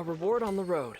A reward on the road.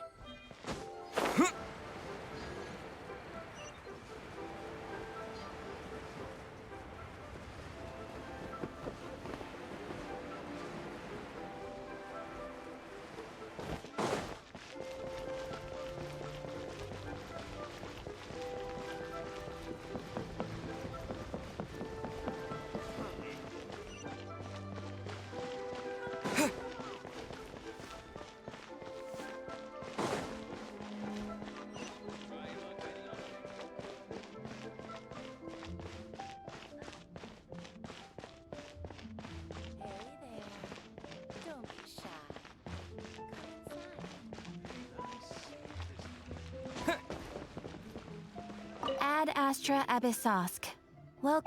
Ad Astra Abyssosk. Well.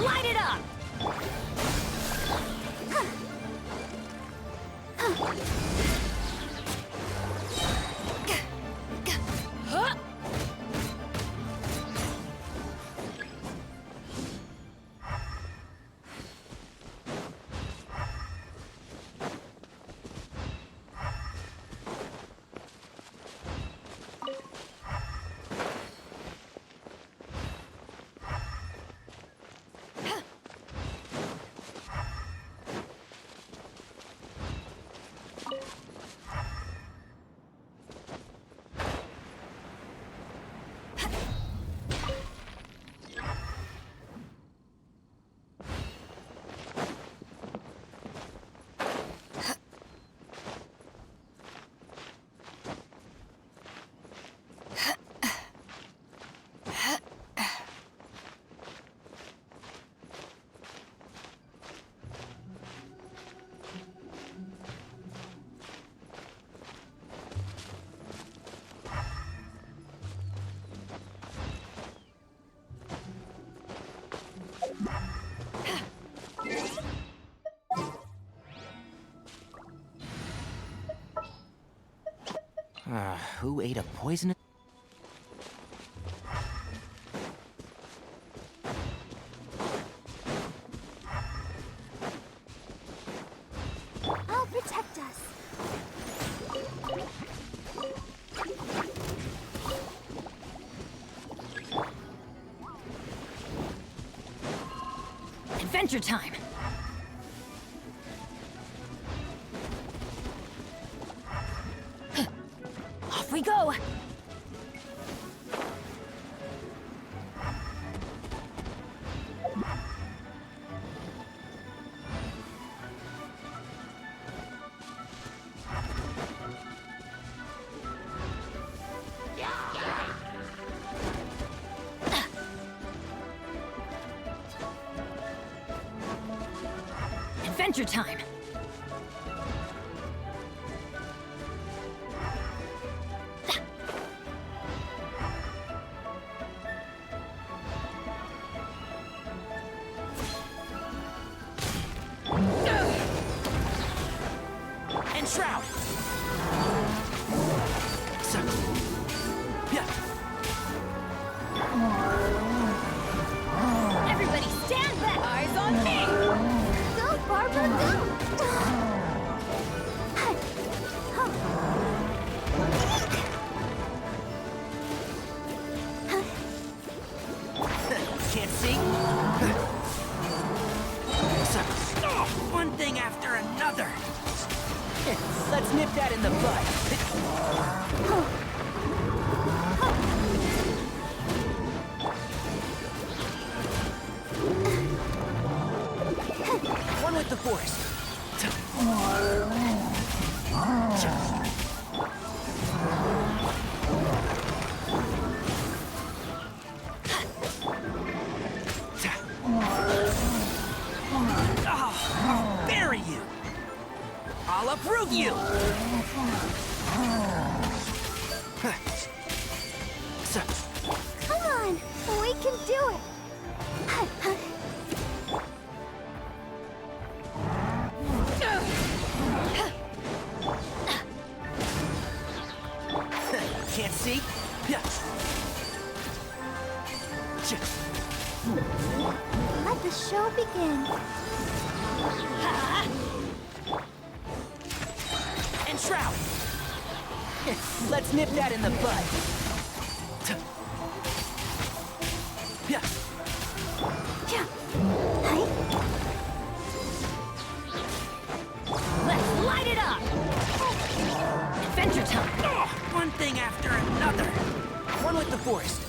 light it up! Who ate a poisonous... I'll protect us. Adventure time! Off we go! Adventure time! And Shroud! So... Yeah. Everybody stand back! Eyes on me! Go, Barbara, go! Can't see? So... one thing after another! Let's nip that in the bud. One with the forest. I'll bury you. I'll uproot you. Come on! We can do it! Can't see? Let the show begin. And Shroud! Let's nip that in the bud. Let's light it up! Adventure time! One thing after another. One with the forest.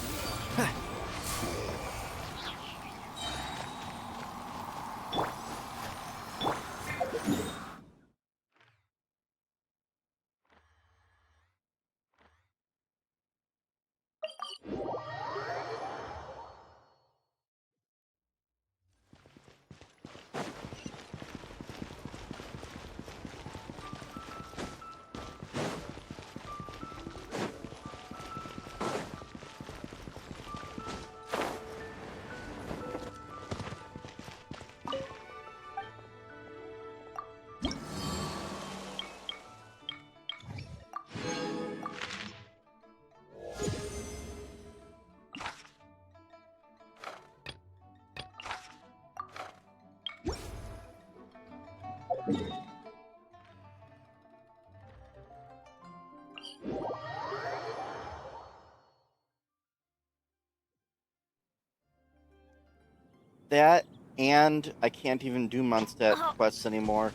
That, and I can't even do Mondstadt quests anymore.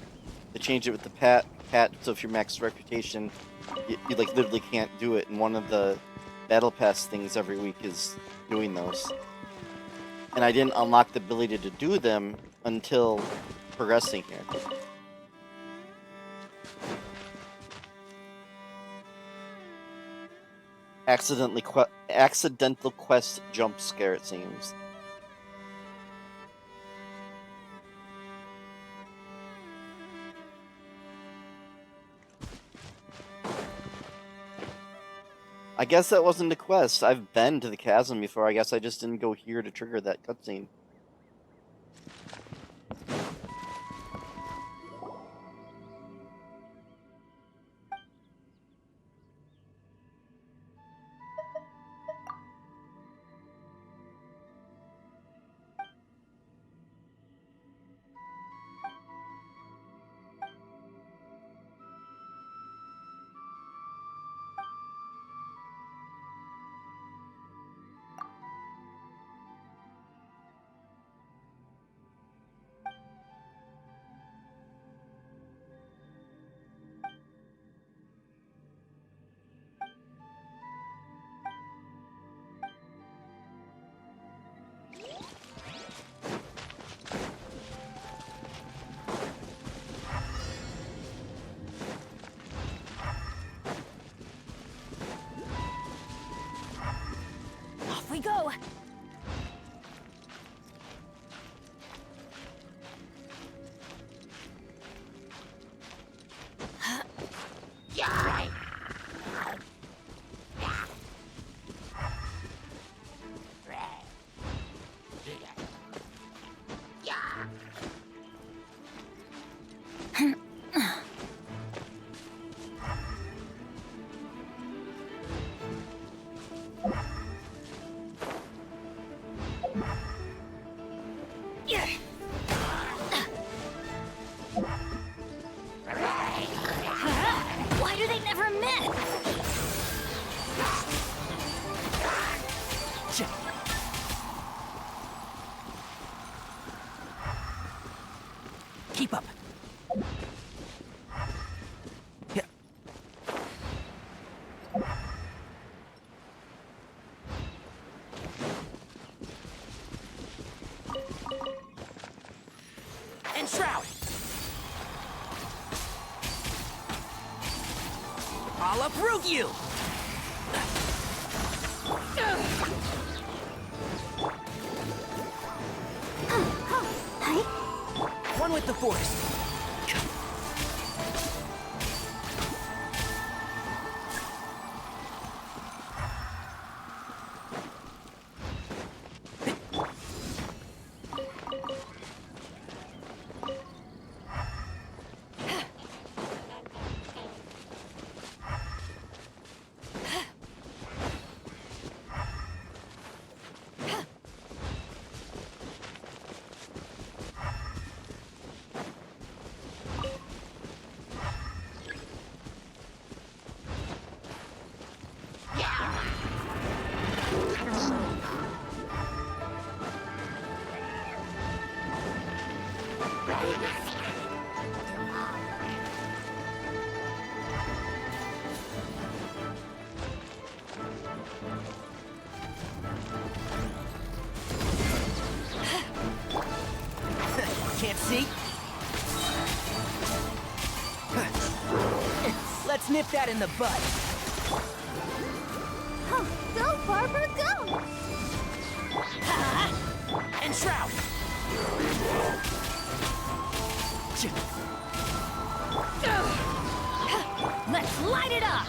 They changed it with the pat, so if you're max reputation, you like literally can't do it, and one of the battle pass things every week is doing those. And I didn't unlock the ability to do them until progressing here. Accidental quest jump scare, it seems. I guess that wasn't a quest. I've been to the chasm before. I guess I just didn't go here to trigger that cutscene. Off we go. Why do they never miss? Keep up. Yeah. And shroud. I'll uproot you. One with the force. Can't see? Let's nip that in the bud. Go, Barbara, go! And shroud. Let's light it up!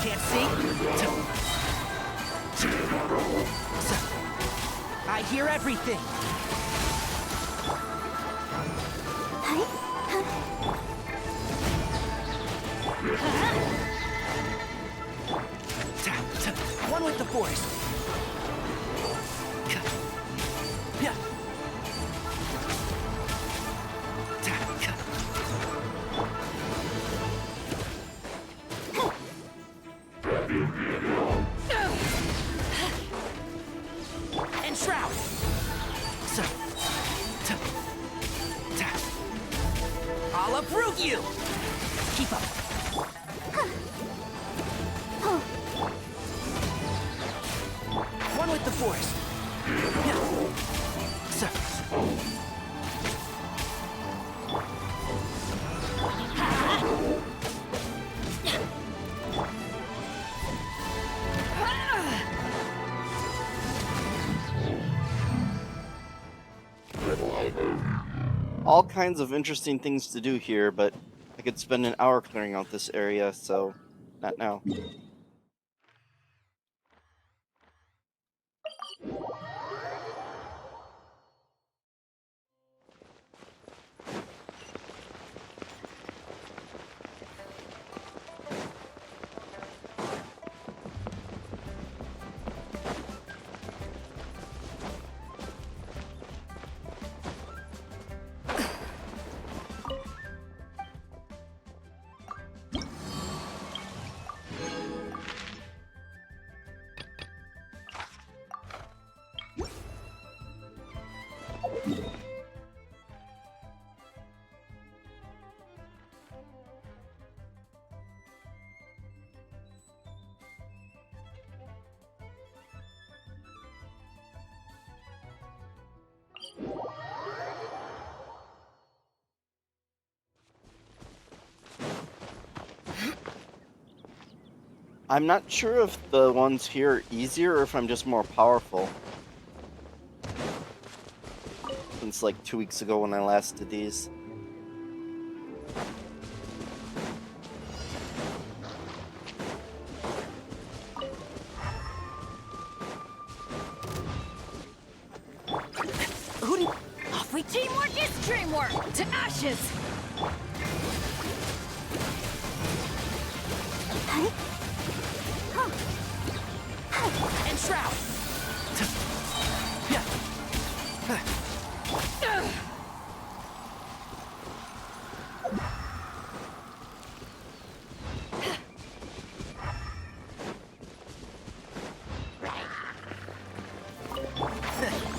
Can't see? I hear everything. One with the force. I'll uproot you! Keep up. One with the forest. Sir. All kinds of interesting things to do here, but I could spend an hour clearing out this area, so not now. I'm not sure if the ones here are easier or if I'm just more powerful. Since like 2 weeks ago when I last did these. Free teamwork is dreamwork! To ashes! And shroud!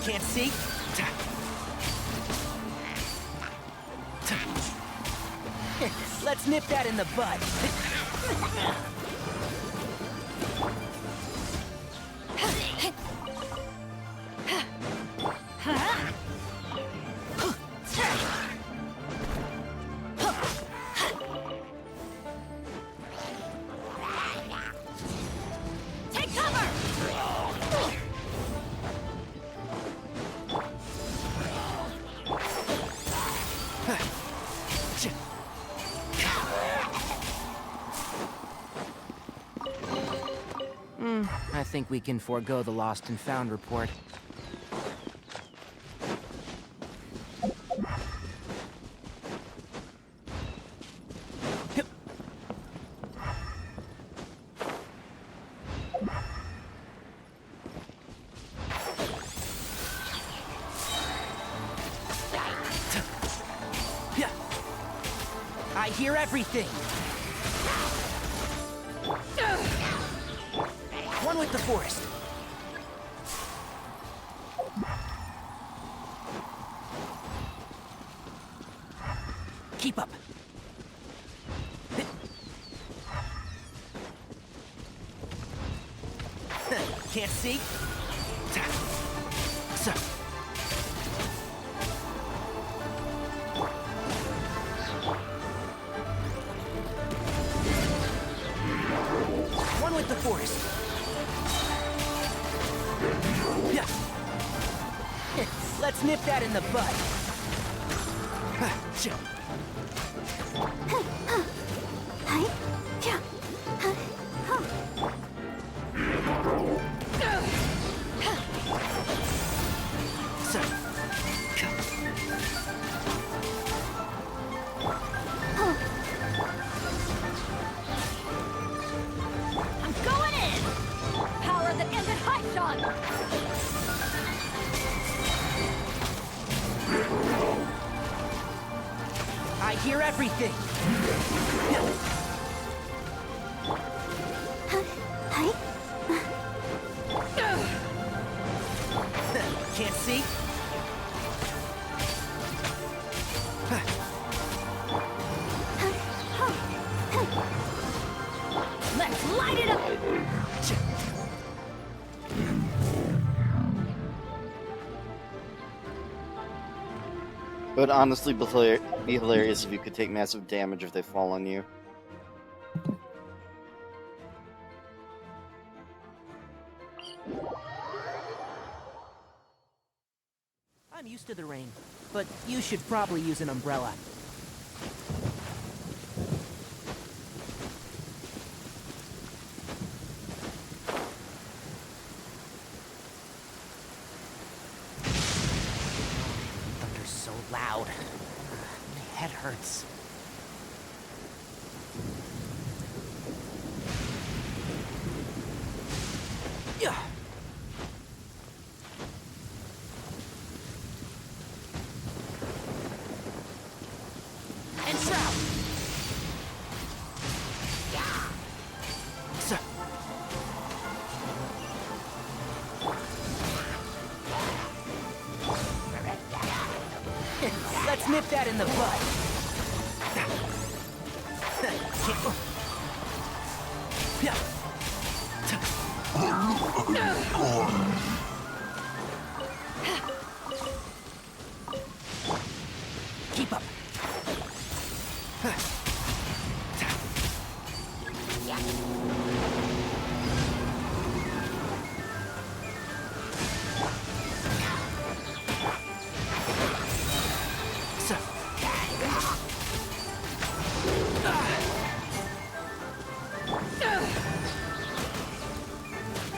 Can't see? Let's nip that in the bud. Take cover! I think we can forego the lost and found report. I hear everything. One with the forest. Keep up. Can't see? So. One with the forest. Let's nip that in the bud. I'm going in! Power that ended high shot! I hear everything. Can't see? It would honestly be hilarious if you could take massive damage if they fall on you. I'm used to the rain, but you should probably use an umbrella. Thunder's so loud. My head hurts. Yeah. And Shroud! So. Let's nip that in the bud. Keep up.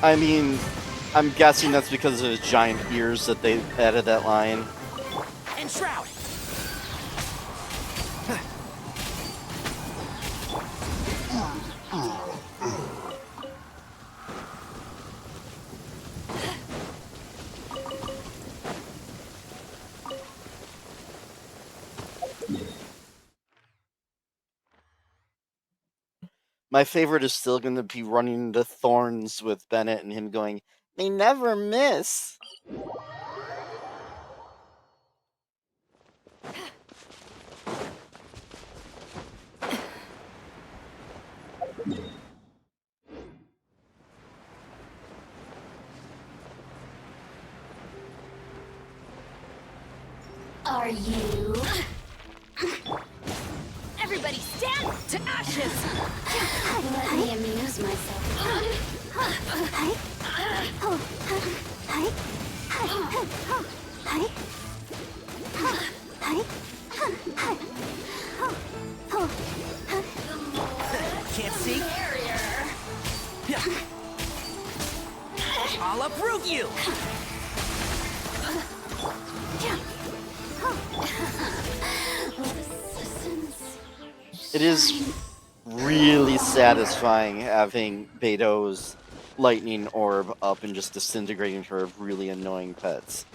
I mean, I'm guessing that's because of his giant ears that they added that line. And Shroud! My favorite is still going to be running into thorns with Bennett and him going, "They never miss." Are you? Everybody stand to ashes! Let me amuse myself. Can't see? I'll uproot you! It is really satisfying having Beto's lightning orb up and just disintegrating her really annoying pets.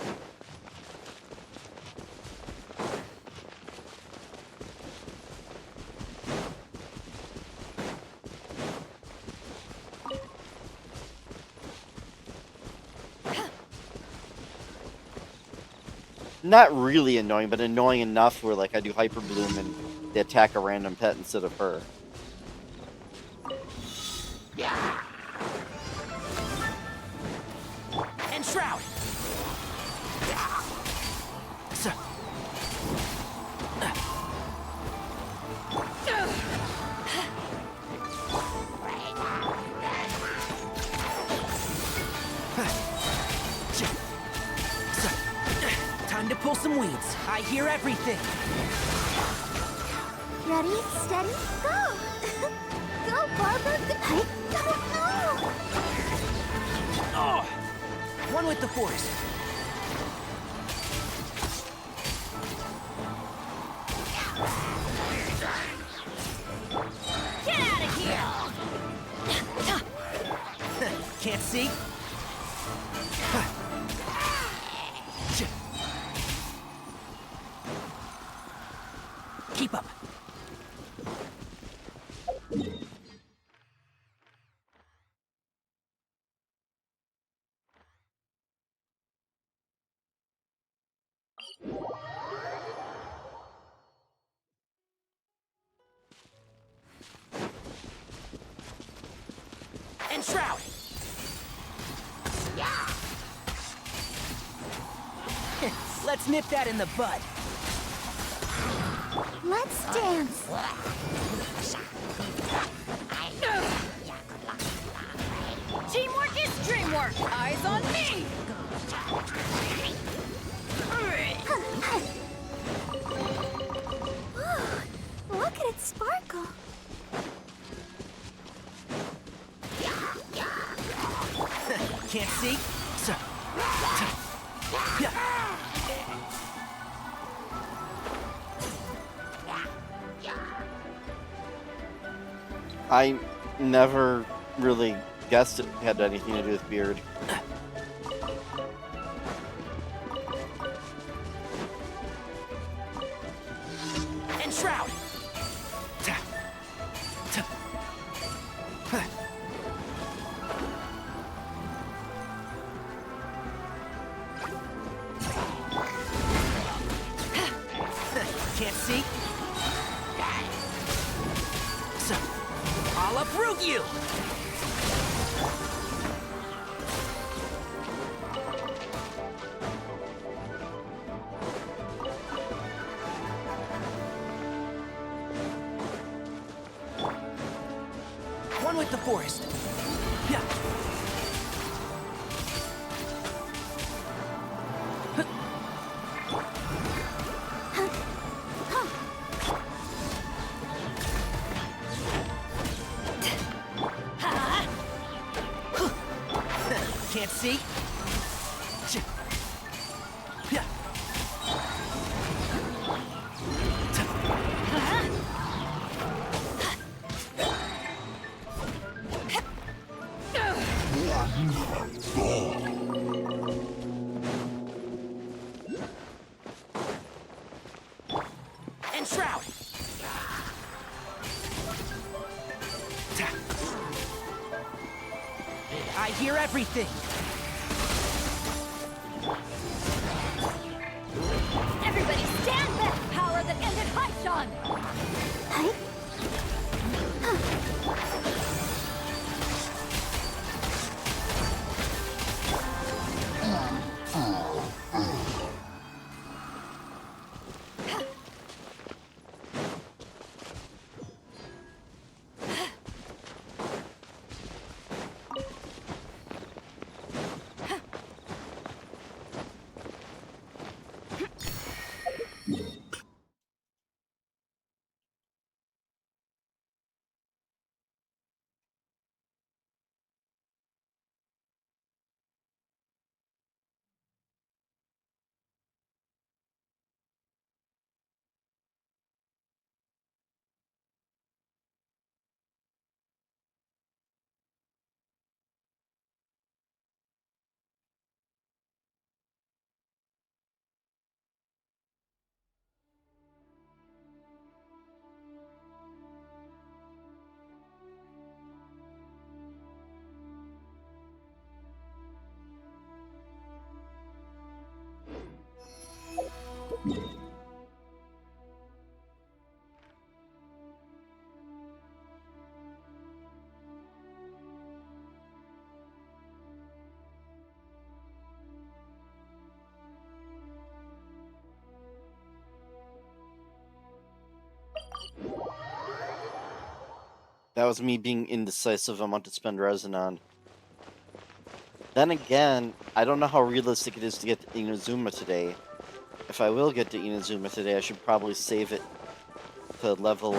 Not really annoying, but annoying enough where like I do Hyper Bloom and they attack a random pet instead of her. And Shroud! So. Time to pull some weeds. I hear everything. Ready, steady, go! Go, Barbara! No! Oh, one with the force. Get out of here! Can't see? Keep up. And Shroud! Let's nip that in the bud. Let's dance. Teamwork is dreamwork. Eyes on me. Look at it sparkle. Can't see? So. Yeah. I never really guessed it had anything to do with beard. And shroud. Can't see? So, I'll uproot you! One with the forest. Yeah. Can't see? Yeah. And shroud. I hear everything. Everybody stand back. Power that ended Haishan. That was me being indecisive on what to spend resin on. Then again, I don't know how realistic it is to get to Inazuma today. If I will get to Inazuma today, I should probably save it to level,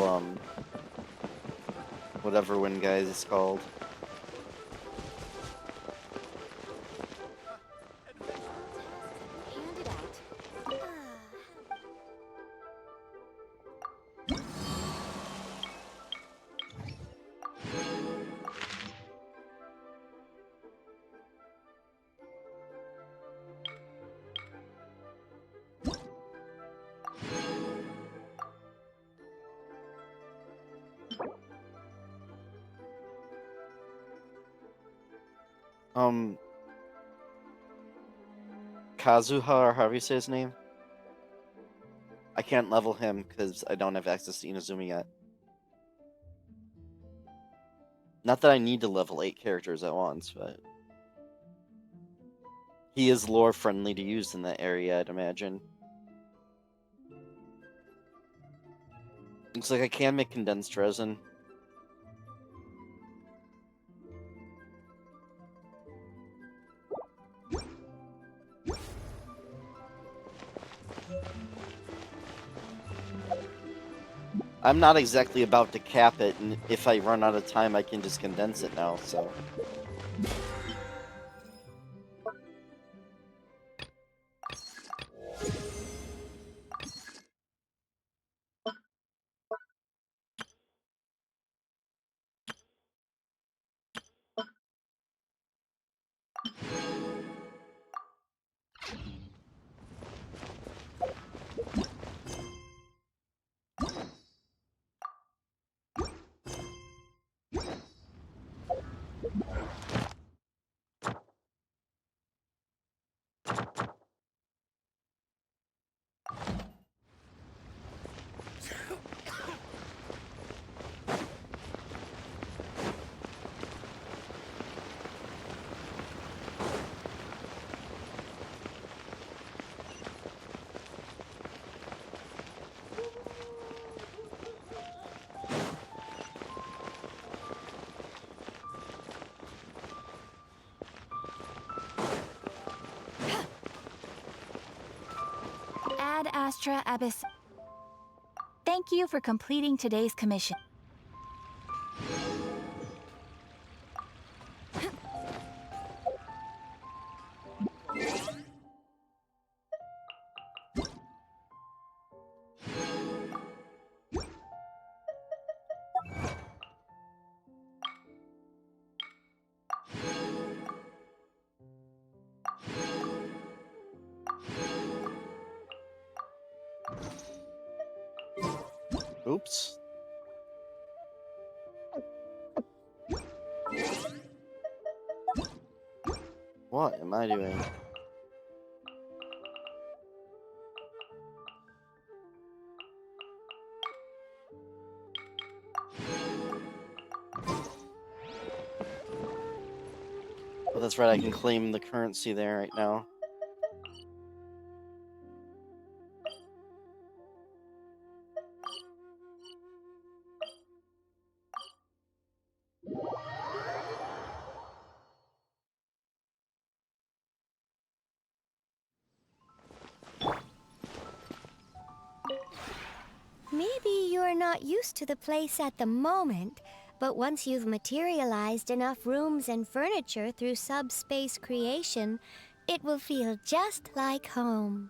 whatever one guy is called. Hand it out. Kazuha, or however you say his name. I can't level him because I don't have access to Inazuma yet. Not that I need to level 8 characters at once, but he is lore friendly to use in that area, I'd imagine. Looks like I can make condensed resin. I'm not exactly about to cap it, and if I run out of time, I can just condense it now, so... Ad Astra Abyss. Thank you for completing today's commission. Oops. What am I doing? Oh, that's right, I can claim the currency there right now. Maybe you're not used to the place at the moment, but once you've materialized enough rooms and furniture through subspace creation, it will feel just like home.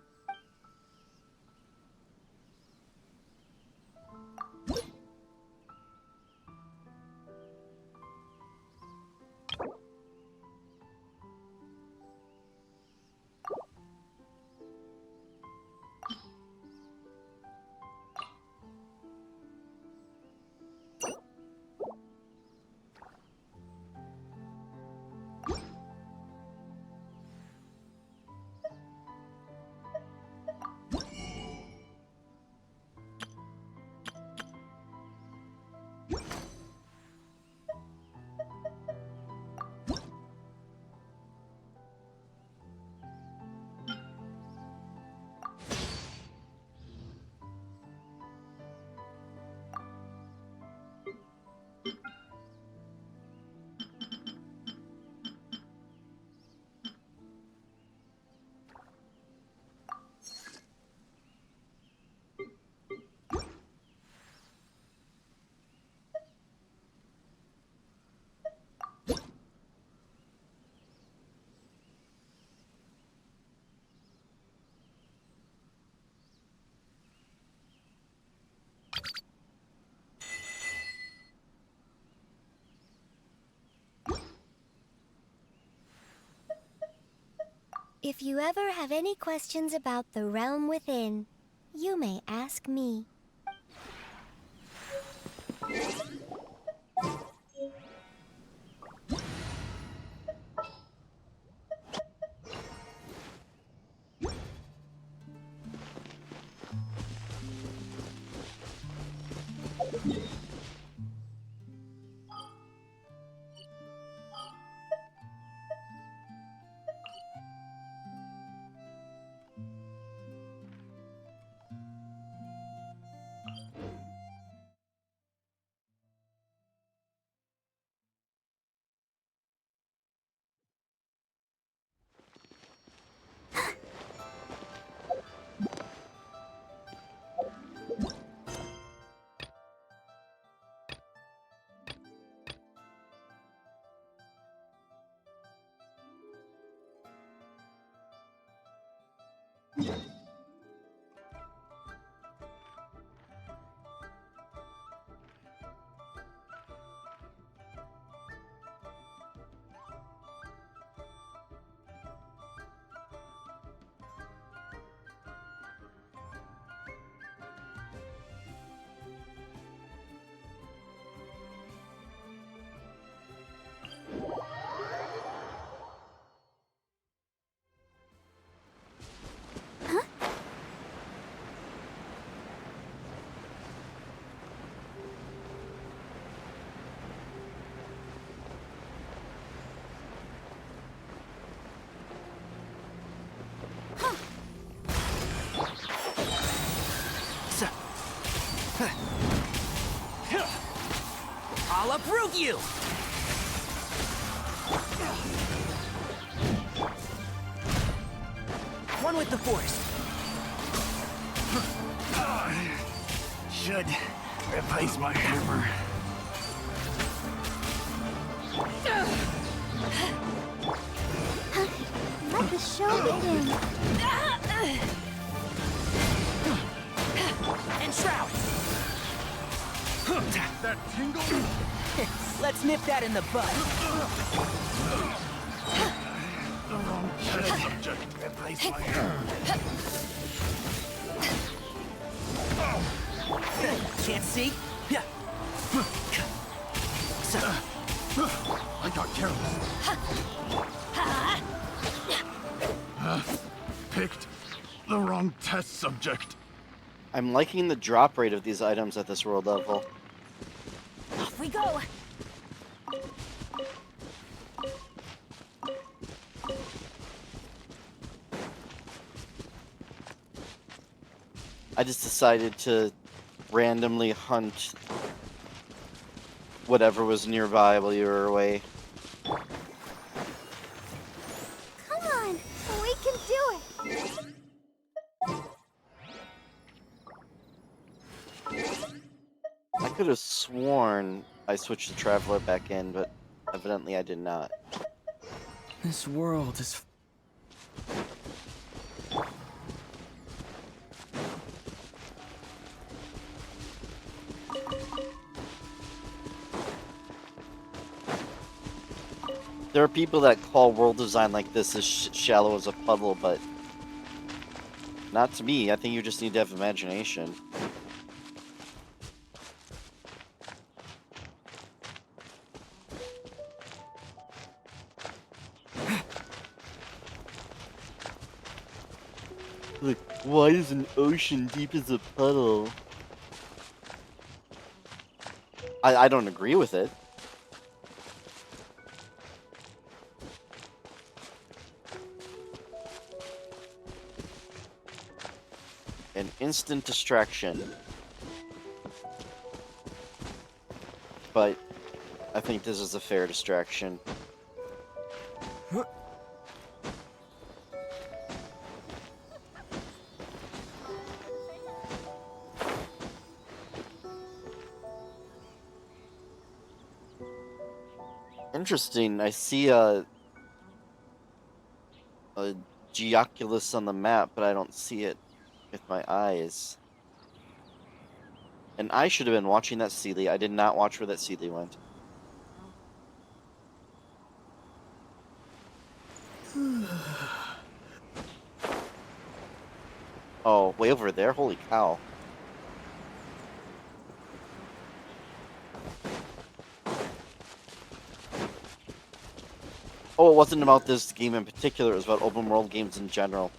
If you ever have any questions about the realm within, you may ask me. I'll uproot you! One with the Force. Should replace my hammer. Let the show begin. And Shroud! That tingle? Let's nip that in the bud. Should replace my hammer. Can't see? Yeah. I got careless. Picked the wrong test subject. I'm liking the drop rate of these items at this world level. Off we go! I just decided to randomly hunt whatever was nearby while you were away. Come on, we can do it. I could have sworn I switched the Traveler back in, but evidently I did not. This world is... There are people that call world design like this as shallow as a puddle, but not to me. I think you just need to have imagination. Like, why is an ocean deep as a puddle? I don't agree with it. An instant distraction. But I think this is a fair distraction. Interesting. I see a Geoculus on the map, but I don't see it with my eyes. And I should have been watching that Sealy. I did not watch where that Sealy went. Oh, way over there? Holy cow. Oh, it wasn't about this game in particular, it was about open world games in general.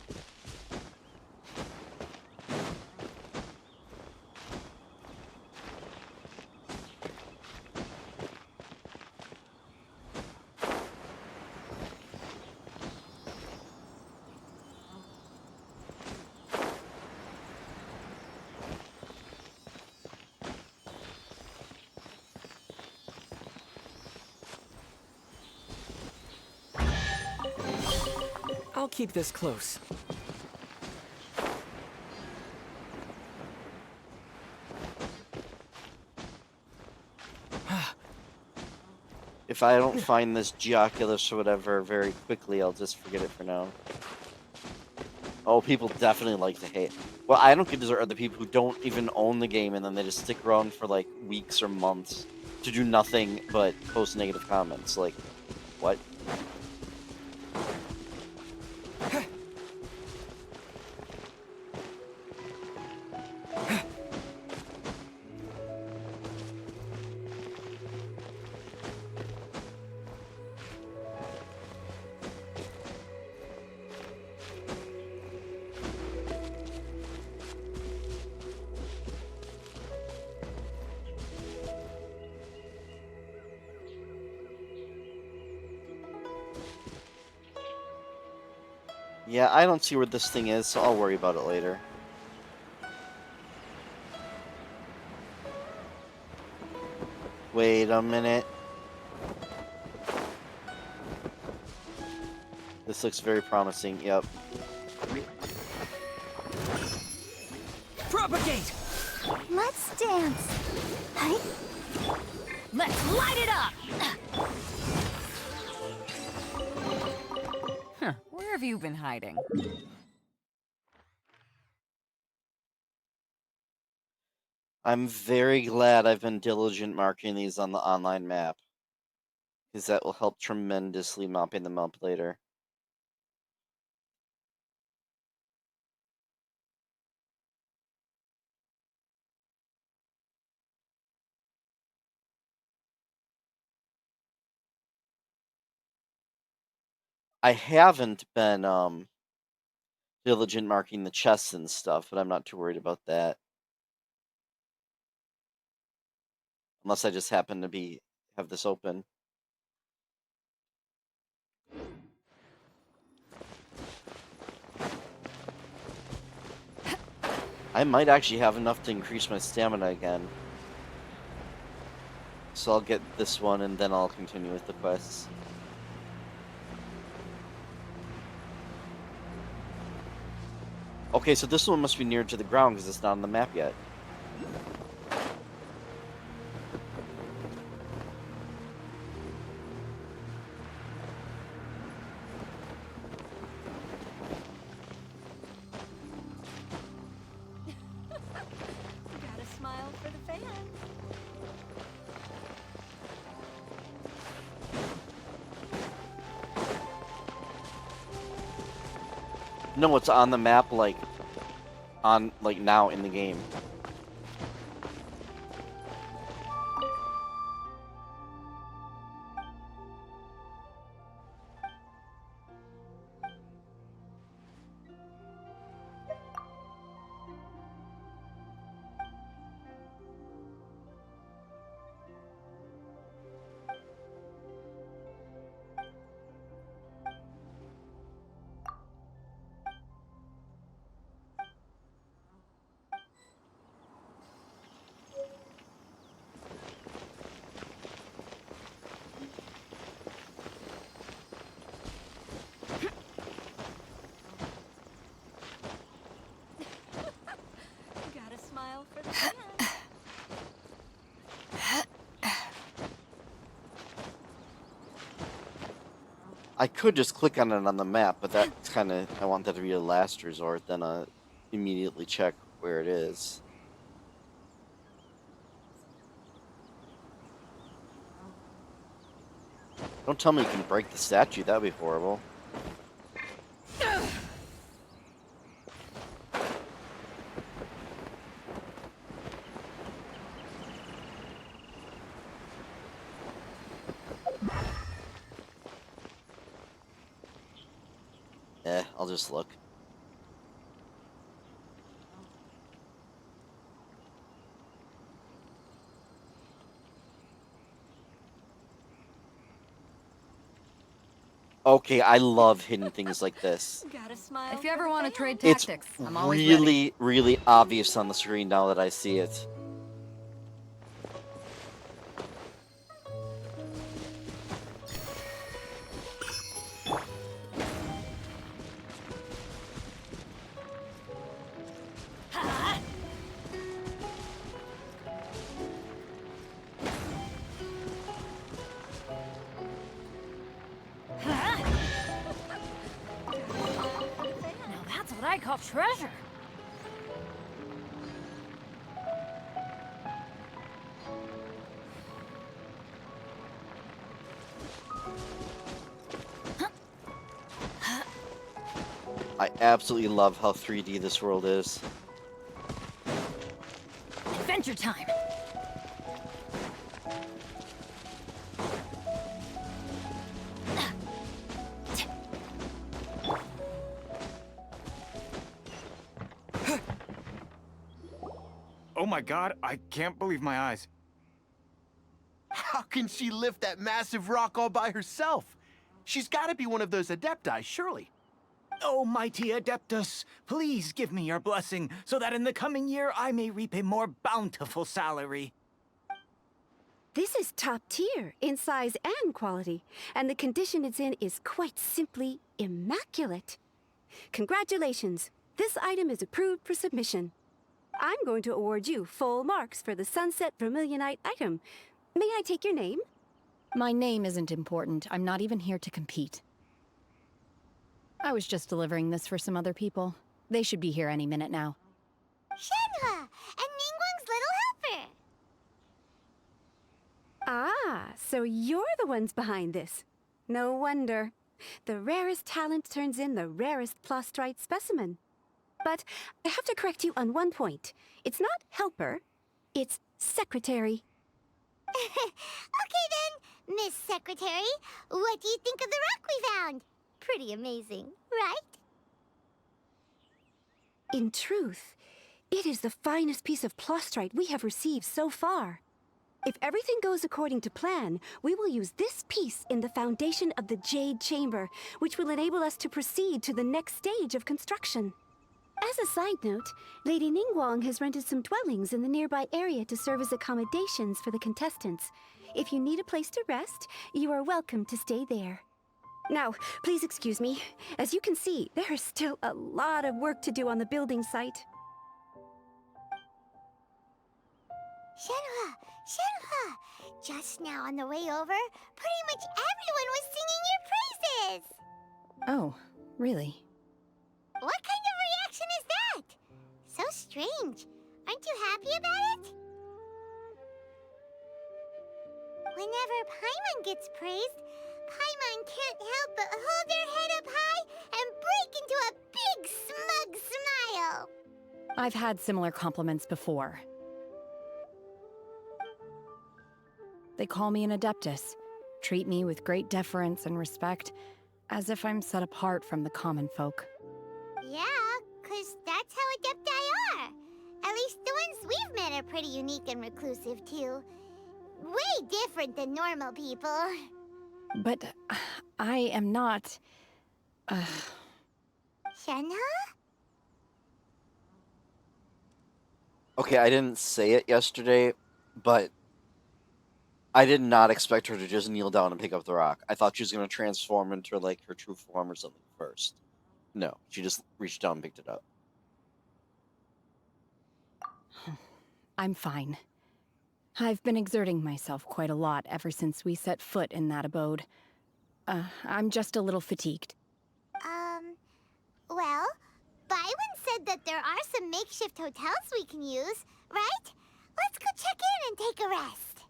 I'll keep this close. If I don't find this Geoculus or whatever very quickly, I'll just forget it for now. Oh, people definitely like to hate. Well, I don't get are the people who don't even own the game and then they just stick around for like weeks or months to do nothing but post negative comments. Like, what? Yeah, I don't see where this thing is, so I'll worry about it later. Wait a minute. This looks very promising, yep. Propagate! Let's dance. Hey? Let's light it up! Huh, where have you been hiding? I'm very glad I've been diligent marking these on the online map, because that will help tremendously mopping them up later. I haven't been diligent marking the chests and stuff, but I'm not too worried about that. Unless I just happen to have this open. I might actually have enough to increase my stamina again. So I'll get this one and then I'll continue with the quests. Okay, so this one must be near to the ground because it's not on the map yet. Got a smile for the fans. No, it's on the map, like now in the game. Got a smile for the fans. I could just click on it on the map, but that's kind of, I want that to be a last resort, then immediately check where it is. Don't tell me you can break the statue, that'd be horrible. I'll just look. Okay, I love hidden things like this. Got a smile. If you ever want to trade It's tactics, I'm always ready. really, really obvious on the screen now that I see it. Now that's what I I call treasure. I absolutely love how 3D this world is. Adventure time. Oh my god, I can't believe my eyes. How can she lift that massive rock all by herself? She's got to be one of those Adepti, surely. Oh, mighty Adeptus, please give me your blessing so that in the coming year I may reap a more bountiful salary. This is top tier in size and quality, and the condition it's in is quite simply immaculate. Congratulations! This item is approved for submission. I'm going to award you full marks for the Sunset Vermilionite item. May I take your name? My name isn't important. I'm not even here to compete. I was just delivering this for some other people. They should be here any minute now. Shenhua, and Ningguang's little helper. Ah, so you're the ones behind this. No wonder. The rarest talent turns in the rarest plastrite specimen. But I have to correct you on one point. It's not helper, it's secretary. Okay then, Miss Secretary, what do you think of the rock we found? Pretty amazing, right? In truth, it is the finest piece of plastrite we have received so far. If everything goes according to plan, we will use this piece in the foundation of the Jade Chamber, which will enable us to proceed to the next stage of construction. As a side note, Lady Ningguang has rented some dwellings in the nearby area to serve as accommodations for the contestants. If you need a place to rest, you are welcome to stay there. Now, please excuse me. As you can see, there is still a lot of work to do on the building site. Shenhua, Shenhua! Just now on the way over, pretty much everyone was singing your praises! Oh, really? What kind of reaction is that? So strange. Aren't you happy about it? Whenever Paimon gets praised, Paimon can't help but hold their head up high and break into a big smug smile. I've had similar compliments before. They call me an Adeptus, treat me with great deference and respect, as if I'm set apart from the common folk. Yeah, 'cause that's how Adepti are. At least the ones we've met are pretty unique and reclusive, too. Way different than normal people. But I am not... Shenhua? Okay, I didn't say it yesterday, but I did not expect her to just kneel down and pick up the rock. I thought she was going to transform into, like, her true form or something first. No, she just reached down and picked it up. I'm fine. I've been exerting myself quite a lot ever since we set foot in that abode. I'm just a little fatigued. Well, Byron said that there are some makeshift hotels we can use, right? Let's go check in and take a rest.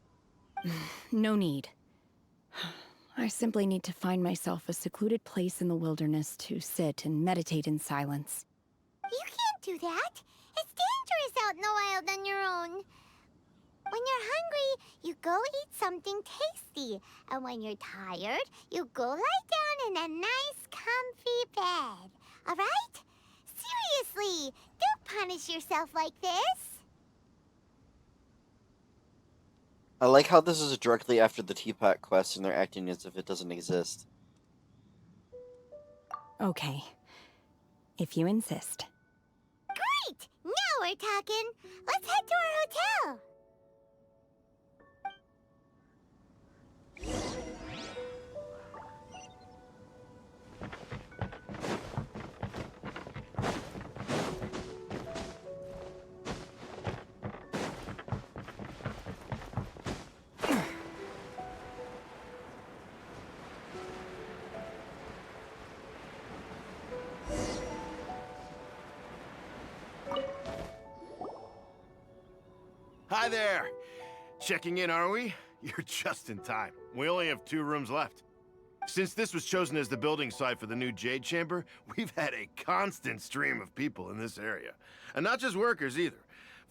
No need. I simply need to find myself a secluded place in the wilderness to sit and meditate in silence. You can't do that. It's dangerous out in the wild on your own. When you're hungry, you go eat something tasty. And when you're tired, you go lie down in a nice, comfy bed. All right? Seriously, don't punish yourself like this. I like how this is directly after the teapot quest and they're acting as if it doesn't exist. Okay. If you insist. Great! Now we're talking. Let's head to our hotel. Hi there! Checking in, are we? You're just in time. We only have 2 rooms left. Since this was chosen as the building site for the new Jade Chamber, we've had a constant stream of people in this area. And not just workers either.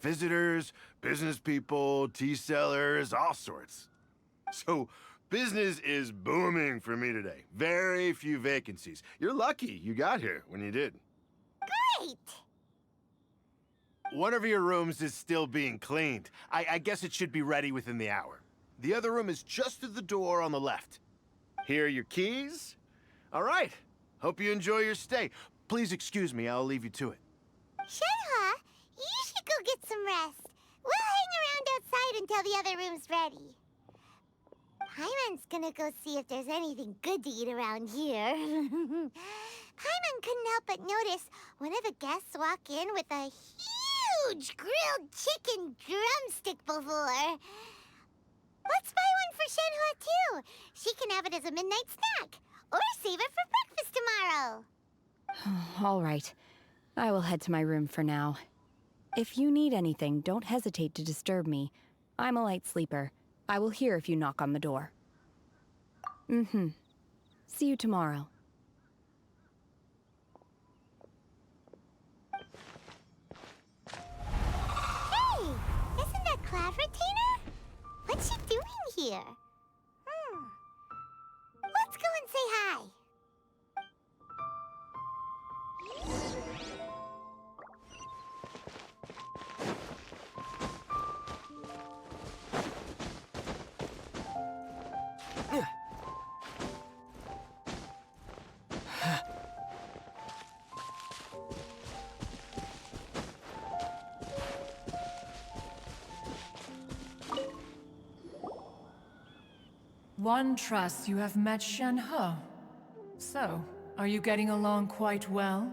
Visitors, business people, tea sellers, all sorts. So, business is booming for me today. Very few vacancies. You're lucky you got here when you did. Great! One of your rooms is still being cleaned. I guess it should be ready within the hour. The other room is just through the door on the left. Here are your keys. All right. Hope you enjoy your stay. Please excuse me, I'll leave you to it. Shenhua, you should go get some rest. We'll hang around outside until the other room's ready. Paimon's gonna go see if there's anything good to eat around here. Paimon couldn't help but notice one of the guests walk in with a huge grilled chicken drumstick before. Let's buy one for Shenhua, too. She can have it as a midnight snack. Or save it for breakfast tomorrow. All right. I will head to my room for now. If you need anything, don't hesitate to disturb me. I'm a light sleeper. I will hear if you knock on the door. See you tomorrow. Hey, isn't that Cloud Retainer? What's she doing here? Let's go and say hi. One trusts you have met Shenhe. So, are you getting along quite well?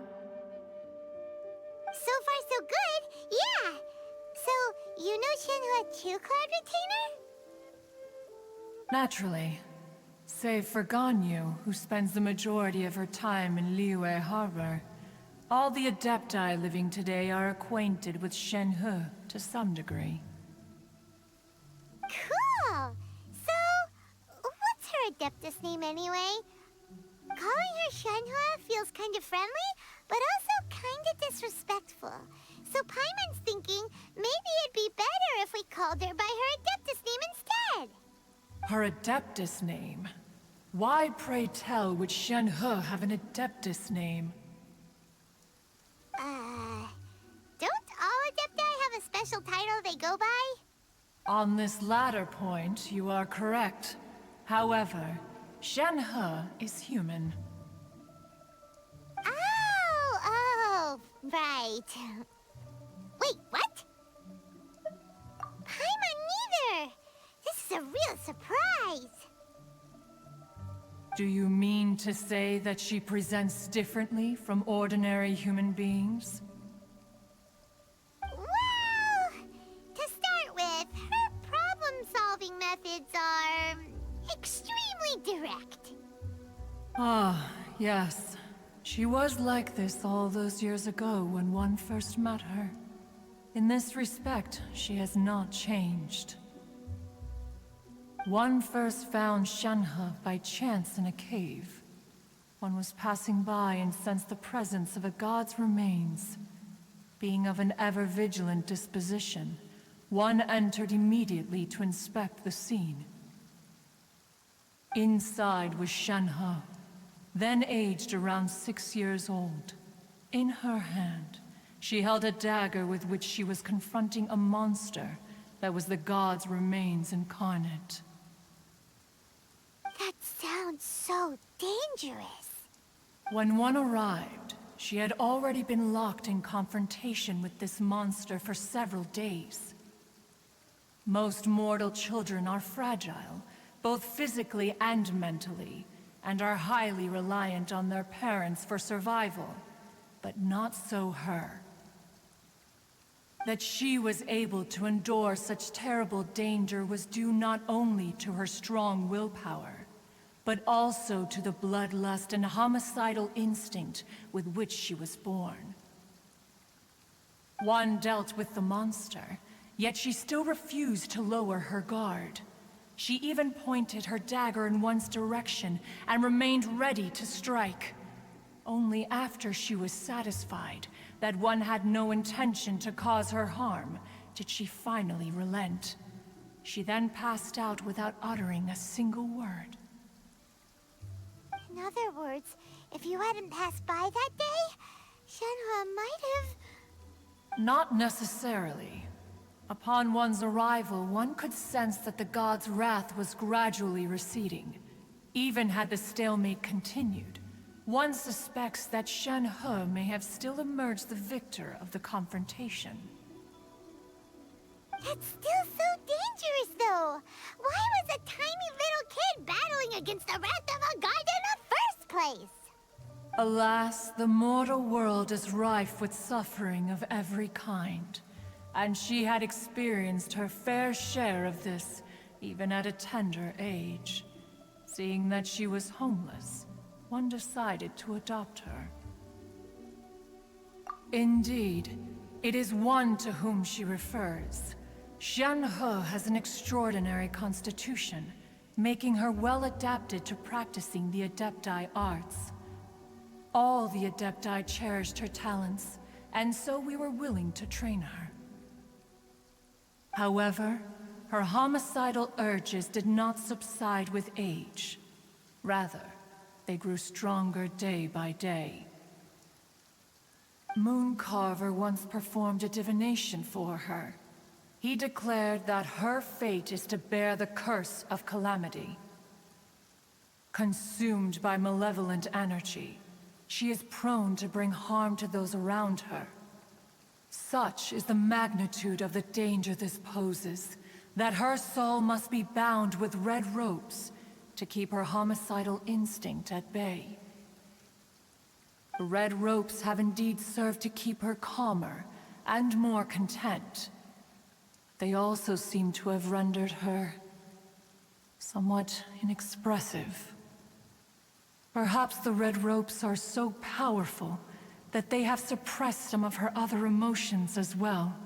So far, so good. Yeah. So, you know Shenhua too, Cloud Retainer? Naturally. Save for Ganyu, who spends the majority of her time in Liyue Harbor. All the Adepti living today are acquainted with Shenhe to some degree. Cool. So, what's her Adeptus name anyway? Calling her Shenhua feels kind of friendly, but also kind of disrespectful. So Paimon's thinking maybe it'd be better if we called her by her Adeptus name instead. Her Adeptus name? Why, pray tell, would Shenhe have an Adeptus name? Don't all Adepti have a special title they go by? On this latter point, you are correct. However, Shenhe is human. Oh, right. Wait, what? Paimon neither! This is a real surprise! Do you mean to say that she presents differently from ordinary human beings? Well, to start with, her problem-solving methods are extremely direct. Ah, yes. She was like this all those years ago when one first met her. In this respect, she has not changed. One first found Shenhe by chance in a cave. One was passing by and sensed the presence of a god's remains. Being of an ever-vigilant disposition, one entered immediately to inspect the scene. Inside was Shenhe, then aged around 6 years old. In her hand, she held a dagger with which she was confronting a monster that was the god's remains incarnate. That sounds so dangerous. When one arrived, she had already been locked in confrontation with this monster for several days. Most mortal children are fragile, both physically and mentally, and are highly reliant on their parents for survival, but not so her. That she was able to endure such terrible danger was due not only to her strong willpower, but also to the bloodlust and homicidal instinct with which she was born. One dealt with the monster, Yet she still refused to lower her guard. She even pointed her dagger in one's direction and remained ready to strike. Only after she was satisfied that one had no intention to cause her harm did she finally relent. She then passed out without uttering a single word. In other words, if you hadn't passed by that day, Shenhe might have... Not necessarily. Upon one's arrival, one could sense that the god's wrath was gradually receding. Even had the stalemate continued, one suspects that Shenhe may have still emerged the victor of the confrontation. That's still so dangerous, though. Why was a tiny little kid battling against the wrath of a god in the first place? Alas, the mortal world is rife with suffering of every kind. And she had experienced her fair share of this, even at a tender age. Seeing that she was homeless, one decided to adopt her. Indeed, it is one to whom she refers. Shenhe has an extraordinary constitution, making her well adapted to practicing the Adepti arts. All the Adepti cherished her talents, and so we were willing to train her. However, her homicidal urges did not subside with age. Rather, they grew stronger day by day. Mooncarver once performed a divination for her. He declared that her fate is to bear the curse of calamity. Consumed by malevolent energy, she is prone to bring harm to those around her. Such is the magnitude of the danger this poses, that her soul must be bound with red ropes to keep her homicidal instinct at bay. The red ropes have indeed served to keep her calmer and more content. They also seem to have rendered her somewhat inexpressive. Perhaps the red ropes are so powerful that they have suppressed some of her other emotions as well.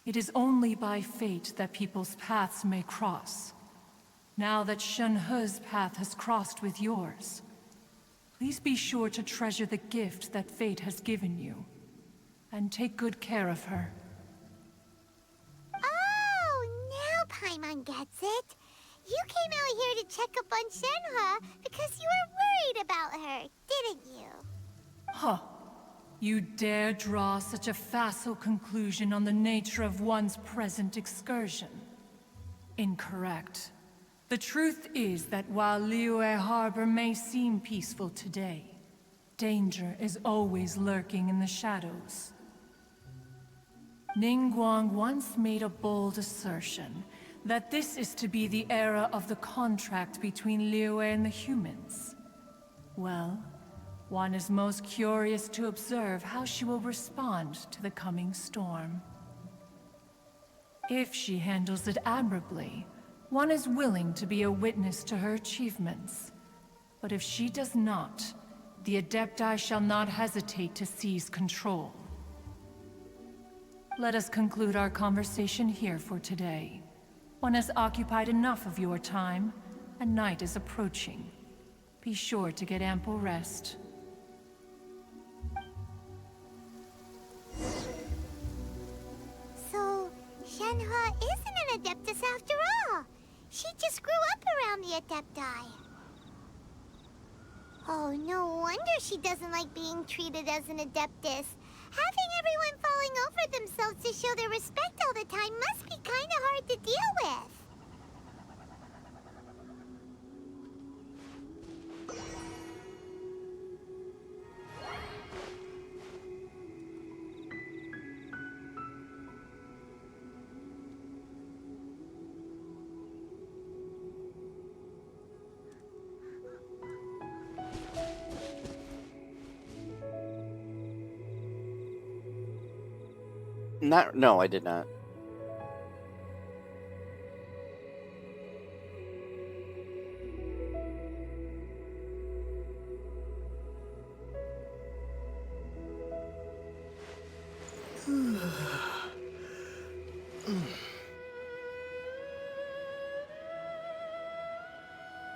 It is only by fate that people's paths may cross. Now that Shenhe's path has crossed with yours, please be sure to treasure the gift that fate has given you, and take good care of her. Oh, now Paimon gets it. You came out here to check up on Shenhe because you were worried about her, didn't you? Huh. You dare draw such a facile conclusion on the nature of one's present excursion? Incorrect. The truth is that while Liyue Harbor may seem peaceful today, danger is always lurking in the shadows. Ningguang once made a bold assertion that this is to be the era of the contract between Liyue and the humans. Well, one is most curious to observe how she will respond to the coming storm. If she handles it admirably, one is willing to be a witness to her achievements. But if she does not, the Adepti shall not hesitate to seize control. Let us conclude our conversation here for today. One has occupied enough of your time, and night is approaching. Be sure to get ample rest. So, Shenhe isn't an Adeptus after all. She just grew up around the Adepti. Oh, no wonder she doesn't like being treated as an Adeptus. Having everyone falling over themselves to show their respect all the time must be kinda hard to deal with. No, I did not.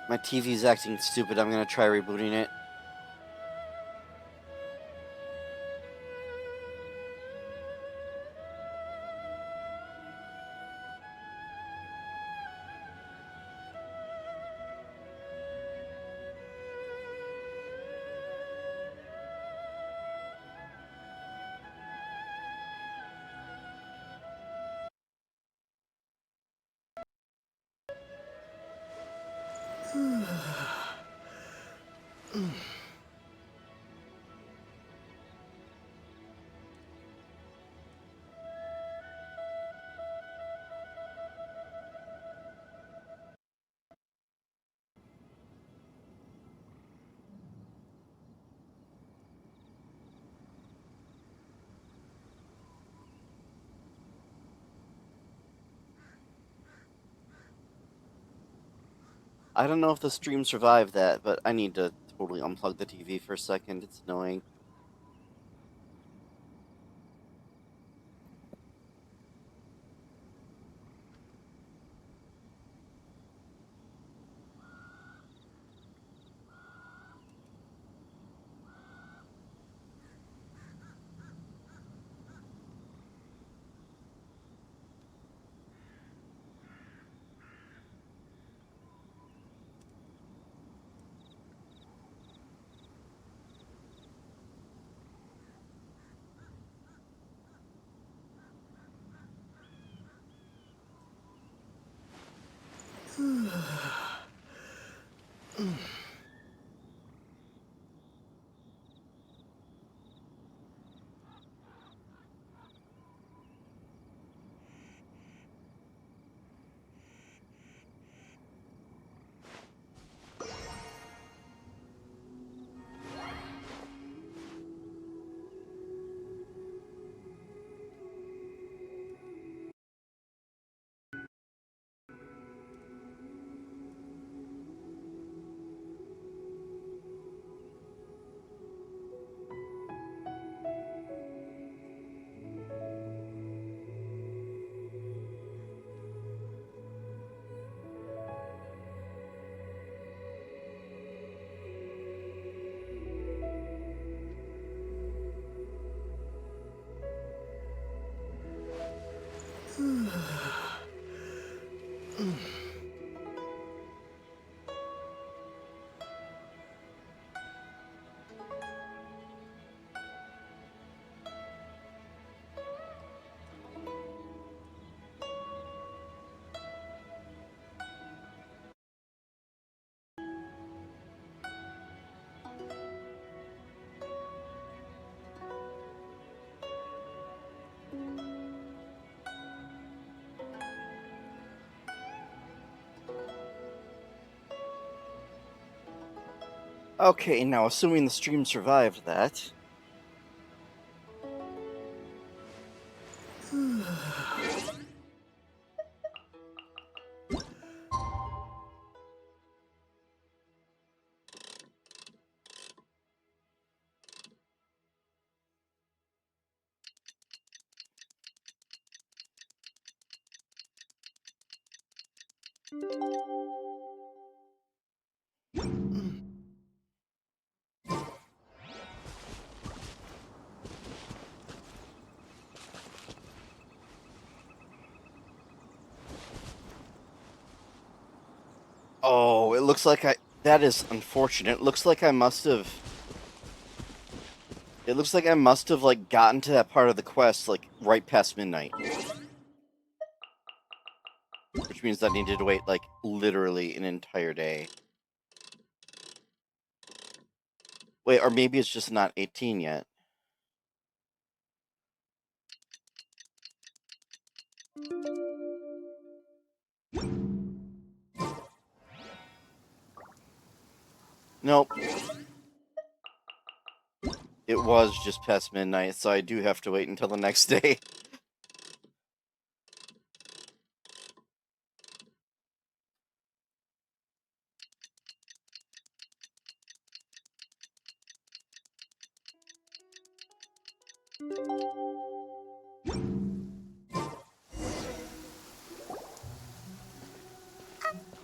My TV's acting stupid. I'm gonna try rebooting it. I don't know if the stream survived that, but I need to totally unplug the TV for a second. It's annoying. Okay, now assuming the stream survived that. Oh, it looks like that is unfortunate. It looks like I must have... It looks like I must have, like, gotten to that part of the quest, like, right past midnight. Which means I needed to wait, like, literally an entire day. Wait, or maybe it's just not 18 yet. Nope. It was just past midnight, so I do have to wait until the next day.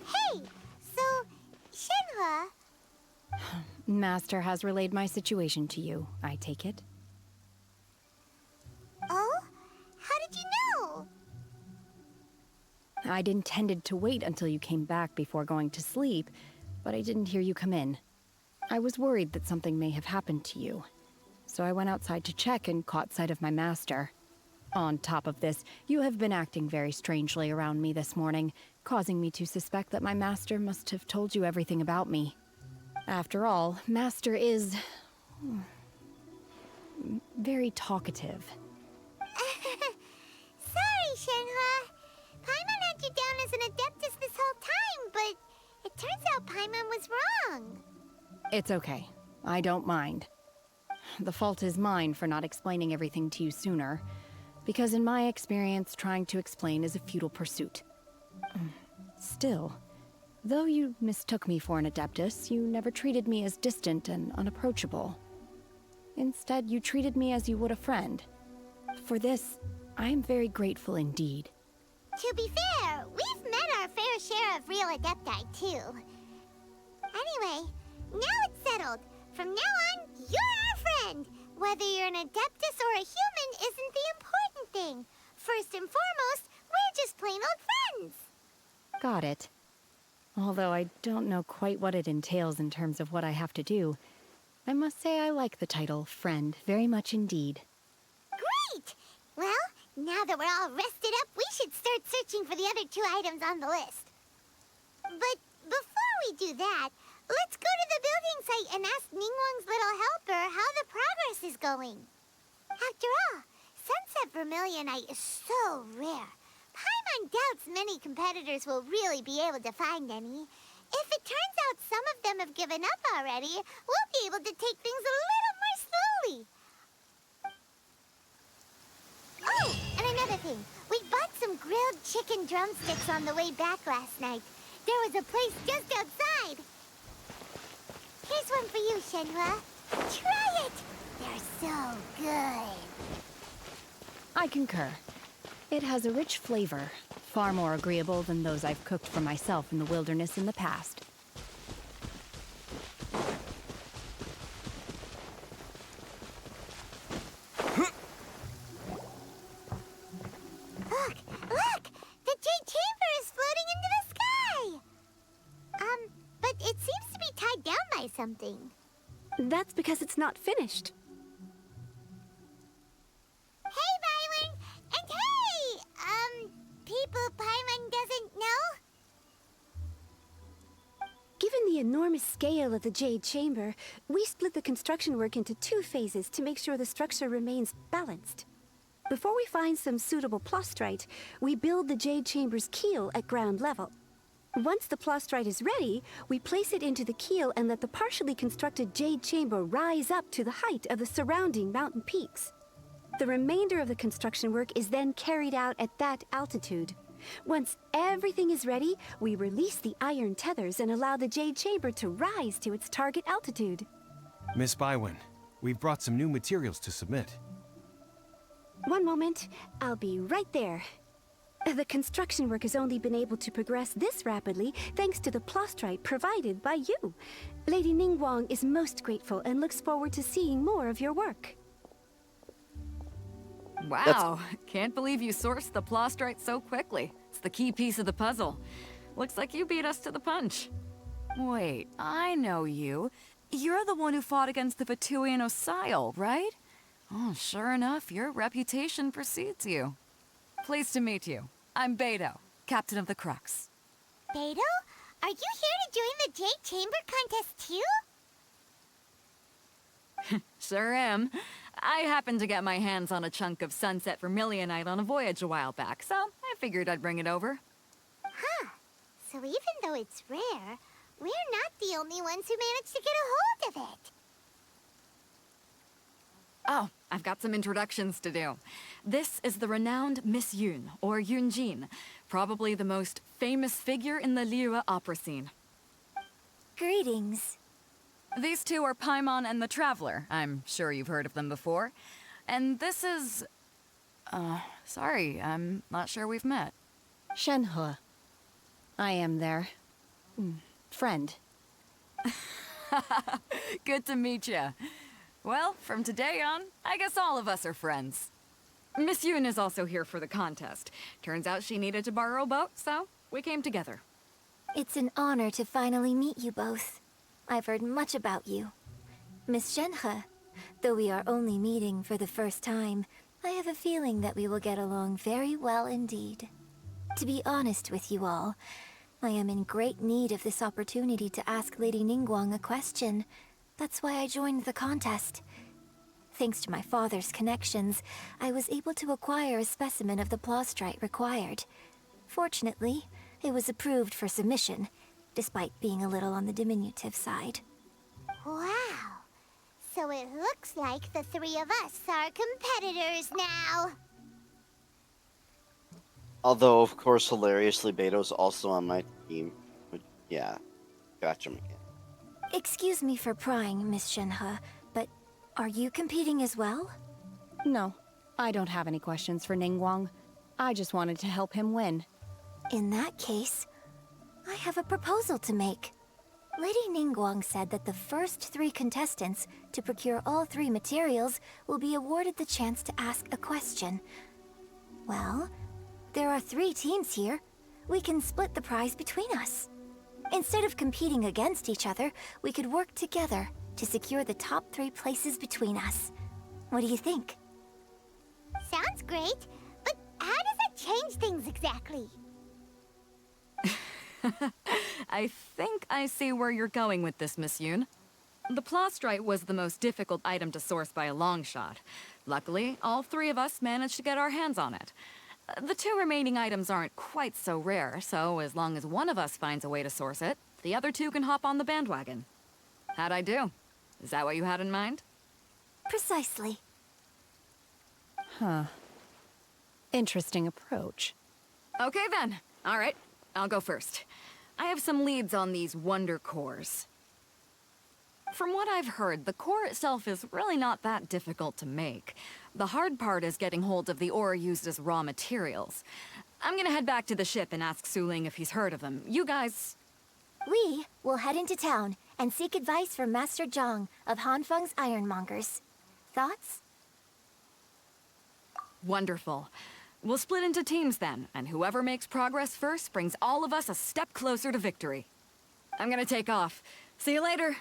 Hey! So, Master has relayed my situation to you, I take it. Oh? How did you know? I'd intended to wait until you came back before going to sleep, but I didn't hear you come in. I was worried that something may have happened to you, so I went outside to check and caught sight of my master. On top of this, you have been acting very strangely around me this morning, causing me to suspect that my master must have told you everything about me. After all, Master is very talkative. Sorry, Shenhua. Paimon had you down as an Adeptus this whole time, but it turns out Paimon was wrong. It's okay. I don't mind. The fault is mine for not explaining everything to you sooner, because in my experience, trying to explain is a futile pursuit. Still, though you mistook me for an Adeptus, you never treated me as distant and unapproachable. Instead, you treated me as you would a friend. For this, I am very grateful indeed. To be fair, we've met our fair share of real Adepti, too. Anyway, now it's settled. From now on, you're our friend. Whether you're an Adeptus or a human isn't the important thing. First and foremost, we're just plain old friends. Got it. Although I don't know quite what it entails in terms of what I have to do, I must say I like the title friend very much indeed. Great! Well, now that we're all rested up, we should start searching for the other 2 items on the list. But before we do that, let's go to the building site and ask Ningguang's little helper how the progress is going. After all, Sunset Vermilionite is so rare. Paimon doubts many competitors will really be able to find any. If it turns out some of them have given up already, we'll be able to take things a little more slowly. Oh, and another thing. We bought some grilled chicken drumsticks on the way back last night. There was a place just outside. Here's one for you, Shenhua. Try it! They're so good. I concur. It has a rich flavor, far more agreeable than those I've cooked for myself in the wilderness in the past. Look! Look! The Jade Chamber is floating into the sky! But it seems to be tied down by something. That's because it's not finished. Hey, Byron! And hey! People Paimon doesn't know? Given the enormous scale of the Jade Chamber, we split the construction work into 2 phases to make sure the structure remains balanced. Before we find some suitable plastrite, we build the Jade Chamber's keel at ground level. Once the plastrite is ready, we place it into the keel and let the partially constructed Jade Chamber rise up to the height of the surrounding mountain peaks. The remainder of the construction work is then carried out at that altitude. Once everything is ready, we release the iron tethers and allow the Jade Chamber to rise to its target altitude. Miss Bywin, we've brought some new materials to submit. One moment, I'll be right there. The construction work has only been able to progress this rapidly thanks to the plastrite provided by you. Lady Ningguang is most grateful and looks forward to seeing more of your work. Wow, can't believe you sourced the plastrite so quickly. It's the key piece of the puzzle. Looks like you beat us to the punch. Wait, I know you. You're the one who fought against the Vatuian Osile, right? Oh, sure enough, your reputation precedes you. Pleased to meet you. I'm Beidou, captain of the Crux. Beidou? Are you here to join the Jade Chamber contest too? Sure am. I happened to get my hands on a chunk of Sunset Vermilionite on a voyage a while back, so I figured I'd bring it over. Huh. So even though it's rare, we're not the only ones who managed to get a hold of it. Oh, I've got some introductions to do. This is the renowned Miss Yun, or Yunjin, probably the most famous figure in the Liyue opera scene. Greetings. These 2 are Paimon and the Traveler. I'm sure you've heard of them before. And this is... sorry, I'm not sure we've met. Shenhua. I am their friend. Good to meet you. Well, from today on, I guess all of us are friends. Miss Yoon is also here for the contest. Turns out she needed to borrow a boat, so we came together. It's an honor to finally meet you both. I've heard much about you. Miss Shenhe, though we are only meeting for the first time, I have a feeling that we will get along very well indeed. To be honest with you all, I am in great need of this opportunity to ask Lady Ningguang a question. That's why I joined the contest. Thanks to my father's connections, I was able to acquire a specimen of the plastrite required. Fortunately, it was approved for submission, despite being a little on the diminutive side. Wow. So it looks like the three of us are competitors now. Although, of course, hilariously, Beto's also on my team. But yeah, gotcha, again. Excuse me for prying, Miss Shenhe, but are you competing as well? No, I don't have any questions for Ningguang. I just wanted to help him win. In that case, I have a proposal to make. Lady Ningguang said that the first 3 contestants to procure all 3 materials will be awarded the chance to ask a question. Well, there are 3 teams here. We can split the prize between us. Instead of competing against each other, we could work together to secure the top 3 places between us. What do you think? Sounds great, but how does that change things exactly? I think I see where you're going with this, Miss Yoon. The plastrite was the most difficult item to source by a long shot. Luckily, all 3 of us managed to get our hands on it. The 2 remaining items aren't quite so rare, so as long as one of us finds a way to source it, the other 2 can hop on the bandwagon. How'd I do? Is that what you had in mind? Precisely. Huh. Interesting approach. Okay then. All right, I'll go first. I have some leads on these wonder cores. From what I've heard, the core itself is really not that difficult to make. The hard part is getting hold of the ore used as raw materials. I'm gonna head back to the ship and ask Suling if he's heard of them. You guys... We will head into town and seek advice from Master Zhang of Hanfeng's Ironmongers. Thoughts? Wonderful. We'll split into teams then, and whoever makes progress first brings all of us a step closer to victory. I'm gonna take off. See you later.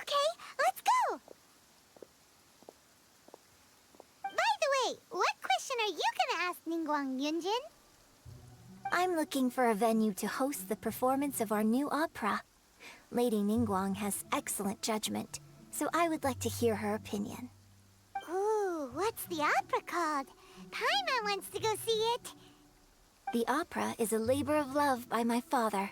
Okay, let's go! By the way, what question are you gonna ask Ningguang Yunjin? I'm looking for a venue to host the performance of our new opera. Lady Ningguang has excellent judgment, so I would like to hear her opinion. Ooh, what's the opera called? Paimon wants to go see it. The opera is a labor of love by my father.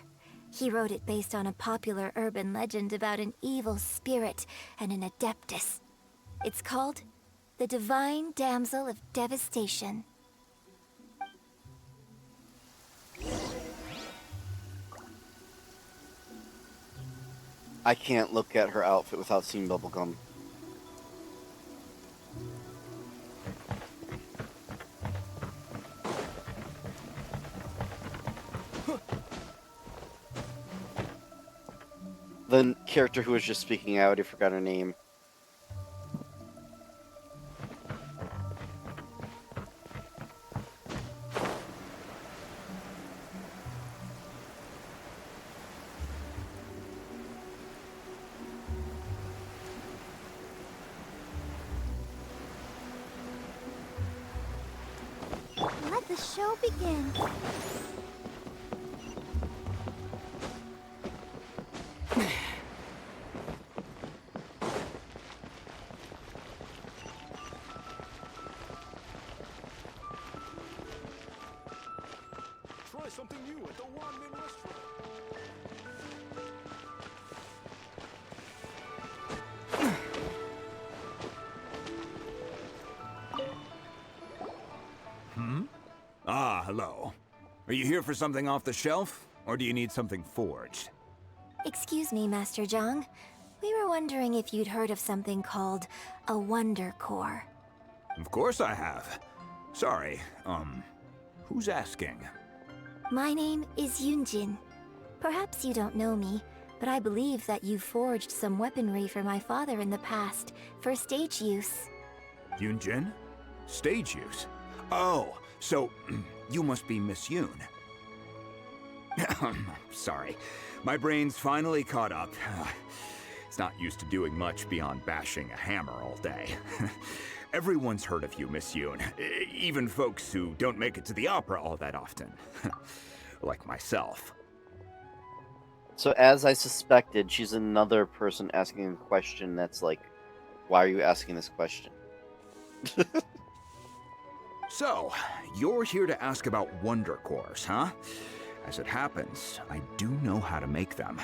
He wrote it based on a popular urban legend about an evil spirit and an adeptus. It's called The Divine Damsel of Devastation. I can't look at her outfit without seeing bubblegum. The character who was just speaking, I already forgot her name. Let the show begin. Try something new at the Wanmin restaurant. Ah, hello. Are you here for something off the shelf, or do you need something forged? Excuse me, Master Zhang. We were wondering if you'd heard of something called a Wonder Core. Of course I have. Sorry, who's asking? My name is Yunjin. Perhaps you don't know me, but I believe that you forged some weaponry for my father in the past, for stage use. Yunjin? Stage use? Oh, so you must be Miss Yoon. Sorry, my brain's finally caught up. It's not used to doing much beyond bashing a hammer all day. Everyone's heard of you, Miss Yoon. Even folks who don't make it to the opera all that often. Like myself. So as I suspected, she's another person asking a question that's like, why are you asking this question? So, you're here to ask about Wonder Cores, huh? As it happens, I do know how to make them.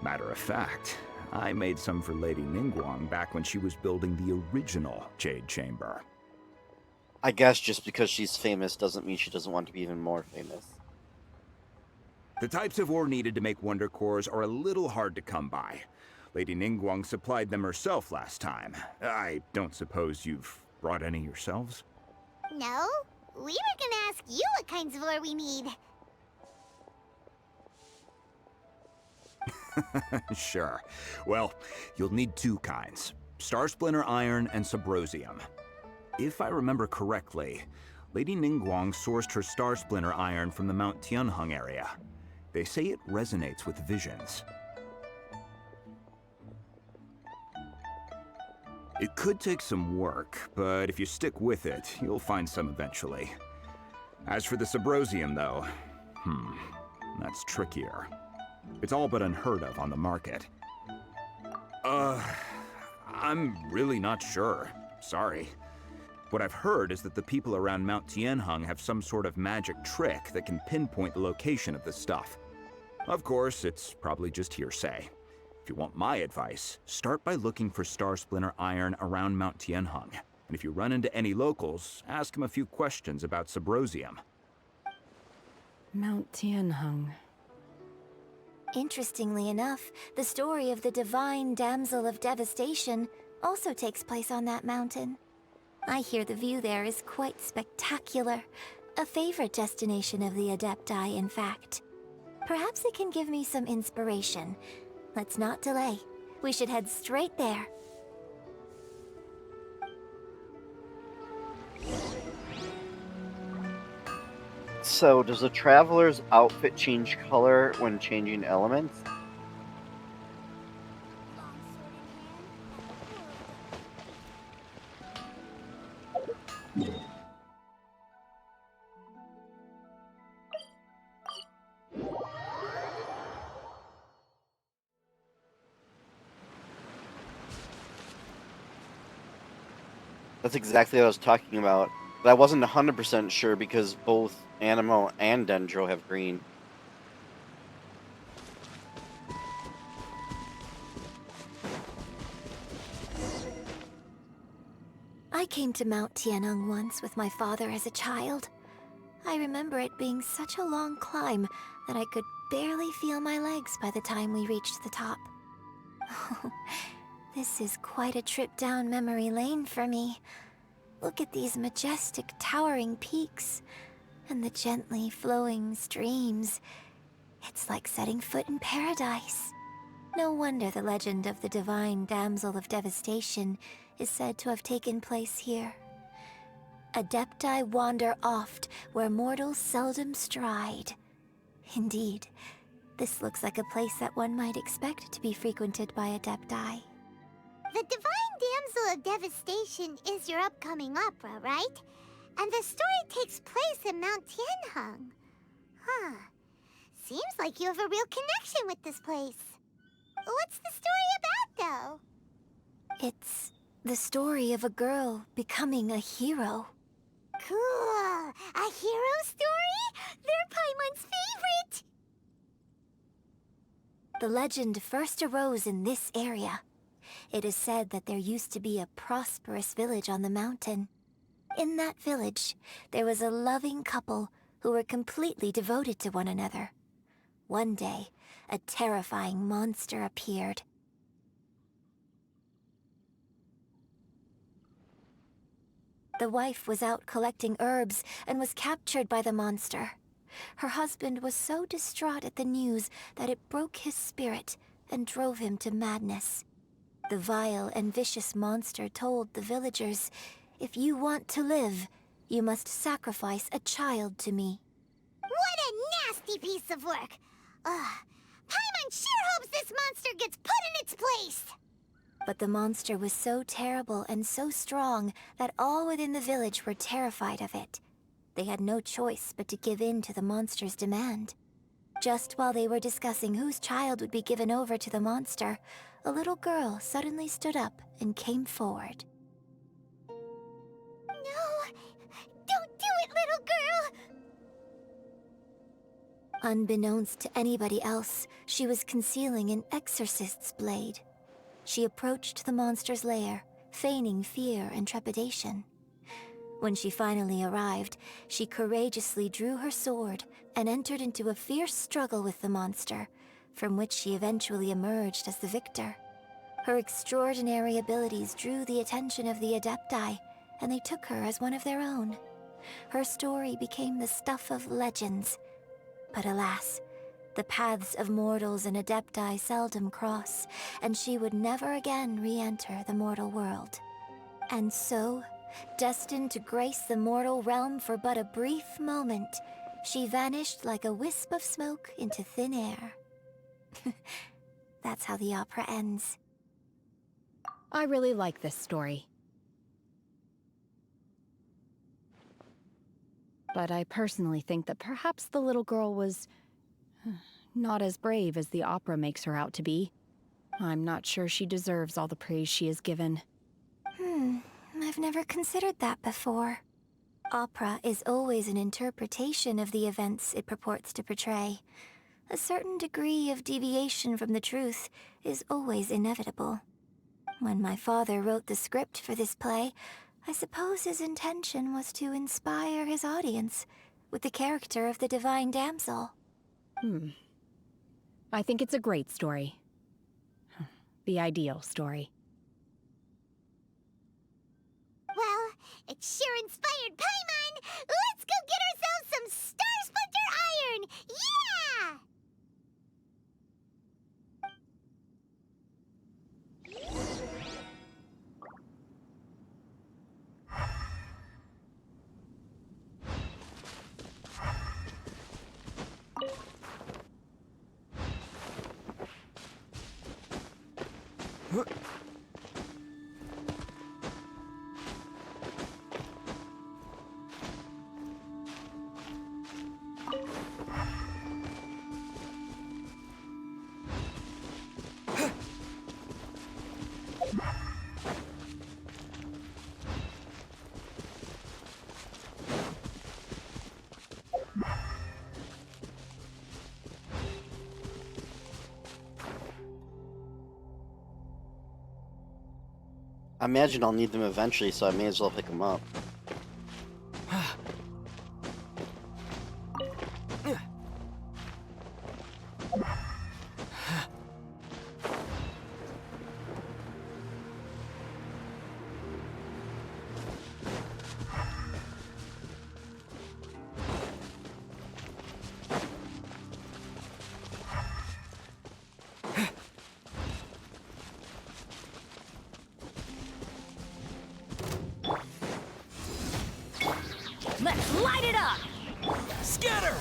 Matter of fact, I made some for Lady Ningguang back when she was building the original Jade Chamber. I guess just because she's famous doesn't mean she doesn't want to be even more famous. The types of ore needed to make Wonder Cores are a little hard to come by. Lady Ningguang supplied them herself last time. I don't suppose you've brought any yourselves? No, we were gonna ask you what kinds of ore we need. Sure. Well, you'll need two kinds. Star Splinter Iron and Subrosium. If I remember correctly, Lady Ningguang sourced her Star Splinter Iron from the Mount Tianheng area. They say it resonates with visions. It could take some work, but if you stick with it, you'll find some eventually. As for the Subrosium, though, that's trickier. It's all but unheard of on the market. I'm really not sure. Sorry. What I've heard is that the people around Mount Tianheng have some sort of magic trick that can pinpoint the location of the stuff. Of course, it's probably just hearsay. If you want my advice, start by looking for Star Splinter Iron around Mount Tianheng. And if you run into any locals, ask them a few questions about Subrosium. Mount Tianheng. Interestingly enough, the story of the divine damsel of devastation also takes place on that mountain. I hear the view there is quite spectacular. A favorite destination of the Adepti, in fact. Perhaps it can give me some inspiration. Let's not delay. We should head straight there. So, does a traveler's outfit change color when changing elements? That's exactly what I was talking about. But I wasn't 100% sure because both Animo and Dendro have green. I came to Mount Tianheng once with my father as a child. I remember it being such a long climb that I could barely feel my legs by the time we reached the top. This is quite a trip down memory lane for me. Look at these majestic, towering peaks, and the gently flowing streams. It's like setting foot in paradise. No wonder the legend of the divine damsel of devastation is said to have taken place here. Adepti wander oft where mortals seldom stride. Indeed, this looks like a place that one might expect to be frequented by Adepti. The Divine Damsel of Devastation is your upcoming opera, right? And the story takes place in Mount Tianheng. Huh. Seems like you have a real connection with this place. What's the story about, though? It's the story of a girl becoming a hero. Cool! A hero story? They're Paimon's favorite! The legend first arose in this area. It is said that there used to be a prosperous village on the mountain. In that village, there was a loving couple who were completely devoted to one another. One day, a terrifying monster appeared. The wife was out collecting herbs and was captured by the monster. her husband was so distraught at the news that it broke his spirit and drove him to madness. The vile and vicious monster told the villagers, "If you want to live, you must sacrifice a child to me." What a nasty piece of work! Ugh. Paimon sure hopes this monster gets put in its place! But the monster was so terrible and so strong that all within the village were terrified of it. They had no choice but to give in to the monster's demand. Just while they were discussing whose child would be given over to the monster, a little girl suddenly stood up and came forward. No! Don't do it, little girl! Unbeknownst to anybody else, she was concealing an exorcist's blade. She approached the monster's lair, feigning fear and trepidation. When she finally arrived, she courageously drew her sword and entered into a fierce struggle with the monster, from which she eventually emerged as the victor. Her extraordinary abilities drew the attention of the Adepti, and they took her as one of their own. Her story became the stuff of legends. But alas, the paths of mortals and Adepti seldom cross, and she would never again re-enter the mortal world. And so, destined to grace the mortal realm for but a brief moment, she vanished like a wisp of smoke into thin air. That's how the opera ends. I really like this story. But I personally think that perhaps the little girl was not as brave as the opera makes her out to be. I'm not sure she deserves all the praise she is given. I've never considered that before. Opera is always an interpretation of the events it purports to portray. A certain degree of deviation from the truth is always inevitable. When my father wrote the script for this play, I suppose his intention was to inspire his audience with the character of the divine damsel. I think it's a great story. The ideal story. Well, it sure inspired Paimon! Let's go get ourselves some Star Splinter Iron! Yeah! I imagine I'll need them eventually, so I may as well pick them up. Let's light it up! Scatter!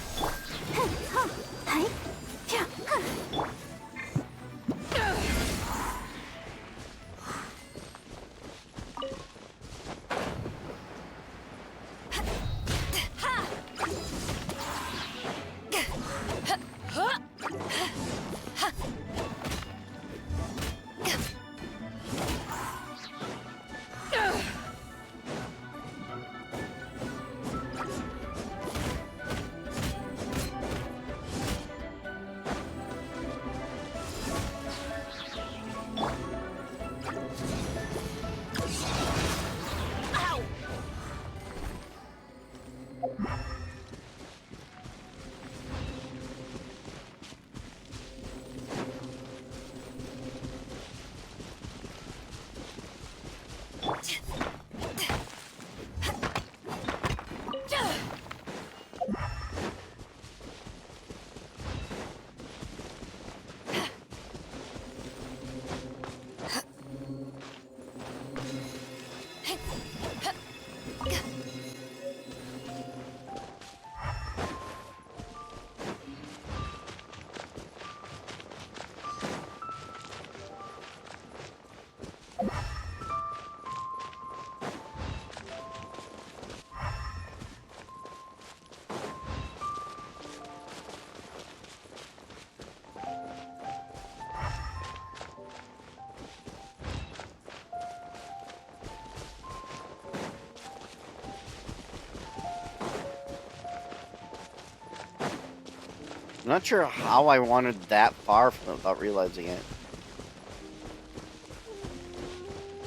I'm not sure how I wandered that far from it without realizing it.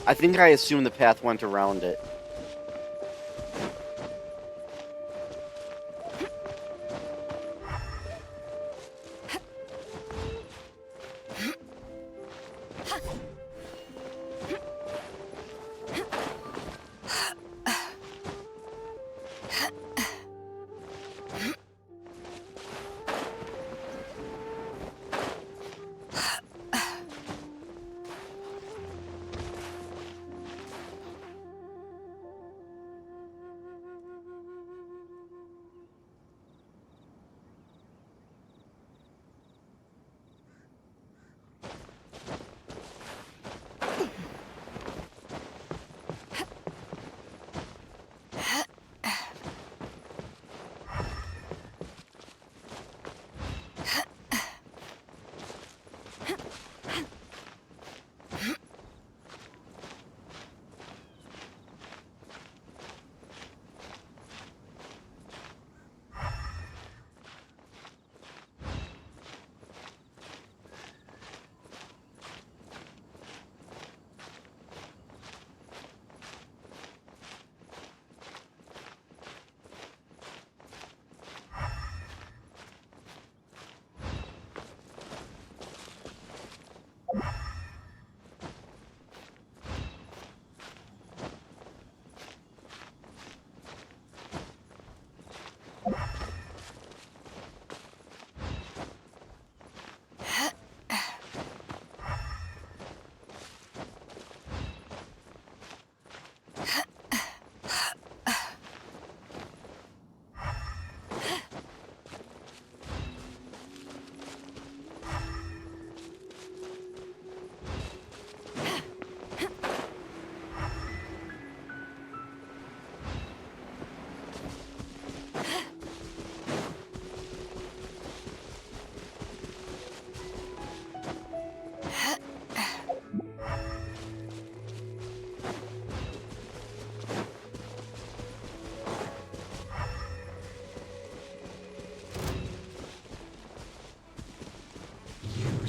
I think I assumed the path went around it.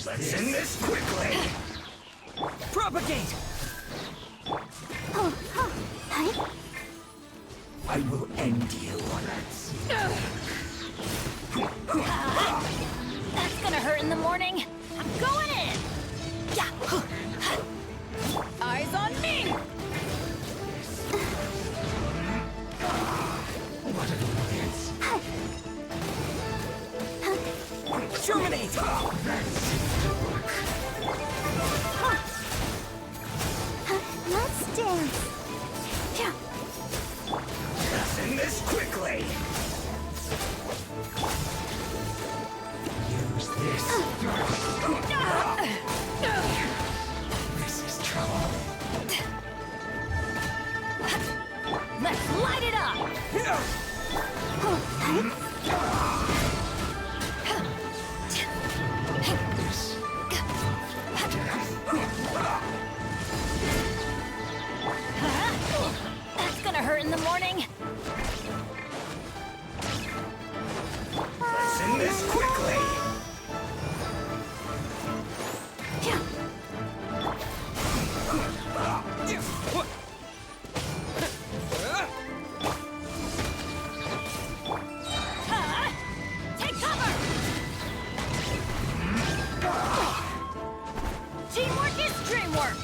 Let's end this quickly! Propagate! I will end you. That's gonna hurt in the morning. I'm going in! Yeah! Eyes on me! What an annoyance! Terminate! Let's dance. Yeah! Let's end this quickly! Use this. This is trouble. Let's light it up! That's gonna hurt in the morning. Let's end this quickly! Take cover! Teamwork is dreamwork!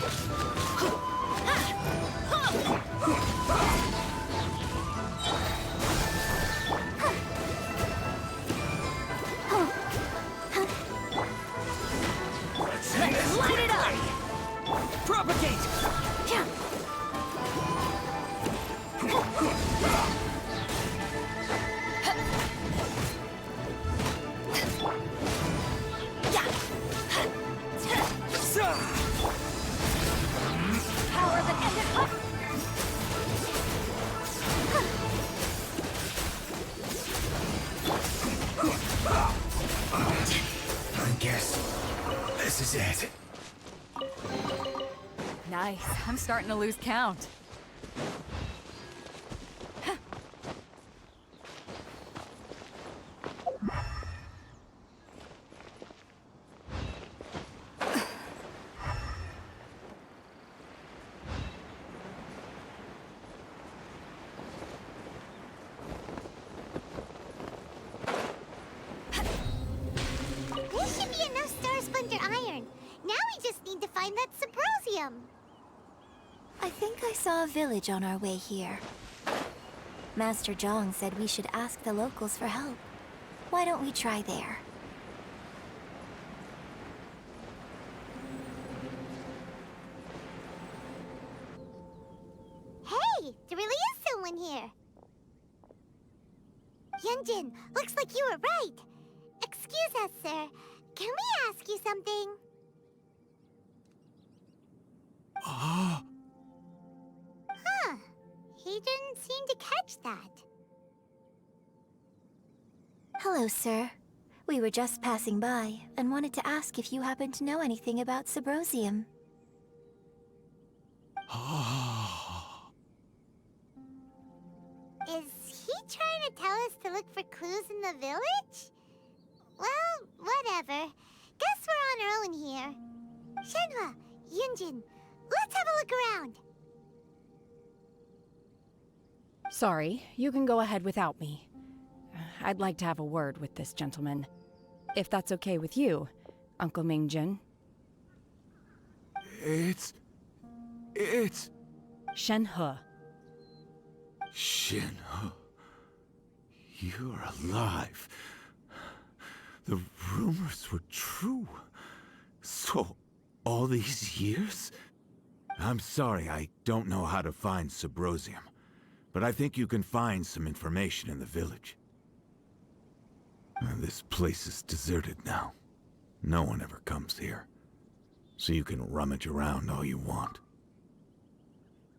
Let's light it up! Propagate! Power that ended up! I guess this is it. Nice. I'm starting to lose count. Symposium? I think I saw a village on our way here. Master Zhang said we should ask the locals for help. Why don't we try there? Hey, there really is someone here. Yunjin, looks like you were right. Excuse us, sir. Can we ask you something? Huh. He didn't seem to catch that. Hello, sir. We were just passing by and wanted to ask if you happen to know anything about Sybrosium. Is he trying to tell us to look for clues in the village? Well, whatever. Guess we're on our own here. Shenhua, Yunjin, let's have a look around. Sorry, you can go ahead without me. I'd like to have a word with this gentleman. If that's okay with you, Uncle Mingjin. It's... Shenhe. Shenhe. You're alive. The rumors were true. So, all these years? I'm sorry, I don't know how to find Sybrosium, but I think you can find some information in the village. This place is deserted now. No one ever comes here. So you can rummage around all you want.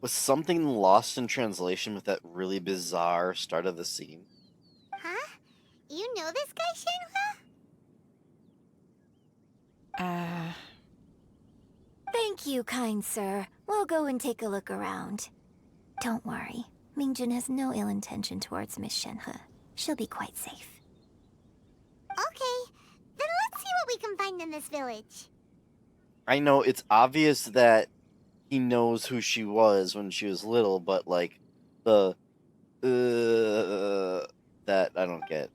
Was something lost in translation with that really bizarre start of the scene? Huh? You know this guy, Shenhua? Thank you, kind sir. We'll go and take a look around. Don't worry. Mingjin has no ill intention towards Miss Shenhe. She'll be quite safe. Okay, then let's see what we can find in this village. I know it's obvious that he knows who she was when she was little, but like the that I don't get.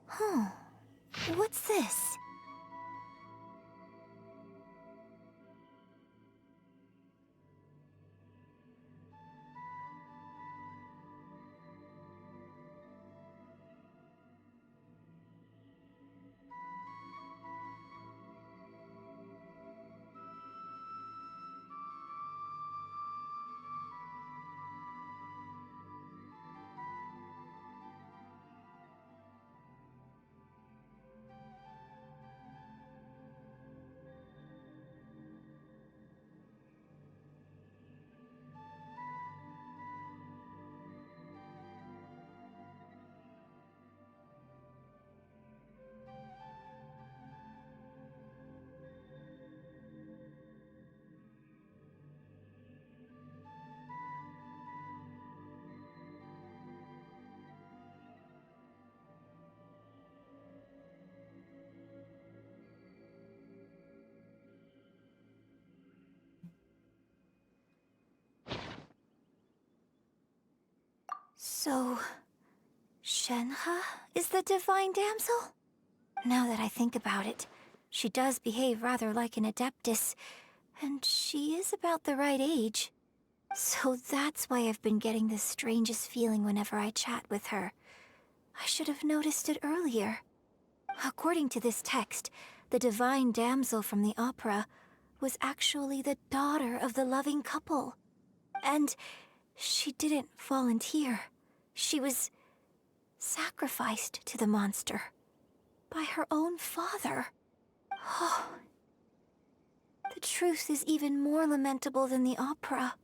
Huh. What's this? So, Shenhe is the divine damsel? Now that I think about it, she does behave rather like an adeptus, and she is about the right age. So that's why I've been getting the strangest feeling whenever I chat with her. I should have noticed it earlier. According to this text, the divine damsel from the opera was actually the daughter of the loving couple. And she didn't volunteer. She was sacrificed to the monster by her own father. Oh, the truth is even more lamentable than the opera.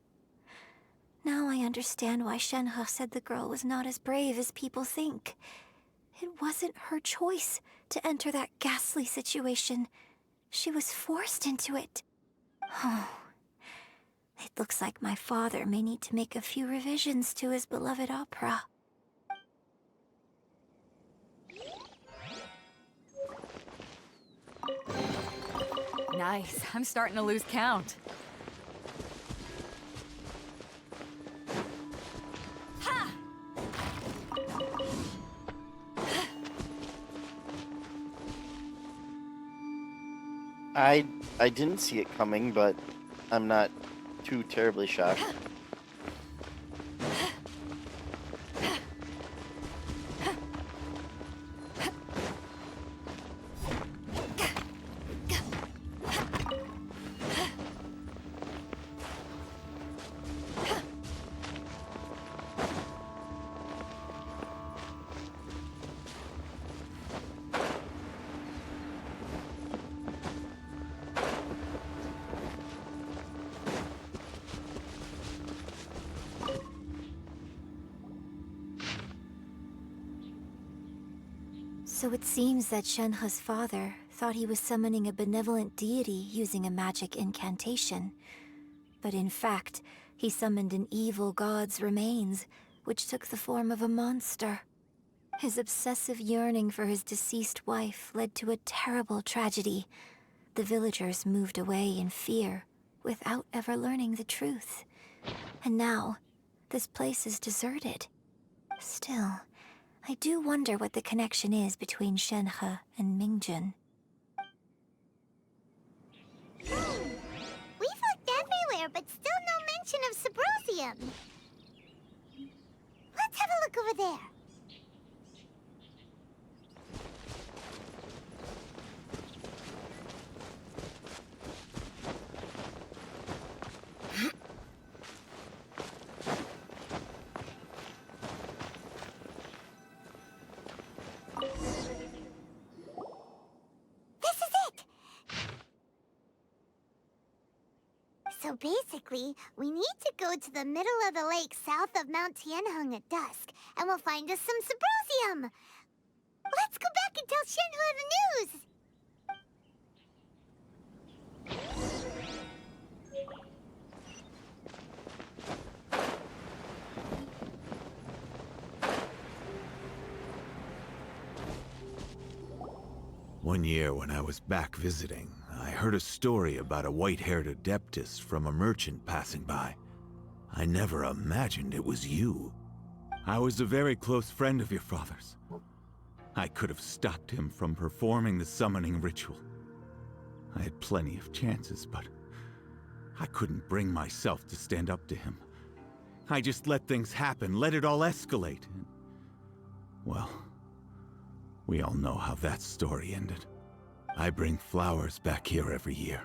Now I understand why Shenhe said the girl was not as brave as people think. It wasn't her choice to enter that ghastly situation. She was forced into it. Oh, it looks like my father may need to make a few revisions to his beloved opera. Nice. I'm starting to lose count. I didn't see it coming, but I'm not too terribly shocked. So it seems that Shenhe's father thought he was summoning a benevolent deity using a magic incantation. But in fact, he summoned an evil god's remains, which took the form of a monster. His obsessive yearning for his deceased wife led to a terrible tragedy. The villagers moved away in fear, without ever learning the truth. And now, this place is deserted. Still, I do wonder what the connection is between Shenhe and Mingjun. We've looked everywhere, but still no mention of Sabrosium. Let's have a look over there. So basically, we need to go to the middle of the lake south of Mount Tianheng at dusk, and we'll find us some Sabrosium! Let's go back and tell Shenhe the news! One year when I was back visiting, I heard a story about a white-haired adeptus from a merchant passing by. I never imagined it was you. I was a very close friend of your father's. I could have stopped him from performing the summoning ritual. I had plenty of chances, but I couldn't bring myself to stand up to him. I just let things happen, let it all escalate. And, well, we all know how that story ended. I bring flowers back here every year.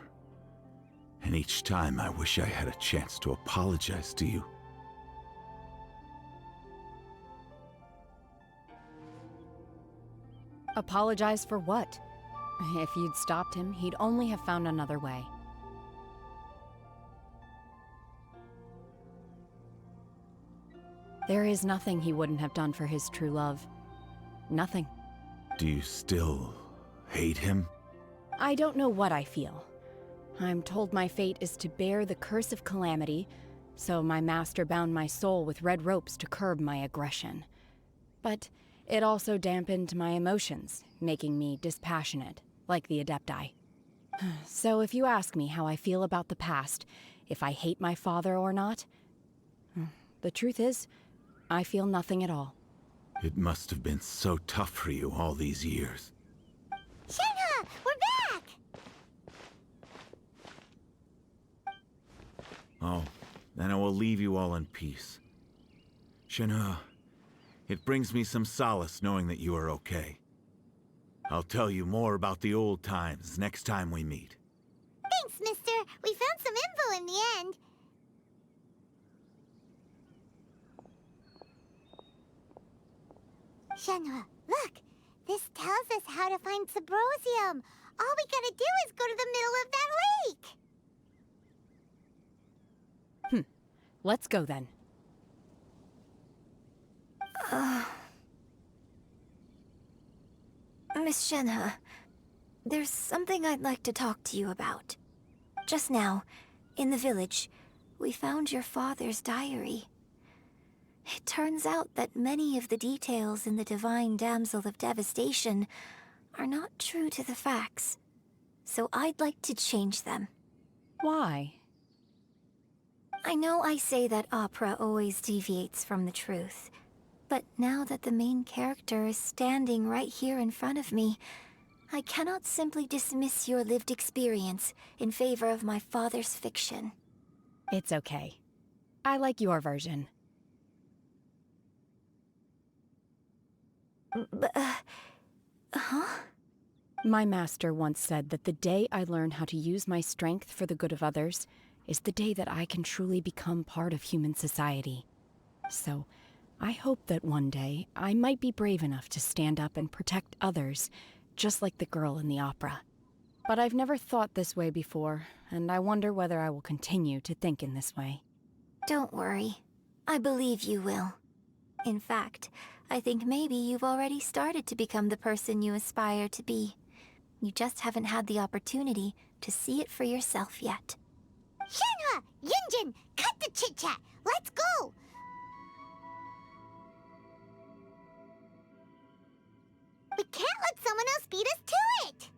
And each time I wish I had a chance to apologize to you. Apologize for what? If you'd stopped him, he'd only have found another way. There is nothing he wouldn't have done for his true love. Nothing. Do you still hate him? I don't know what I feel. I'm told my fate is to bear the curse of calamity, so my master bound my soul with red ropes to curb my aggression. But it also dampened my emotions, making me dispassionate, like the Adepti. So if you ask me how I feel about the past, if I hate my father or not, the truth is, I feel nothing at all. It must have been so tough for you all these years. Shenhe, we're back! Oh, then I will leave you all in peace. Shenhe, it brings me some solace knowing that you are okay. I'll tell you more about the old times next time we meet. Thanks, mister. We found some info in the end. Shenhe, look! This tells us how to find Sabrosium. All we gotta do is go to the middle of that lake! Let's go then. Miss Shenhe, there's something I'd like to talk to you about. Just now, in the village, we found your father's diary. It turns out that many of the details in the Divine Damsel of Devastation are not true to the facts. So I'd like to change them. Why? I know I say that opera always deviates from the truth, but now that the main character is standing right here in front of me, I cannot simply dismiss your lived experience in favor of my father's fiction. It's okay. I like your version. Huh? My master once said that the day I learn how to use my strength for the good of others is the day that I can truly become part of human society. So, I hope that one day I might be brave enough to stand up and protect others, just like the girl in the opera. But I've never thought this way before, and I wonder whether I will continue to think in this way. Don't worry. I believe you will. In fact, I think maybe you've already started to become the person you aspire to be. You just haven't had the opportunity to see it for yourself yet. Shenhua! Yunjin! Cut the chit-chat! Let's go! We can't let someone else beat us to it!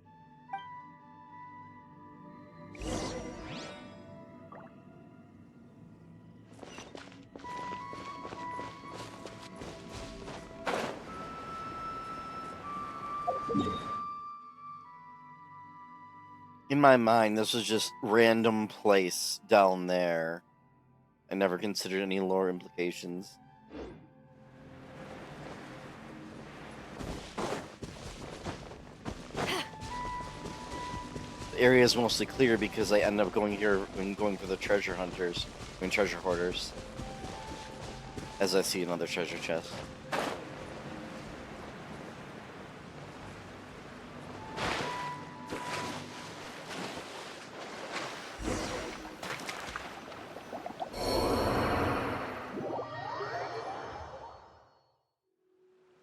In my mind, this was just random place down there. I never considered any lore implications. The area is mostly clear because I end up going here when going for the treasure hunters, treasure hoarders. As I see another treasure chest.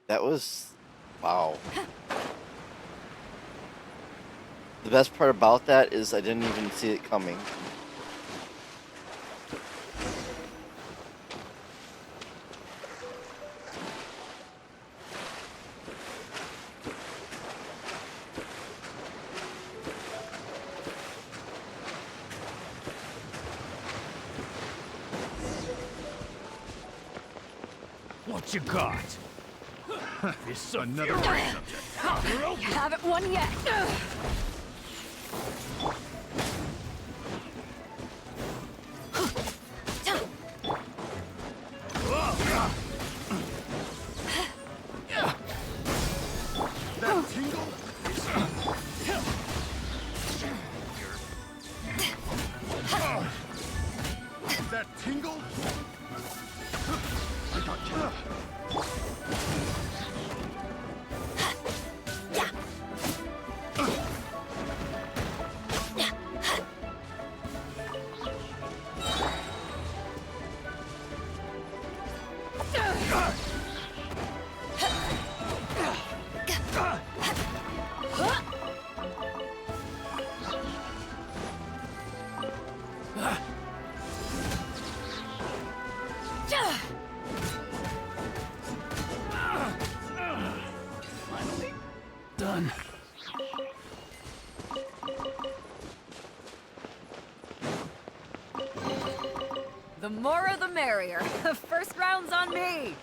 That was... wow. The best part about that is I didn't even see it coming. What you got? This another You haven't won yet. That tingle? That tingle? I got you. done. The more the merrier. First round's on me.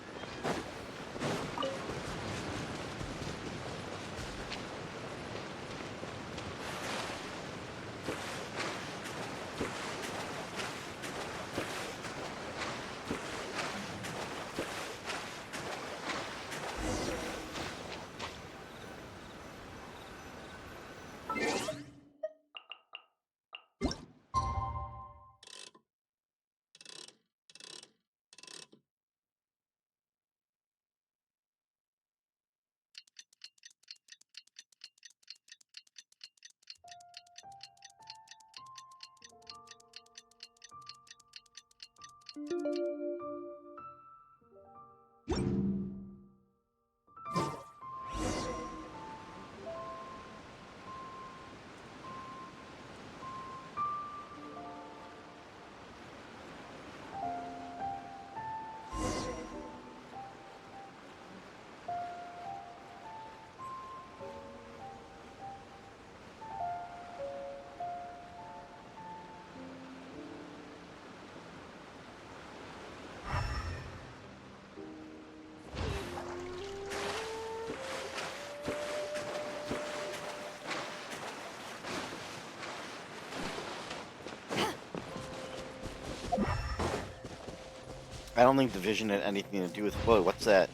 I don't think the vision had anything to do with... Whoa, what's that?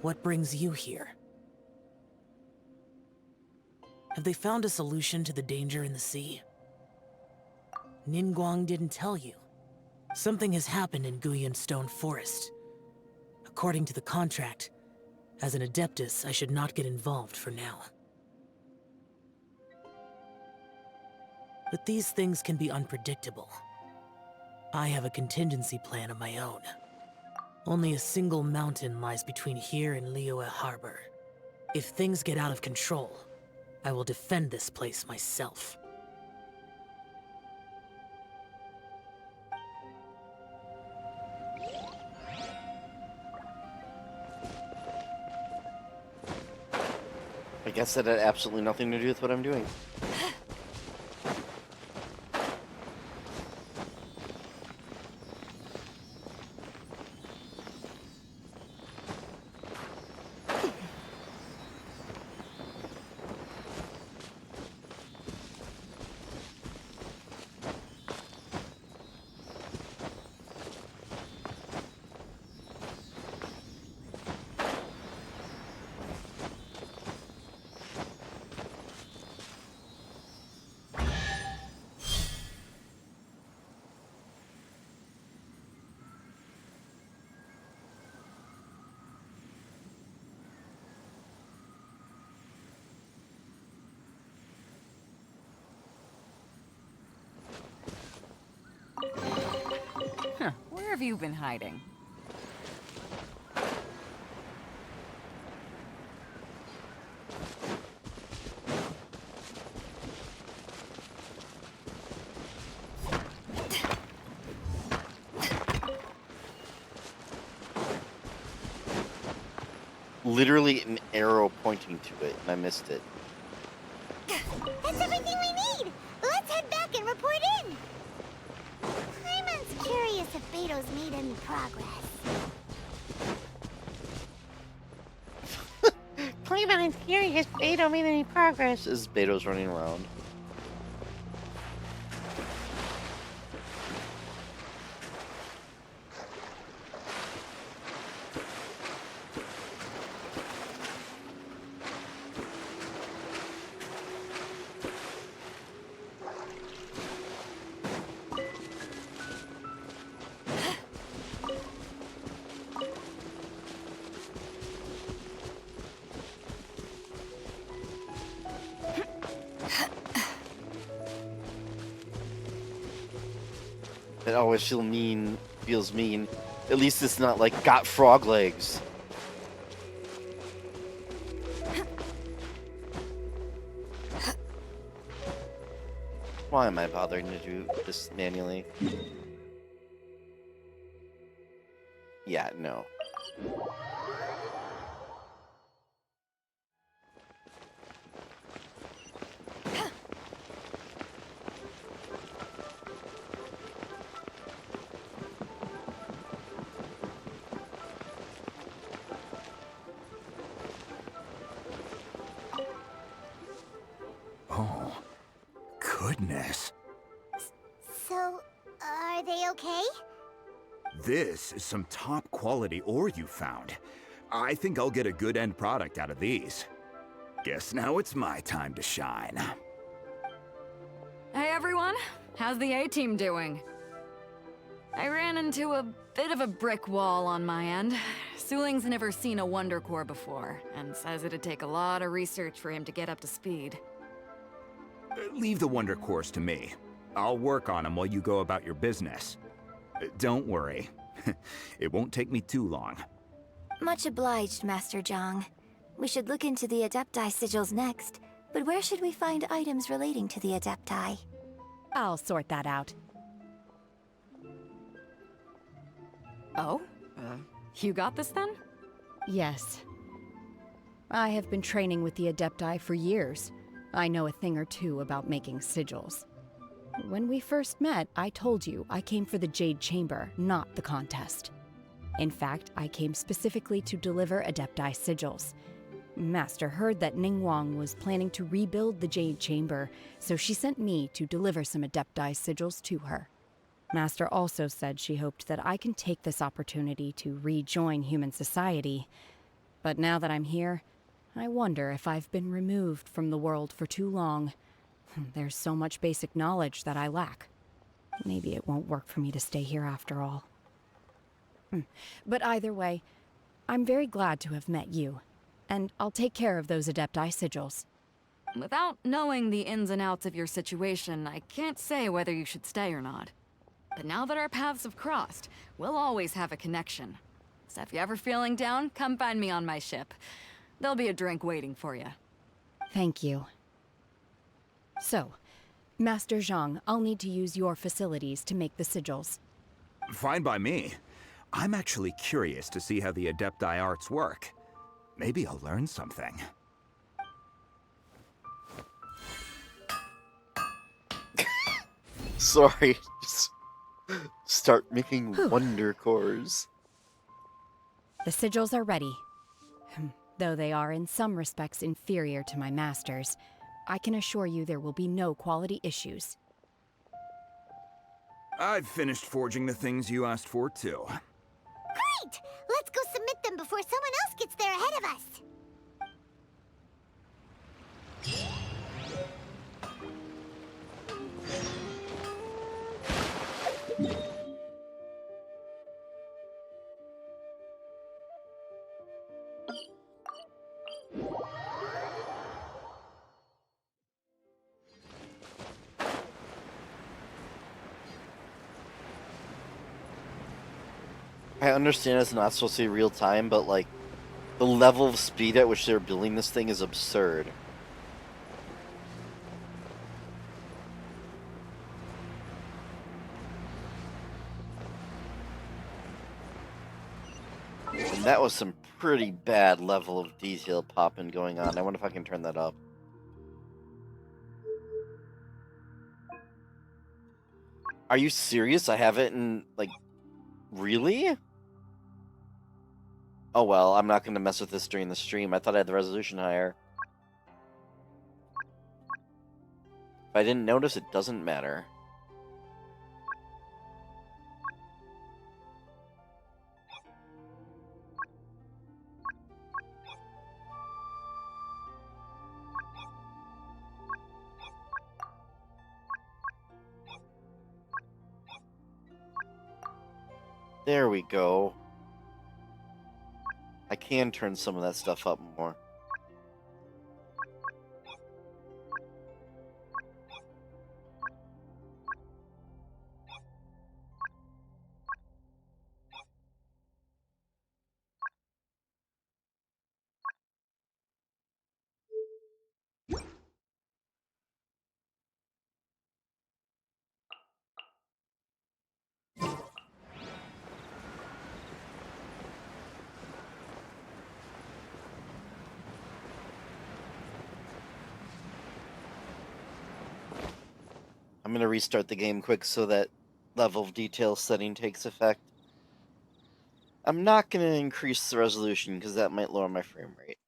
What brings you here? Have they found a solution to the danger in the sea? Ningguang didn't tell you. Something has happened in Guyan Stone Forest. According to the contract, as an Adeptus, I should not get involved for now. But these things can be unpredictable. I have a contingency plan of my own. Only a single mountain lies between here and Liyue Harbor. If things get out of control, I will defend this place myself. I guess that had absolutely nothing to do with what I'm doing. Huh, where have you been hiding? Literally an arrow pointing to it, and I missed it. That's everything we need! Let's head back and report in! Paimon's curious if Beto's made any progress. Paimon's curious if Beto made any progress. As Beto's running around. It always feels mean. At least it's not like got frog legs. Why am I bothering to do this manually? Yeah, no. Oh, goodness. So, are they okay? This is some top quality ore you found. I think I'll get a good end product out of these. Guess now it's my time to shine. Hey everyone, how's the A-team doing? I ran into a bit of a brick wall on my end. Suling's never seen a Wonder Core before, and says it'd take a lot of research for him to get up to speed. Leave the Wonder Cores to me. I'll work on them while you go about your business. Don't worry. It won't take me too long. Much obliged, Master Zhang. We should look into the Adepti sigils next, but where should we find items relating to the Adepti? I'll sort that out. Oh? You got this then? Yes. I have been training with the Adepti for years. I know a thing or two about making sigils. When we first met, I told you I came for the Jade Chamber, not the contest. In fact, I came specifically to deliver Adepti sigils. Master heard that Ningguang was planning to rebuild the Jade Chamber, so she sent me to deliver some Adepti sigils to her. Master also said she hoped that I can take this opportunity to rejoin human society. But now that I'm here, I wonder if I've been removed from the world for too long. There's so much basic knowledge that I lack. Maybe it won't work for me to stay here after all. But either way, I'm very glad to have met you. And I'll take care of those Adepti sigils. Without knowing the ins and outs of your situation, I can't say whether you should stay or not. But now that our paths have crossed, we'll always have a connection. So if you're ever feeling down, come find me on my ship. There'll be a drink waiting for you. Thank you. So, Master Zhang, I'll need to use your facilities to make the sigils. Fine by me. I'm actually curious to see how the Adepti arts work. Maybe I'll learn something. Sorry, just start making wonder cores. The sigils are ready. Though they are in some respects inferior to my master's, I can assure you there will be no quality issues. I've finished forging the things you asked for, too. Great! Let's go submit them before someone else gets there ahead of us. I understand it's not supposed to be real time, but like, the level of speed at which they're building this thing is absurd. And that was some pretty bad level of detail popping going on. I wonder if I can turn that up. Are you serious? I have it in, like, really? Oh well, I'm not going to mess with this during the stream. I thought I had the resolution higher. If I didn't notice, it doesn't matter. There we go. I can turn some of that stuff up more. I'm gonna restart the game quick so that level of detail setting takes effect. I'm not gonna increase the resolution because that might lower my frame rate.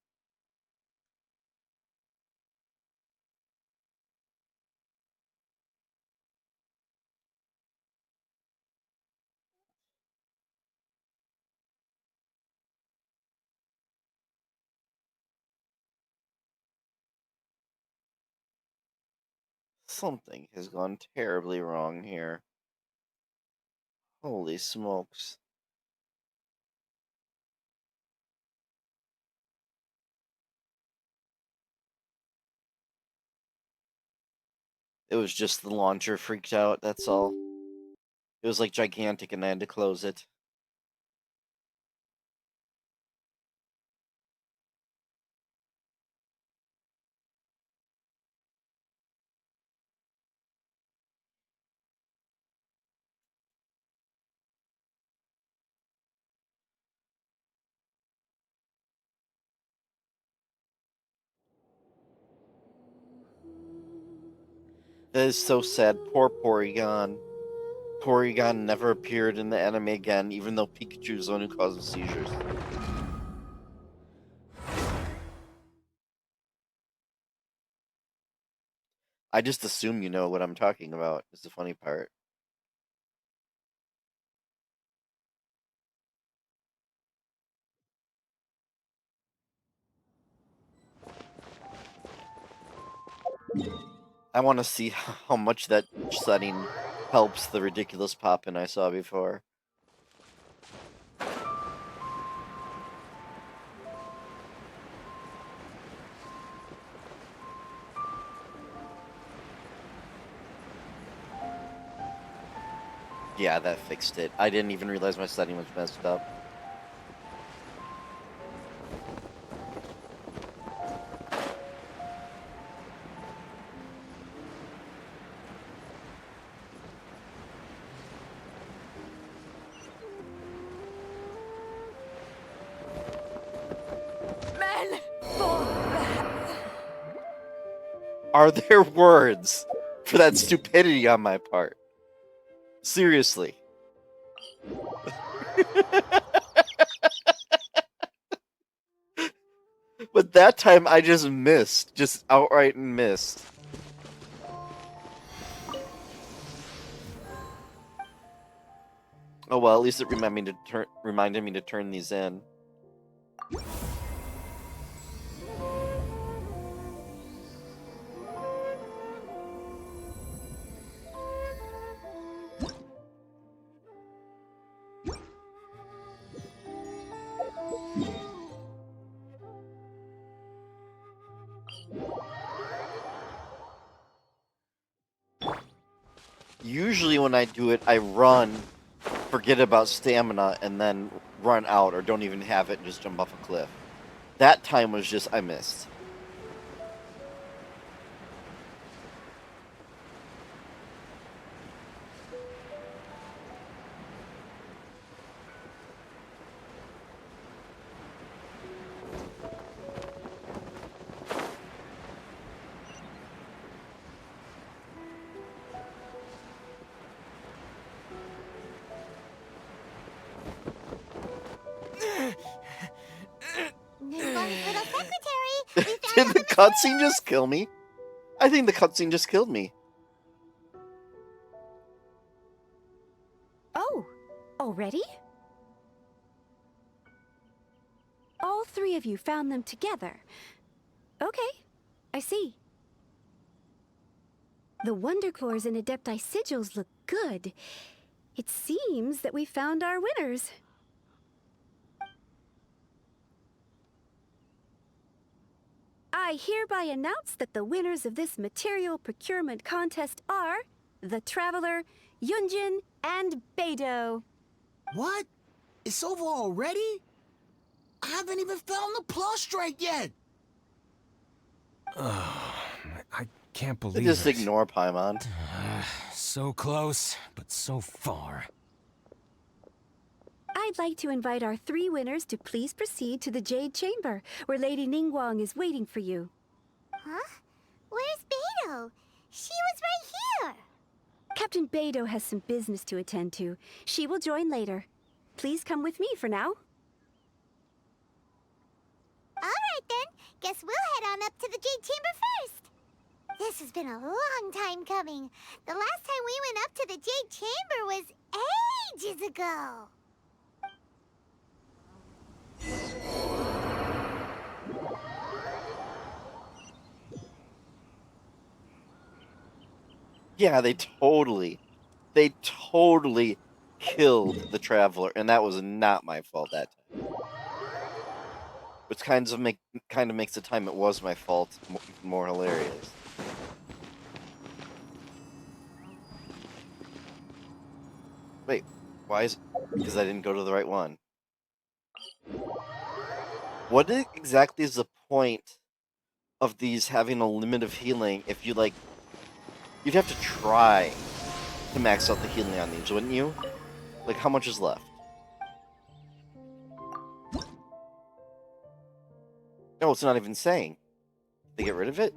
Something has gone terribly wrong here. Holy smokes. It was just the launcher freaked out, that's all. It was like gigantic and I had to close it. That is so sad. Poor Porygon. Porygon never appeared in the anime again, even though Pikachu's the one who causes seizures. I just assume you know what I'm talking about, is the funny part. I want to see how much that setting helps the ridiculous pop-in I saw before. Yeah, that fixed it. I didn't even realize my setting was messed up. Men! Are there words for that stupidity on my part? Seriously. But that time I just missed. Just outright missed. Oh well, at least it reminded me to turn these in. Usually when I do it, I run, forget about stamina, and then run out, or don't even have it and just jump off a cliff. That time was just, I missed. Ningguang's little secretary! We found Did the cutscene just kill me? I think the cutscene just killed me. Oh, already? All three of you found them together. Okay, I see. The Wonder Cores and Adepti Sigils look good. It seems that we found our winners. I hereby announce that the winners of this material procurement contest are the Traveler, Yunjin, and Beidou. What? It's over already? I haven't even found the Plustrite yet! I can't believe Just it. ignore Paimon. So close, but so far. I'd like to invite our three winners to please proceed to the Jade Chamber, where Lady Ningguang is waiting for you. Huh? Where's Beidou? She was right here! Captain Beidou has some business to attend to. She will join later. Please come with me for now. Alright then, guess we'll head on up to the Jade Chamber first. This has been a long time coming. The last time we went up to the Jade Chamber was ages ago. Yeah, they totally killed the Traveler, and that was not my fault that time. Which kind of makes the time it was my fault more hilarious. Wait, why is... Because I didn't go to the right one. What exactly is the point of these having a limit of healing if you, like... You'd have to try to max out the healing on these, wouldn't you? Like, how much is left? No, it's not even saying. Did they get rid of it?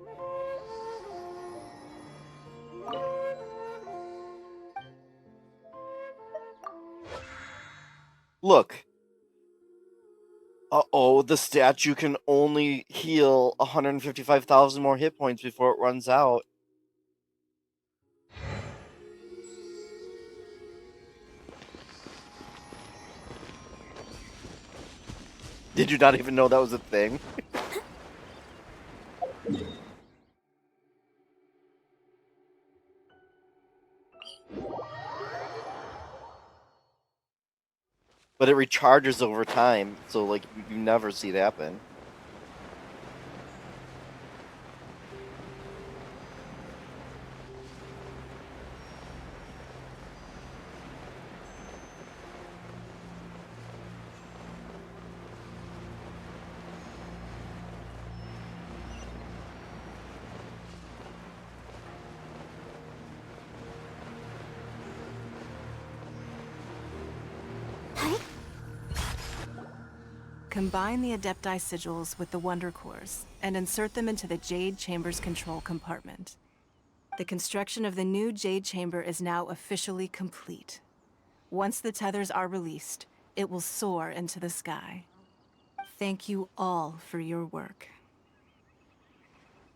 Look. Uh-oh, the statue can only heal 155,000 more hit points before it runs out. Did you not even know that was a thing? But it recharges over time, so like you never see it happen. Combine the Adepti sigils with the Wonder Cores and insert them into the Jade Chamber's control compartment. The construction of the new Jade Chamber is now officially complete. Once the tethers are released, it will soar into the sky. Thank you all for your work.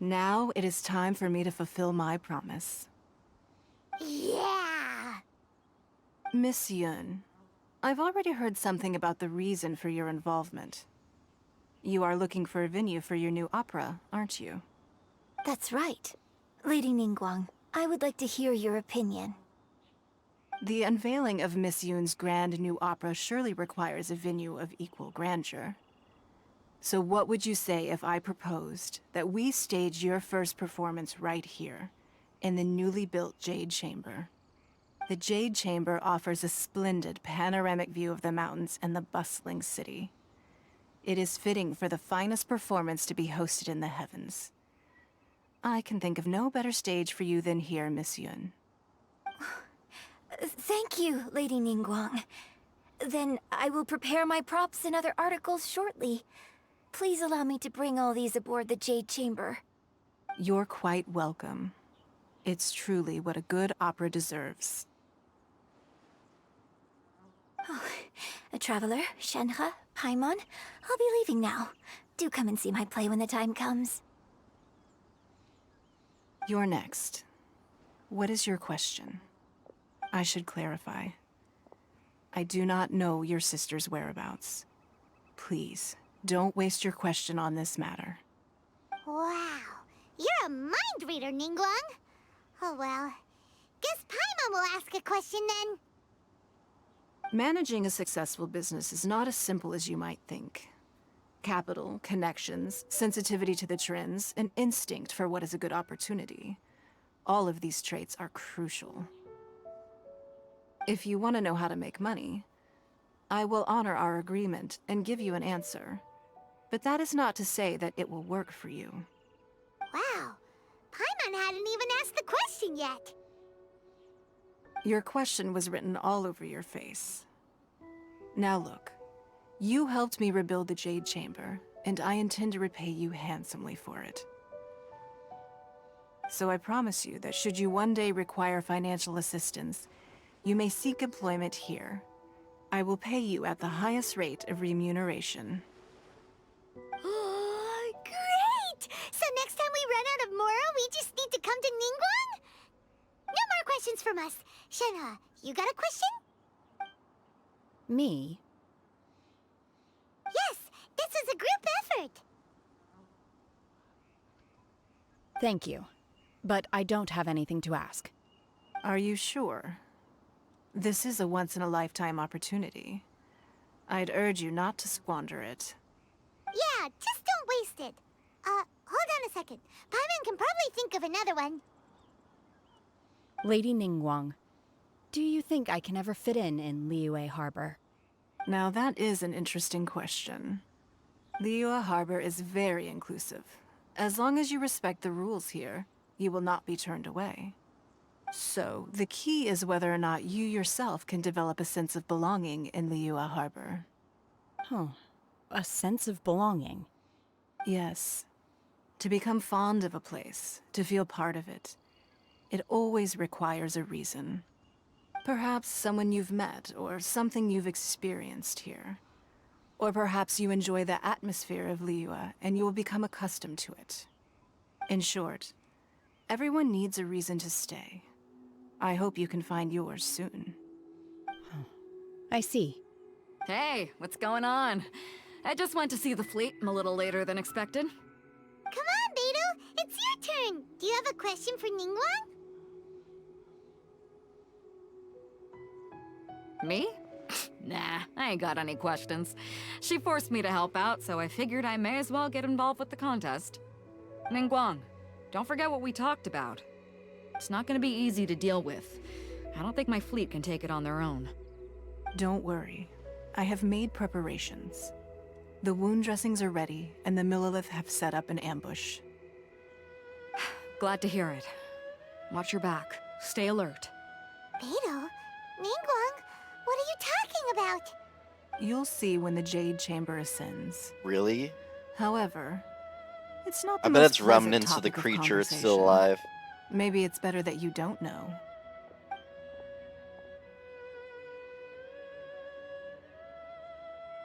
Now it is time for me to fulfill my promise. Yeah! Miss Yun, I've already heard something about the reason for your involvement. You are looking for a venue for your new opera, aren't you? That's right. Lady Ningguang, I would like to hear your opinion. The unveiling of Miss Yun's grand new opera surely requires a venue of equal grandeur. So what would you say if I proposed that we stage your first performance right here, in the newly built Jade Chamber? The Jade Chamber offers a splendid panoramic view of the mountains and the bustling city. It is fitting for the finest performance to be hosted in the heavens. I can think of no better stage for you than here, Miss Yun. Thank you, Lady Ningguang. Then I will prepare my props and other articles shortly. Please allow me to bring all these aboard the Jade Chamber. You're quite welcome. It's truly what a good opera deserves. Oh, a traveler, Shenhe, Paimon, I'll be leaving now. Do come and see my play when the time comes. You're next. What is your question? I should clarify. I do not know your sister's whereabouts. Please, don't waste your question on this matter. Wow, you're a mind reader, Ningguang. Oh well, guess Paimon will ask a question then. Managing a successful business is not as simple as you might think. Capital, connections, sensitivity to the trends, and instinct for what is a good opportunity. All of these traits are crucial. If you want to know how to make money, I will honor our agreement and give you an answer. But that is not to say that it will work for you. Wow, Paimon hadn't even asked the question yet. Your question was written all over your face. Now look, you helped me rebuild the Jade Chamber, and I intend to repay you handsomely for it. So I promise you that should you one day require financial assistance, you may seek employment here. I will pay you at the highest rate of remuneration. Oh, great! So next time we run out of Mora, we just need to come to Ningguang? No more questions from us. Shenhe, you got a question? Me? Yes, this is a group effort. Thank you. But I don't have anything to ask. Are you sure? This is a once-in-a-lifetime opportunity. I'd urge you not to squander it. Yeah, just don't waste it. Hold on a second. Paimon can probably think of another one. Lady Ningguang, do you think I can ever fit in Liyue Harbor? Now that is an interesting question. Liyue Harbor is very inclusive. As long as you respect the rules here, you will not be turned away. So, the key is whether or not you yourself can develop a sense of belonging in Liyue Harbor. Huh. A sense of belonging? Yes. To become fond of a place, to feel part of it, it always requires a reason. Perhaps someone you've met, or something you've experienced here. Or perhaps you enjoy the atmosphere of Liyue, and you will become accustomed to it. In short, everyone needs a reason to stay. I hope you can find yours soon. I see. Hey, what's going on? I just went to see the fleet a little later than expected. Come on, Beidou! It's your turn! Do you have a question for Ningguang? Me? Nah, I ain't got any questions. She forced me to help out, so I figured I may as well get involved with the contest. Ningguang, don't forget what we talked about. It's not gonna be easy to deal with. I don't think my fleet can take it on their own. Don't worry. I have made preparations. The wound dressings are ready, and the Millelith have set up an ambush. Glad to hear it. Watch your back. Stay alert. Beidou? Ningguang? What are you talking about? You'll see when the Jade Chamber ascends. Really? However, it's not the I bet most it's pleasant remnants of the topic creature. It's still conversation. alive. Maybe it's better that you don't know.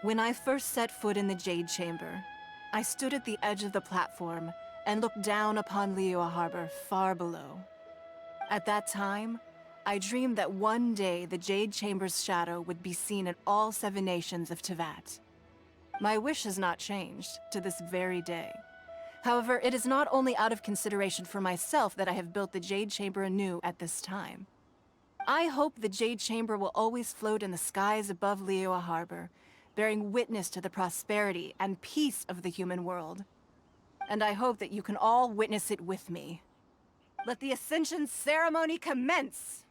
When I first set foot in the Jade Chamber, I stood at the edge of the platform and looked down upon Liyue Harbor far below. At that time, I dreamed that one day the Jade Chamber's shadow would be seen in all 7 nations of Teyvat. My wish has not changed to this very day. However, it is not only out of consideration for myself that I have built the Jade Chamber anew at this time. I hope the Jade Chamber will always float in the skies above Liyue Harbor, bearing witness to the prosperity and peace of the human world. And I hope that you can all witness it with me. Let the Ascension ceremony commence!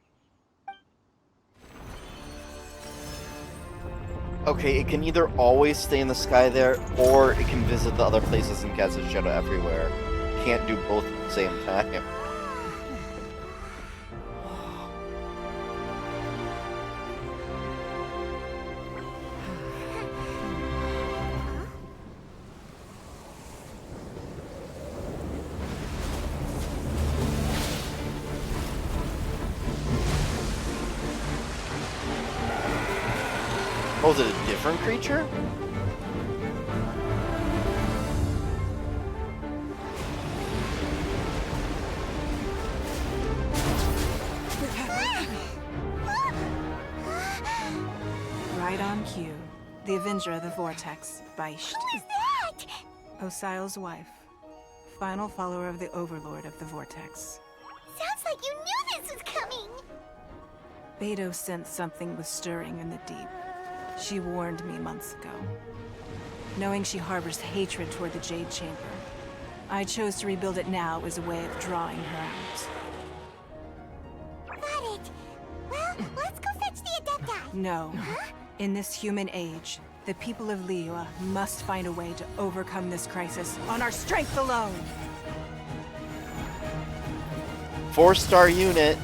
Okay, it can either always stay in the sky there, or it can visit the other places and cast its shadow everywhere. Can't do both at the same time. Oh, is it a different creature? Right on cue. The Avenger of the Vortex, Beisht. Who is that? Osial's wife. Final follower of the Overlord of the Vortex. Sounds like you knew this was coming! Beidou sensed something was stirring in the deep. She warned me months ago. Knowing she harbors hatred toward the Jade Chamber, I chose to rebuild it now as a way of drawing her out. Got it. Well, let's go fetch the Adepti. No. Huh? In this human age, the people of Liyue must find a way to overcome this crisis on our strength alone! 4-star unit.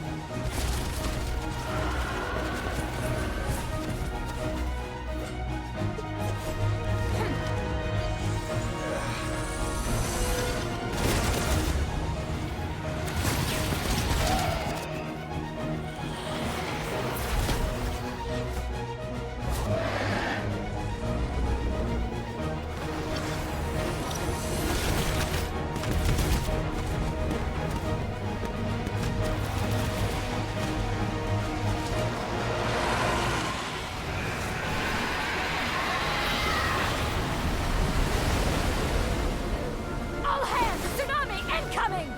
All hands! Tsunami incoming!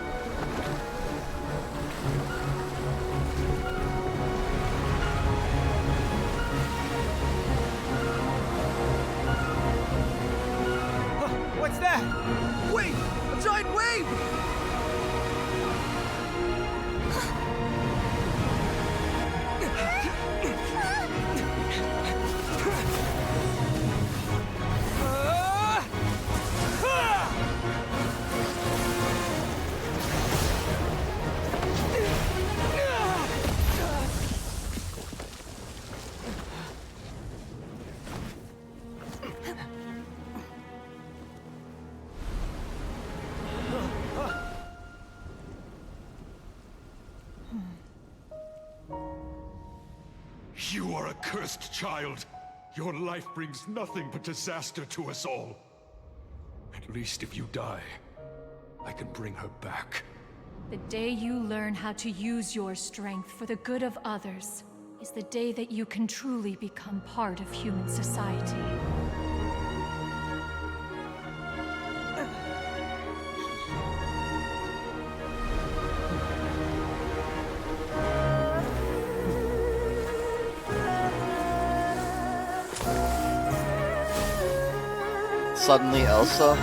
What's that? Wait! A giant wave! You are a cursed child. Your life brings nothing but disaster to us all. At least if you die, I can bring her back. The day you learn how to use your strength for the good of others is the day that you can truly become part of human society. Suddenly Elsa?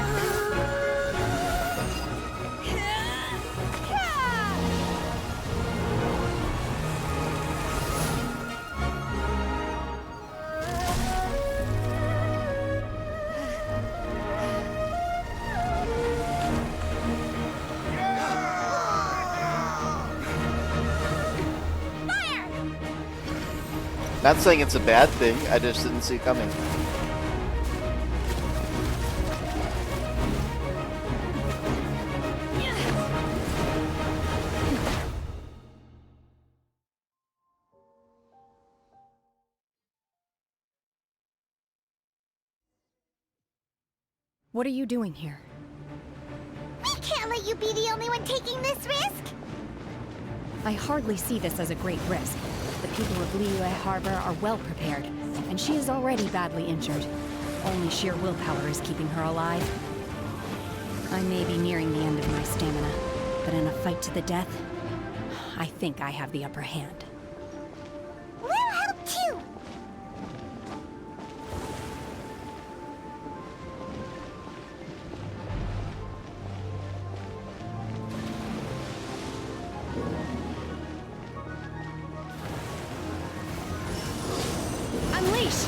Not saying it's a bad thing, I just didn't see it coming. What are you doing here? We can't let you be the only one taking this risk! I hardly see this as a great risk. The people of Liyue Harbor are well prepared, and she is already badly injured. Only sheer willpower is keeping her alive. I may be nearing the end of my stamina, but in a fight to the death, I think I have the upper hand. We'll help too! Unleash!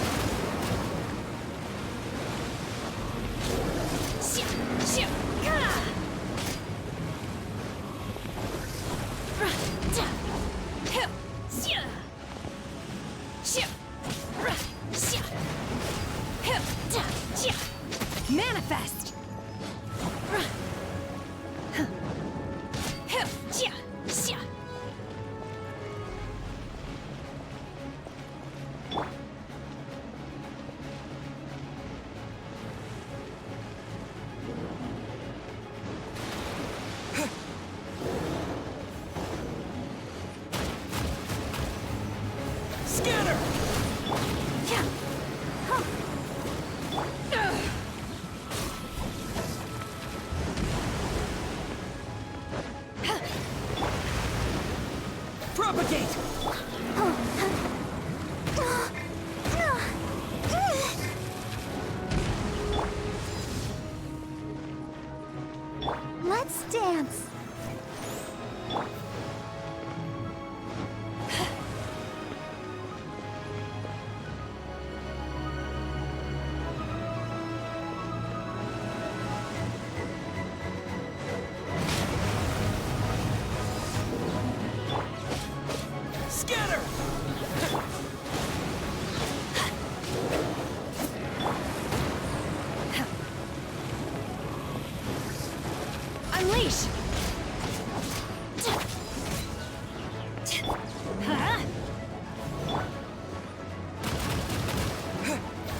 Manifest! Scanner! Propagate! Let's dance. Scanner! Unleash!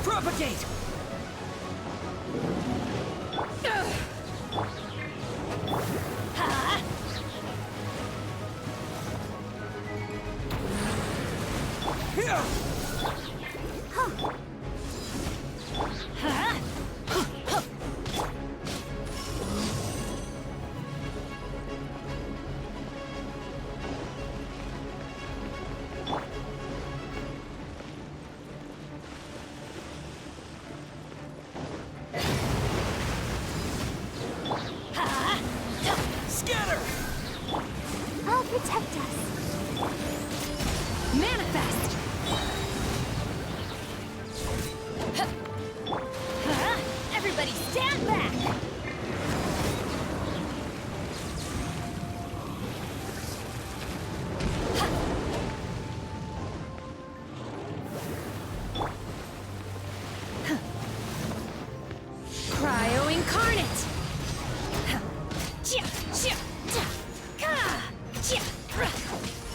Propagate! Here! Scanner! I'll protect us. Manifest! Everybody stand back! Cryo incarnate!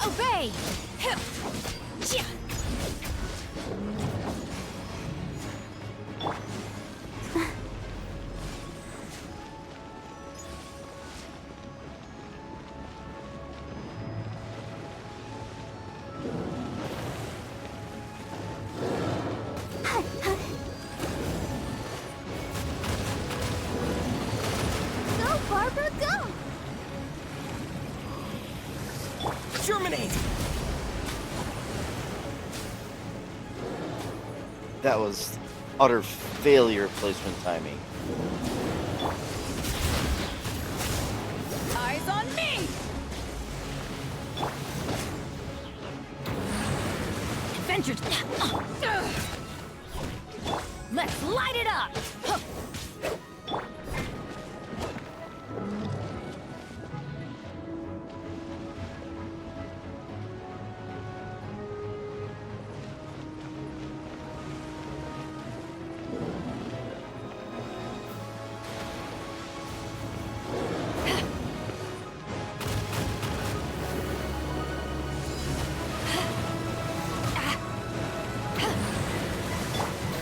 Obey! Go, Barbara, go! Germinate! That was utter failure of placement timing. Eyes on me! Adventures! Let's light it up!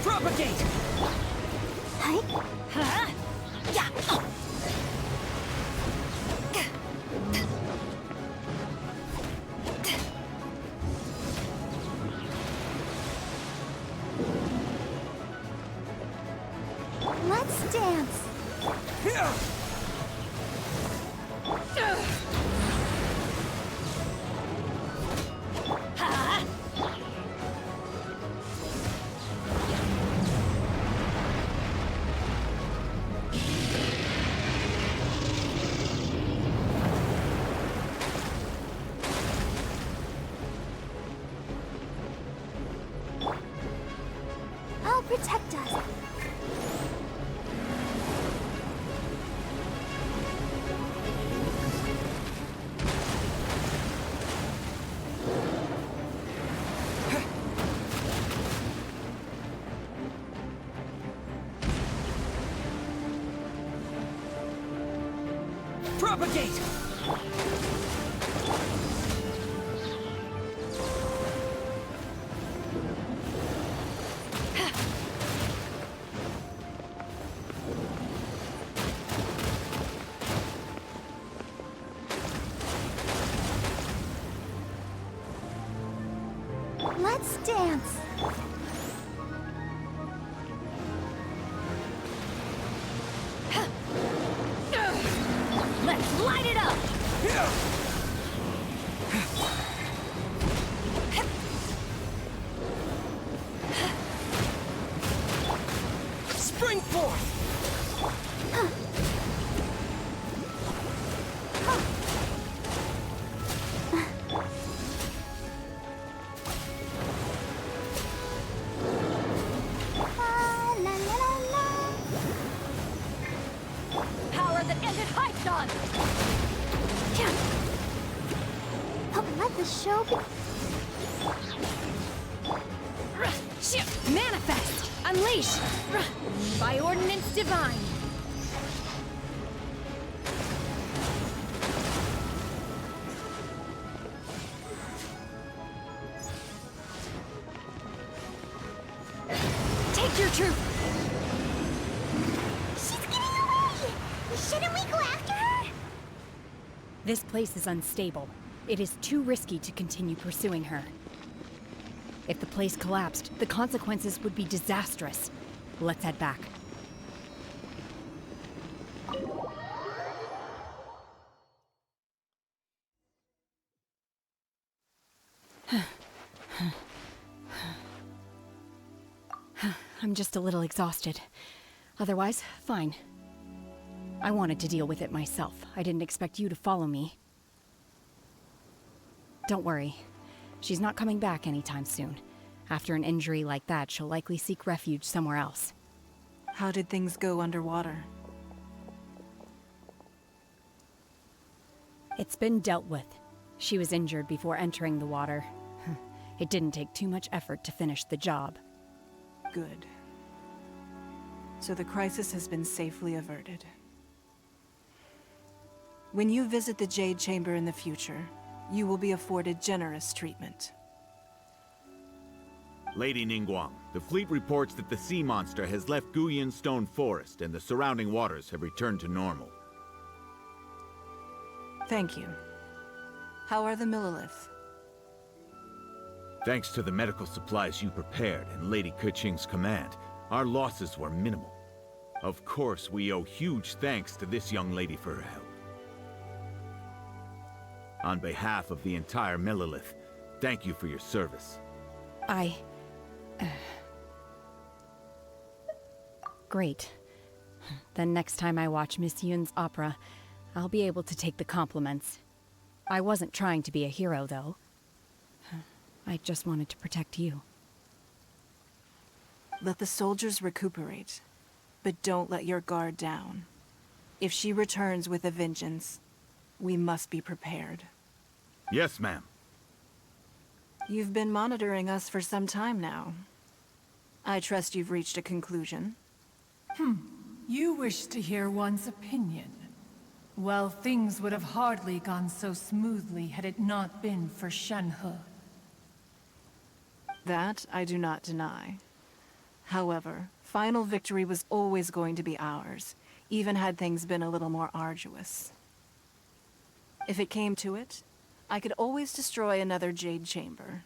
Propagate! Let's dance. I'll protect us. Propagate! Let's dance. Let's light it up! Spring forth! Power that ended Hypedon! But let the show be. Manifest! Unleash! By ordinance divine! Take your truth! She's getting away! Shouldn't we go after her? This place is unstable. It is too risky to continue pursuing her. If the place collapsed, the consequences would be disastrous. Let's head back. I'm just a little exhausted. Otherwise, fine. I wanted to deal with it myself. I didn't expect you to follow me. Don't worry. She's not coming back anytime soon. After an injury like that, she'll likely seek refuge somewhere else. How did things go underwater? It's been dealt with. She was injured before entering the water. It didn't take too much effort to finish the job. Good. So the crisis has been safely averted. When you visit the Jade Chamber in the future, you will be afforded generous treatment. Lady Ningguang, the fleet reports that the sea monster has left Guyan Stone Forest and the surrounding waters have returned to normal. Thank you. How are the Millilith? Thanks to the medical supplies you prepared and Lady Keqing's command, our losses were minimal. Of course, we owe huge thanks to this young lady for her help. On behalf of the entire Millilith, thank you for your service. great. Then next time I watch Miss Yun's opera, I'll be able to take the compliments. I wasn't trying to be a hero, though. I just wanted to protect you. Let the soldiers recuperate, but don't let your guard down. If she returns with a vengeance, we must be prepared. Yes, ma'am. You've been monitoring us for some time now. I trust you've reached a conclusion. You wish to hear one's opinion. Well, things would have hardly gone so smoothly had it not been for Shenhe. That I do not deny. However, final victory was always going to be ours, even had things been a little more arduous. If it came to it, I could always destroy another Jade Chamber.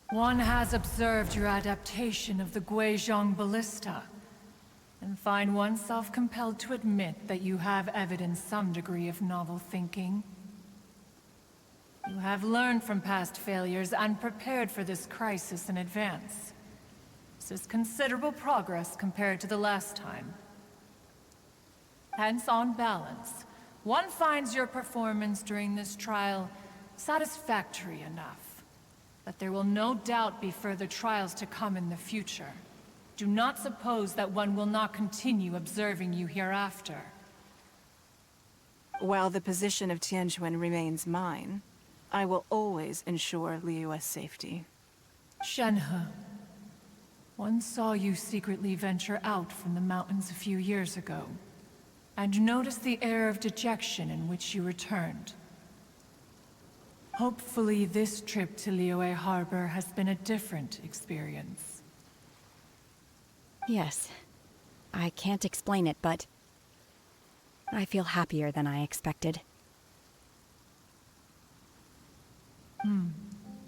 One has observed your adaptation of the Guizhong Ballista, and find oneself compelled to admit that you have evidenced some degree of novel thinking. You have learned from past failures and prepared for this crisis in advance. This is considerable progress compared to the last time. Hence, on balance, one finds your performance during this trial satisfactory enough. But there will no doubt be further trials to come in the future. Do not suppose that one will not continue observing you hereafter. While the position of Tianquan remains mine, I will always ensure Liyue's safety. Shenhe, one saw you secretly venture out from the mountains a few years ago, and noticed the air of dejection in which you returned. Hopefully this trip to Liyue Harbor has been a different experience. Yes. I can't explain it, but I feel happier than I expected.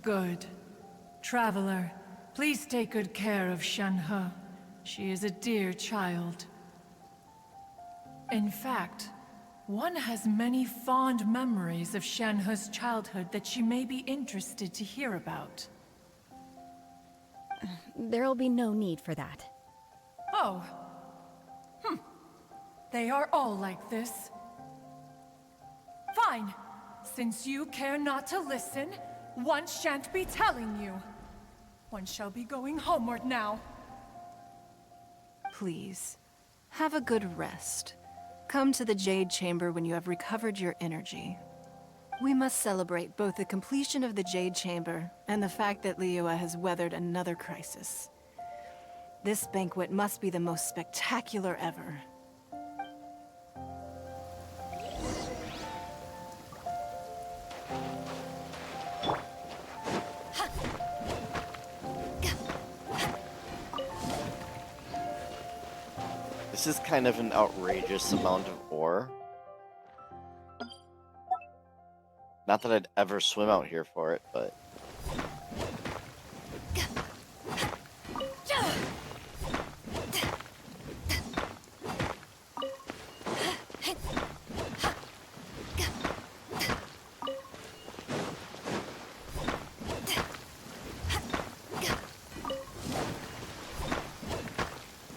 Good. Traveler, please take good care of Shenhe. She is a dear child. In fact, one has many fond memories of Shenhe's childhood that she may be interested to hear about. There'll be no need for that. Oh. They are all like this. Fine. Since you care not to listen, one shan't be telling you. One shall be going homeward now. Please, have a good rest. Come to the Jade Chamber when you have recovered your energy. We must celebrate both the completion of the Jade Chamber and the fact that Liyue has weathered another crisis. This banquet must be the most spectacular ever. This is kind of an outrageous amount of ore. Not that I'd ever swim out here for it, but...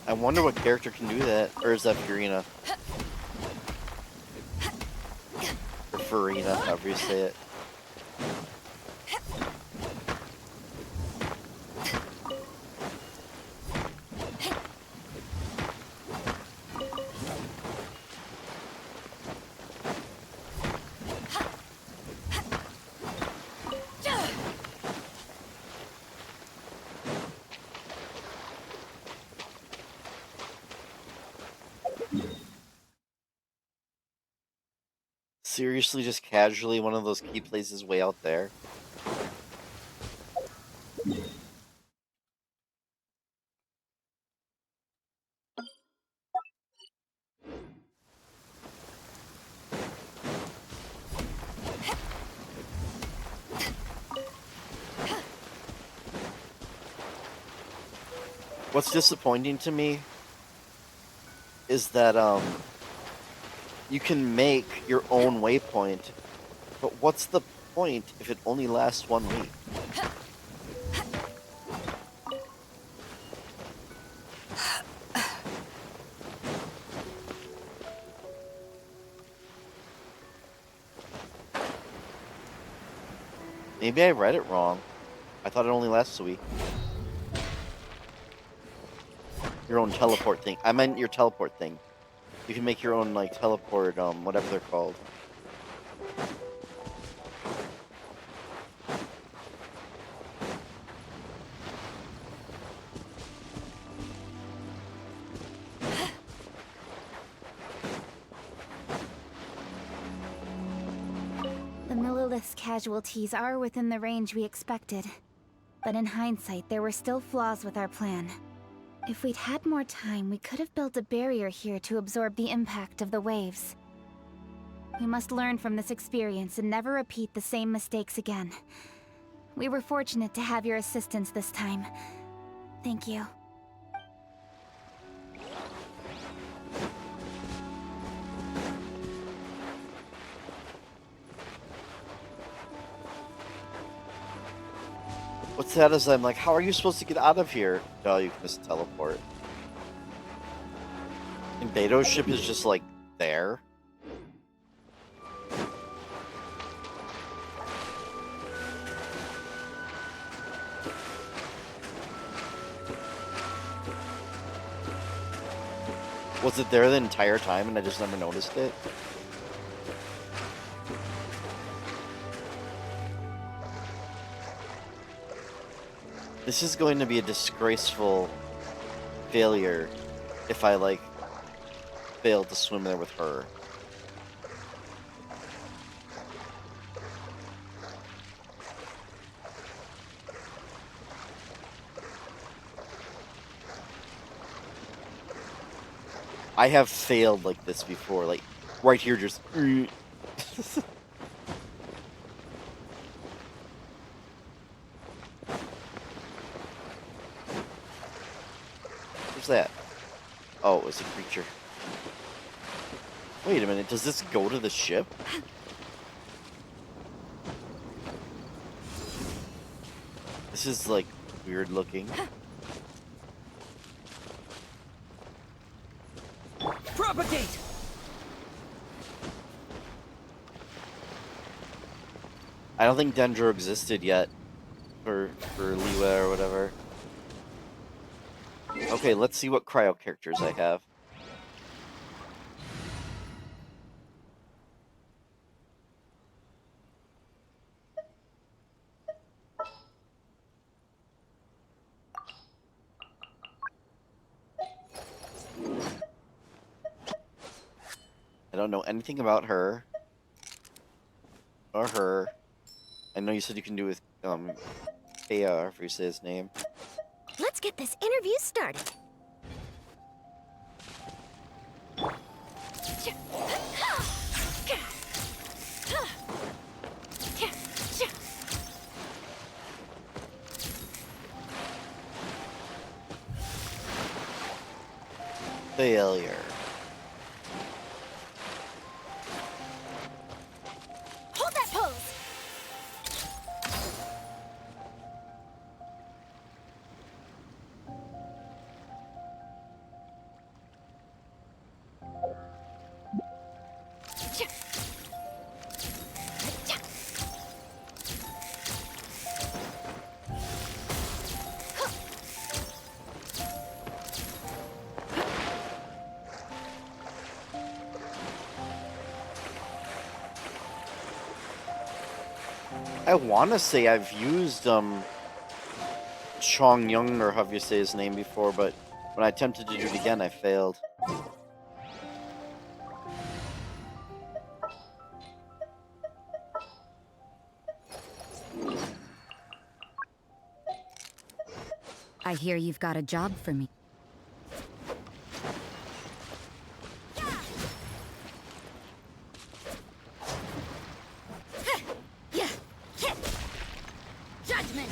I wonder what character can do that, or is that Furina? Or Furina, however you say it. Seriously, just casually one of those key places way out there? What's disappointing to me is that, you can make your own waypoint, but what's the point if it only lasts 1 week? Maybe I read it wrong. I thought it only lasts a week. Your own teleport thing. I meant your teleport thing. You can make your own, like, teleport, whatever they're called. The Millilith's casualties are within the range we expected. But in hindsight, there were still flaws with our plan. If we'd had more time, we could have built a barrier here to absorb the impact of the waves. We must learn from this experience and never repeat the same mistakes again. We were fortunate to have your assistance this time. Thank you. What's that is I'm like, how are you supposed to get out of here? No, you can just teleport. And Beto's ship is just like there. Was it there the entire time and I just never noticed it? This is going to be a disgraceful failure if I, like, fail to swim there with her. I have failed like this before, like, right here just... What's that? Oh, it's a creature. Wait a minute, does this go to the ship? This is, like, weird looking. Propagate! I don't think Dendro existed yet for Liyue or whatever. Okay, let's see what cryo characters I have. I don't know anything about her. Or her. I know you said you can do with, Kea, if you say his name. Let's get this interview started. Failure. Hold that pose. I want to say I've used Chong Young, or however you say his name, before, but when I attempted to do it again, I failed. I hear you've got a job for me. Judgment.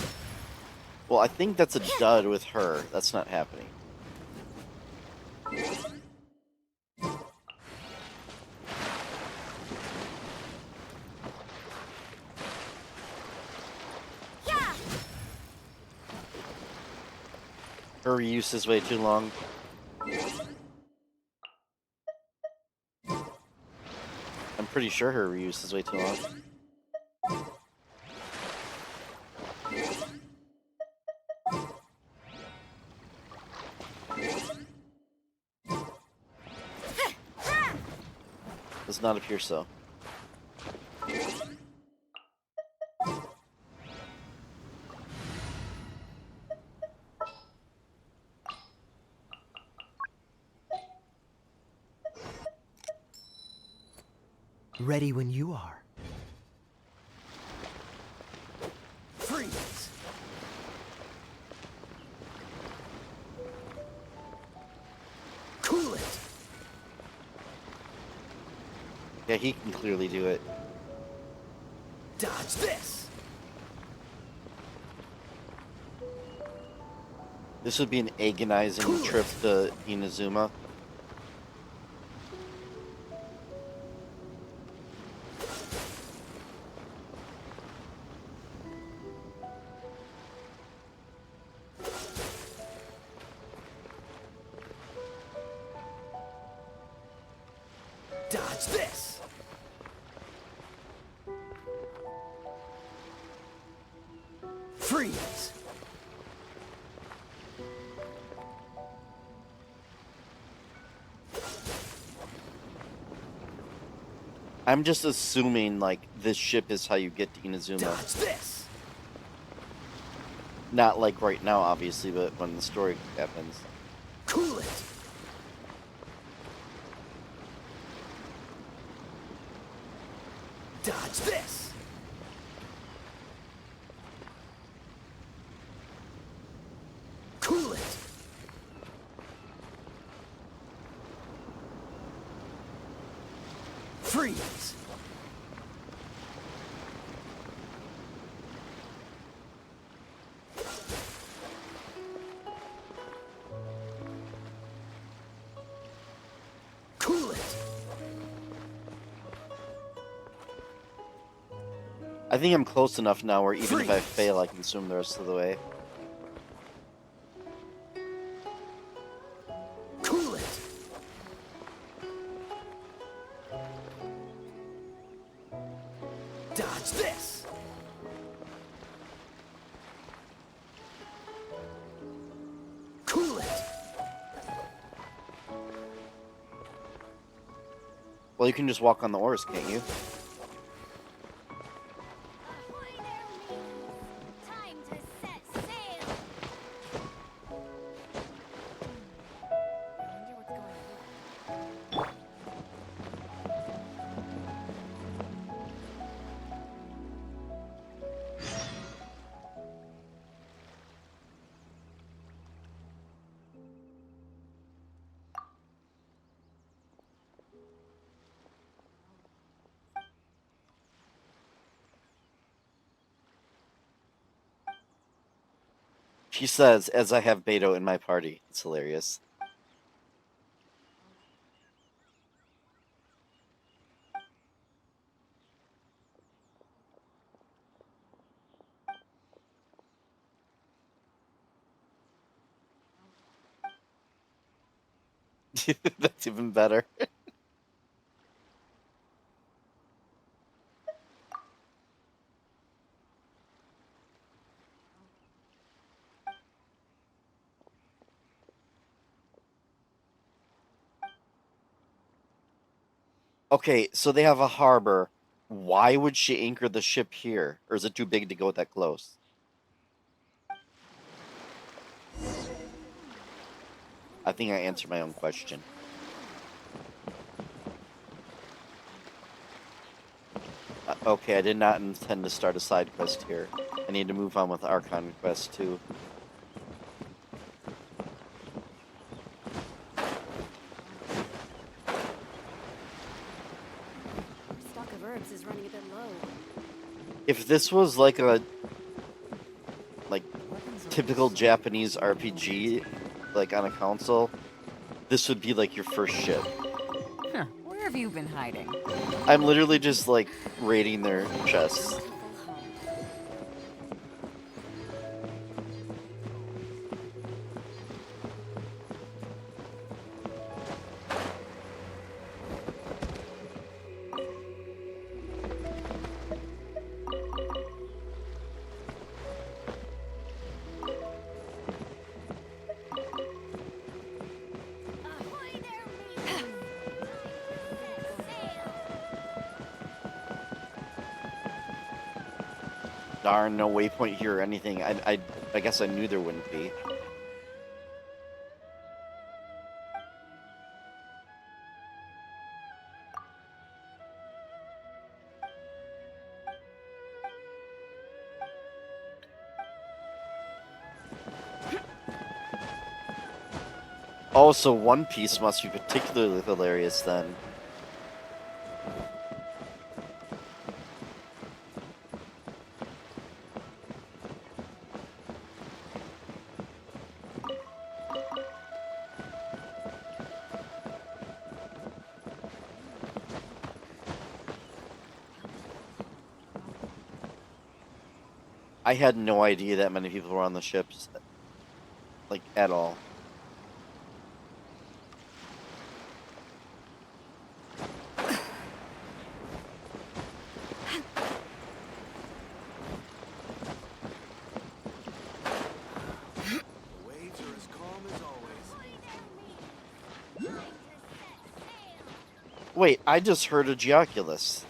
Well, I think that's a dud with her. That's not happening. Her reuse is way too long. I'm pretty sure her reuse is way too long. Does not appear so. Ready when you are. Freeze! Cool it! Yeah, he can clearly do it. Dodge this! This would be an agonizing trip to Inazuma. Dodge this! Freeze! I'm just assuming, like, this ship is how you get to Inazuma. Dodge this! Not like right now, obviously, but when the story happens. Cool it! Dodge this! Cool it! Freeze! Cool it! I think I'm close enough now where even if I fail, I can swim the rest of the way. Cool it! Dodge this! Cool it! Well, you can just walk on the oars, can't you? She says, as I have Beto in my party. It's hilarious. That's even better. Okay, so they have a harbor. Why would she anchor the ship here? Or is it too big to go that close? I think I answered my own question. Okay, I did not intend to start a side quest here. I need to move on with Archon quest too. Stock of herbs is running a bit low. If this was like a typical Japanese RPG, like on a console, this would be like your first ship. Huh. Where have you been hiding? I'm literally just like raiding their chests. Darn, no waypoint here or anything. I guess I knew there wouldn't be. Oh, so One Piece must be particularly hilarious then. I had no idea that many people were on the ships, like, at all. Wait, I just heard a Geoculus.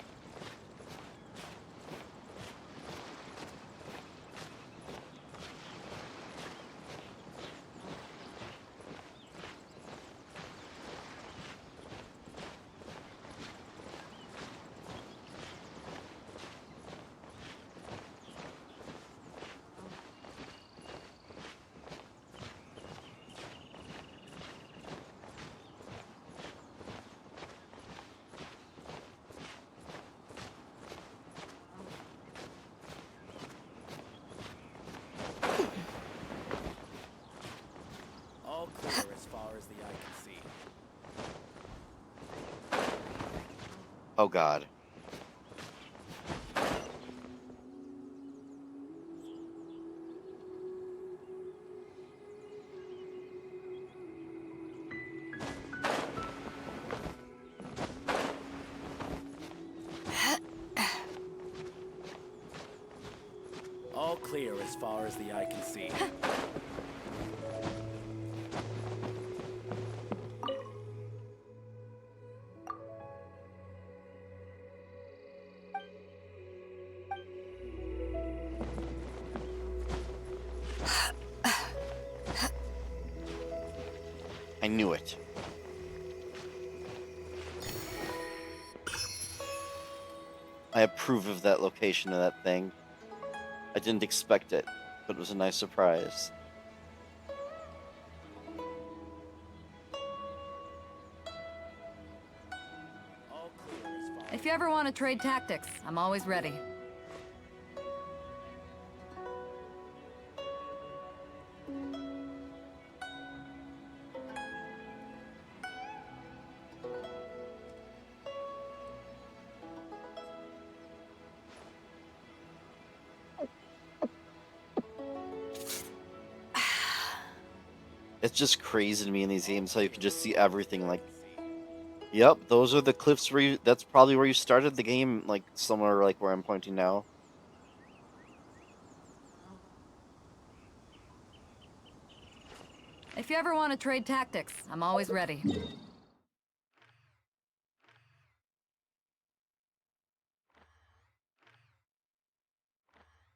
All clear as far as the eye can see. Oh god. All clear as far as the eye can see. I knew it. I approve of that location of that thing. I didn't expect it, but it was a nice surprise. If you ever want to trade tactics, I'm always ready. It's just crazy to me in these games how you can just see everything. Like, yep, those are the cliffs where you, that's probably where you started the game, like somewhere like where I'm pointing now. If you ever want to trade tactics, I'm always ready.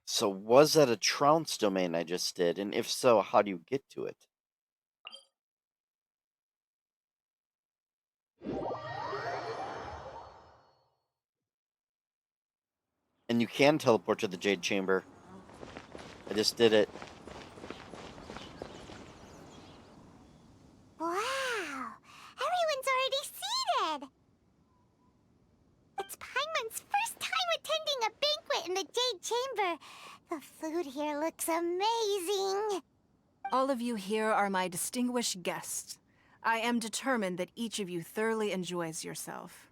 So was that a trounce domain I just did? And if so, how do you get to it? And you can teleport to the Jade Chamber. I just did it. Wow! Everyone's already seated! It's Paimon's first time attending a banquet in the Jade Chamber. The food here looks amazing. All of you here are my distinguished guests. I am determined that each of you thoroughly enjoys yourself.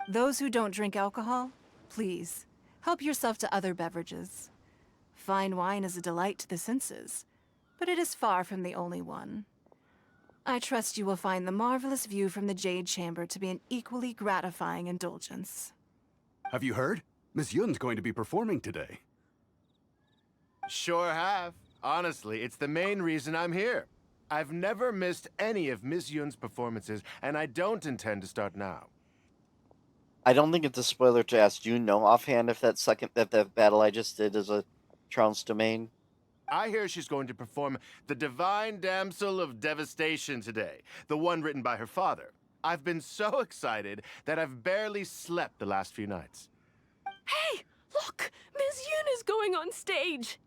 Those who don't drink alcohol, please, help yourself to other beverages. Fine wine is a delight to the senses, but it is far from the only one. I trust you will find the marvelous view from the Jade Chamber to be an equally gratifying indulgence. Have you heard? Miss Yun's going to be performing today. Sure have. Honestly, it's the main reason I'm here. I've never missed any of Miss Yun's performances, and I don't intend to start now. I don't think it's a spoiler to ask. Do you know offhand if that battle I just did is a Trounced domain? I hear she's going to perform the Divine Damsel of Devastation today, the one written by her father. I've been so excited that I've barely slept the last few nights. Hey, look! Ms. Yun is going on stage!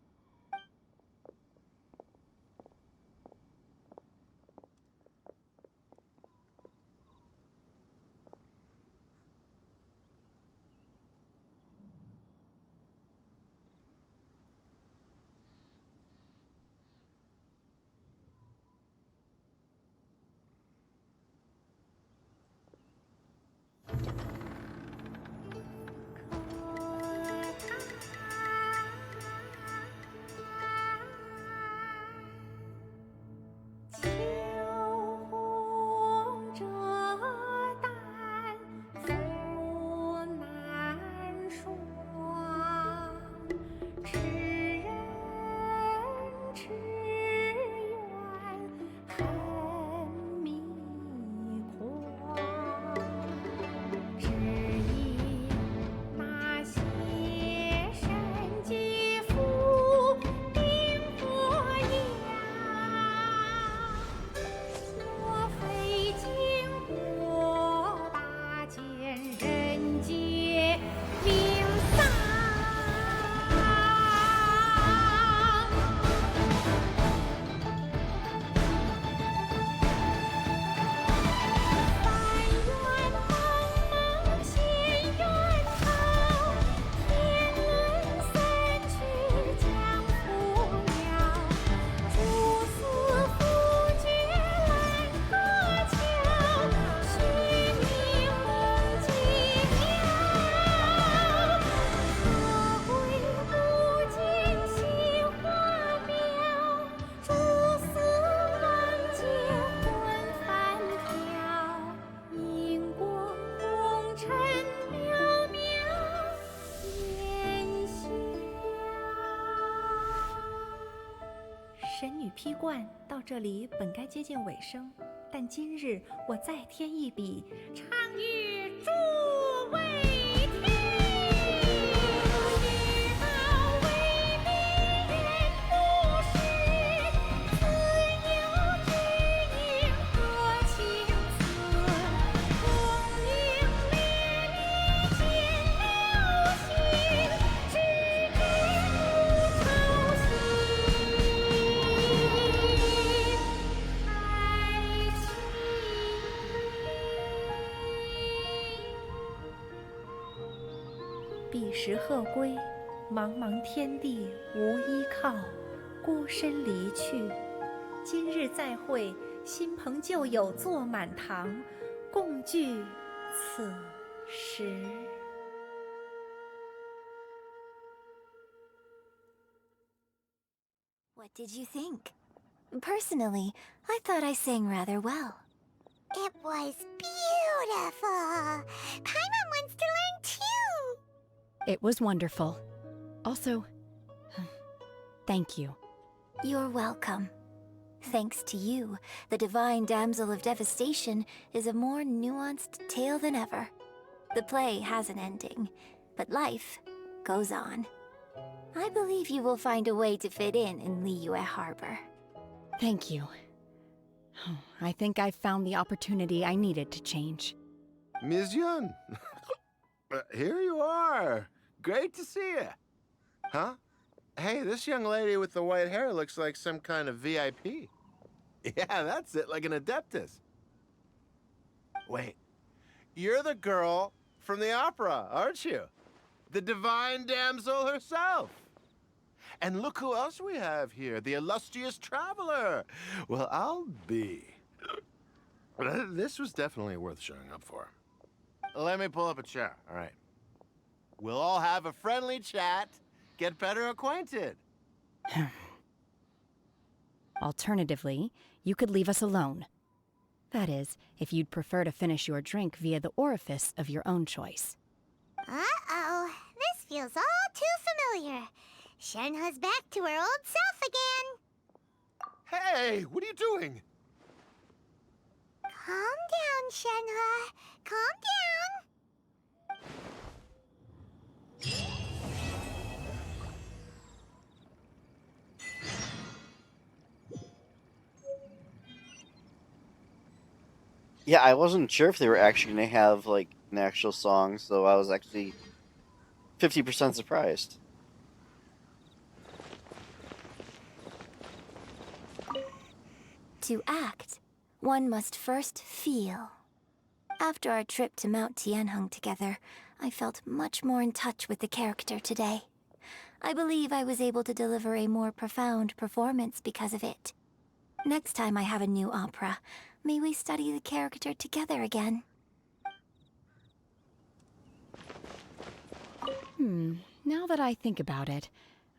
神女披冠到这里本该接近尾声，但今日我再添一笔，唱与诸位听。世道为民人不识，自有知音多情思。功名烈烈见了心，只知无愁心。彼时鹤归，茫茫天地无依靠，孤身离去。今日再会，新朋旧友坐满堂，共聚此时。What did you think? Personally, I thought I sang rather well. It was beautiful. Paimon wants to learn too. It was wonderful. Also, thank you. You're welcome. Thanks to you, the Divine Damsel of Devastation is a more nuanced tale than ever. The play has an ending, but life goes on. I believe you will find a way to fit in Liyue Harbor. Thank you. I think I've found the opportunity I needed to change. Ms. Yun, here you are. Great to see you. Huh? Hey, this young lady with the white hair looks like some kind of VIP. Yeah, that's it, like an Adeptus. Wait, you're the girl from the opera, aren't you? The Divine Damsel herself. And look who else we have here, the illustrious traveler. Well, I'll be. This was definitely worth showing up for. Let me pull up a chair, all right. We'll all have a friendly chat, get better acquainted. Alternatively, you could leave us alone. That is, if you'd prefer to finish your drink via the orifice of your own choice. Uh-oh, this feels all too familiar. Shenhe's back to her old self again. Hey, what are you doing? Calm down, Shenhe. Calm down. Yeah, I wasn't sure if they were actually going to have, like, an actual song, so I was actually 50% surprised. To act, one must first feel. After our trip to Mount Tianheng together, I felt much more in touch with the character today. I believe I was able to deliver a more profound performance because of it. Next time I have a new opera, may we study the character together again. Now that I think about it,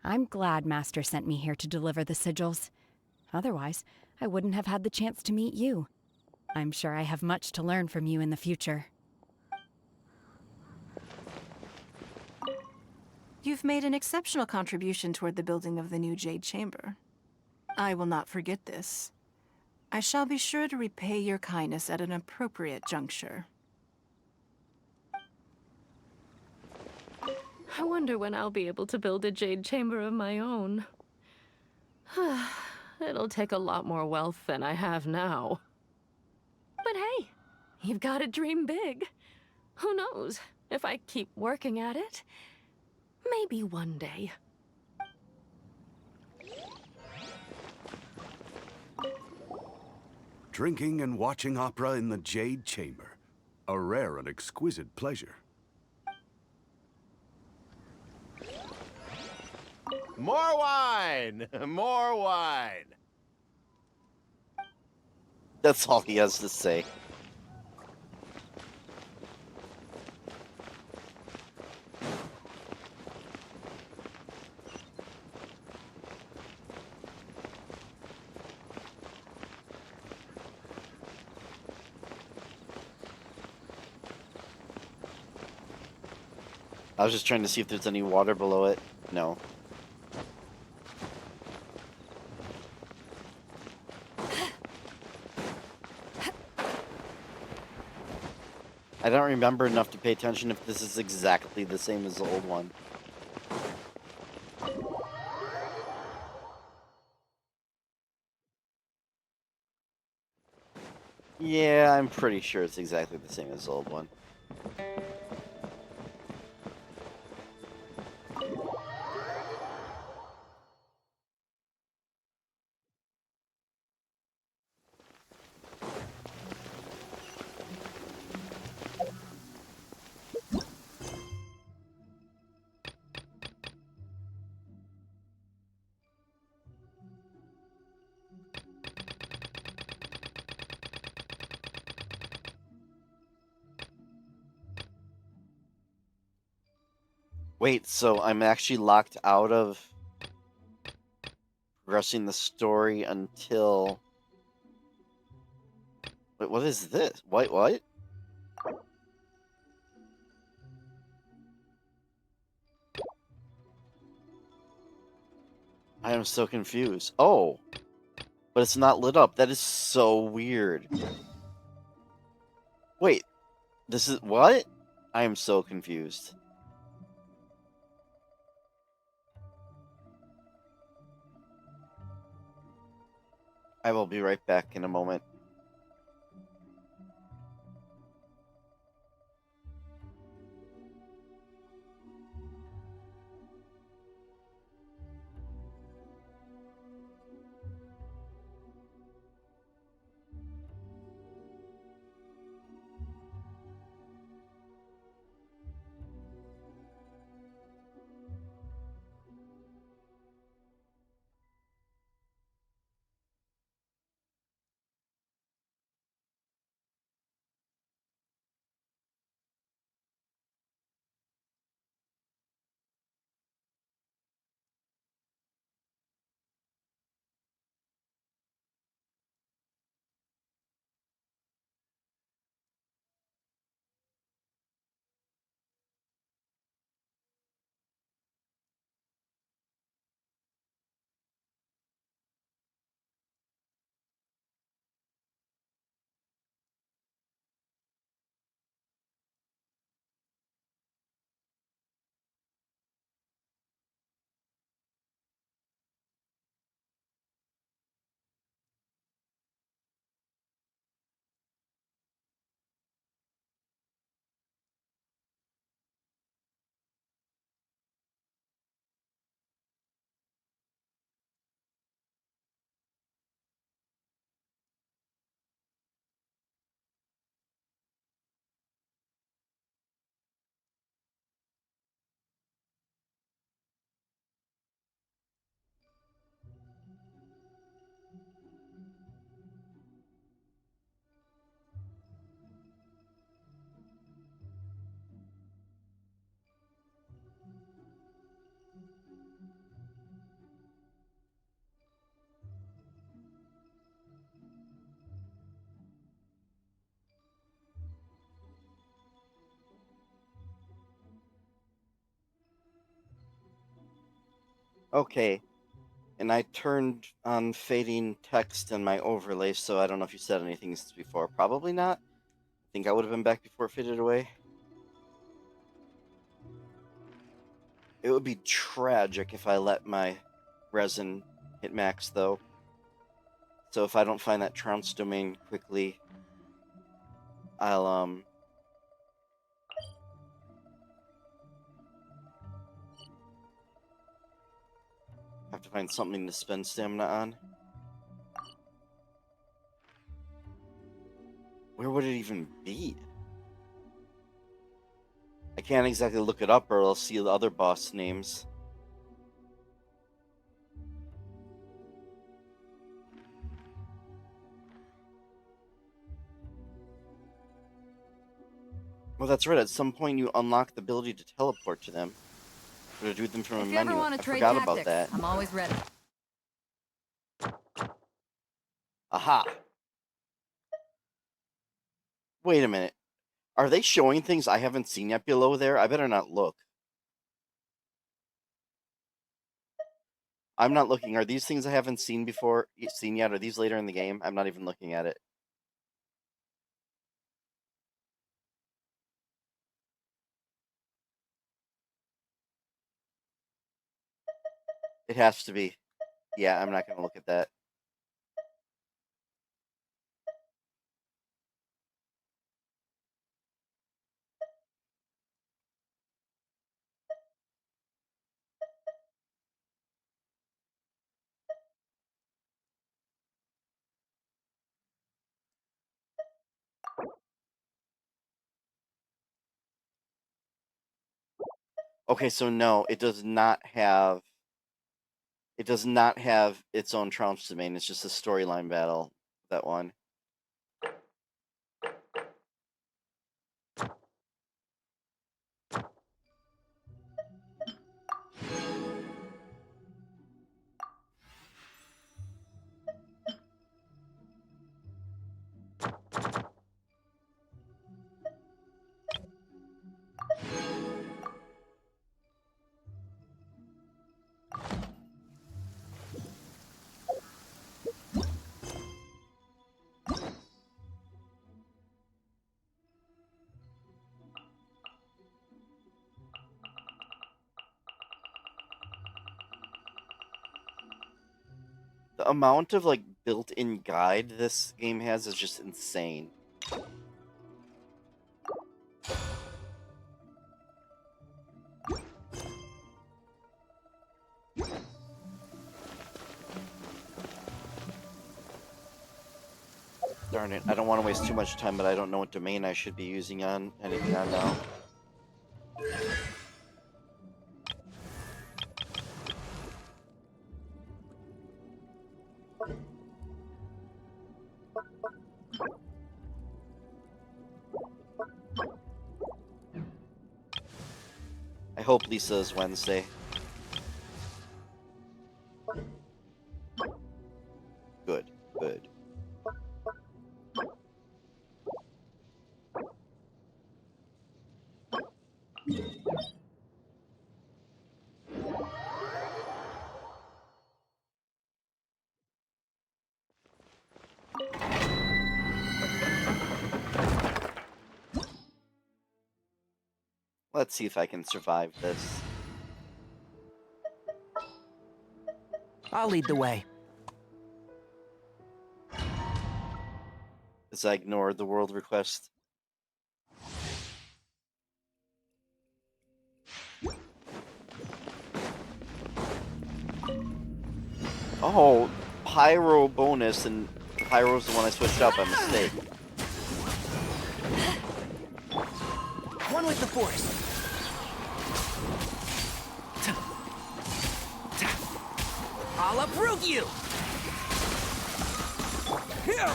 I'm glad Master sent me here to deliver the sigils. Otherwise, I wouldn't have had the chance to meet you. I'm sure I have much to learn from you in the future. You've made an exceptional contribution toward the building of the new Jade Chamber. I will not forget this. I shall be sure to repay your kindness at an appropriate juncture. I wonder when I'll be able to build a jade chamber of my own. It'll take a lot more wealth than I have now. But hey, you've got to dream big. Who knows? If I keep working at it, maybe one day. Drinking and watching opera in the Jade Chamber. A rare and exquisite pleasure. More wine! More wine! That's all he has to say. I was just trying to see if there's any water below it. No. I don't remember enough to pay attention if this is exactly the same as the old one. Yeah, I'm pretty sure it's exactly the same as the old one. Wait, so I'm actually locked out of progressing the story until... Wait, what is this? What? I am so confused. Oh, but it's not lit up. That is so weird. Wait, this is... What? I am so confused. I will be right back in a moment. Okay. And I turned on fading text in my overlay, so I don't know if you said anything before. Probably not. I think I would have been back before it faded away. It would be tragic if I let my resin hit max, though. So if I don't find that trounce domain quickly, I'll, have to find something to spend stamina on. Where would it even be? I can't exactly look it up or I'll see the other boss names. Well, that's right. At some point, you unlock the ability to teleport to them. Or to do them from a If you menu. ever want I to trade forgot tactics, about that. I'm always ready. Aha! Wait a minute. Are they showing things I haven't seen yet below there? I better not look. I'm not looking. Are these things I haven't seen yet? Are these later in the game? I'm not even looking at it. It has to be. Yeah, I'm not going to look at that. Okay, so no, it does not have... It does not have its own trounce domain. It's just a storyline battle, that one. The amount of, like, built-in guide this game has is just insane. Darn it, I don't want to waste too much time, but I don't know what domain I should be using on anything on now. I hope Lisa is Wednesday. Good, good. Let's see if I can survive this. I'll lead the way. As I ignored the world request. Oh, Pyro bonus, and Pyro's the one I switched out by mistake. One with the Force. I'll uproot you! Here!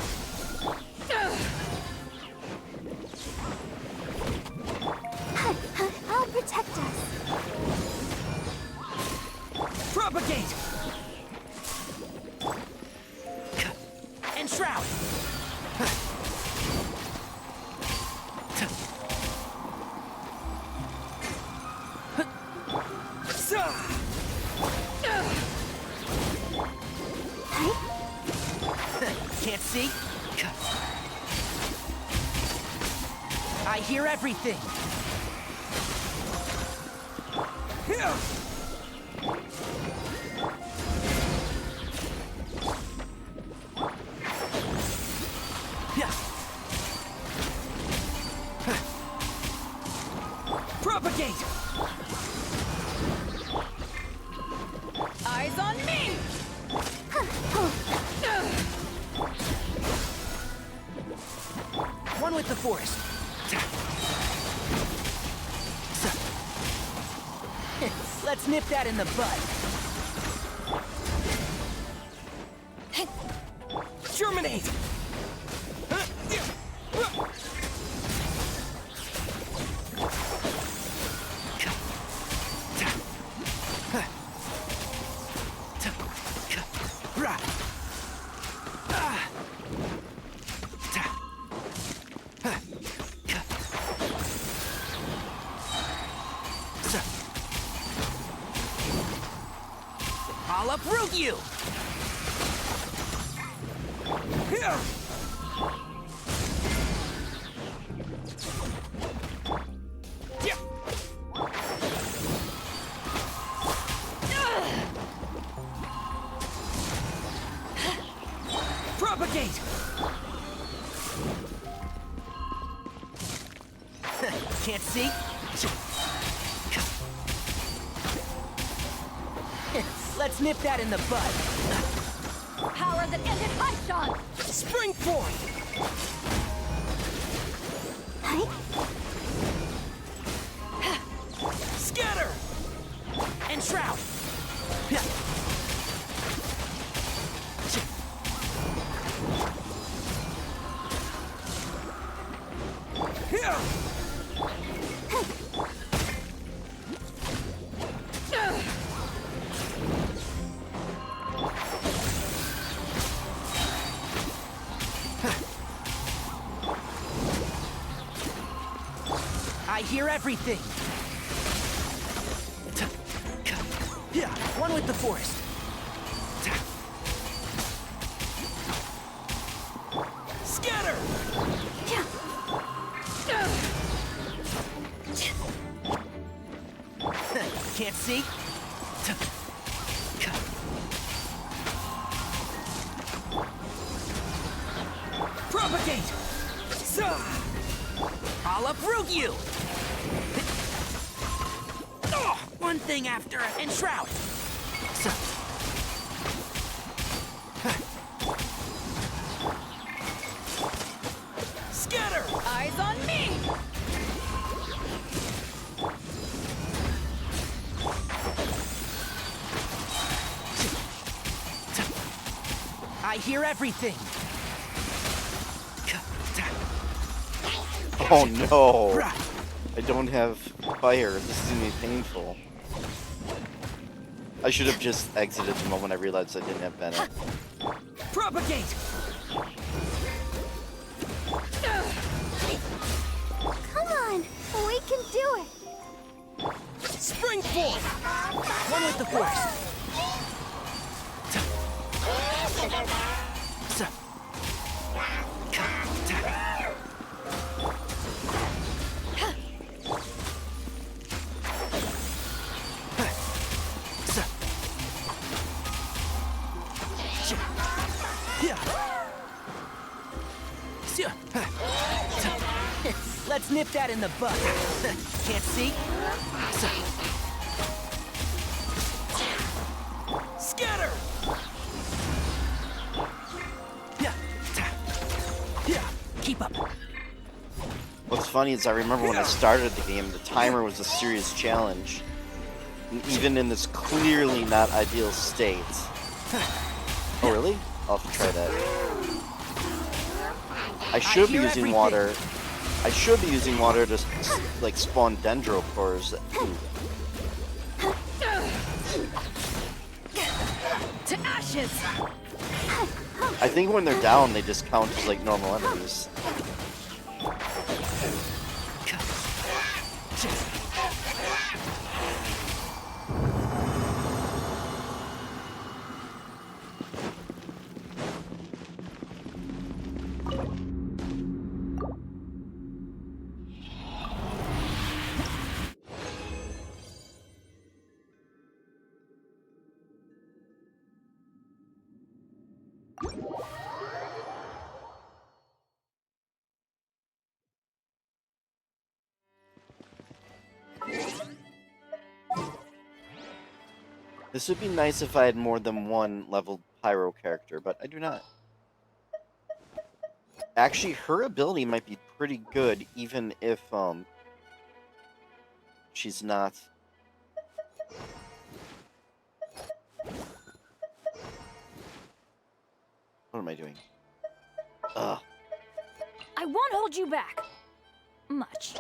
I'll protect us. Propagate! Enshroud! I hear everything. Here! Propagate! Eyes on me! One with the forest. Let's nip that in the bud. Germinate! I'll uproot you! Here! Propagate! Can't see? Let's nip that in the bud. Power that ended Archon! Spring forth! Scatter! And shroud! Here! I hear everything. Yeah, one with the forest. Scatter! Can't see? Propagate! I'll uproot you! Oh, one thing after and shroud. Scatter! Eyes on me! I hear everything. Oh no! I don't have fire. This is gonna be painful. I should have just exited the moment I realized I didn't have Bennett. Propagate! Come on, we can do it. Spring forth! One with the force. Let's nip that in the bud. Can't see? Scatter! Keep up. What's funny is I remember when I started the game, the timer was a serious challenge. And even in this clearly not ideal state. Oh really? I'll have to try that. I should be using water. I should be using water to like spawn dendro cores. To ashes! I think when they're down, they just count as like normal enemies. This would be nice if I had more than one leveled pyro character, but I do not. Actually, her ability might be pretty good, even if, she's not... What am I doing? Ugh. I won't hold you back. Much.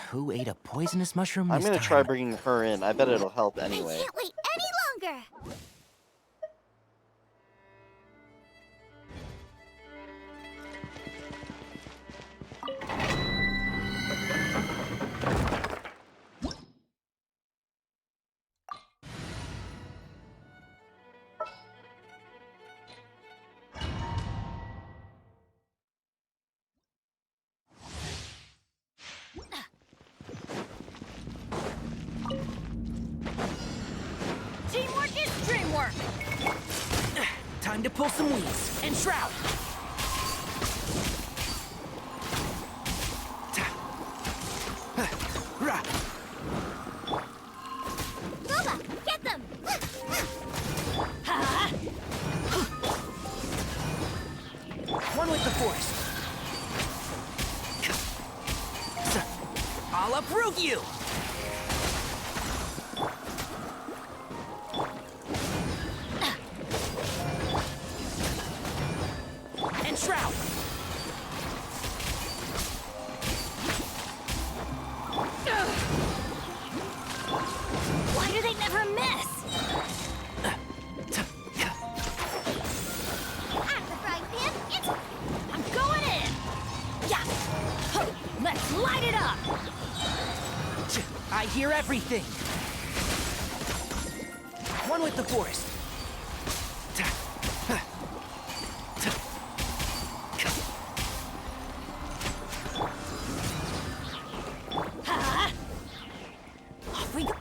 Who ate a poisonous mushroom I'm this gonna time? try bringing her in. I bet it'll help anyway. I can't wait any longer! Teamwork is dreamwork. Time to pull some weeds and shroud. Boba, get them! One with the force. I'll uproot you. And shroud. Why do they never miss? Out of the frying pan, it's... I'm going in. Yeah. Let's light it up. I hear everything. One with the forest. Off we go.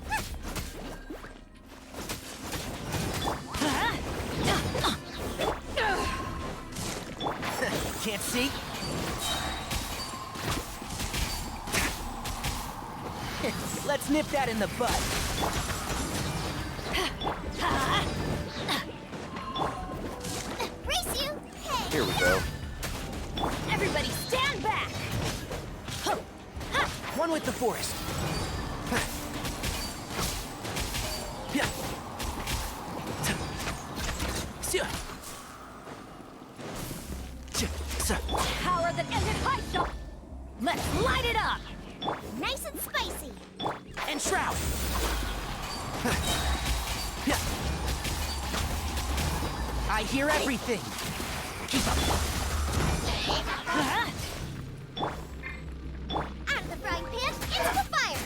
Can't see? Let's nip that in the bud. Brace you! Hey! Here we go. Everybody stand back. One with the forest. Power that ended high shot. Let's light it up. Nice and spicy! And shroud. I hear everything. Keep up. Out of the frying pan, into the fire!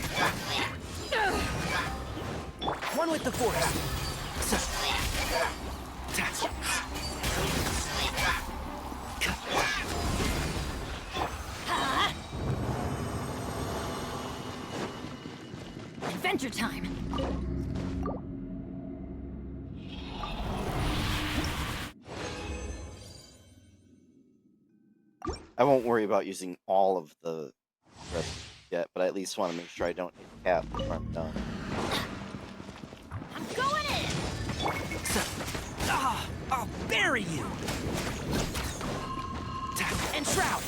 One with the force. Adventure time. I won't worry about using all of the rest yet, but I at least want to make sure I don't hit cap before I'm done. I'm going in. I'll bury you. And shroud.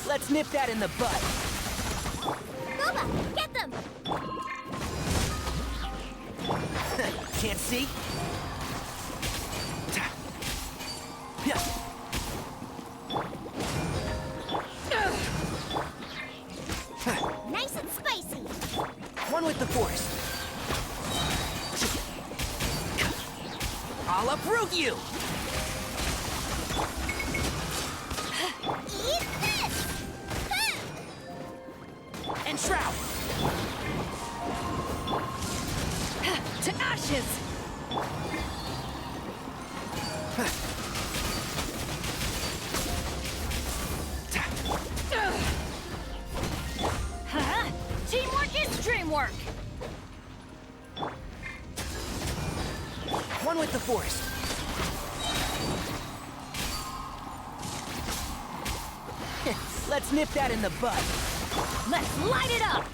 Let's nip that in the bud. Boba, get them! Can't see? Nice and spicy! One with the force. I'll uproot you! Eat this! And shroud! To ashes! Teamwork is dreamwork! One with the force. Let's nip that in the bud. Let's light it up!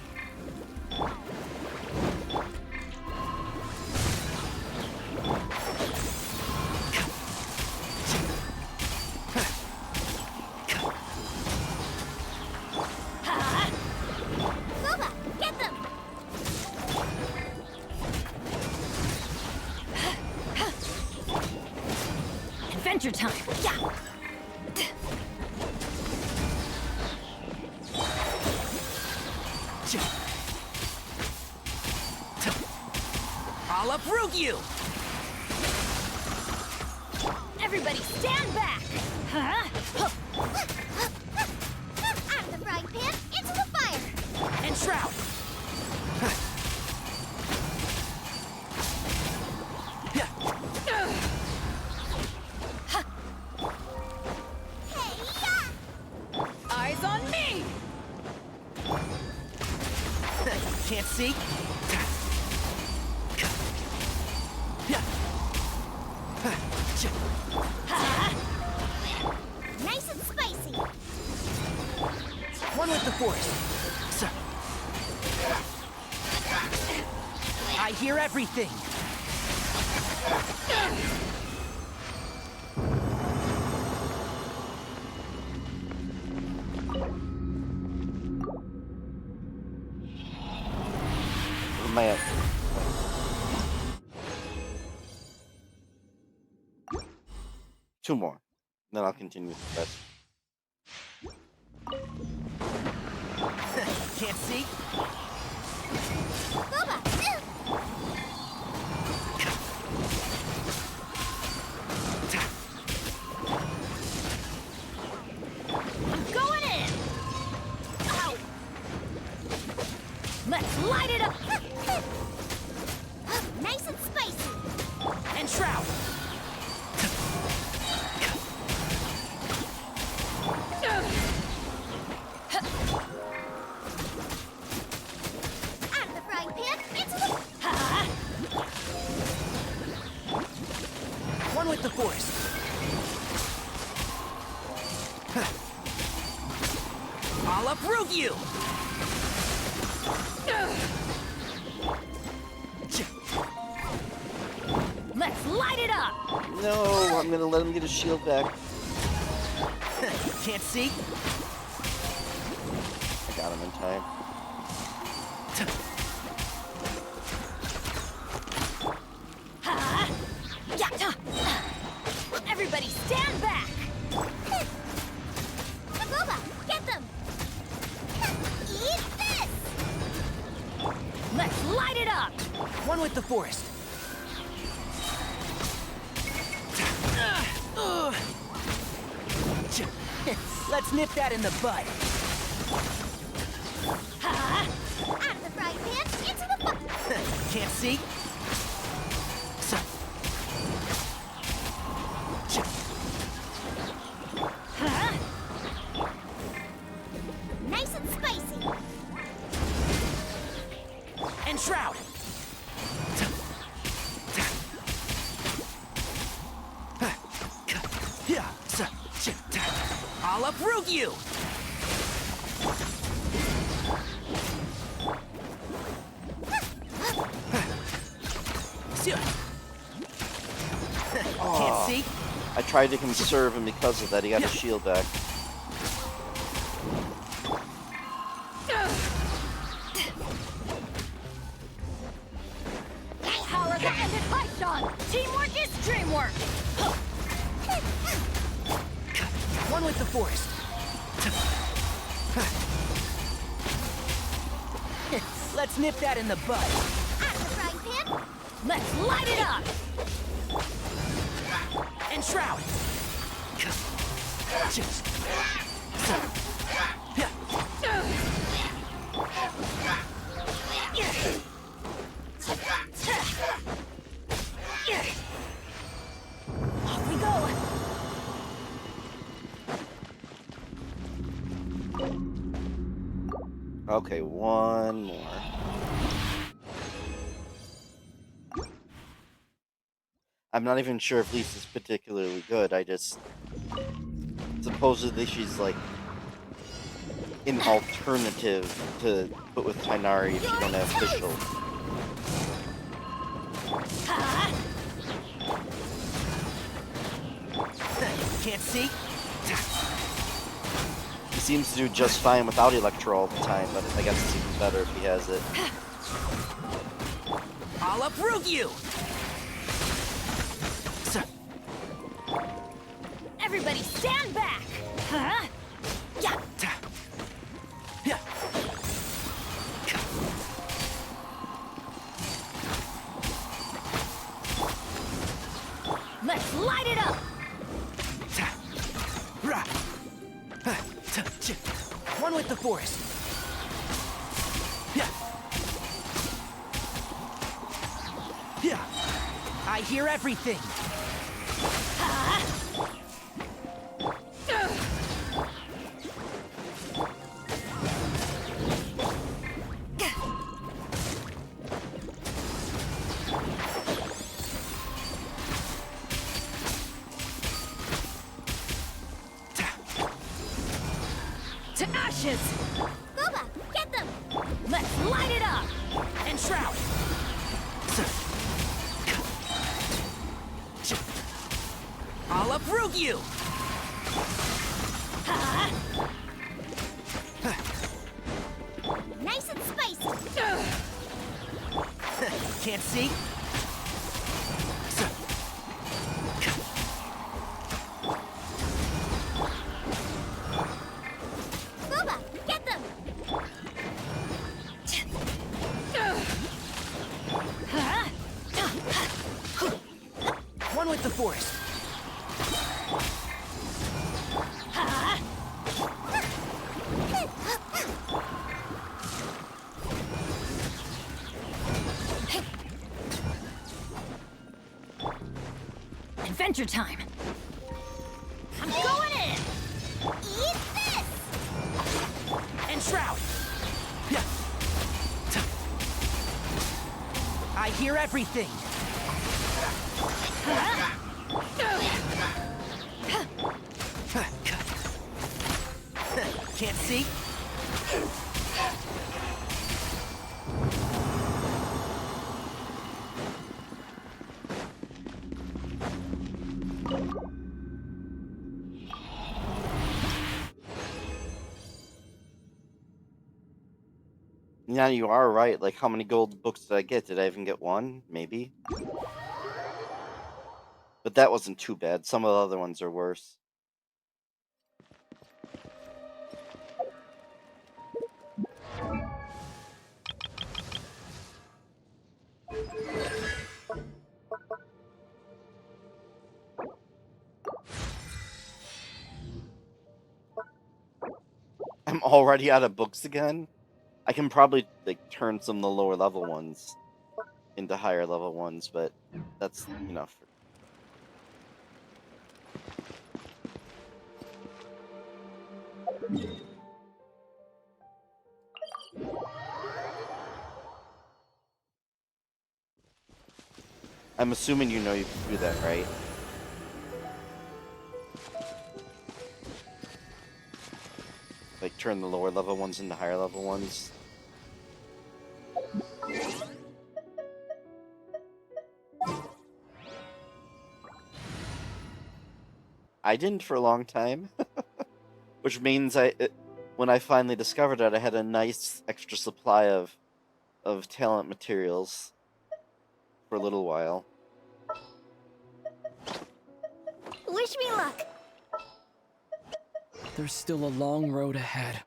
Boba, get them! Adventure time! Yeah! I'll uproot you! Everybody stand back! Huh? Out of the frying pan, into the fire! And shroud! Eyes on me! Can't see? Nice and spicy! One with the force. So. I hear everything. Where am I at? Two more. Then I'll continue with the rest. Can't see? Boba! I'm going in! Ow! Let's light it up! Nice and spicy! And shroud! Out of the frying pan, into the... One with the force. I'll uproot you! Let's light it up! No, I'm gonna let him get his shield back. Can't see? I got him in time. Everybody stand back! Boba, get them! Eat this! Let's light it up! One with the forest. Let's nip that in the bud. Out of the frying pan, into the fire! Can't see? So. Nice and spicy! And shroud! I'll uproot you! Can't see? I tried to conserve him because of that. He got his shield back. Power the ended Python! Teamwork is dreamwork! One with the forest. Let's nip that in the bud. Out of the frying pan, Let's light it up! And shroud. Off we go! Okay, one more. I'm not even sure if Lisa's particularly good. I just... Supposedly she's like an alternative to put with Tighnari if you don't have official. Can't see? He seems to do just fine without Electro all the time, but I guess it's even better if he has it. I'll uproot you! Everybody stand back! Huh? Yeah. Yeah. Let's light it up! One with the forest. Yeah. Yeah. I hear everything. To ashes! Booba, get them! Let's light it up! And shroud. I'll uproot you! Nice and spicy! Can't see? Booba, get them! One with the forest. Adventure time! I'm going in! Eat this! And shroud. Yeah. I hear everything. Can't see? Yeah, you are right. Like, how many gold books did I get? Did I even get one? Maybe. But that wasn't too bad. Some of the other ones are worse. I'm already out of books again? I can probably, like, turn some of the lower level ones into higher level ones, but that's enough. I'm assuming you know you can do that, right? Like, turn the lower level ones into higher level ones. I didn't for a long time. Which means when I finally discovered it, I had a nice extra supply of talent materials for a little while. Wish me luck! There's still a long road ahead.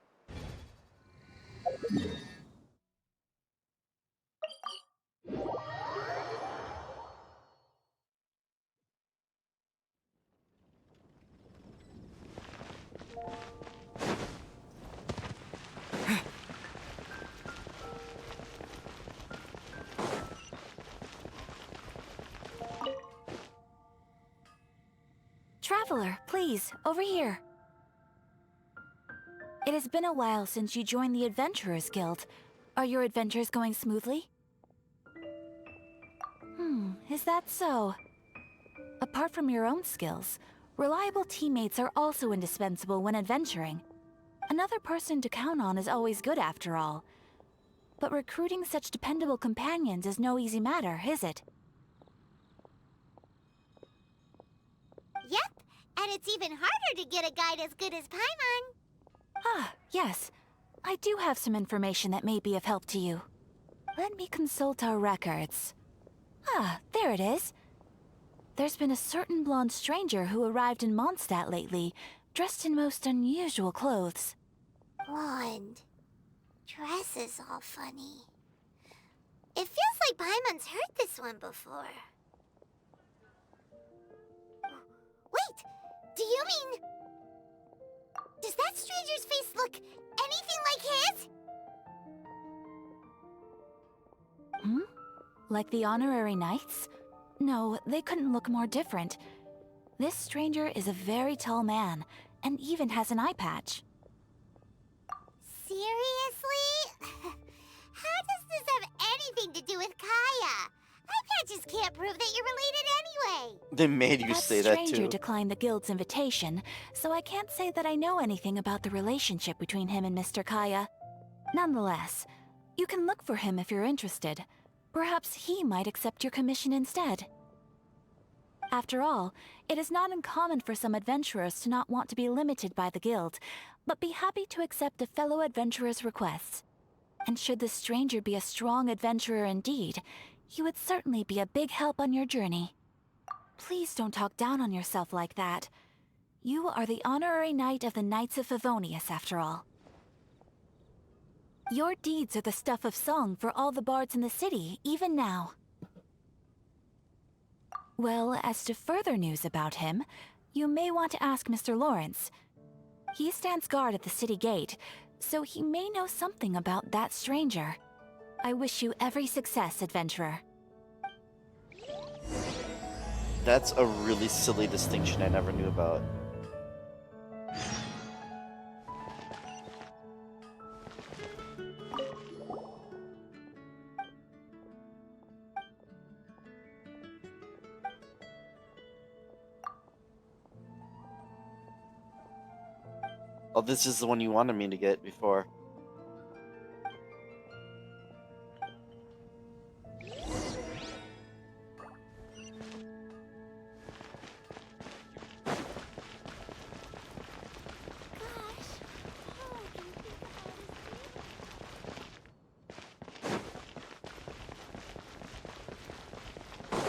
Traveler, please, over here. It has been a while since you joined the Adventurers Guild. Are your adventures going smoothly? Is that so? Apart from your own skills, reliable teammates are also indispensable when adventuring. Another person to count on is always good after all. But recruiting such dependable companions is no easy matter, is it? Yep, and it's even harder to get a guide as good as Paimon. Ah, yes. I do have some information that may be of help to you. Let me consult our records. Ah, there it is. There's been a certain blonde stranger who arrived in Mondstadt lately, dressed in most unusual clothes. Blonde. Dress is all funny. It feels like Paimon's heard this one before. Wait, do you mean... Does that stranger's face look anything like his? Hmm? Like the honorary knights? No, they couldn't look more different. This stranger is a very tall man, and even has an eye patch. Seriously? How does this have anything to do with Kaya? Eye patches can't prove that you're related anyway. They made you say that stranger too. declined the guild's invitation, so I can't say that I know anything about the relationship between him and Mr. Kaya. Nonetheless, you can look for him if you're interested. Perhaps he might accept your commission instead. After all, it is not uncommon for some adventurers to not want to be limited by the guild, but be happy to accept a fellow adventurer's requests. And should the stranger be a strong adventurer indeed, he would certainly be a big help on your journey. Please don't talk down on yourself like that. You are the honorary knight of the Knights of Favonius, after all. Your deeds are the stuff of song for all the bards in the city, even now. Well, as to further news about him, you may want to ask Mr. Lawrence. He stands guard at the city gate, so he may know something about that stranger. I wish you every success, adventurer. That's a really silly distinction I never knew about. Oh, this is the one you wanted me to get before.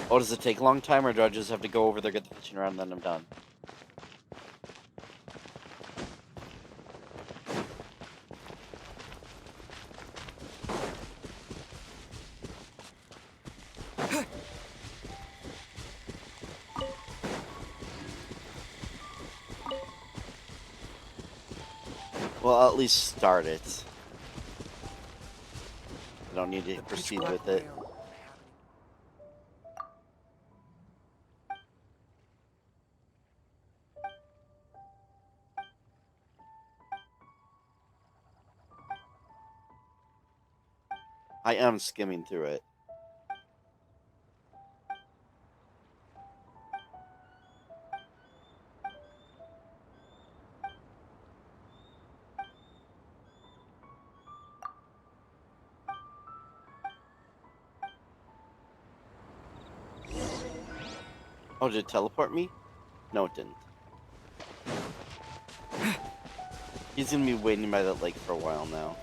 Oh, does it take a long time, or do I just have to go over there, get the fishing rod, and then I'm done? Well, I'll at least start it. I don't need to proceed with it. I am skimming through it. Oh, did it teleport me? No, it didn't. He's gonna be waiting by that lake for a while now.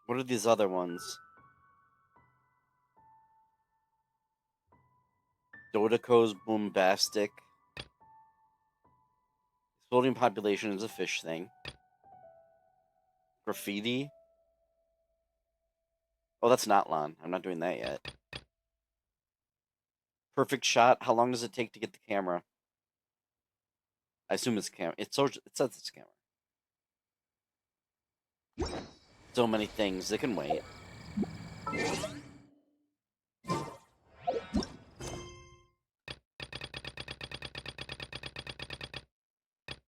What are these other ones? Dodoco's bombastic. Exploding population is a fish thing. Graffiti. Oh, that's not Lon. I'm not doing that yet. Perfect shot. How long does it take to get the camera? I assume it's camera. It says it's camera. So many things. They can wait.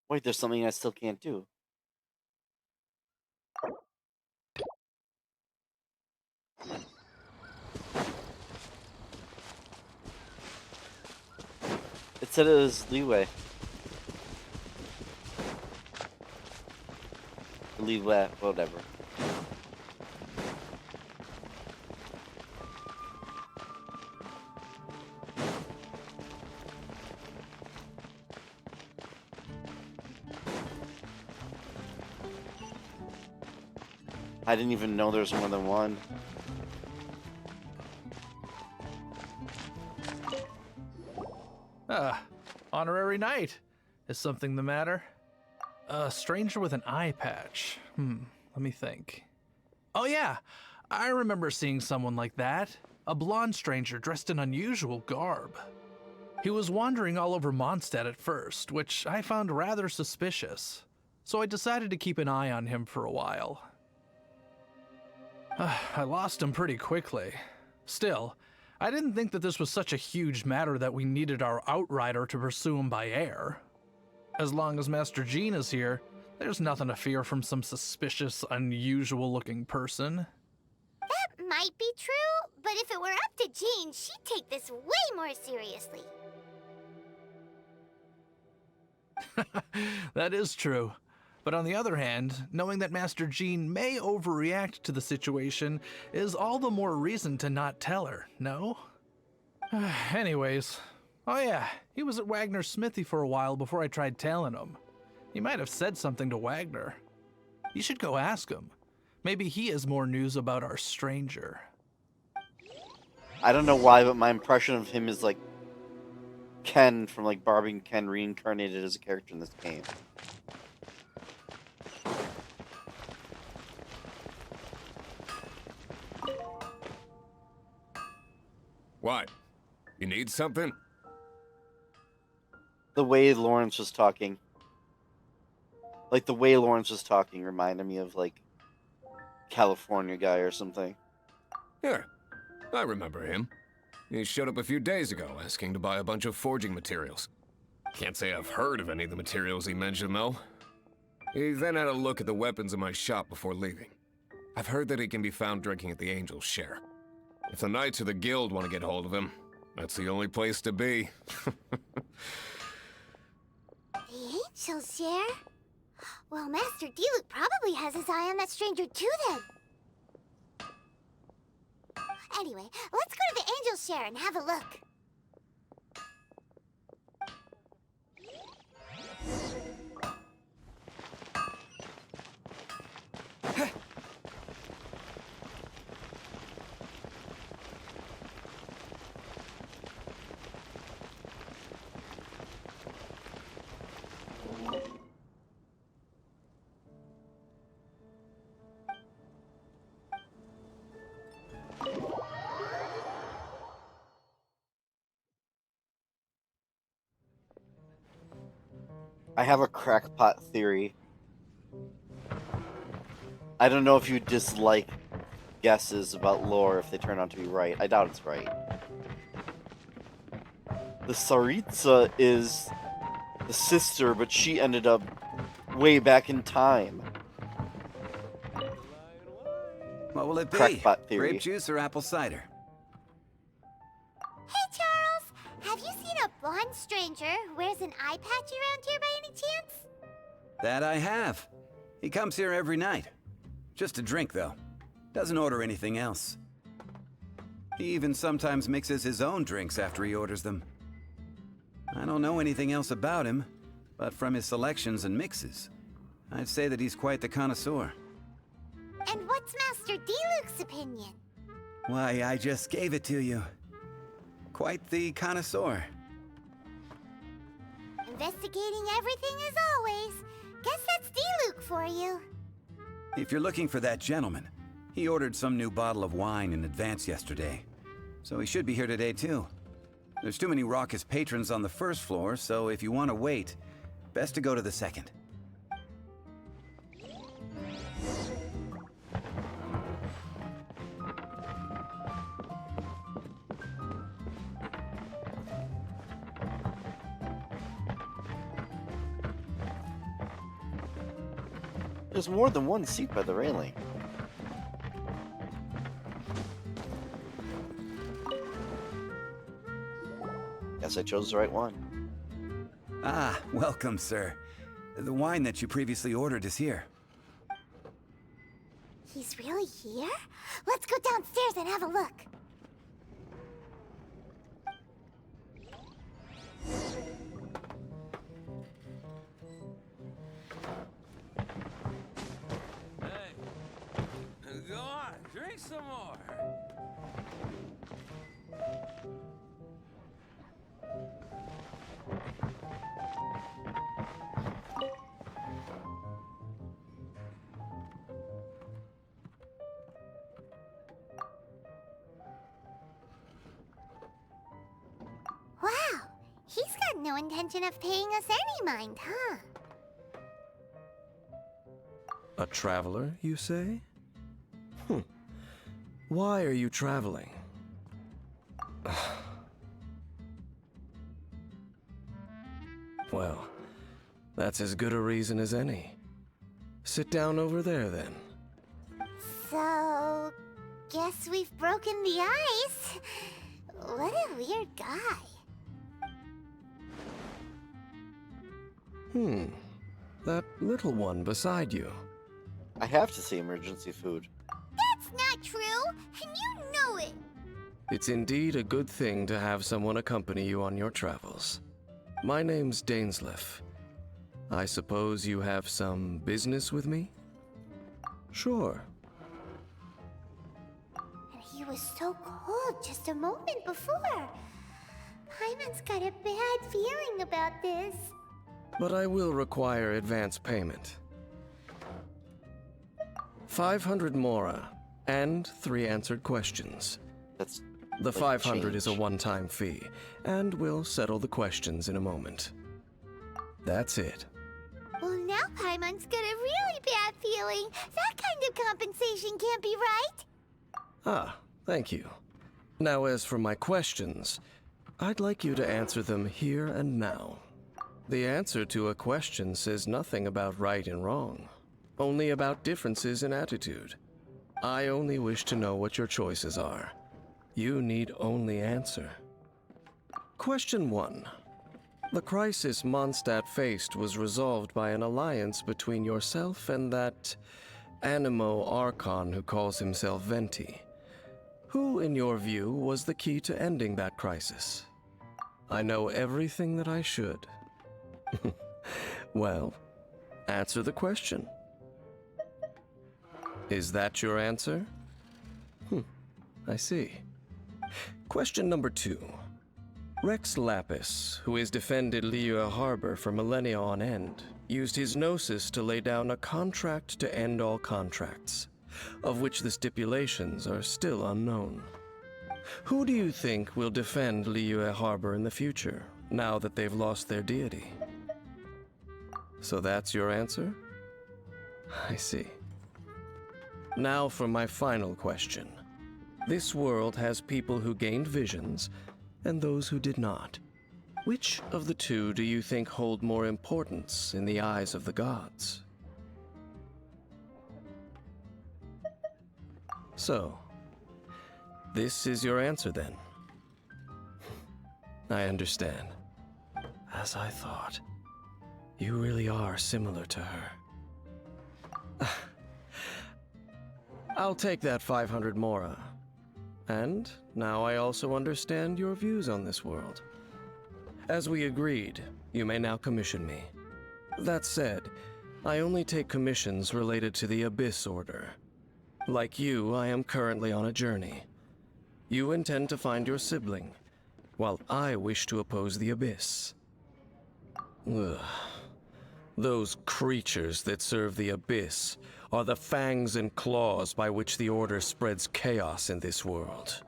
Wait, there's something I still can't do. It said it was Liyue. Liyue, whatever. I didn't even know there's more than one. Honorary knight. Is something the matter? A stranger with an eye patch. Let me think. Oh yeah, I remember seeing someone like that. A blonde stranger dressed in unusual garb. He was wandering all over Mondstadt at first, which I found rather suspicious. So I decided to keep an eye on him for a while. I lost him pretty quickly. Still, I didn't think that this was such a huge matter that we needed our outrider to pursue him by air. As long as Master Jean is here, there's nothing to fear from some suspicious, unusual-looking person. That might be true, but if it were up to Jean, she'd take this way more seriously. That is true. But on the other hand, knowing that Master Jean may overreact to the situation is all the more reason to not tell her, no? Anyways, oh yeah, he was at Wagner's smithy for a while before I tried tailing him. He might have said something to Wagner. You should go ask him. Maybe he has more news about our stranger. I don't know why, but my impression of him is like Ken from like Barbie and Ken reincarnated as a character in this game. What? You need something? The way Lawrence was talking. Like, the way Lawrence was talking reminded me of, like, California guy or something. Yeah, I remember him. He showed up a few days ago asking to buy a bunch of forging materials. Can't say I've heard of any of the materials he mentioned, though. He then had a look at the weapons in my shop before leaving. I've heard that he can be found drinking at the Angel's Share. If the Knights of the Guild want to get hold of him, that's the only place to be. The Angel's Share? Well, Master Diluc probably has his eye on that stranger too, then. Anyway, let's go to the Angel's Share and have a look. I have a crackpot theory. I don't know if you dislike guesses about lore if they turn out to be right. I doubt it's right. The Tsaritsa is the sister, but she ended up way back in time. What will it be? Crackpot theory. Grape juice or apple cider? Hey, Charles! Have you seen a blonde stranger who wears an eye patch around here by any chance? That I have. He comes here every night. Just a drink, though. Doesn't order anything else. He even sometimes mixes his own drinks after he orders them. I don't know anything else about him, but from his selections and mixes, I'd say that he's quite the connoisseur. And what's Master Diluc's opinion? Why, I just gave it to you. Quite the connoisseur. Investigating everything as always. Guess that's Diluc for you. If you're looking for that gentleman, he ordered some new bottle of wine in advance yesterday. So he should be here today too. There's too many raucous patrons on the first floor, so if you want to wait, best to go to the second. There's more than one seat by the railing. Guess I chose the right one. Ah, welcome, sir. The wine that you previously ordered is here. He's really here? Let's go downstairs and have a look. Go on, drink some more. Wow, he's got no intention of paying us any mind, huh? A traveler, you say? Why are you traveling? Well, that's as good a reason as any. Sit down over there, then. So, guess we've broken the ice. What a weird guy. That little one beside you. I have to say emergency food. That's not true, and you know it. It's indeed a good thing to have someone accompany you on your travels. My name's Dainsleif. I suppose you have some business with me? Sure. And he was so cold just a moment before. Paimon's got a bad feeling about this. But I will require advance payment. 500 mora, and 3 answered questions. That's the like 500 is a change. one-time fee, and we'll settle the questions in a moment. That's it. Well, now Paimon's got a really bad feeling. That kind of compensation can't be right. Ah, thank you. Now as for my questions, I'd like you to answer them here and now. The answer to a question says nothing about right and wrong, only about differences in attitude. I only wish to know what your choices are. You need only answer. Question 1. The crisis Mondstadt faced was resolved by an alliance between yourself and that Liyue Archon who calls himself Venti. Who, in your view, was the key to ending that crisis? I know everything that I should. Well, answer the question. Is that your answer? I see. Question number 2. Rex Lapis, who has defended Liyue Harbor for millennia on end, used his gnosis to lay down a contract to end all contracts, of which the stipulations are still unknown. Who do you think will defend Liyue Harbor in the future, now that they've lost their deity? So that's your answer? I see. Now for my final question. This world has people who gained visions, and those who did not. Which of the two do you think hold more importance in the eyes of the gods? So, this is your answer then? I understand. As I thought. You really are similar to her. I'll take that 500 mora. And now I also understand your views on this world. As we agreed, you may now commission me. That said, I only take commissions related to the Abyss Order. Like you, I am currently on a journey. You intend to find your sibling, while I wish to oppose the Abyss. Ugh. Those creatures that serve the Abyss are the fangs and claws by which the Order spreads chaos in this world.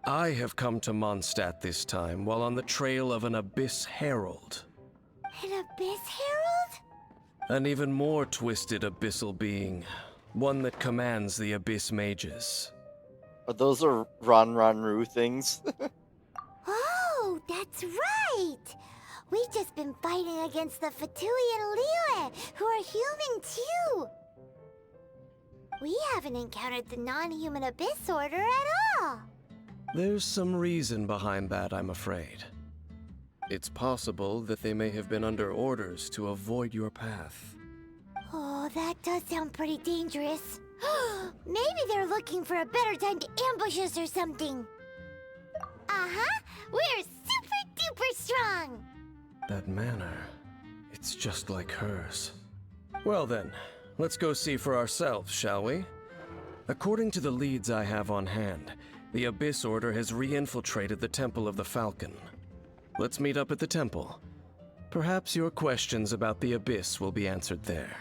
I have come to Mondstadt this time while on the trail of an Abyss Herald. An Abyss Herald? An even more twisted abyssal being, one that commands the Abyss Mages. Those are Ron-Ron-Ru things. Oh, that's right! We've just been fighting against the Fatui and Liyue, who are human too! We haven't encountered the non-human Abyss Order at all! There's some reason behind that, I'm afraid. It's possible that they may have been under orders to avoid your path. Oh, that does sound pretty dangerous. Maybe they're looking for a better time to ambush us or something. Uh-huh. We're super duper strong. That manner, it's just like hers. Well then, let's go see for ourselves, shall we? According to the leads I have on hand, the Abyss Order has re-infiltrated the Temple of the Falcon. Let's meet up at the temple. Perhaps your questions about the Abyss will be answered there.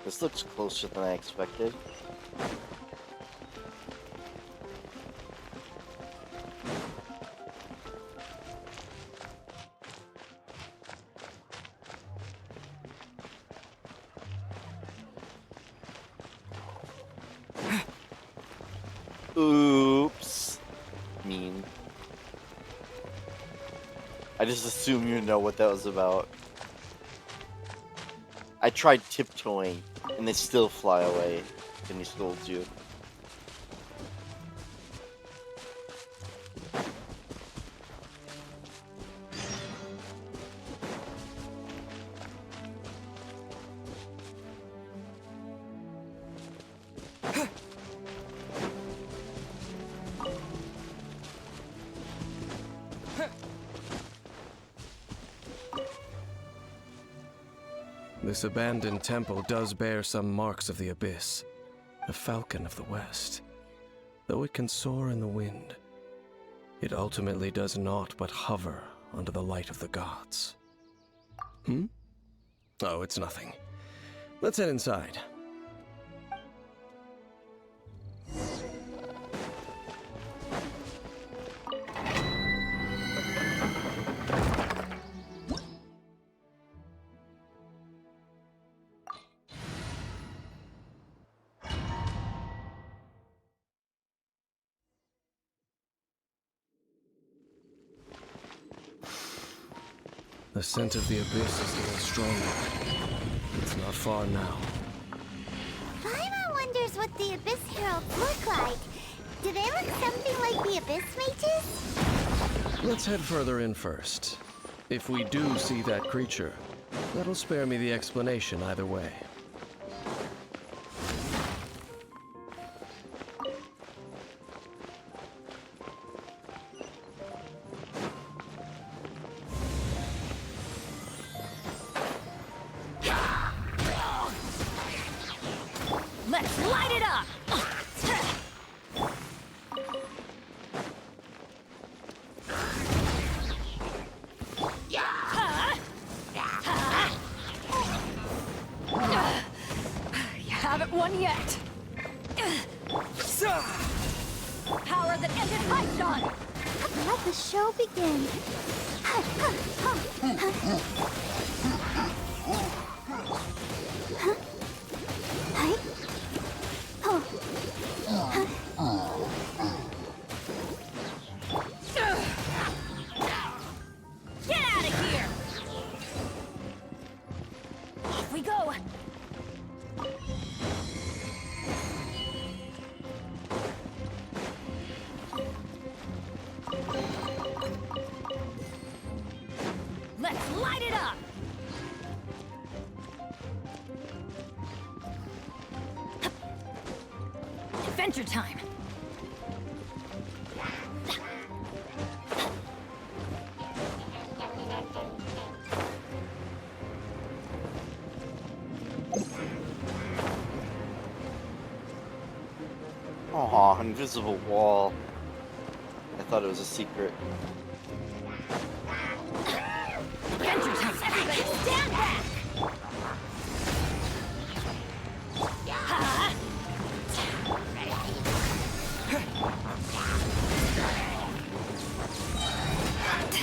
This looks closer than I expected. Oops. Mean. I just assume you know what that was about. I tried tiptoeing, and they still fly away, and he scolds you. This abandoned temple does bear some marks of the Abyss, the Falcon of the West. Though it can soar in the wind, it ultimately does naught but hover under the light of the gods. Oh, it's nothing. Let's head inside. The scent of the Abyss is getting stronger. It's not far now. Paimon wonders what the Abyss Heralds look like. Do they look something like the Abyss Mages? Let's head further in first. If we do see that creature, that'll spare me the explanation either way. Let's light it up! You haven't won yet. Power that ended Archon! Let the show begin. Get out of here! Off we go! Let's light it up! Adventure time! Aw, invisible wall. I thought it was a secret. Adventure time! Everybody stand back!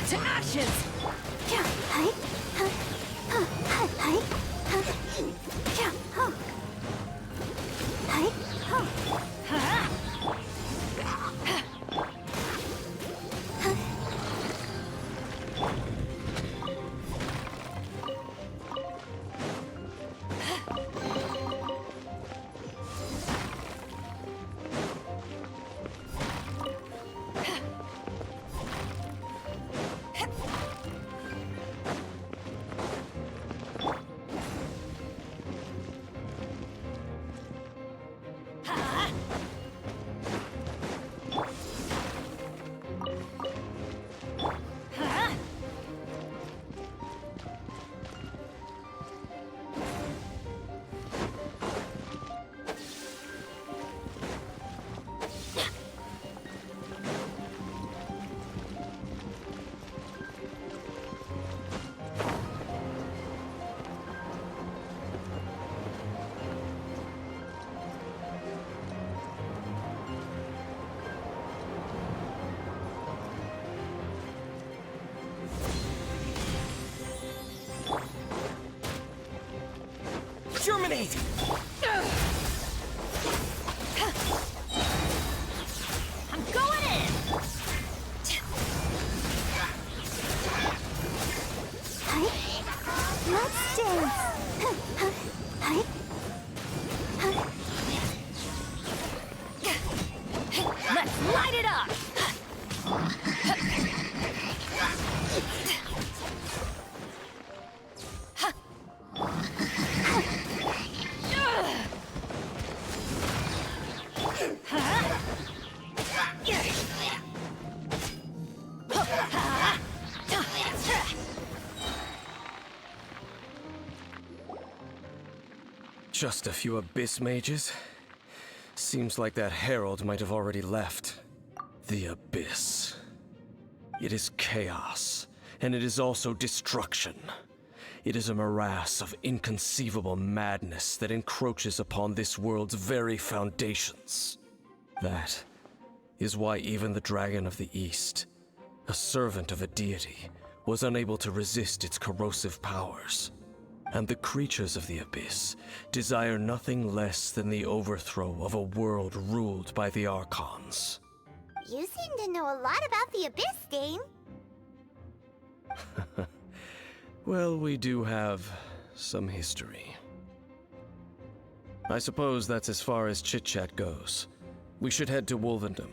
To ashes! Germinate! I'm going in! Let's dance! Let's light it up! Just a few Abyss mages? Seems like that herald might have already left. The Abyss. It is chaos, and it is also destruction. It is a morass of inconceivable madness that encroaches upon this world's very foundations. That is why even the Dragon of the East, a servant of a deity, was unable to resist its corrosive powers. And the creatures of the Abyss desire nothing less than the overthrow of a world ruled by the Archons. You seem to know a lot about the Abyss, Dane. Well, we do have some history. I suppose that's as far as chit-chat goes. We should head to Wolvendom.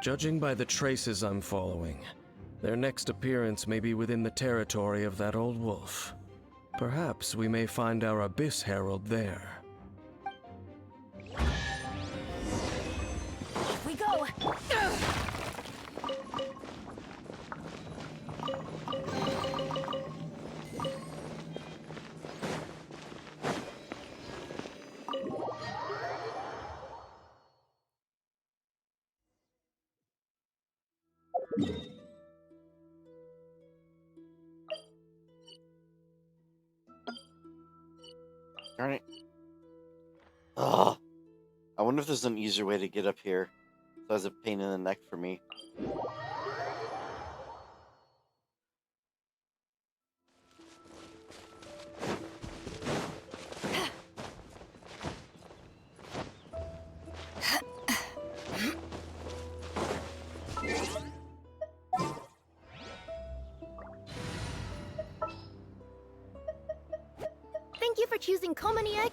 Judging by the traces I'm following, their next appearance may be within the territory of that old wolf. Perhaps we may find our Abyss Herald there. Off we go! Darn it. Ugh. I wonder if there's an easier way to get up here. So it's a pain in the neck for me. Thank you for choosing Komania.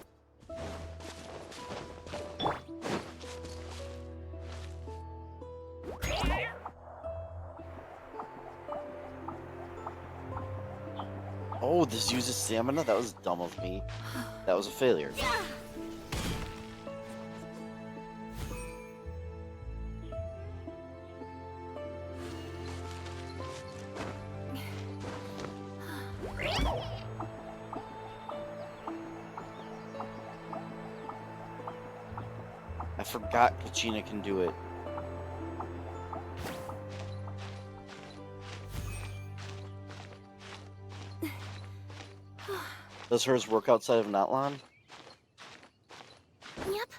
Oh, this uses stamina? That was dumb of me. That was a failure. I forgot Kachina can do it. Does hers work outside of Natlan? Yep.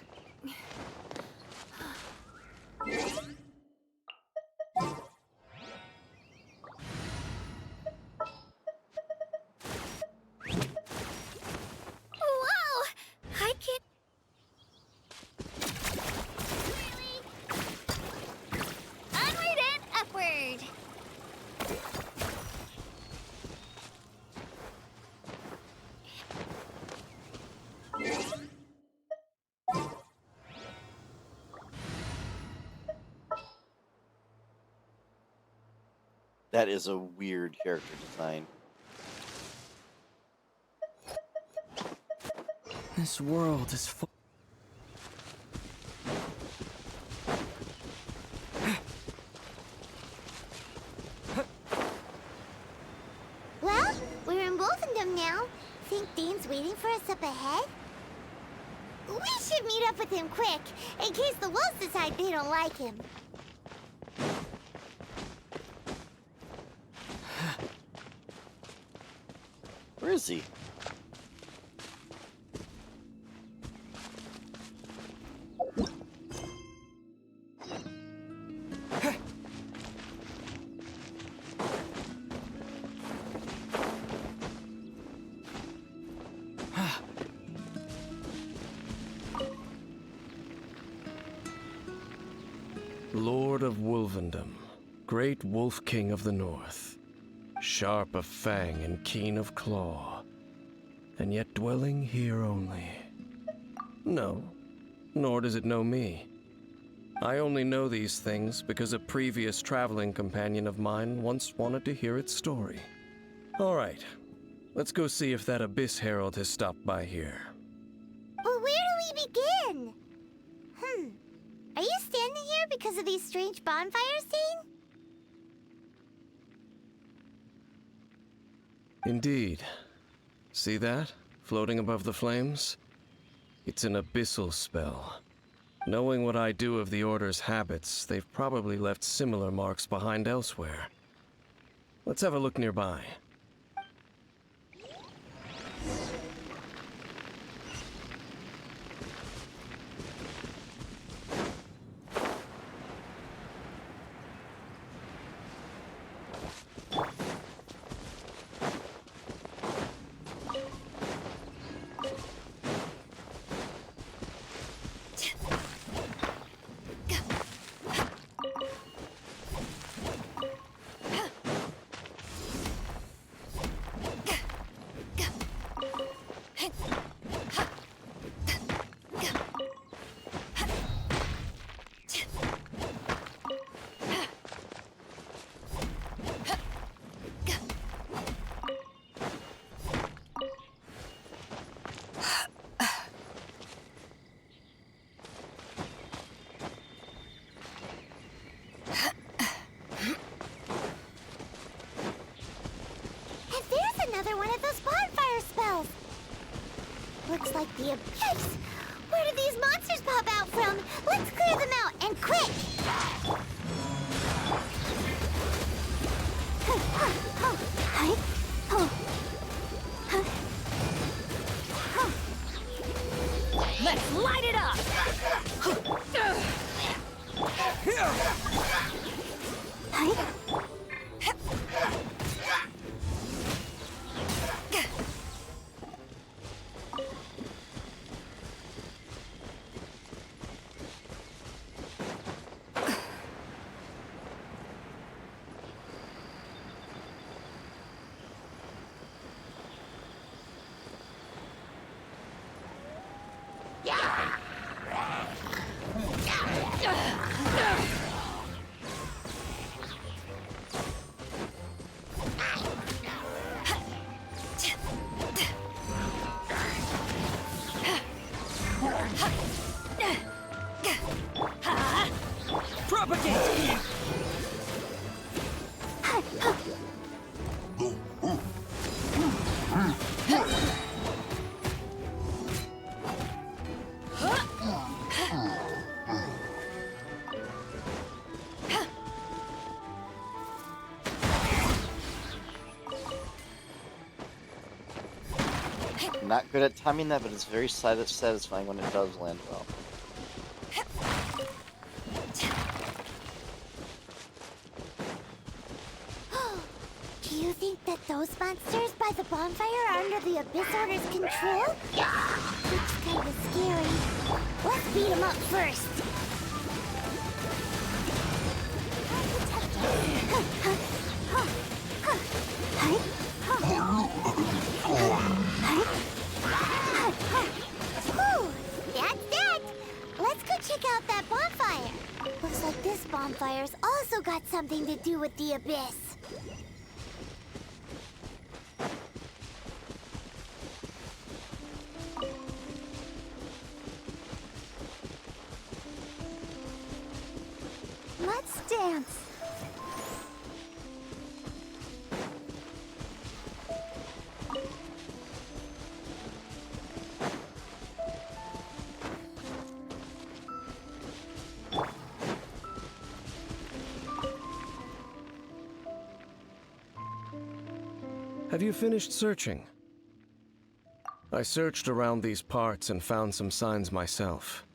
Whoa! I can't. That is a weird character design. This world is full. Well, we're in Wolfendom now. Think Dane's waiting for us up ahead? We should meet up with him quick, in case the wolves decide they don't like him. Where is he? Lord of Wolvendom, great Wolf King of the North, sharp of fang and keen of claw, and yet dwelling here only. No, nor does it know me. I only know these things because a previous traveling companion of mine once wanted to hear its story. All right, let's go see if that Abyss Herald has stopped by here. But where do we begin? Are you standing here because of these strange bonfires, Dane? Indeed. See that? Floating above the flames? It's an abyssal spell. Knowing what I do of the Order's habits, they've probably left similar marks behind elsewhere. Let's have a look nearby. Looks like the Abyss. Where did these monsters pop out from? Let's clear them out, and quick! Let's light it up! Not good at timing that, but it's very satisfying when it does land well. Do you think that those monsters by the bonfire are under the Abyss Order's control? Looks kind of scary. Let's beat them up first. Whew, that's that. Let's go check out that bonfire. Looks like this bonfire's also got something to do with the Abyss. Let's dance. Have you finished searching? I searched around these parts and found some signs myself,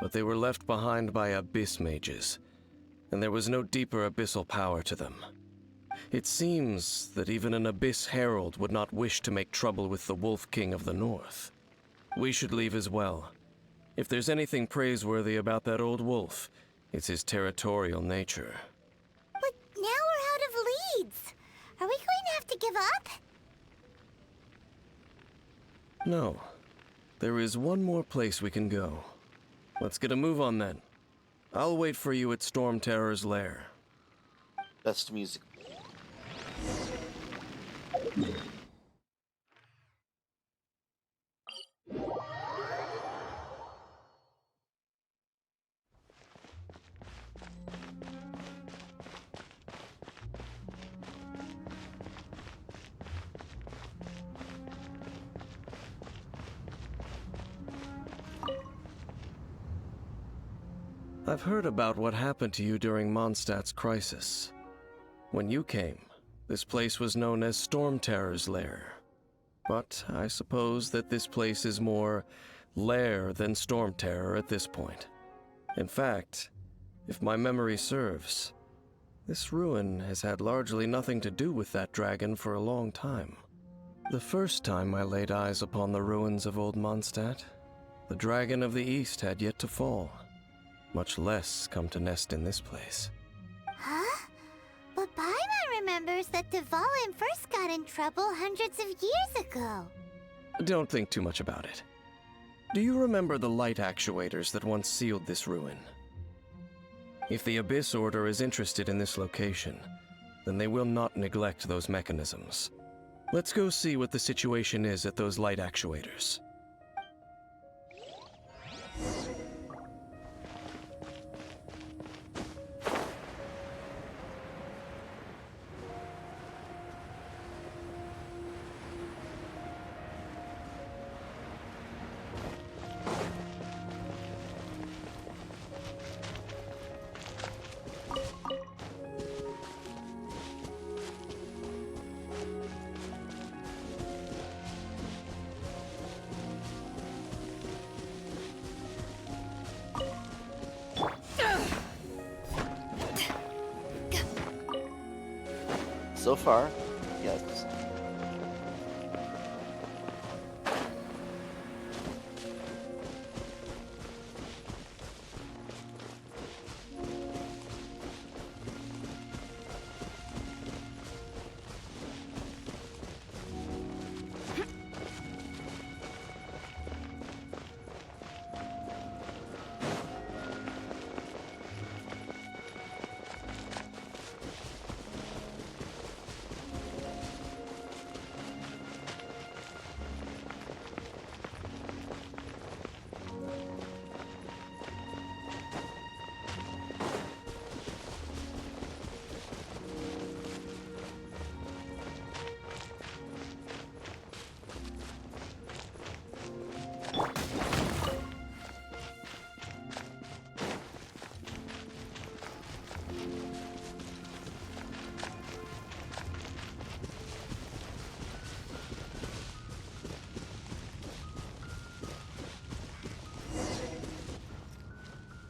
but they were left behind by abyss mages, and there was no deeper abyssal power to them. It seems that even an abyss herald would not wish to make trouble with the Wolf King of the North. We should leave as well. If there's anything praiseworthy about that old wolf, it's his territorial nature. But now we're out of leads. Are we going to have to give up? No. There is one more place we can go. Let's get a move on then. I'll wait for you at Storm Terror's lair. Best music. I've heard about what happened to you during Mondstadt's crisis. When you came, this place was known as Storm Terror's lair. But I suppose that this place is more lair than Storm Terror at this point. In fact, if my memory serves, this ruin has had largely nothing to do with that dragon for a long time. The first time I laid eyes upon the ruins of Old Mondstadt, the Dragon of the East had yet to fall, much less come to nest in this place. Huh? But Paimon remembers that Dvalin first got in trouble hundreds of years ago. Don't think too much about it. Do you remember the light actuators that once sealed this ruin? If the Abyss Order is interested in this location, then they will not neglect those mechanisms. Let's go see what the situation is at those light actuators. So far, yes.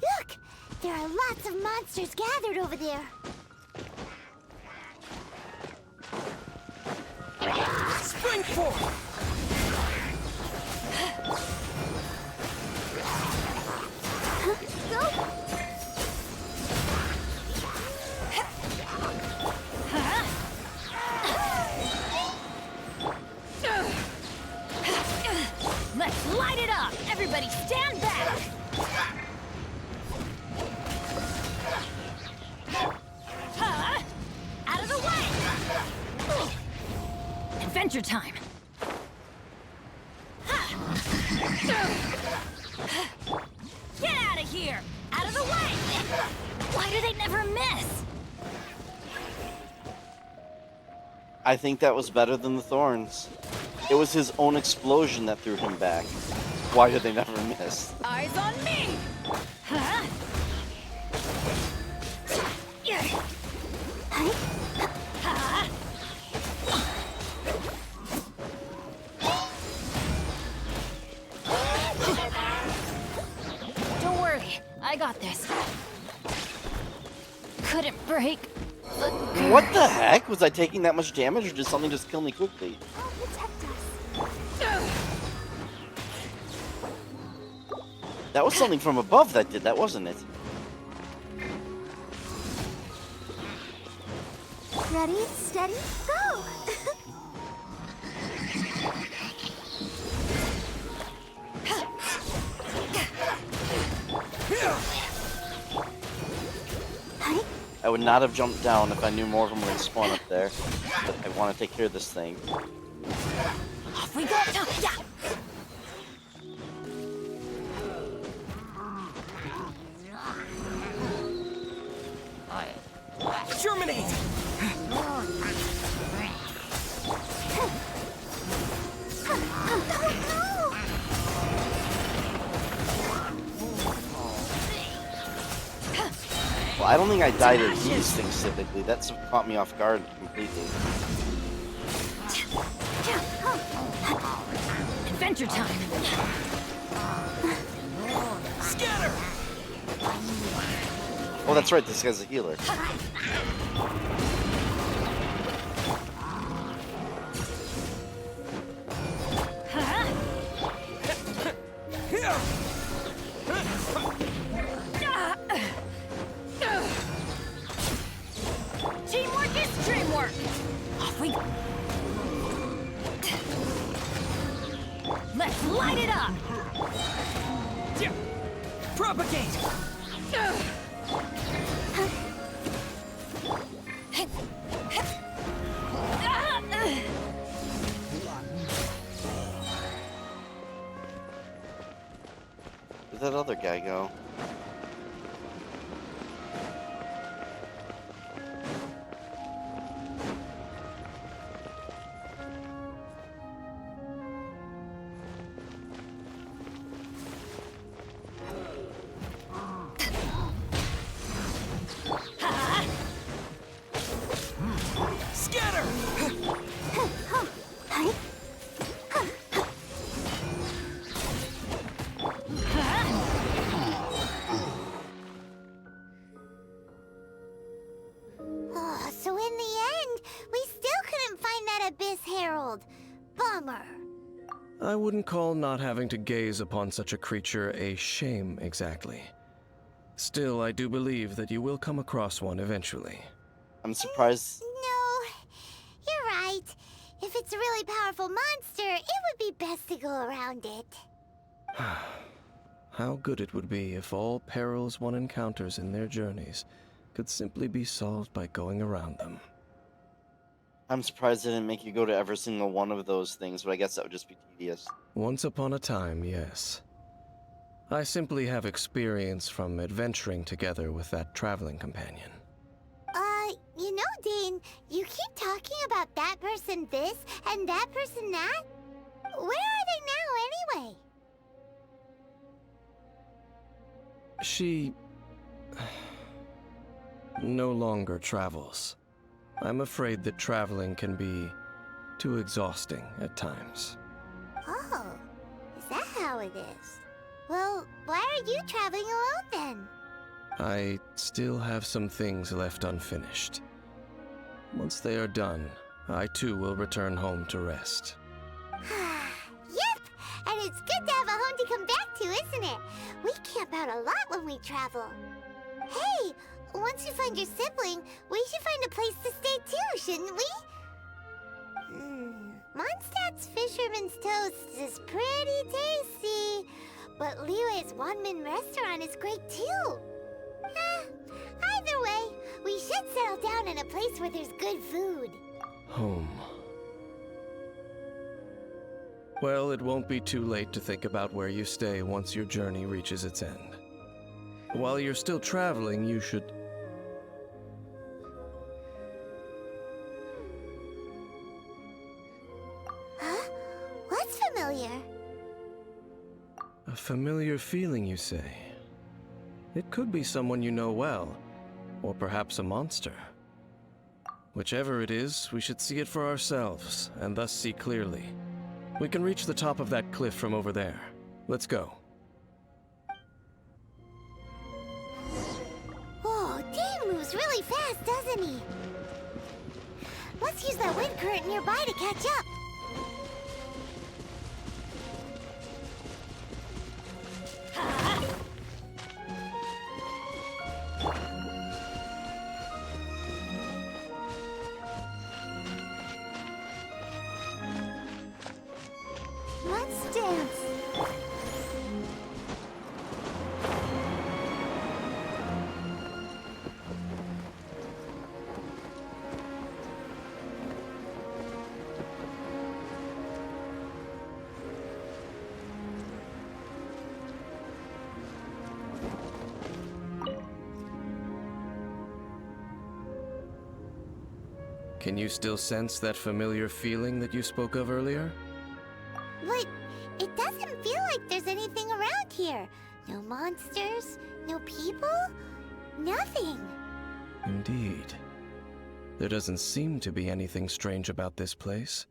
Look! There are lots of monsters gathered over there. Spring forth! Let's light it up! Everybody stand back! Out of the way! Adventure time! Get out of here! here! Out of the way! Why do they never miss? I think that was better than the thorns. It was his own explosion that threw him back. Why do they never miss? Eyes on me! Huh? Don't worry, I got this. Couldn't break. What the heck? Was I taking that much damage, or did something just kill me quickly? That was something from above that did that, wasn't it? Ready, steady, go! I would not have jumped down if I knew more of them were going to spawn up there. But I want to take care of this thing. Off we go! Yeah. Germinate! Well, I don't think I died at these things typically. That's what caught me off guard completely. Adventure time! Scatter! Oh, that's right. This guy's a healer. Teamwork is dreamwork! Off we go! Let's light it up! Propagate! Where'd that other guy go? Scatter! So in the end, we still couldn't find that Abyss Herald. Bummer. I wouldn't call not having to gaze upon such a creature a shame exactly. Still, I do believe that you will come across one eventually. I'm surprised. No, you're right. If it's a really powerful monster, it would be best to go around it. How good it would be if all perils one encounters in their journeys could simply be solved by going around them. I'm surprised they didn't make you go to every single one of those things, but I guess that would just be tedious. Once upon a time, yes. I simply have experience from adventuring together with that traveling companion. You know, Dane, you keep talking about that person this and that person that. Where are they now, anyway? She no longer travels. I'm afraid that traveling can be too exhausting at times. Oh, is that how it is? Well, why are you traveling alone then? I still have some things left unfinished. Once they are done, I too will return home to rest. Yep, and it's good to have a home to come back to, isn't it? We camp out a lot when we travel. Hey, once you find your sibling, we should find a place to stay too, shouldn't we? Mondstadt's Fisherman's Toast is pretty tasty, but Liyue's one-man restaurant is great too. Either way, we should settle down in a place where there's good food. Home. Well, it won't be too late to think about where you stay once your journey reaches its end. While you're still traveling, you should... Huh? What's familiar? A familiar feeling, you say? It could be someone you know well, or perhaps a monster. Whichever it is, we should see it for ourselves, and thus see clearly. We can reach the top of that cliff from over there. Let's go. Whoa, Dane moves really fast, doesn't he? Let's use that wind current nearby to catch up. Let's dance. Can you still sense that familiar feeling that you spoke of earlier? But it doesn't feel like there's anything around here. No monsters, no people, nothing. Indeed. There doesn't seem to be anything strange about this place.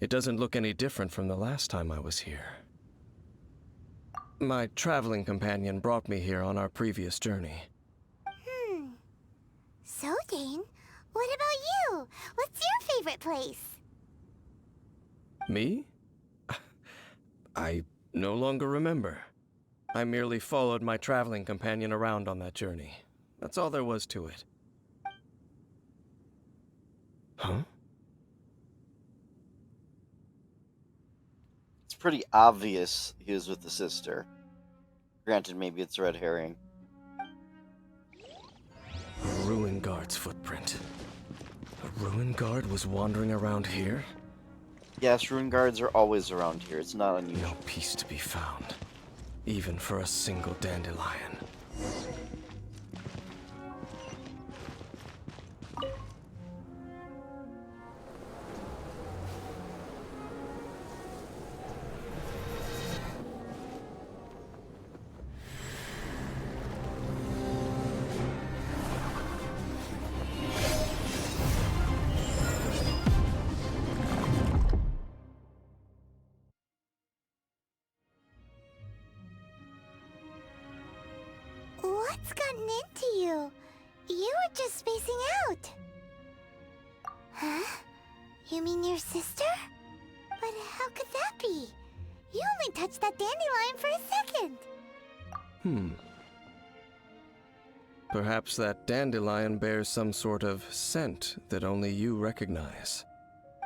It doesn't look any different from the last time I was here. My traveling companion brought me here on our previous journey. So, Dane, what about you? What's your favorite place? Me? I no longer remember. I merely followed my traveling companion around on that journey. That's all there was to it. Huh? It's pretty obvious he was with the sister. Granted, maybe it's a red herring. A ruin guard's footprint. A ruin guard was wandering around here? Yes, ruin guards are always around here. It's not unusual. No peace to be found, even for a single dandelion. What's gotten into you? You were just spacing out. Huh? You mean your sister? But how could that be? You only touched that dandelion for a second. Perhaps that dandelion bears some sort of scent that only you recognize.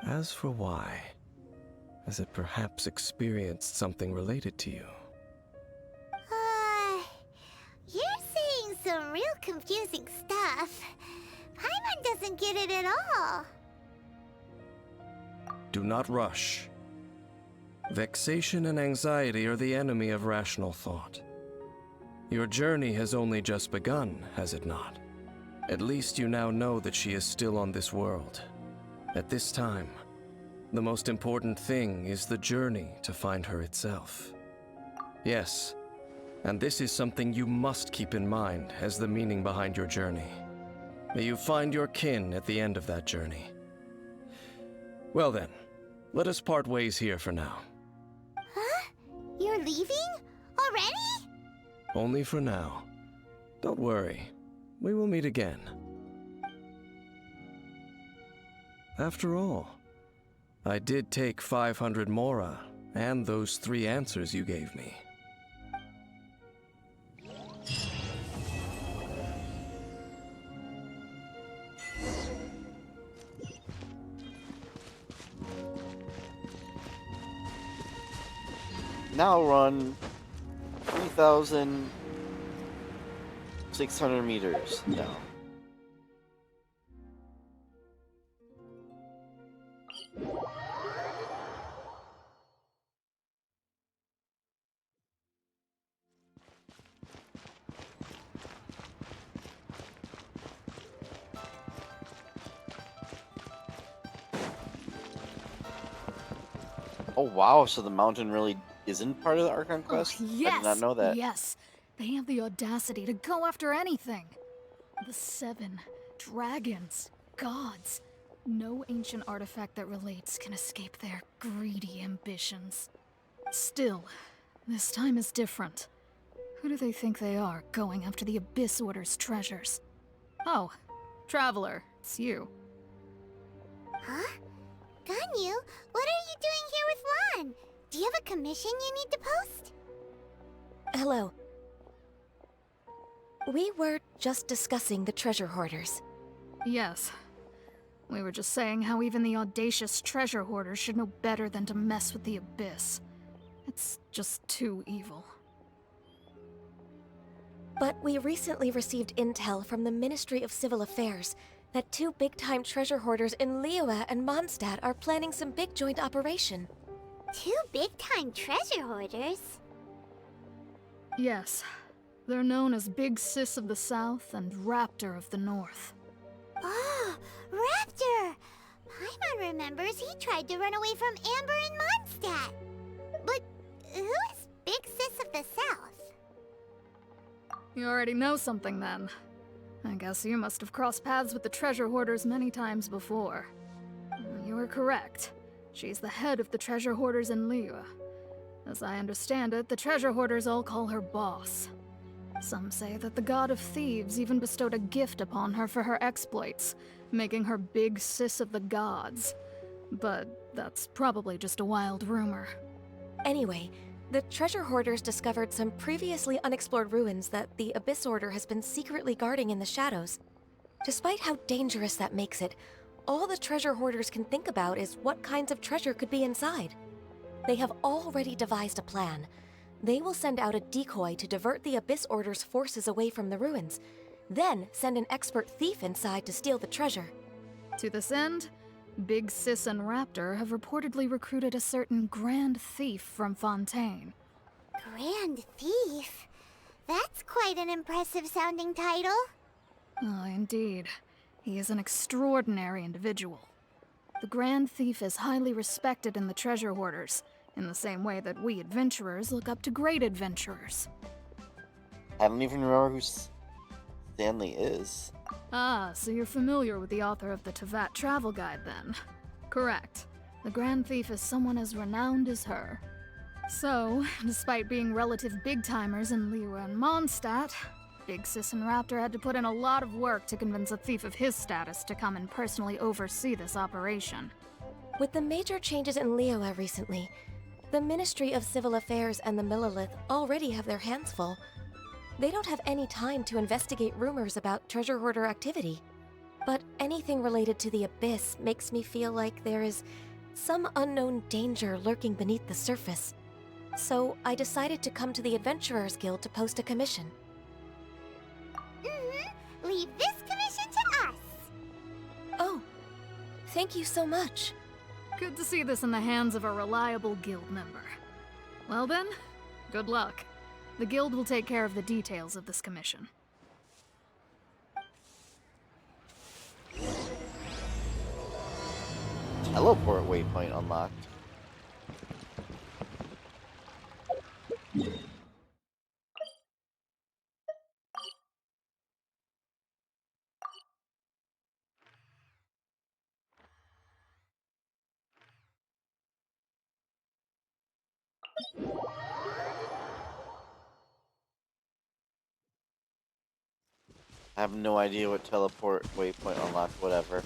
As for why, has it perhaps experienced something related to you? You're saying some real confusing stuff. Paimon doesn't get it at all. Do not rush. Vexation and anxiety are the enemy of rational thought. Your journey has only just begun, has it not? At least you now know that she is still on this world. At this time, the most important thing is the journey to find her itself. Yes, and this is something you must keep in mind as the meaning behind your journey. May you find your kin at the end of that journey. Well then, let us part ways here for now. Huh? You're leaving? Already? Only for now. Don't worry, we will meet again. After all, I did take 500 mora and those 3 answers you gave me. Now run 3,600 meters down. Oh wow, so the mountain really isn't part of the Archon quest? Yes! I did not know that. Yes! They have the audacity to go after anything. The 7 dragons, gods. No ancient artifact that relates can escape their greedy ambitions. Still, this time is different. Who do they think they are, going after the Abyss Order's treasures? Oh, Traveler, it's you. Huh? Ganyu, what are you doing here with Lan? Do you have a commission you need to post? Hello. We were just discussing the treasure hoarders. Yes. We were just saying how even the audacious treasure hoarders should know better than to mess with the Abyss. It's just too evil. But we recently received intel from the Ministry of Civil Affairs that 2 big-time treasure hoarders in Liyue and Mondstadt are planning some big joint operation. 2 big-time treasure hoarders? Yes. They're known as Big Sis of the South and Raptor of the North. Oh, Raptor! Paimon remembers he tried to run away from Amber in Mondstadt. But who is Big Sis of the South? You already know something then. I guess you must have crossed paths with the treasure hoarders many times before. You were correct. She's the head of the treasure hoarders in Liyue. As I understand it, the treasure hoarders all call her boss. Some say that the god of thieves even bestowed a gift upon her for her exploits, making her Big Sis of the gods. But that's probably just a wild rumor. Anyway, the treasure hoarders discovered some previously unexplored ruins that the Abyss Order has been secretly guarding in the shadows. Despite how dangerous that makes it, all the treasure hoarders can think about is what kinds of treasure could be inside. They have already devised a plan. They will send out a decoy to divert the Abyss Order's forces away from the ruins, then send an expert thief inside to steal the treasure. To this end, Big Sis and Raptor have reportedly recruited a certain Grand Thief from Fontaine. Grand Thief? That's quite an impressive sounding title. Oh, indeed. He is an extraordinary individual. The Grand Thief is highly respected in the treasure hoarders, in the same way that we adventurers look up to great adventurers. I don't even remember who Stanley is. Ah, so you're familiar with the author of the Tevat Travel Guide, then? Correct. The Grand Thief is someone as renowned as her. So, despite being relative big-timers in Liyue and Mondstadt, Big Sis and Raptor had to put in a lot of work to convince a thief of his status to come and personally oversee this operation. With the major changes in Liyue recently, the Ministry of Civil Affairs and the Millelith already have their hands full. They don't have any time to investigate rumors about treasure hoarder activity. But anything related to the Abyss makes me feel like there is some unknown danger lurking beneath the surface. So I decided to come to the Adventurers Guild to post a commission. Leave this commission to us. Oh, thank you so much. Good to see this in the hands of a reliable guild member. Well then, good luck. The guild will take care of the details of this commission. Teleport waypoint unlocked. I have no idea what teleport waypoint unlocked, whatever.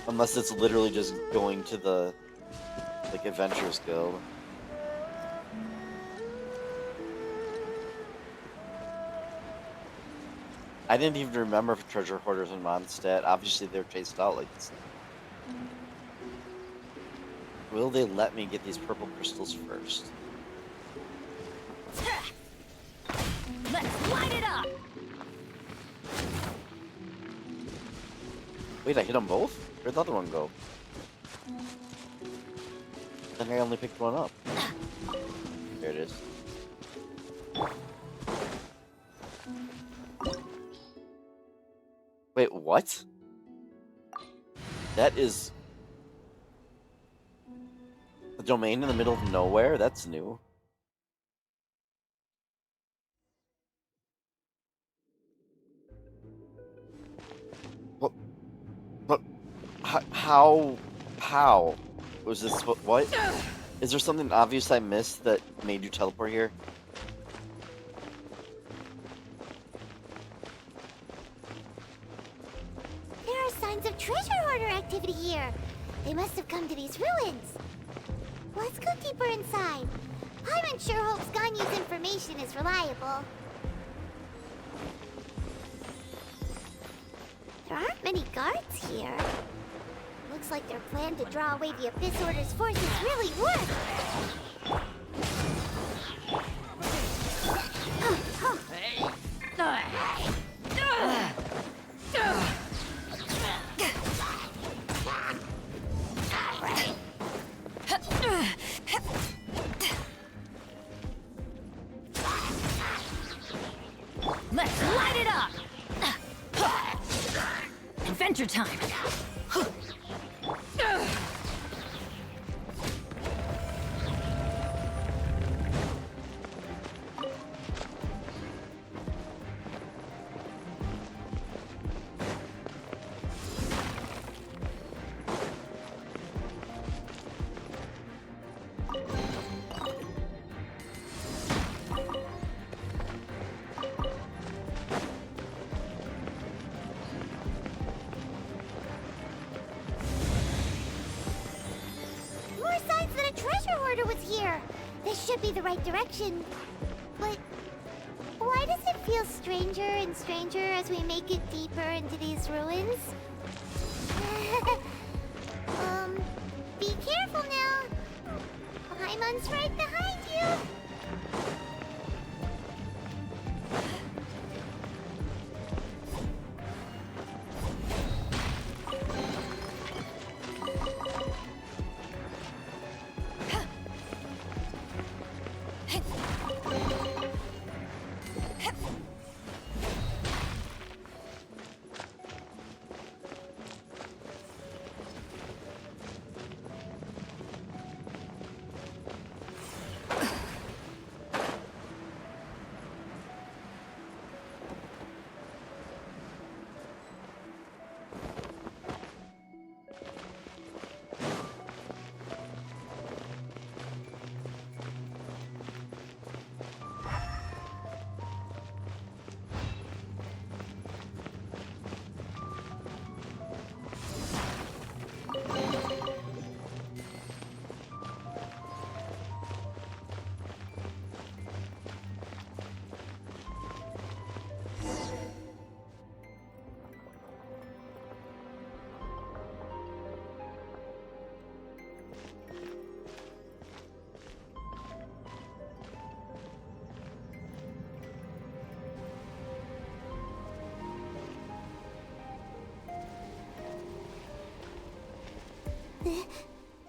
Unless it's literally just going to the, like, Adventurers Guild. I didn't even remember if treasure hoarders in Mondstadt. Obviously they're chased out like this. Will they let me get these purple crystals first? Let's light it up! Wait, I hit them both? Where'd the other one go? I think I only picked one up. There it is. Wait, what? That is... domain in the middle of nowhere? That's new. But how was this? What? Is there something obvious I missed that made you teleport here? There are signs of treasure hoarder activity here. They must have come to these ruins. Let's go deeper inside. Paimon sure hopes Ganyu's information is reliable. There aren't many guards here. Looks like their plan to draw away the Abyss Order's forces really worked. Let's light it up! Adventure time! More signs that a treasure hoarder was here. This should be the right direction. But why does it feel stranger and stranger as we make it deeper into these ruins? Be careful now. Paimon's right behind you.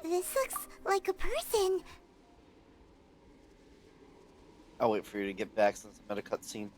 This looks like a person. I'll wait for you to get back since I'm at a cutscene.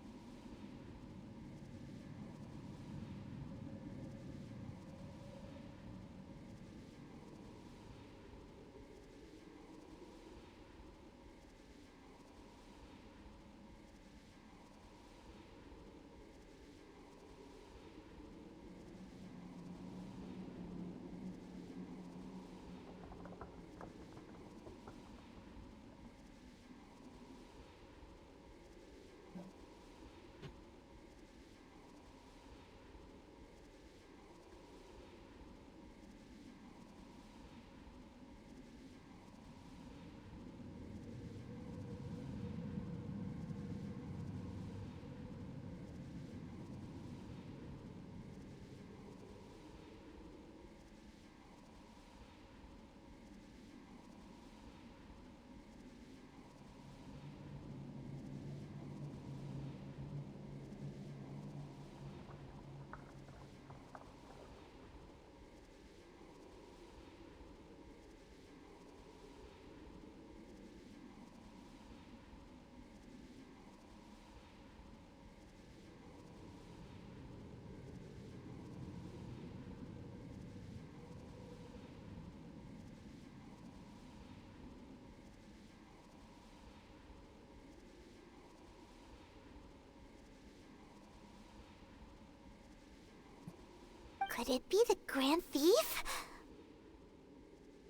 Could it be the Grand Thief?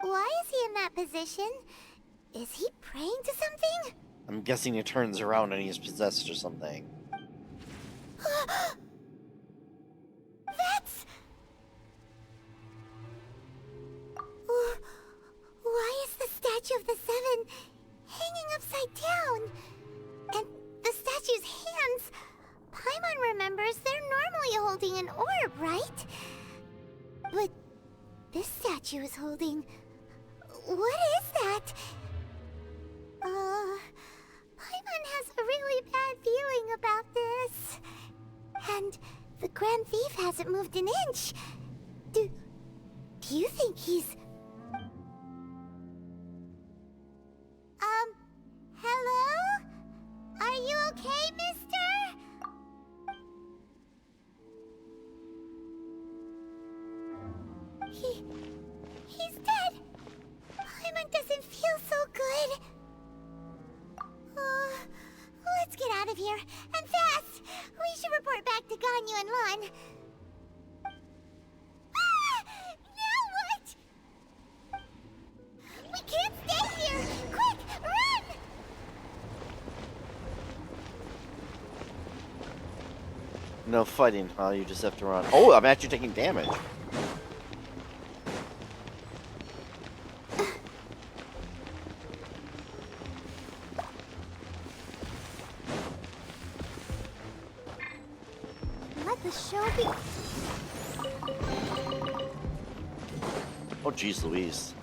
Why is he in that position? Is he praying to something? I'm guessing he turns around and he's possessed or something. That's... Why is the statue of the Seven hanging upside down? And the statue's hands... Paimon remembers they're normally holding an orb, right? But this statue is holding... What is that? Paimon has a really bad feeling about this. And the Grand Thief hasn't moved an inch. Do you think he's... Hello? Are you okay, mister? He's dead. Paimon doesn't feel so good. Let's get out of here, and fast! We should report back to Ganyu and Lon. Now what? We can't stay here! Quick, run! No fighting, huh? You just have to run. Oh, I'm actually taking damage. Let the show be... Oh, jeez Louise.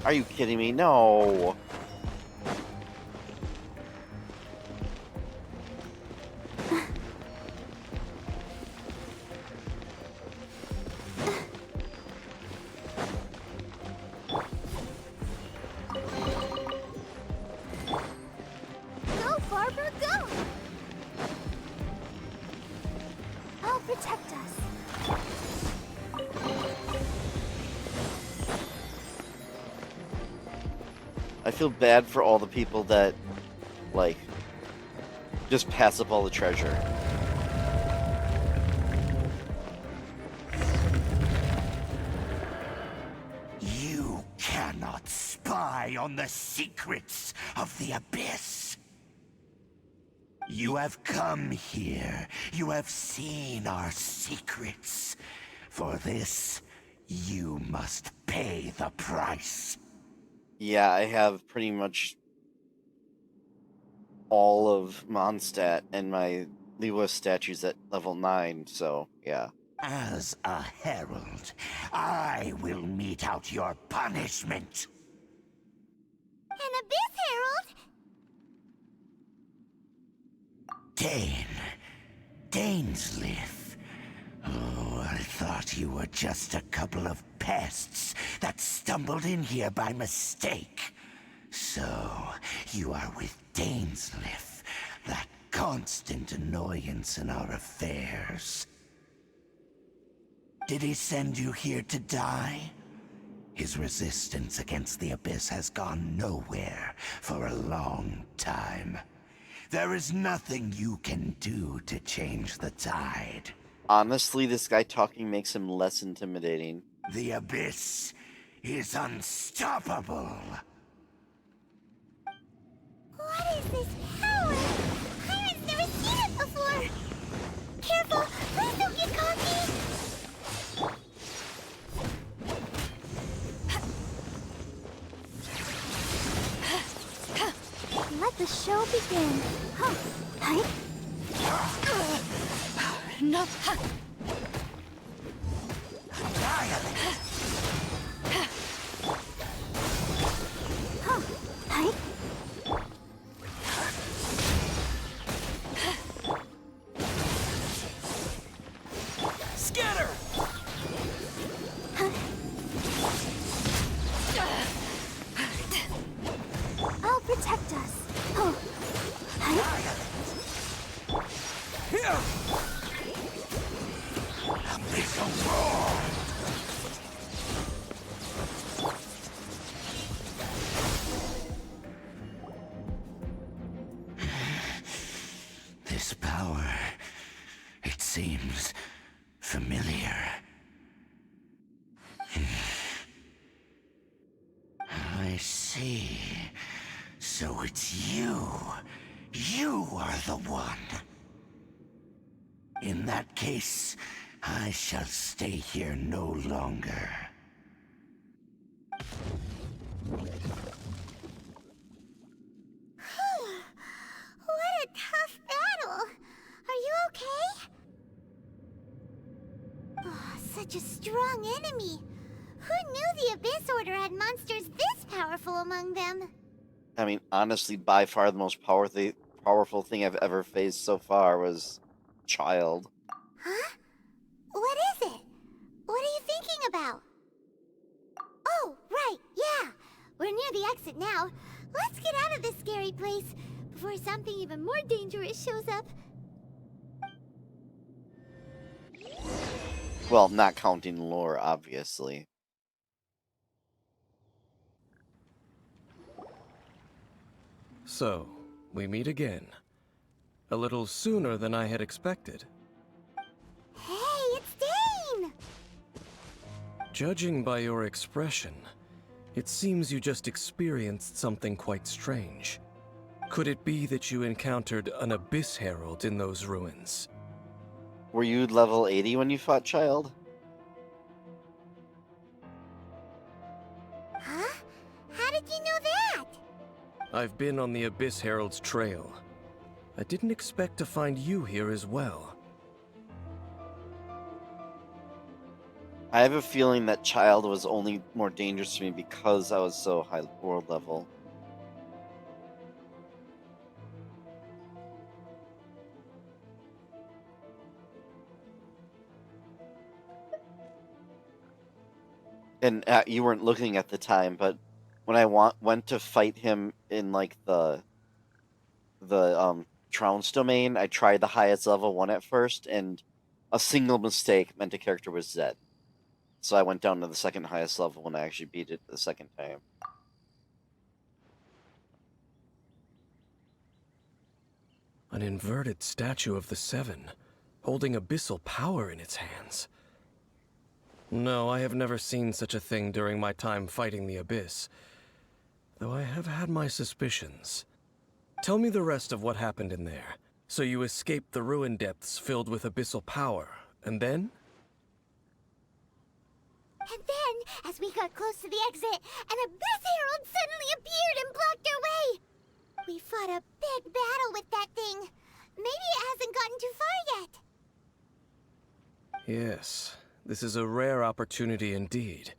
Are you kidding me? No. Go, Barbara, go! I'll protect us. I feel bad for all the people that, like, just pass up all the treasure. You cannot spy on the secrets of the Abyss. You have come here. You have seen our secrets. For this, you must pay the price. Yeah, I have pretty much all of Mondstadt and my Liyue statues at level 9, so yeah. As a herald, I will mete out your punishment. An Abyss Herald? Dainsleif. Oh, I thought you were just a couple of pests that stumbled in here by mistake. So, you are with Dainsleif, that constant annoyance in our affairs. Did he send you here to die? His resistance against the Abyss has gone nowhere for a long time. There is nothing you can do to change the tide. Honestly, this guy talking makes him less intimidating. The Abyss is unstoppable. What is this power? Pirates never seen it before! Careful! Please don't get cocky! Let the show begin. Huh. Hi. No. Huh. Hi. Scatter! I'll protect us. Oh. Hi. This power, it seems familiar. I see. So it's you. You are the one. In that case, I shall stay here no longer. What a tough battle! Are you okay? Oh, such a strong enemy. Who knew the Abyss Order had monsters this powerful among them? I mean, honestly, by far the most powerful thing I've ever faced so far was Child. Huh? What is it? What are you thinking about? Oh, right, yeah. We're near the exit now. Let's get out of this scary place before something even more dangerous shows up. Well, not counting lore, obviously. So, we meet again. A little sooner than I had expected. Hey, it's Dane! Judging by your expression, it seems you just experienced something quite strange. Could it be that you encountered an Abyss Herald in those ruins? Were you level 80 when you fought Child? Huh? How did you know that? I've been on the Abyss Herald's trail. I didn't expect to find you here as well. I have a feeling that Child was only more dangerous to me because I was so high world level. And you weren't looking at the time, but when I went to fight him in like the Trounce domain, I tried the highest level one at first, and a single mistake meant a character was dead. So I went down to the second highest level when I actually beat it the second time. An inverted statue of the Seven, holding abyssal power in its hands. No, I have never seen such a thing during my time fighting the Abyss, though I have had my suspicions. Tell me the rest of what happened in there. So you escaped the ruin depths filled with abyssal power, and then? And then, as we got close to the exit, an Abyss Herald suddenly appeared and blocked our way! We fought a big battle with that thing. Maybe it hasn't gotten too far yet. Yes, this is a rare opportunity indeed.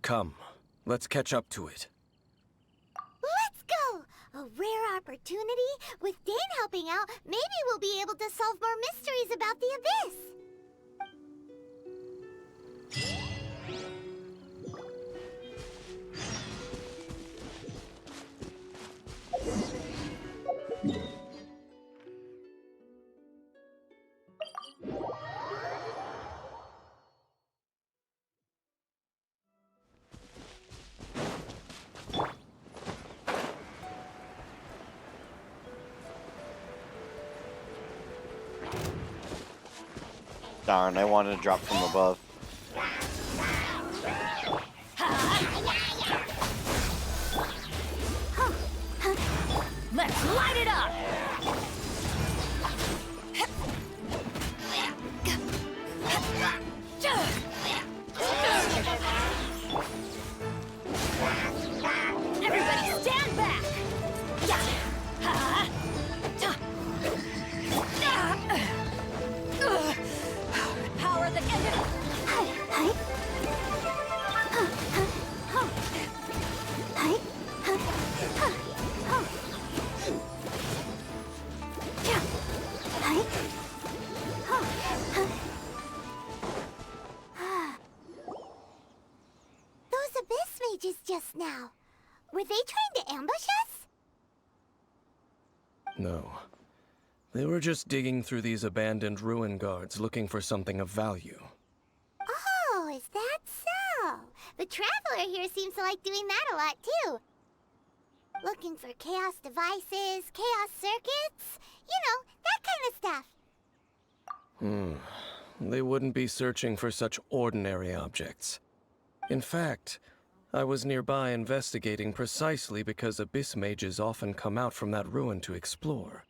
Come, let's catch up to it. Let's go! A rare opportunity? With Dane helping out, maybe we'll be able to solve more mysteries about the Abyss! Darn, I wanted to drop from above. Let's light it up! Everybody stand back! Power the engine! Those Abyss mages just now. Were they trying to ambush us? No. They were just digging through these abandoned ruin guards looking for something of value. Oh, is that so? The Traveler here seems to like doing that a lot, too. Looking for chaos devices, chaos circuits, you know, that kind of stuff. They wouldn't be searching for such ordinary objects. In fact, I was nearby investigating precisely because abyss mages often come out from that ruin to explore.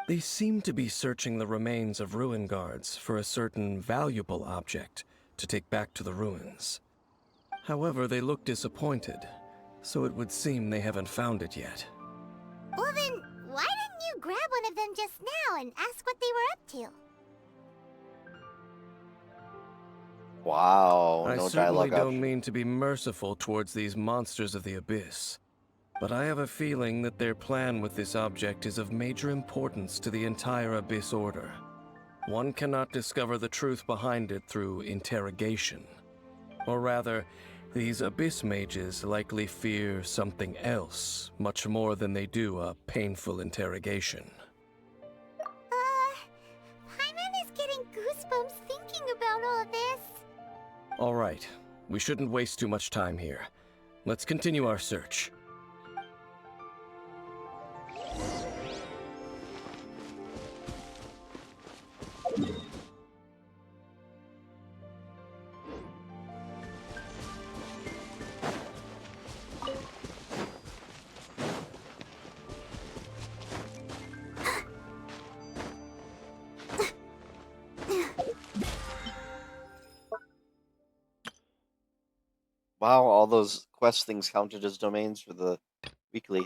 They seem to be searching the remains of ruin guards for a certain valuable object to take back to the ruins. However, they look disappointed, so it would seem they haven't found it yet. Well then, why didn't you grab one of them just now and ask what they were up to? Wow, I no certainly dialogue don't option. mean to be merciful towards these monsters of the abyss, but I have a feeling that their plan with this object is of major importance to the entire Abyss Order. One cannot discover the truth behind it through interrogation. Or rather, these Abyss mages likely fear something else, much more than they do a painful interrogation. Paimon is getting goosebumps thinking about all this. All right, we shouldn't waste too much time here. Let's continue our search. Wow, all those quest things counted as domains for the weekly.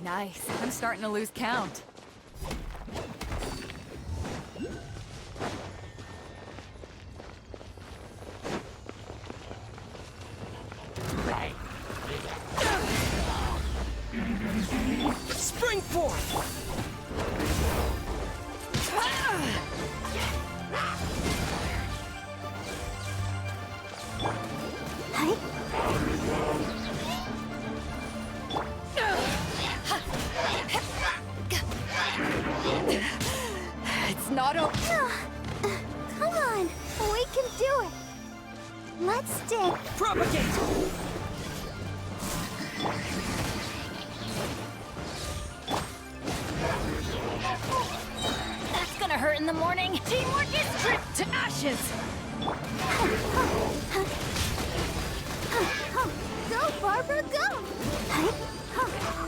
Nice. I'm starting to lose count. Spring forth! It's not over. Come on, we can do it. Let's dig. Propagate! That's gonna hurt in the morning. Teamwork is stripped to ashes. Go, Barbara, go! Go, Barbara!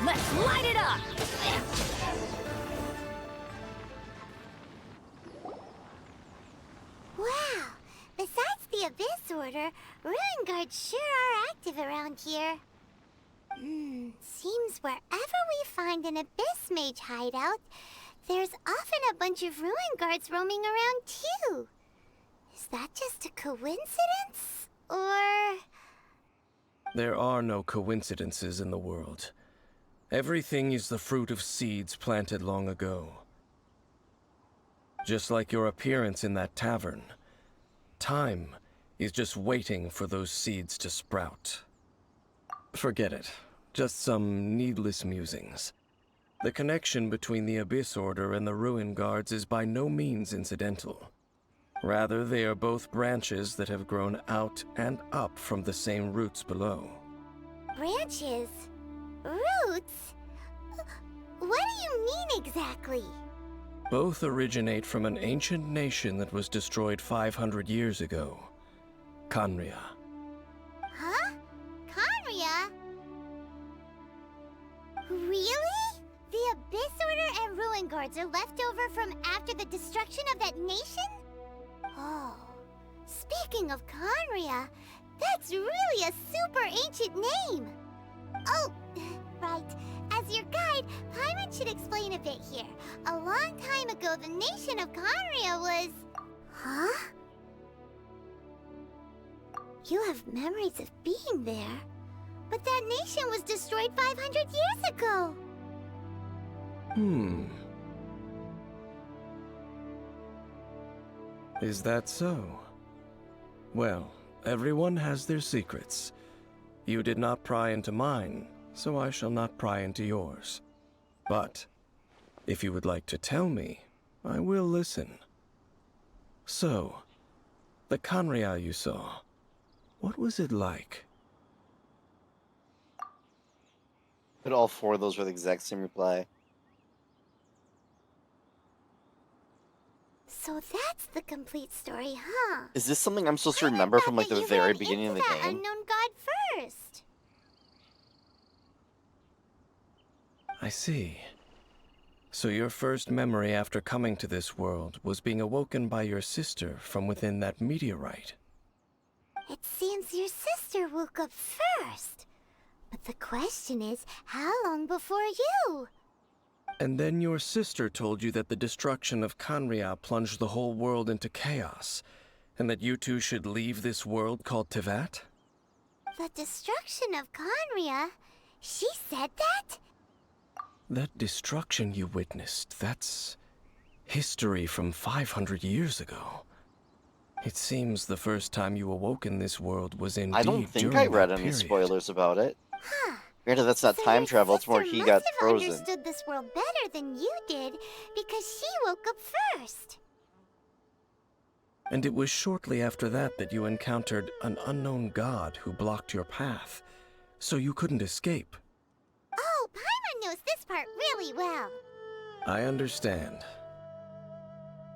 Let's light it up. Wow! Besides the Abyss Order, Ruin Guards sure are active around here. Seems wherever we find an Abyss Mage hideout, there's often a bunch of Ruin Guards roaming around too. Is that just a coincidence? Or... There are no coincidences in the world. Everything is the fruit of seeds planted long ago. Just like your appearance in that tavern, time is just waiting for those seeds to sprout. Forget it. Just some needless musings. The connection between the Abyss Order and the Ruin Guards is by no means incidental. Rather, they are both branches that have grown out and up from the same roots below. branches? Roots? What do you mean exactly? Both originate from an ancient nation that was destroyed 500 years ago. Khaenri'ah. Huh? Khaenri'ah? Really? The Abyss Order and Ruin Guards are left over from after the destruction of that nation? Oh. Speaking of Khaenri'ah, that's really a super ancient name! Oh, right. As your guide, Paimon should explain a bit here. A long time ago, the nation of Khaenri'ah was... Huh? You have memories of being there. But that nation was destroyed 500 years ago! Is that so? Well, everyone has their secrets. You did not pry into mine, so I shall not pry into yours. But, if you would like to tell me, I will listen. So, the Khaenri'ah you saw, what was it like? But all four of those were the exact same reply. So that's the complete story, huh? Is this something I'm supposed to remember from like the very beginning of the That game? unknown god first. I see. So your first memory after coming to this world was being awoken by your sister from within that meteorite. It seems your sister woke up first. But the question is, how long before you? And then your sister told you that the destruction of Khaenri'ah plunged the whole world into chaos, and that you two should leave this world called Teyvat? The destruction of Khaenri'ah? She said that? That destruction you witnessed, that's history from 500 years ago. It seems the first time you awoke in this world was indeed I don't think during I read that any period. spoilers about it. Huh. Granted, that's not So time your travel, it's more sister he must got have frozen. understood this world better than you did, because she woke up first. And it was shortly after that that you encountered an unknown god who blocked your path, so you couldn't escape. Oh, Paimon knows this part really well. I understand.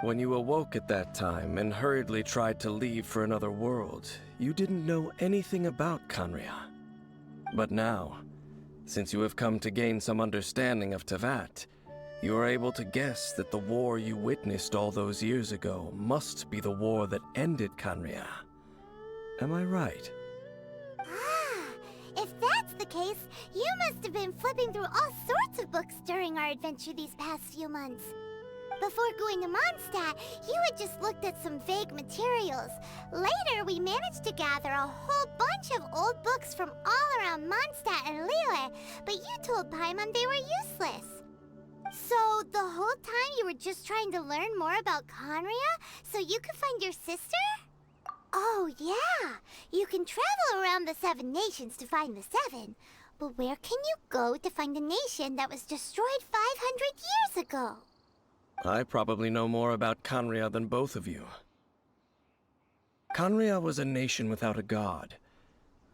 When you awoke at that time and hurriedly tried to leave for another world, you didn't know anything about Khaenri'ah. But now, since you have come to gain some understanding of Teyvat, you are able to guess that the war you witnessed all those years ago must be the war that ended Khaenri'ah. Am I right? Ah, if that's the case, you must have been flipping through all sorts of books during our adventure these past few months. Before going to Mondstadt, you had just looked at some vague materials. Later, we managed to gather a whole bunch of old books from all around Mondstadt and Liyue, but you told Paimon they were useless. So, the whole time you were just trying to learn more about Khaenri'ah so you could find your sister? Oh, yeah. You can travel around the 7 nations to find the 7. But where can you go to find a nation that was destroyed 500 years ago? I probably know more about Khaenri'ah than both of you. Khaenri'ah was a nation without a god.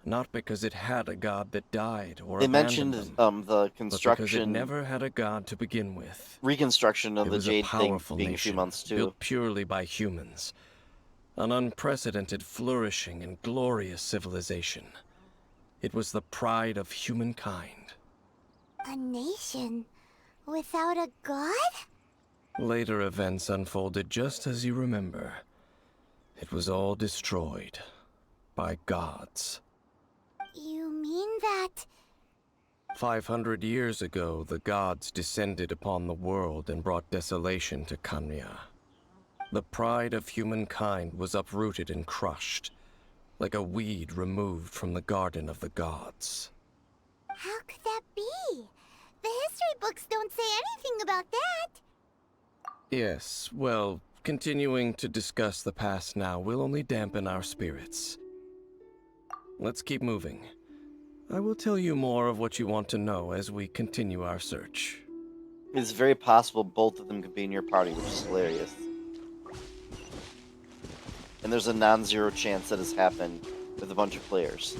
Not because it had a god that died or They abandoned mentioned them, the but because it construction, never had a god to begin with. reconstruction of It the was a Jade thing powerful being a nation, few months too. built purely by humans. An unprecedented flourishing and glorious civilization. It was the pride of humankind. A nation without a god? Later events unfolded just as you remember. It was all destroyed by gods. You mean that... 500 years ago, the gods descended upon the world and brought desolation to Khaenri'ah. The pride of humankind was uprooted and crushed, like a weed removed from the garden of the gods. How could that be? The history books don't say anything about that. Yes, well, continuing to discuss the past now will only dampen our spirits. Let's keep moving. I will tell you more of what you want to know as we continue our search. It's very possible both of them could be in your party, which is hilarious. And there's a non-zero chance that has happened with a bunch of players.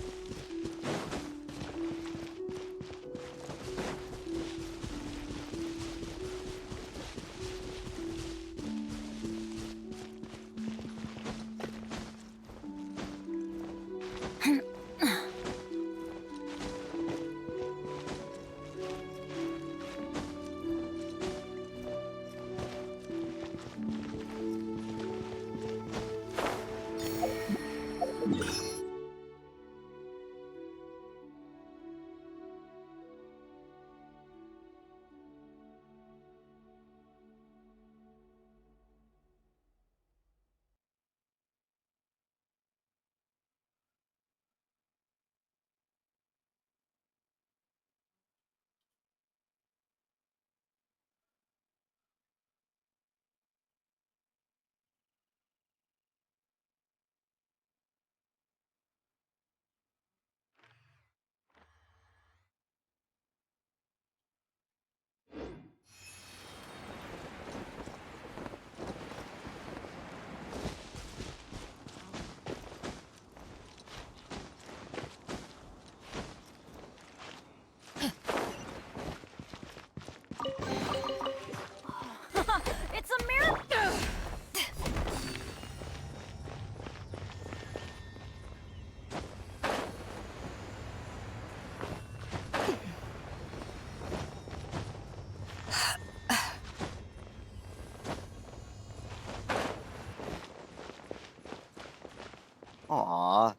Aww.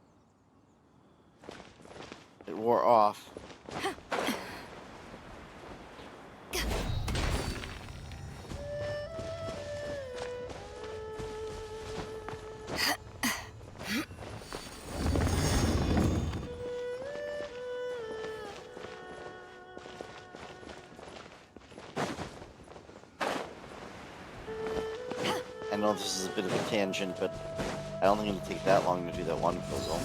It wore off. I know this is a bit of a tangent, but I don't think it'll take that long to do that one puzzle.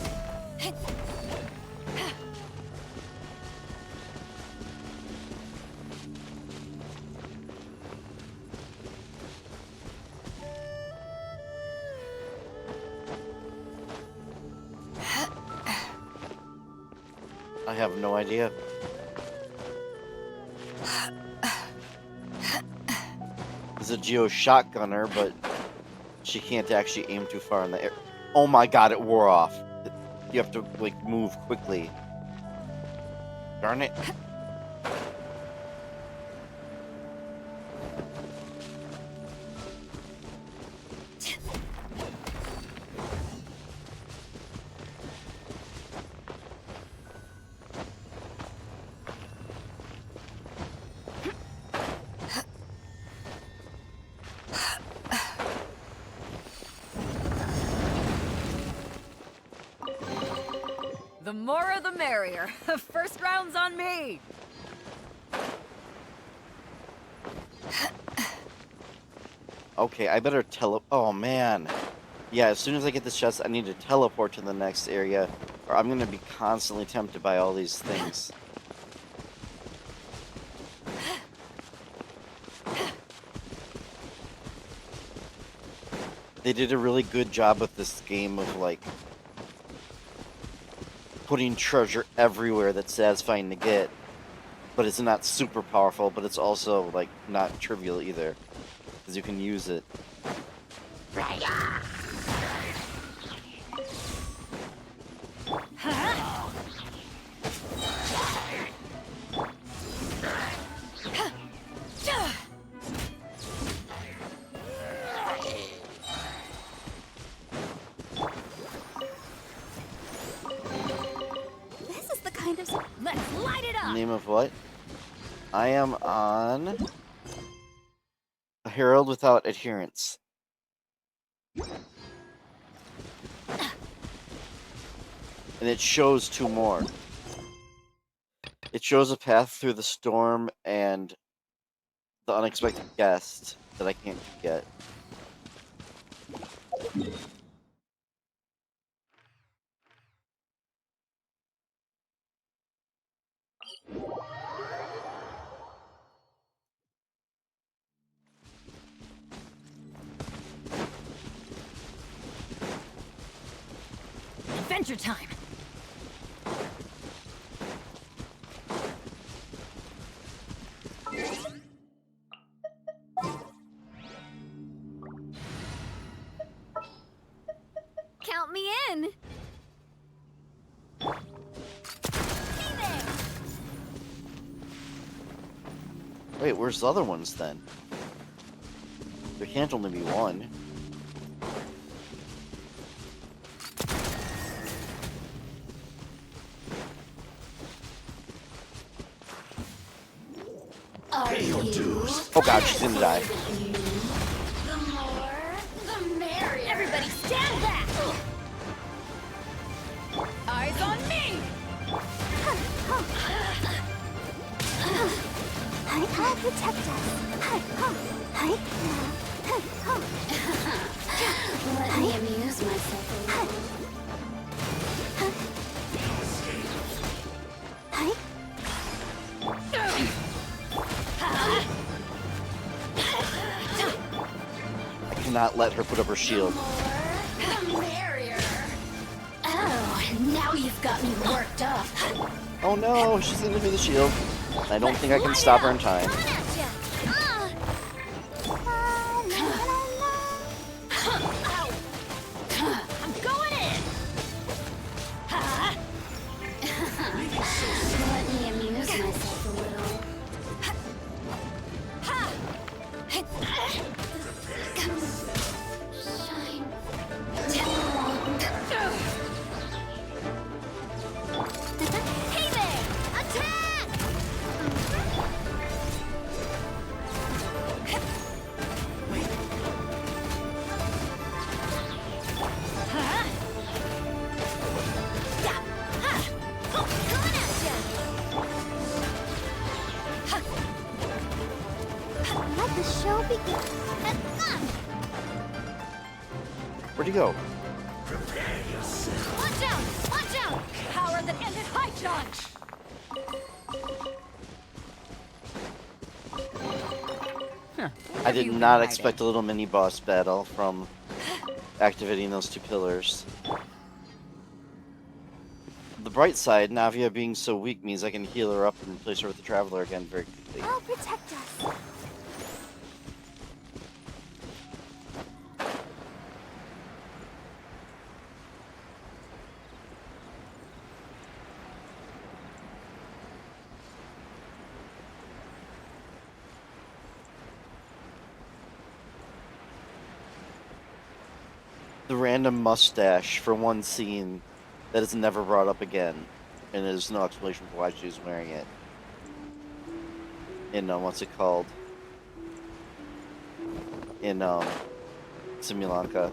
I have no idea. There's a Geo shotgunner, but she can't actually aim too far in the air. Oh my god, it wore off. You have to, like, move quickly. Darn it. The more the merrier. First round's on me. Okay, I better oh man. Yeah, as soon as I get this chest, I need to teleport to the next area, or I'm gonna be constantly tempted by all these things. They did a really good job with this game of, like, putting treasure everywhere that's satisfying to get, but it's not super powerful, but it's also, like, not trivial either, because you can use it. Let's light it up. Name of what? I am on a Herald Without Adherence. And it shows two more. It shows a path through the storm and the unexpected guest that I can't get. Adventure time. Count me in. Wait, where's the other ones then? There can't only be one. Oh god, she's gonna die. The more, the merrier. Everybody stand back. Eyes on me. I'll protect us. Let me amuse myself a little. I cannot let her put up her shield. The merrier. Oh, now you've got me worked up. Oh no, she's gonna do the shield. I don't think I can stop her in time. I'm going in. Let me amuse myself a little. Shine. the show begins. Where'd he go? Watch out! Watch out! Power that ended high charge! I did not expect a little mini boss battle from activating those 2 pillars. The bright side, Navia being so weak means I can heal her up and replace her with the Traveler again very quickly. I'll protect us. The random mustache for one scene that is never brought up again, and there's no explanation for why she's wearing it. In what's it called? In Simulanka.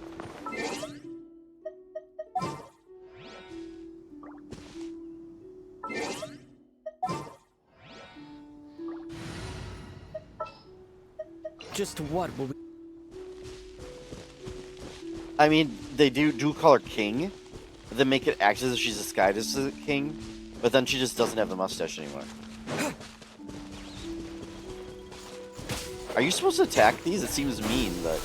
Just what will we... I mean, they do call her king, but then make it act as if she's disguised as a king, but then she just doesn't have the mustache anymore. Are you supposed to attack these? It seems mean, but...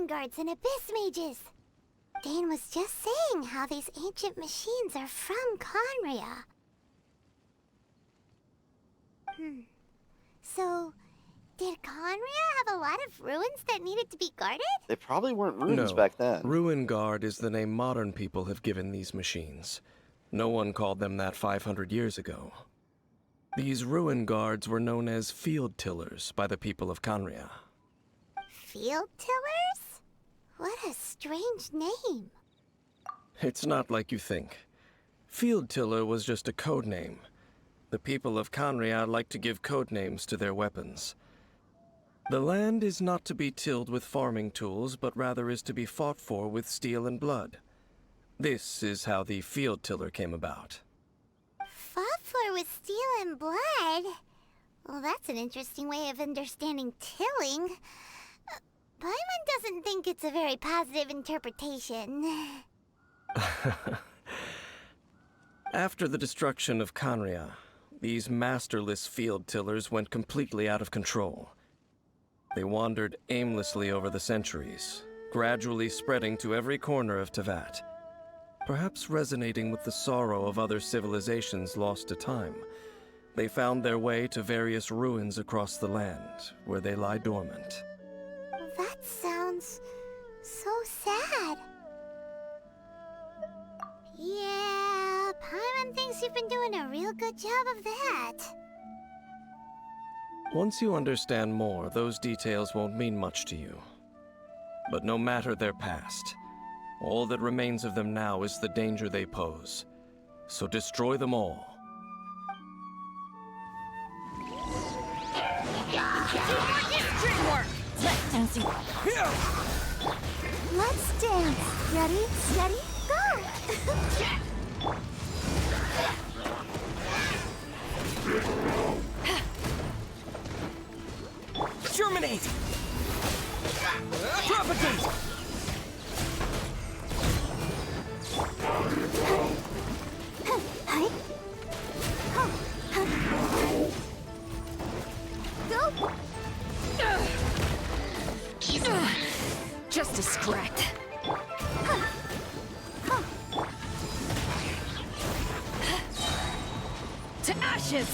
guards and abyss mages. Dane was just saying how these ancient machines are from Conria. So, did Conria have a lot of ruins that needed to be guarded? They probably weren't ruins back then. Ruin Guard is the name modern people have given these machines. No one called them that 500 years ago. These Ruin Guards were known as Field Tillers by the people of Conria. Field Tillers? What a strange name. It's not like you think. Field Tiller was just a code name. The people of Conria like to give code names to their weapons. The land is not to be tilled with farming tools, but rather is to be fought for with steel and blood. This is how the Field Tiller came about. Fought for with steel and blood? Well, that's an interesting way of understanding tilling. Paimon doesn't think it's a very positive interpretation. After the destruction of Conria, these masterless field tillers went completely out of control. They wandered aimlessly over the centuries, gradually spreading to every corner of Teyvat. Perhaps resonating with the sorrow of other civilizations lost to time, they found their way to various ruins across the land, where they lie dormant. That sounds so sad. Yeah, Paimon thinks you've been doing a real good job of that. Once you understand more, those details won't mean much to you. But no matter their past, all that remains of them now is the danger they pose. So destroy them all. Let's dance. Let's dance. Ready, steady, go! Germinate! Propagate! Go! Just distract. To ashes!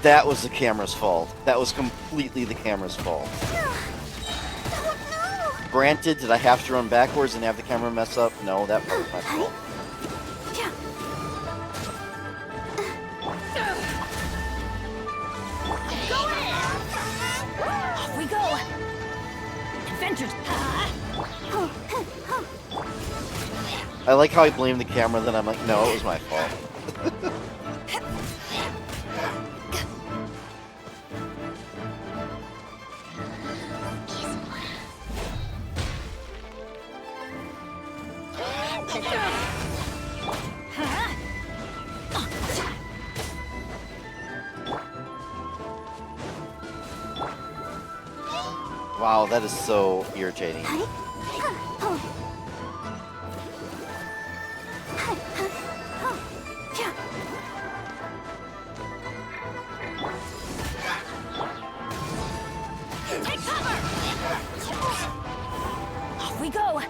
That was the camera's fault. That was completely the camera's fault. Granted, did I have to run backwards and have the camera mess up? No, that was my fault. Off we go! Adventures! I like how I blame the camera, then I'm like, no, it was my fault. Wow, that is so irritating. Take cover! Off we go!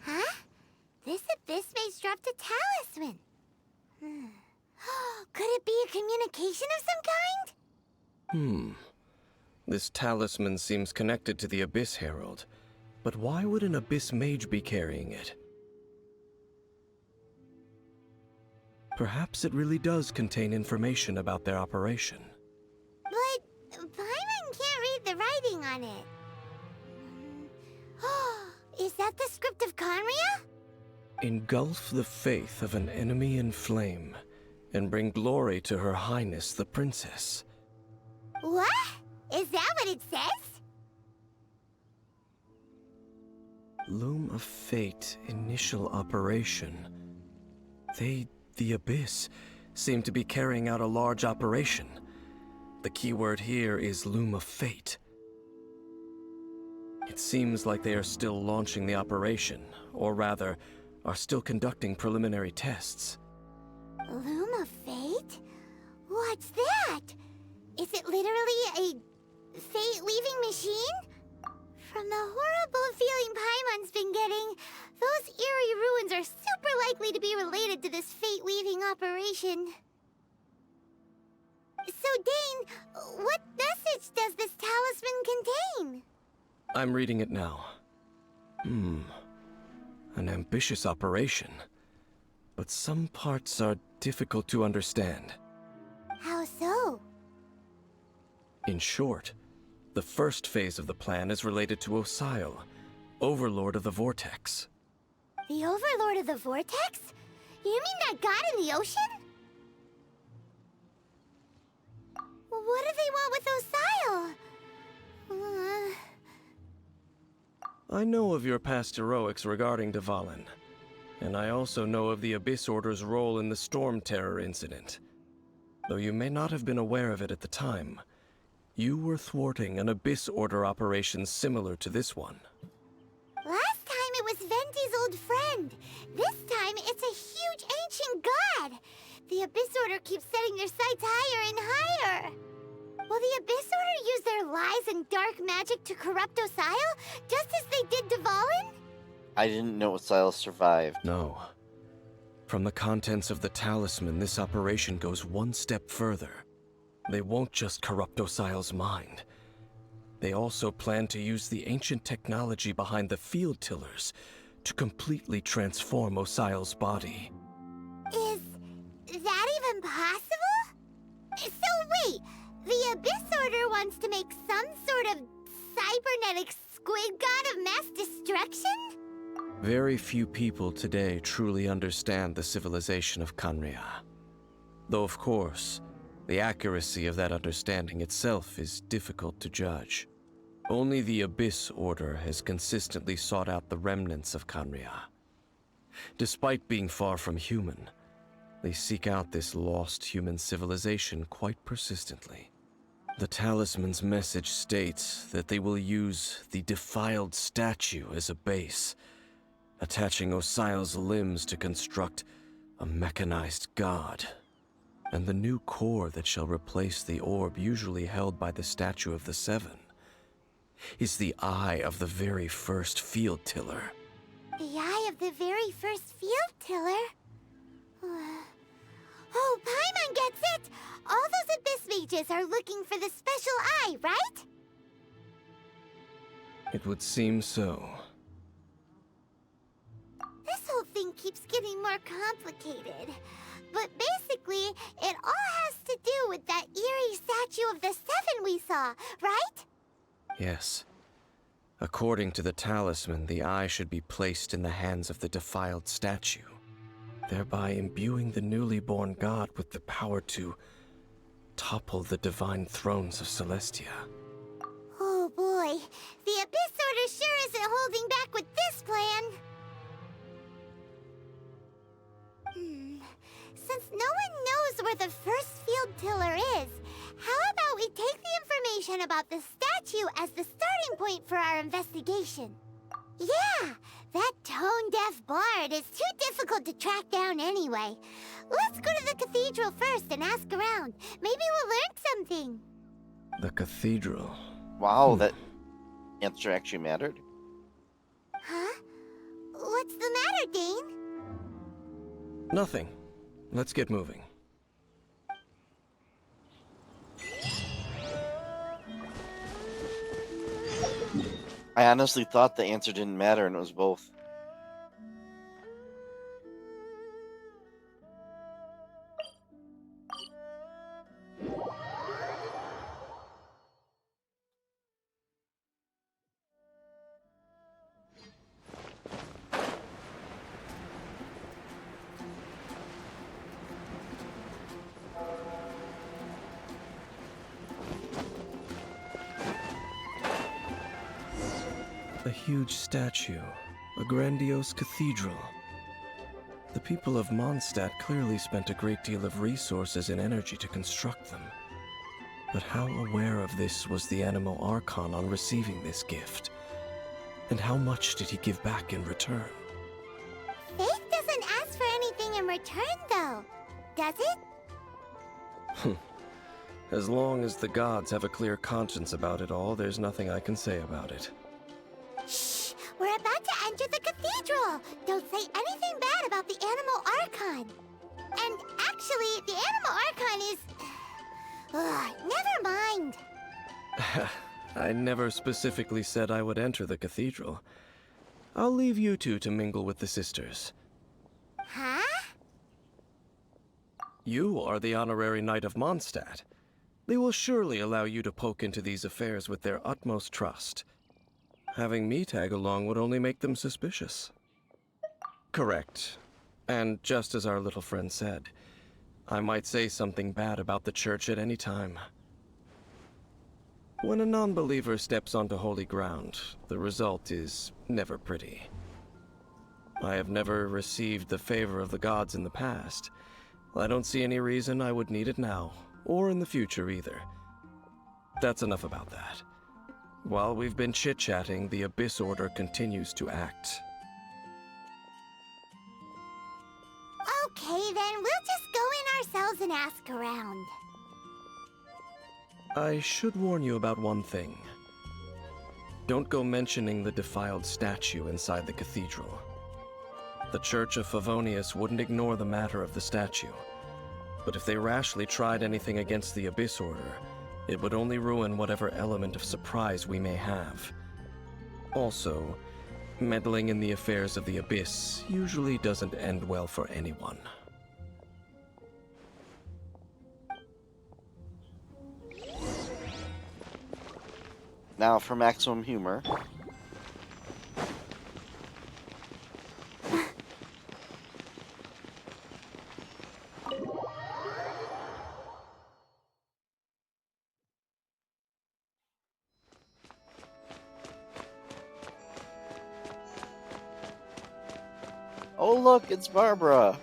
Huh? This abyss maze dropped a talisman. Could it be a communication of some kind? This talisman seems connected to the Abyss Herald. But why would an Abyss Mage be carrying it? Perhaps it really does contain information about their operation. But Paimon can't read the writing on it. Is that the script of Conria? Engulf the faith of an enemy in flame, and bring glory to Her Highness the Princess. What? Is that what it says? Loom of Fate, initial operation. The Abyss, seem to be carrying out a large operation. The keyword here is Loom of Fate. It seems like they are still launching the operation, or rather, are still conducting preliminary tests. Loom of Fate? What's that? Is it literally a fate-weaving machine? From the horrible feeling Paimon's been getting, those eerie ruins are super likely to be related to this fate-weaving operation. So, Dane, what message does this talisman contain? I'm reading it now. An ambitious operation. But some parts are difficult to understand. How so? In short, the first phase of the plan is related to Osile, Overlord of the Vortex. The Overlord of the Vortex? You mean that god in the ocean? What do they want with Osile? I know of your past heroics regarding Dvalin, and I also know of the Abyss Order's role in the Storm Terror incident. Though you may not have been aware of it at the time, you were thwarting an Abyss Order operation similar to this one. Last time it was Venti's old friend. This time it's a huge ancient god. The Abyss Order keeps setting their sights higher and higher. Will the Abyss Order use their lies and dark magic to corrupt Osile, just as they did Dvalin? I didn't know Osile survived. No. From the contents of the talisman, this operation goes one step further. They won't just corrupt Osile's mind. They also plan to use the ancient technology behind the field tillers to completely transform Osile's body. Is that even possible? So wait, the Abyss Order wants to make some sort of cybernetic squid god of mass destruction? Very few people today truly understand the civilization of Conria. Though of course, the accuracy of that understanding itself is difficult to judge. Only the Abyss Order has consistently sought out the remnants of Conria. Despite being far from human, they seek out this lost human civilization quite persistently. The talisman's message states that they will use the defiled statue as a base, attaching Osile's limbs to construct a mechanized god. And the new core that shall replace the orb usually held by the Statue of the Seven is the eye of the very first field tiller. The eye of the very first field tiller? Oh, Paimon gets it! All those Abyss mages are looking for the special eye, right? It would seem so. This whole thing keeps getting more complicated. But basically, it all has to do with that eerie statue of the Seven we saw, right? Yes. According to the talisman, the eye should be placed in the hands of the defiled statue, thereby imbuing the newly born god with the power to topple the divine thrones of Celestia. Oh boy, the Abyss Order sure isn't holding back with this plan. Since no one knows where the first field tiller is, how about we take the information about the statue as the starting point for our investigation? Yeah, that tone-deaf bard is too difficult to track down anyway. Let's go to the cathedral first and ask around. Maybe we'll learn something. The cathedral. Wow, that answer actually mattered. Huh? What's the matter, Dane? Nothing. Let's get moving. I honestly thought the answer didn't matter and it was both. A huge statue, a grandiose cathedral. The people of Mondstadt clearly spent a great deal of resources and energy to construct them. But how aware of this was the Liyue Archon on receiving this gift? And how much did he give back in return? Faith doesn't ask for anything in return, though, does it? As long as the gods have a clear conscience about it all, there's nothing I can say about it. Shh! We're about to enter the cathedral! Don't say anything bad about the Liyue Archon! And actually, the Liyue Archon is... never mind! I never specifically said I would enter the cathedral. I'll leave you two to mingle with the sisters. Huh? You are the honorary knight of Mondstadt. They will surely allow you to poke into these affairs with their utmost trust. Having me tag along would only make them suspicious. Correct. And just as our little friend said, I might say something bad about the church at any time. When a non-believer steps onto holy ground, the result is never pretty. I have never received the favor of the gods in the past. I don't see any reason I would need it now, or in the future either. That's enough about that. While we've been chit-chatting, the Abyss Order continues to act. Okay, then we'll just go in ourselves and ask around. I should warn you about one thing. Don't go mentioning the defiled statue inside the cathedral. The Church of Favonius wouldn't ignore the matter of the statue. But if they rashly tried anything against the Abyss Order, it would only ruin whatever element of surprise we may have. Also, meddling in the affairs of the Abyss usually doesn't end well for anyone. Now for maximum humor. Oh look, it's Barbara.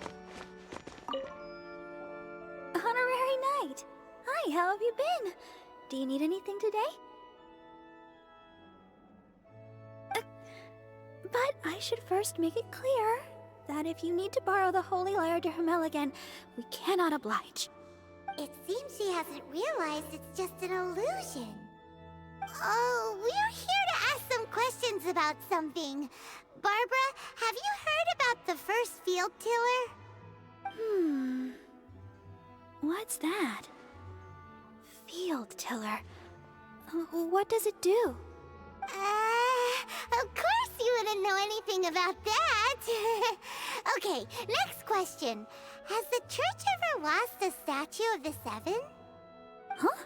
Honorary Knight! Hi, how have you been? Do you need anything today? But I should first make it clear that if you need to borrow the Holy Lyre to Hermel again, we cannot oblige. It seems she hasn't realized it's just an illusion. Oh, we're here to ask some questions about something. Barbara, have you heard about the first field tiller? What's that? Field tiller. What does it do? Of course you wouldn't know anything about that. Okay, next question. Has the church ever lost a statue of the Seven? Huh?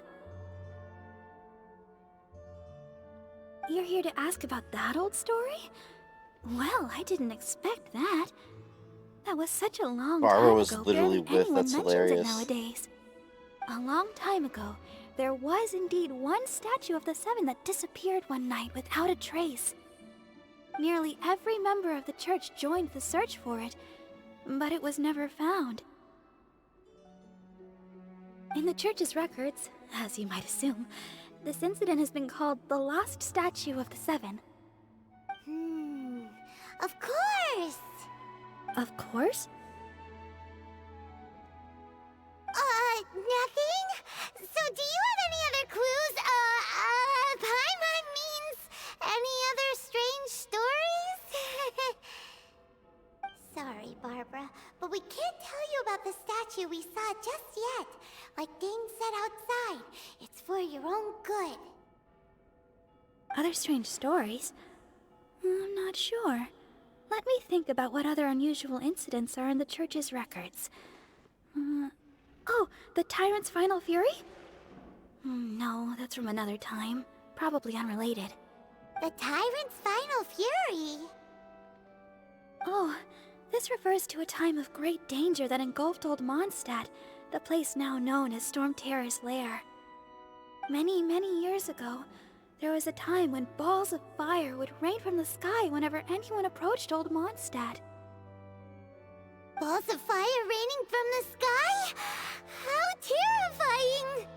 You're here to ask about that old story? Well, I didn't expect that. That was such a long Barbara time was ago, literally barely with. anyone That's mentions hilarious. it nowadays. A long time ago, there was indeed one statue of the Seven that disappeared one night without a trace. Nearly every member of the church joined the search for it, but it was never found. In the church's records, as you might assume, this incident has been called the Lost Statue of the Seven. Of course! Of course? Nothing? So do you have any other clues? Paimon means any other strange stories? Sorry, Barbara, but we can't tell you about the statue we saw just yet. Like Dane said outside, it's for your own good. Other strange stories? I'm not sure. Let me think about what other unusual incidents are in the church's records. Oh, the Tyrant's Final Fury? No, that's from another time. Probably unrelated. The Tyrant's Final Fury? Oh, this refers to a time of great danger that engulfed Old Mondstadt, the place now known as Storm Terror's lair. Many, many years ago, there was a time when balls of fire would rain from the sky whenever anyone approached Old Mondstadt. Balls of fire raining from the sky? How terrifying!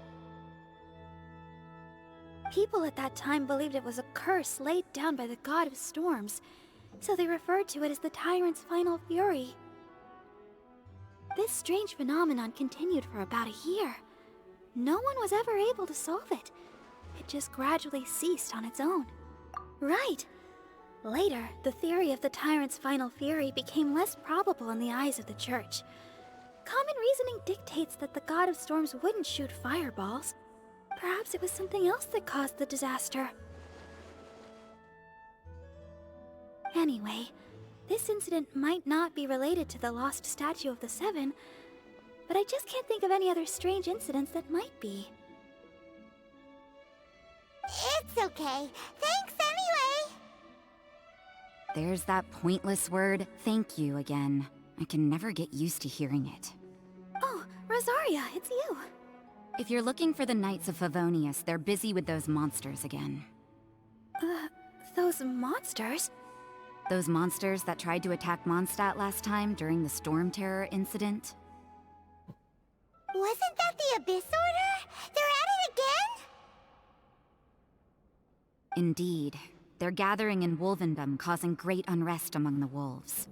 People at that time believed it was a curse laid down by the god of storms, so they referred to it as the Tyrant's Final Fury. This strange phenomenon continued for about a year. No one was ever able to solve it. It just gradually ceased on its own. Right. Later, the theory of the Tyrant's Final Fury became less probable in the eyes of the church. Common reasoning dictates that the god of storms wouldn't shoot fireballs. Perhaps it was something else that caused the disaster. Anyway, this incident might not be related to the lost statue of the Seven, but I just can't think of any other strange incidents that might be. It's okay. Thanks anyway! There's that pointless word, thank you, again. I can never get used to hearing it. Oh, Rosaria, it's you. If you're looking for the Knights of Favonius, they're busy with those monsters again. Those monsters? Those monsters that tried to attack Mondstadt last time during the Storm Terror incident? Wasn't that the Abyss Order? They're at it again? Indeed. They're gathering in Wolvendom, causing great unrest among the wolves.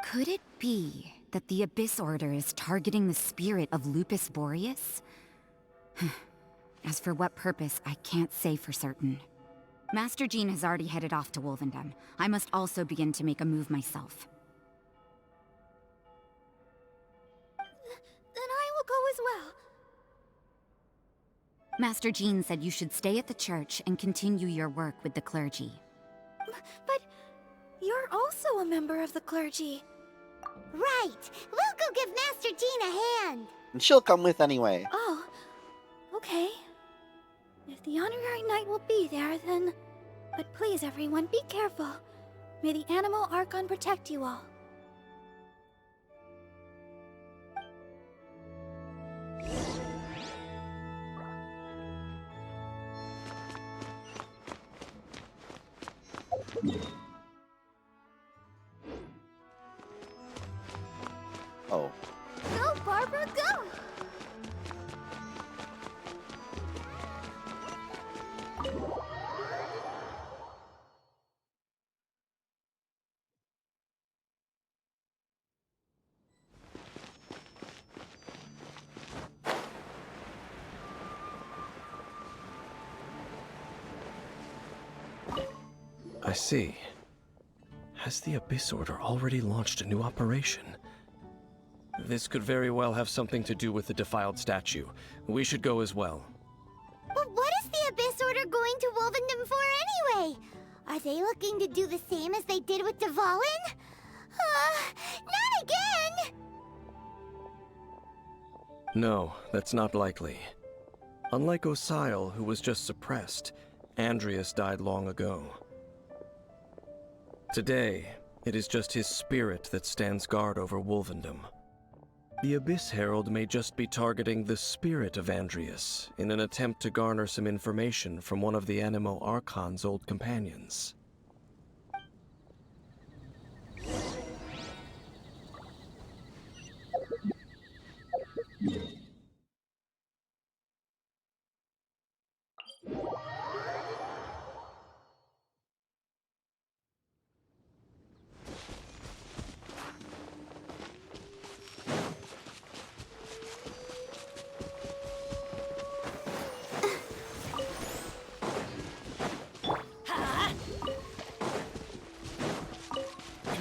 Could it be that the Abyss Order is targeting the spirit of Lupus Boreas? As for what purpose, I can't say for certain. Master Jean has already headed off to Wolvendom. I must also begin to make a move myself. Then I will go as well. Master Jean said you should stay at the church and continue your work with the clergy. But you're also a member of the clergy. Right! We'll go give Master Jean a hand! And she'll come with anyway. Oh, okay. If the honorary knight will be there, then... But please, everyone, be careful. May the Animal Archon protect you all. Oh. Go, Barbara, go! I see. Has the Abyss Order already launched a new operation? This could very well have something to do with the defiled statue. We should go as well. But what is the Abyss Order going to Wolvendom for anyway? Are they looking to do the same as they did with Dvalin? Not again! No, that's not likely. Unlike Osile, who was just suppressed, Andrias died long ago. Today, it is just his spirit that stands guard over Wolvendom. The Abyss Herald may just be targeting the spirit of Andrias in an attempt to garner some information from one of the Liyue Archon's old companions.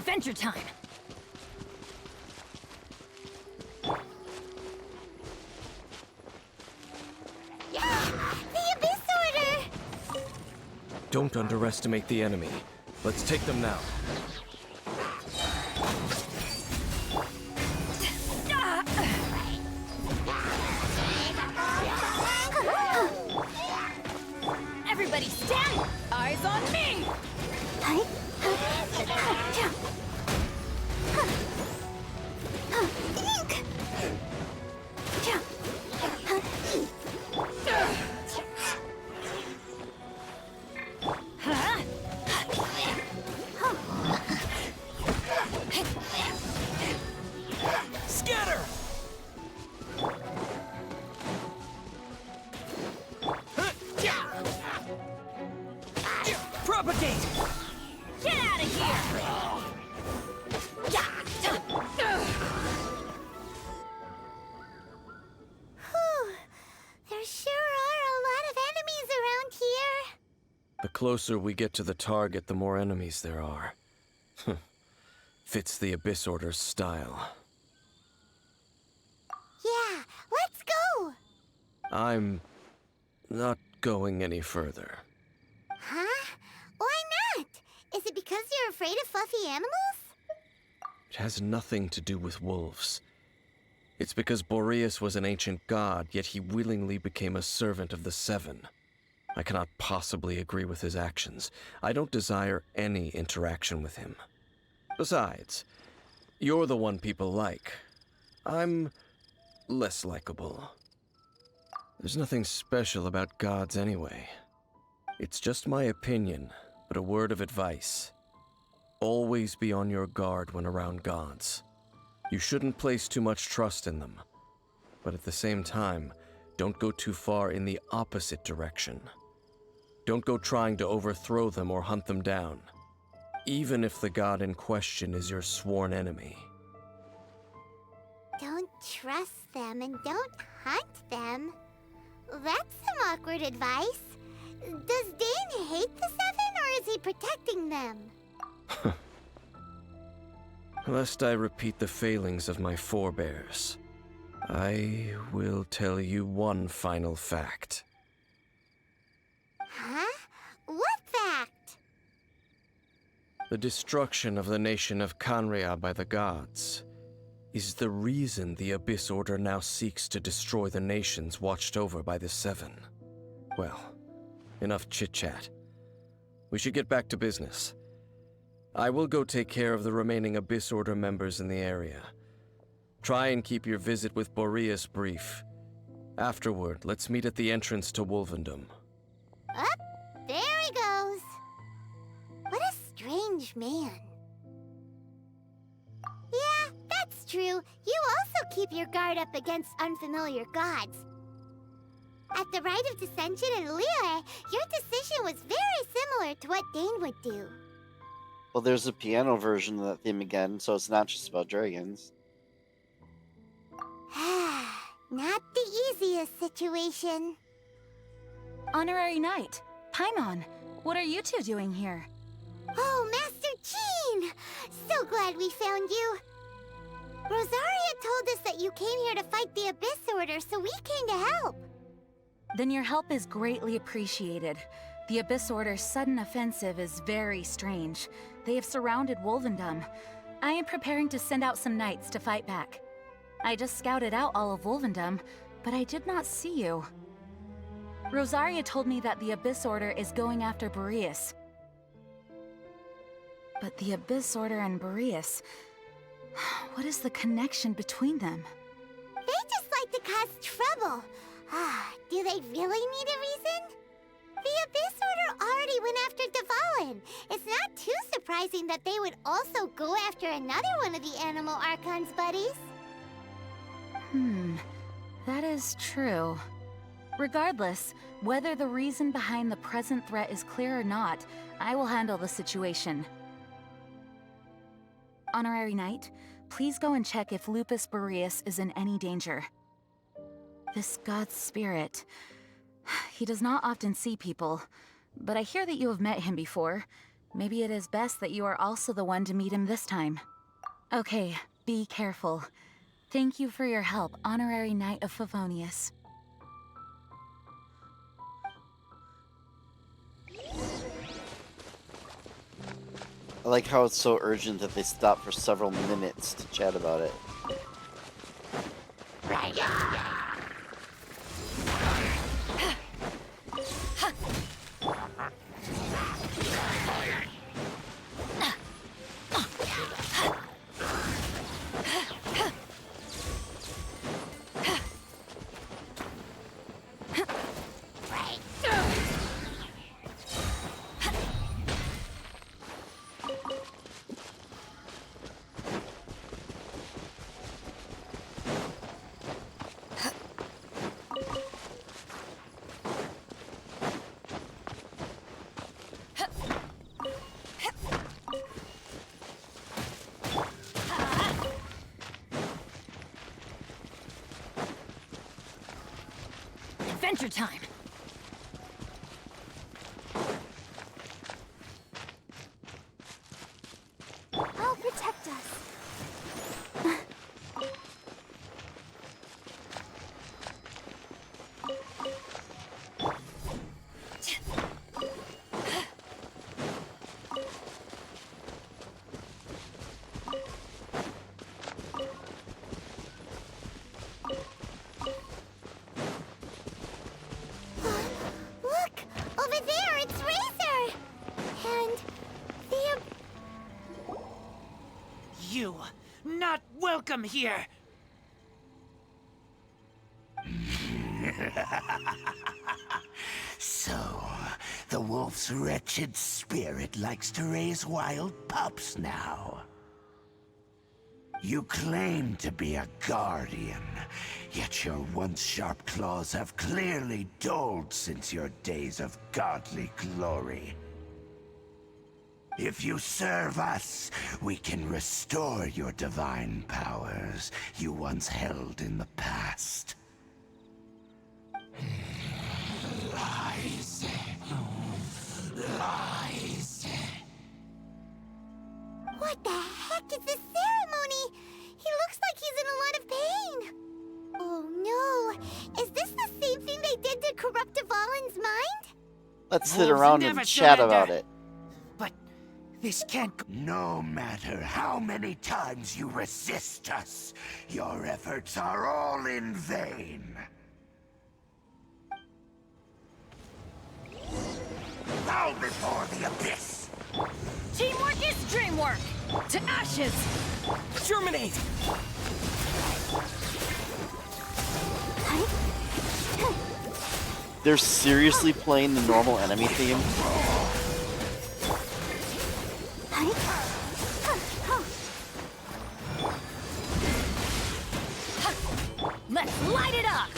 Adventure time! The Abyss Order! Don't underestimate the enemy. Let's take them now. Everybody stand! Eyes on me! Scatter! Propagate! Get out of here! Whew. There sure are a lot of enemies around here. The closer we get to the target, the more enemies there are. Fits the Abyss Order's style. Yeah, let's go! I'm not going any further. Huh? Why not? Is it because you're afraid of fluffy animals? It has nothing to do with wolves. It's because Boreas was an ancient god, yet he willingly became a servant of the Seven. I cannot possibly agree with his actions. I don't desire any interaction with him. Besides, you're the one people like. I'm less likable. There's nothing special about gods anyway. It's just my opinion, but a word of advice. Always be on your guard when around gods. You shouldn't place too much trust in them. But at the same time, don't go too far in the opposite direction. Don't go trying to overthrow them or hunt them down, even if the god in question is your sworn enemy. Don't trust them and don't hunt them. That's some awkward advice. Does Dane hate the Seven, or is he protecting them? Lest I repeat the failings of my forebears, I will tell you one final fact. Huh? What fact? The destruction of the nation of Khaenri'ah by the gods is the reason the Abyss Order now seeks to destroy the nations watched over by the Seven. Well, enough chit-chat. We should get back to business. I will go take care of the remaining Abyss Order members in the area. Try and keep your visit with Boreas brief. Afterward, let's meet at the entrance to Wolvendom. Up, there he goes. What a strange man. Yeah, that's true. You also keep your guard up against unfamiliar gods. At the Rite of Dissension in Liyue, your decision was very similar to what Dane would do. Well, there's a piano version of that theme again, so it's not just about dragons. Not the easiest situation. Honorary Knight, Paimon, what are you two doing here? Oh, Master Jean! So glad we found you. Rosaria told us that you came here to fight the Abyss Order, so we came to help. Then your help is greatly appreciated. The Abyss Order's sudden offensive is very strange. They have surrounded Wolvendom. I am preparing to send out some knights to fight back. I just scouted out all of Wolvendom, but I did not see you. Rosaria told me that the Abyss Order is going after Boreas. But the Abyss Order and Boreas... what is the connection between them? They just like to cause trouble. Do they really need a reason? The Abyss Order already went after Dvalin. It's not too surprising that they would also go after another one of the Animal Archon's buddies. That is true. Regardless, whether the reason behind the present threat is clear or not, I will handle the situation. Honorary Knight, please go and check if Lupus Boreas is in any danger. This god's spirit... he does not often see people, but I hear that you have met him before. Maybe it is best that you are also the one to meet him this time. Okay, be careful. Thank you for your help, Honorary Knight of Favonius. I like how it's so urgent that they stop for several minutes to chat about it. Adventure time! I'll protect us. Look! Over there, it's Razor! And the... You, not welcome here! So, the wolf's wretched spirit likes to raise wild pups now. You claim to be a guardian, yet your once sharp claws have clearly dulled since your days of godly glory. If you serve us, we can restore your divine powers you once held in the past. Lies. Lies. What the heck is this ceremony? He looks like he's in a lot of pain. Oh no! Is this the same thing they did to corrupt Dvalin's mind? Let's sit around and chat about it. But this can't go. No matter how many times you resist us, your efforts are all in vain. Bow before the abyss! Teamwork is dreamwork! To ashes! Germinate! They're seriously playing the normal enemy theme? Let's light it up!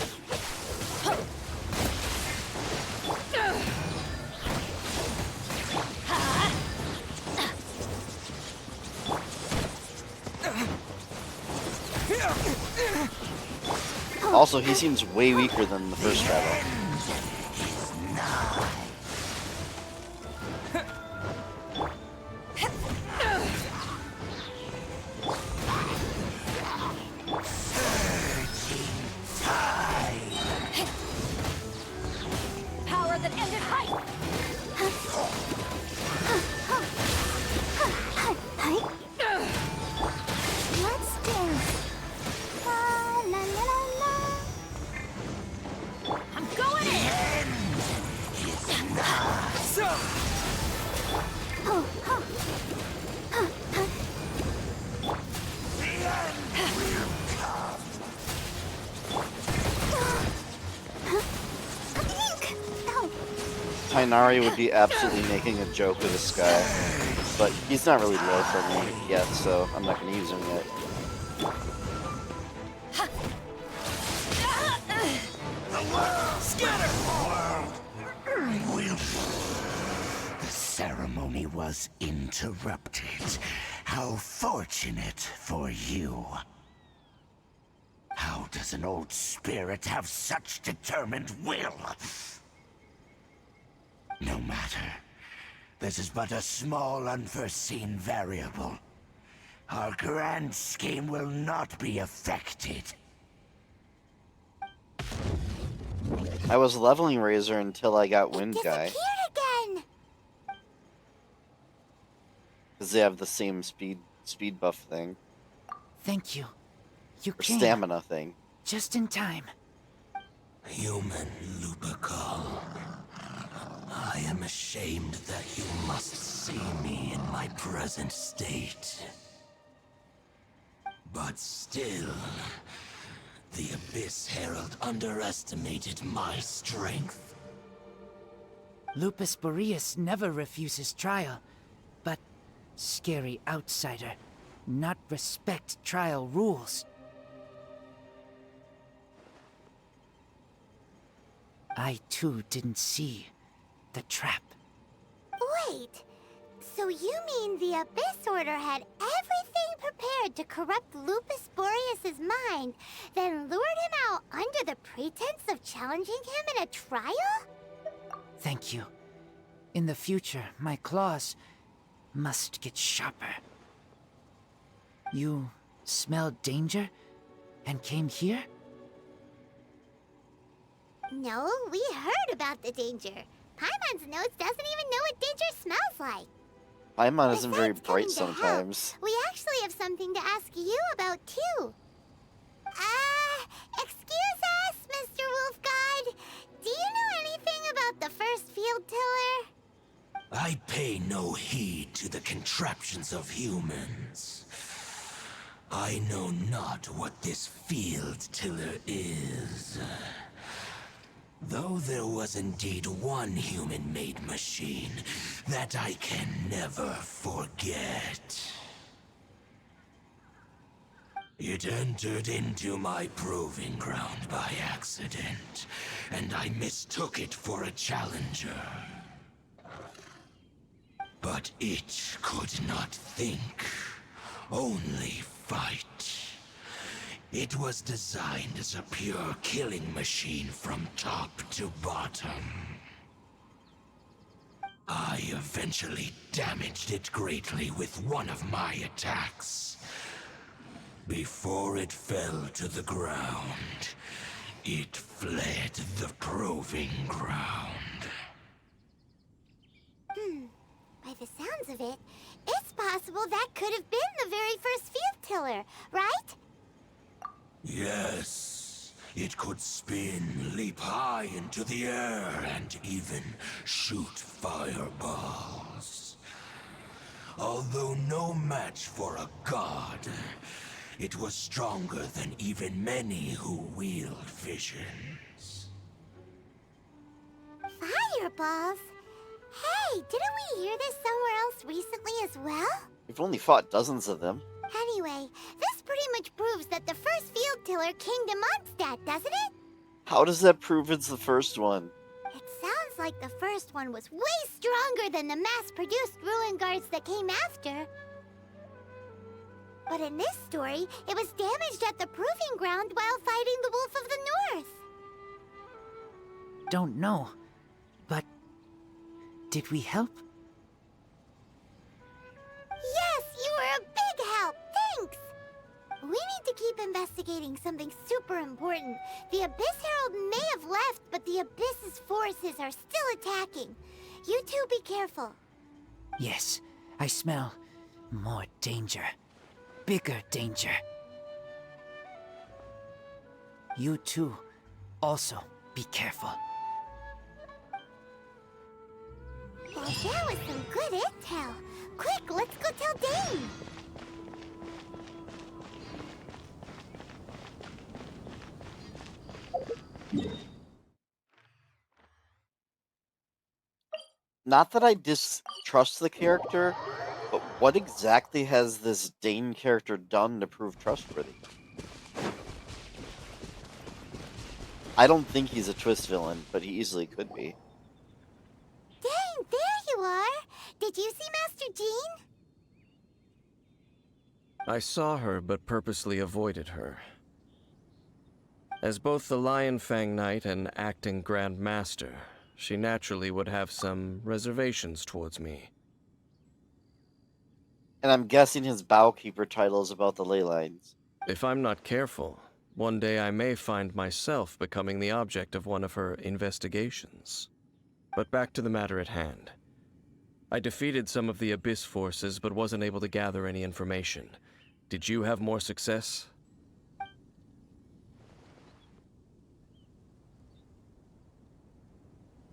Also, he seems way weaker than the first battle. Power that ended height! Tainari would be absolutely making a joke of this guy, but he's not really low for me yet, so I'm not going to use him yet. The ceremony was interrupted. How fortunate for you. How does an old spirit have such determined will? No matter. This is but a small unforeseen variable. Our grand scheme will not be affected. I was leveling Razor until I got Wind Guy. Again. Because they have the same speed buff thing. Thank you. You or came. Stamina thing. Just in time. Human Lupercal. I am ashamed that you must see me in my present state. But still, the Abyss Herald underestimated my strength. Lupus Boreas never refuses trial, but scary outsider, not respect trial rules. I too didn't see the trap. Wait, so you mean the Abyss Order had everything prepared to corrupt Lupus Boreas' mind, then lured him out under the pretense of challenging him in a trial? Thank you. In the future, my claws must get sharper. You smelled danger and came here? No, we heard about the danger. Paimon's nose doesn't even know what danger smells like. Paimon isn't very Besides bright coming to help, sometimes. we actually have something to ask you about, too. Excuse us, Mr. Wolf God. Do you know anything about the first field tiller? I pay no heed to the contraptions of humans. I know not what this field tiller is. Though there was indeed one human-made machine that I can never forget. It entered into my proving ground by accident, and I mistook it for a challenger. But it could not think, only fight. It was designed as a pure killing machine from top to bottom. I eventually damaged it greatly with one of my attacks. Before it fell to the ground, it fled the proving ground. By the sounds of it, it's possible that could have been the very first field tiller, right? Yes, it could spin, leap high into the air, and even shoot fireballs. Although no match for a god, it was stronger than even many who wield visions. Fireballs? Hey, didn't we hear this somewhere else recently as well? We've only fought dozens of them. Anyway, this pretty much proves that the first field tiller came to Mondstadt, doesn't it? How does that prove it's the first one? It sounds like the first one was way stronger than the mass-produced ruin guards that came after. But in this story, it was damaged at the proving ground while fighting the Wolf of the North. Don't know, but did we help? Yes, you were a big help. Thanks. We need to keep investigating something super important. The Abyss Herald may have left, but the Abyss's forces are still attacking. You two be careful. Yes, I smell more danger. Bigger danger. You too, also be careful. Well, that was some good intel. Quick, let's go tell Dane. Not that I distrust the character, but what exactly has this Dane character done to prove trustworthy? I don't think he's a twist villain, but he easily could be. Dang, there you are! Did you see Master Jean? I saw her, but purposely avoided her. As both the Lion Fang Knight and acting Grand Master, she naturally would have some reservations towards me. And I'm guessing his Bowkeeper title is about the ley lines. If I'm not careful, one day I may find myself becoming the object of one of her investigations. But back to the matter at hand. I defeated some of the Abyss forces, but wasn't able to gather any information. Did you have more success?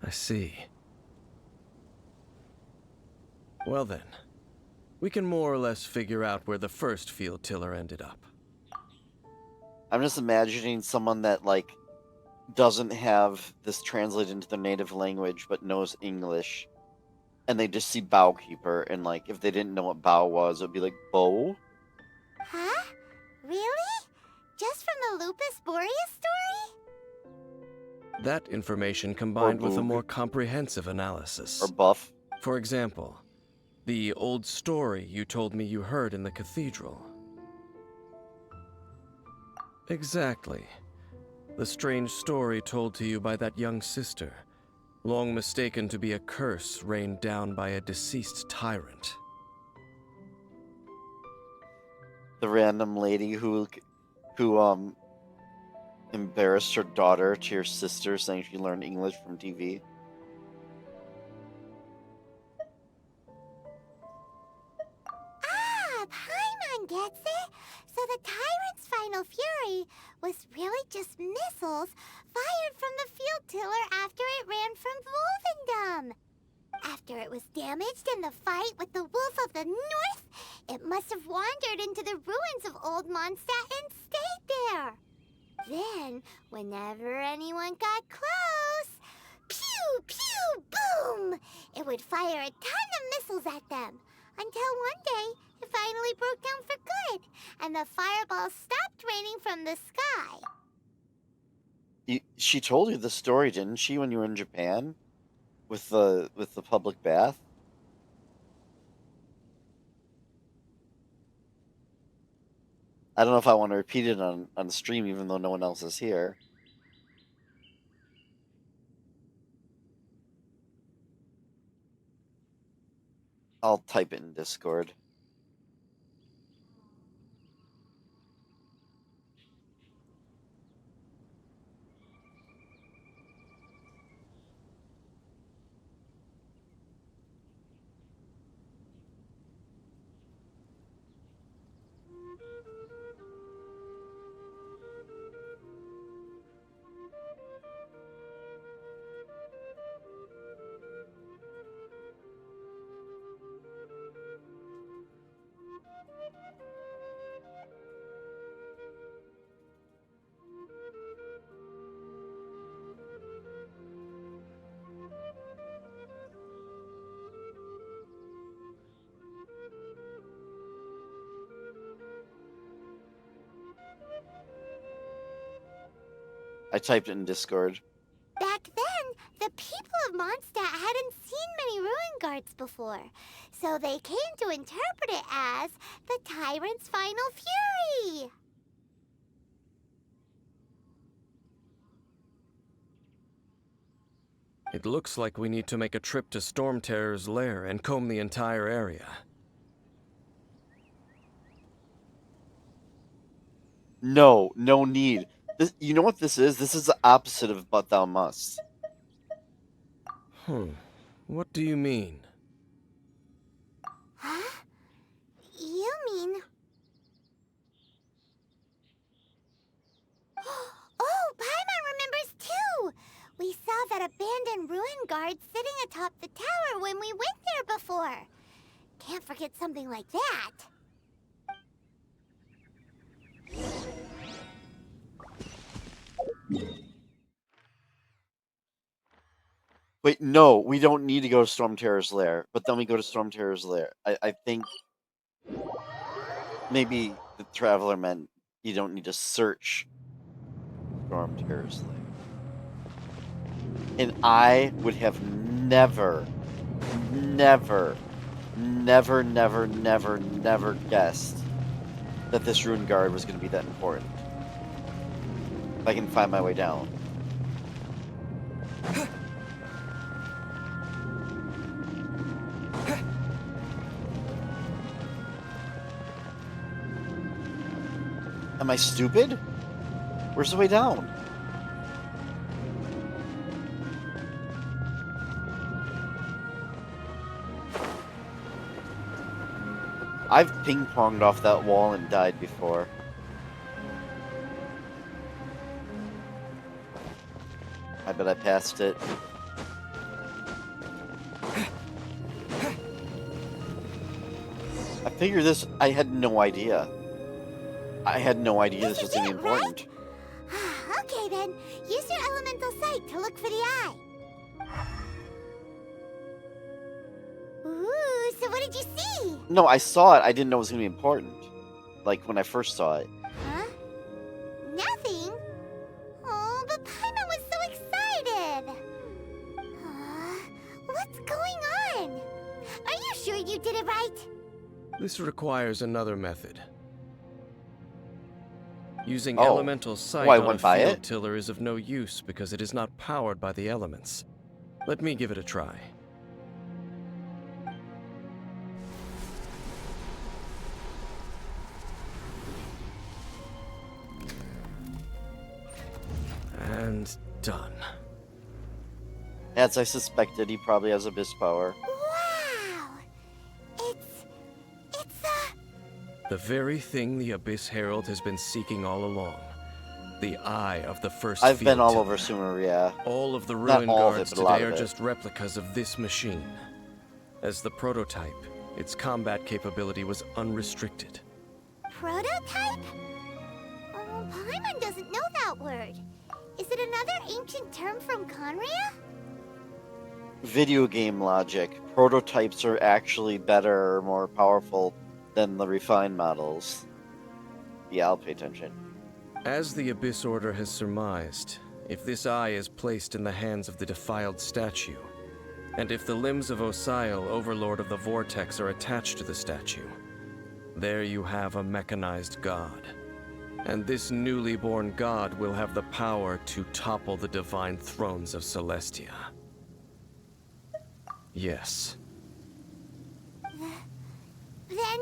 I see. Well then, we can more or less figure out where the first field tiller ended up. I'm just imagining someone that, like, doesn't have this translated into their native language but knows English, and they just see Bowkeeper, and, like, if they didn't know what bow was, it would be like, bow? Huh? Really? Just from the Lupus Boreas story? That information combined with a Boog. more comprehensive analysis. Or buff. For example, the old story you told me you heard in the cathedral. Exactly. The strange story told to you by that young sister, long mistaken to be a curse rained down by a deceased tyrant. The random lady who embarrassed her daughter to your sister saying she learned English from TV. Ah, Paimon gets it! So the Tyrant's final fury was really just missiles fired from the field tiller after it ran from Wolvendom. After it was damaged in the fight with the Wolf of the North, it must have wandered into the ruins of Old Mondstadt and stayed there. Then, whenever anyone got close, pew, pew, boom! It would fire a ton of missiles at them, until one day it finally broke down for good, and the fireballs stopped raining from the sky. She told you the story, didn't she, when you were in Japan? With the public bath? I don't know if I want to repeat it on stream, even though no one else is here. I'll type it in Discord. I typed it in Discord. Back then, the people of Mondstadt hadn't seen many ruin guards before, so they came to interpret it as the Tyrant's final fury. It looks like we need to make a trip to Storm Terror's lair and comb the entire area. No, no need. You know what this is? This is the opposite of But Thou Must. What do you mean? Huh? You mean... Oh, Paimon remembers too! We saw that abandoned ruin guard sitting atop the tower when we went there before. Can't forget something like that. Wait, no, we don't need to go to Storm Terror's lair. But then we go to Storm Terror's lair. I think maybe the Traveler meant you don't need to search Storm Terror's lair. And I would have never guessed that this Rune Guard was going to be that important. If I can find my way down. Am I stupid? Where's the way down? I've ping-ponged off that wall and died before. I bet I passed it. I figured this... I had no idea. I had no idea this was going to be important. Right? Okay then, use your elemental sight to look for the eye. Ooh, so what did you see? No, I saw it. I didn't know it was going to be important. Like, when I first saw it. Huh? Nothing? Oh, but Paimon was so excited. What's going on? Are you sure you did it right? This requires another method. Using elemental sight on a field tiller is of no use because it is not powered by the elements. Let me give it a try. And done. As I suspected, he probably has abyss power. Wow! The very thing the Abyss Herald has been seeking all along. The eye of the first I've field been all tiller. over Sumeria. All of the Not ruin all of guards it, but a lot today of are it. just replicas of this machine. As the prototype, its combat capability was unrestricted. Prototype? Oh, Paimon doesn't know that word. Is it another ancient term from Conria? Video game logic. Prototypes are actually better or more powerful than the refined models. Yeah, I'll pay attention. As the Abyss Order has surmised, if this eye is placed in the hands of the defiled statue, and if the limbs of Osial, Overlord of the Vortex, are attached to the statue, there you have a mechanized god. And this newly born god will have the power to topple the divine thrones of Celestia. Yes. Then,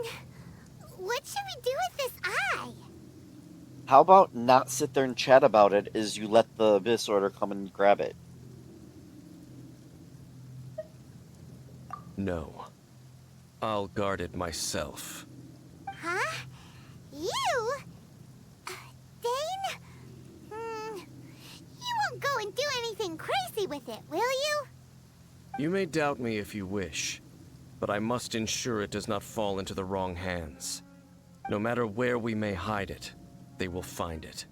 what should we do with this eye? How about not sit there and chat about it as you let the Abyss Order come and grab it? No. I'll guard it myself. Huh? You? Dane? You won't go and do anything crazy with it, will you? You may doubt me if you wish, but I must ensure it does not fall into the wrong hands. No matter where we may hide it, they will find it.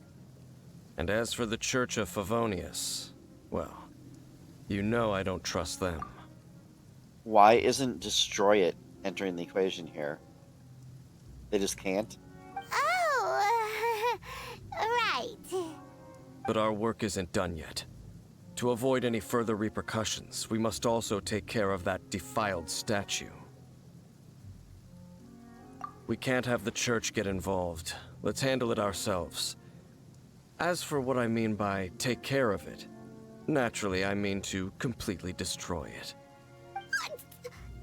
And as for the Church of Favonius, well, you know I don't trust them. Why isn't destroy it entering the equation here? They just can't? Oh, right. But our work isn't done yet. To avoid any further repercussions, we must also take care of that defiled statue. We can't have the church get involved. Let's handle it ourselves. As for what I mean by take care of it, naturally I mean to completely destroy it.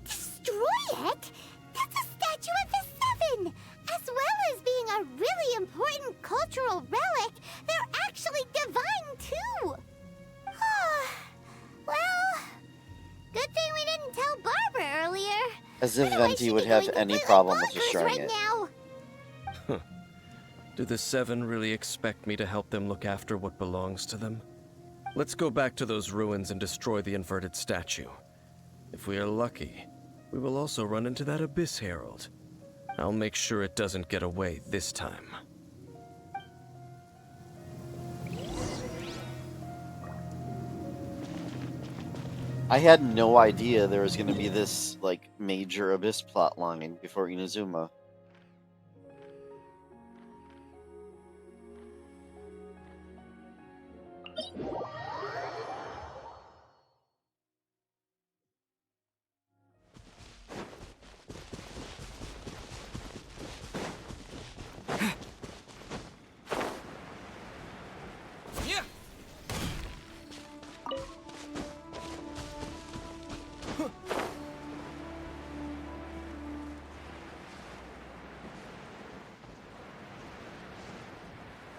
Destroy it? That's a statue of the Seven! As well as being a really important cultural relic, they're actually divine too! Well, good thing we didn't tell Barbara earlier. As if Venti would have any problem with destroying it. Now. Do the Seven really expect me to help them look after what belongs to them? Let's go back to those ruins and destroy the inverted statue. If we are lucky, we will also run into that Abyss Herald. I'll make sure it doesn't get away this time. I had no idea there was going to be this, like, major Abyss plot line before Inazuma.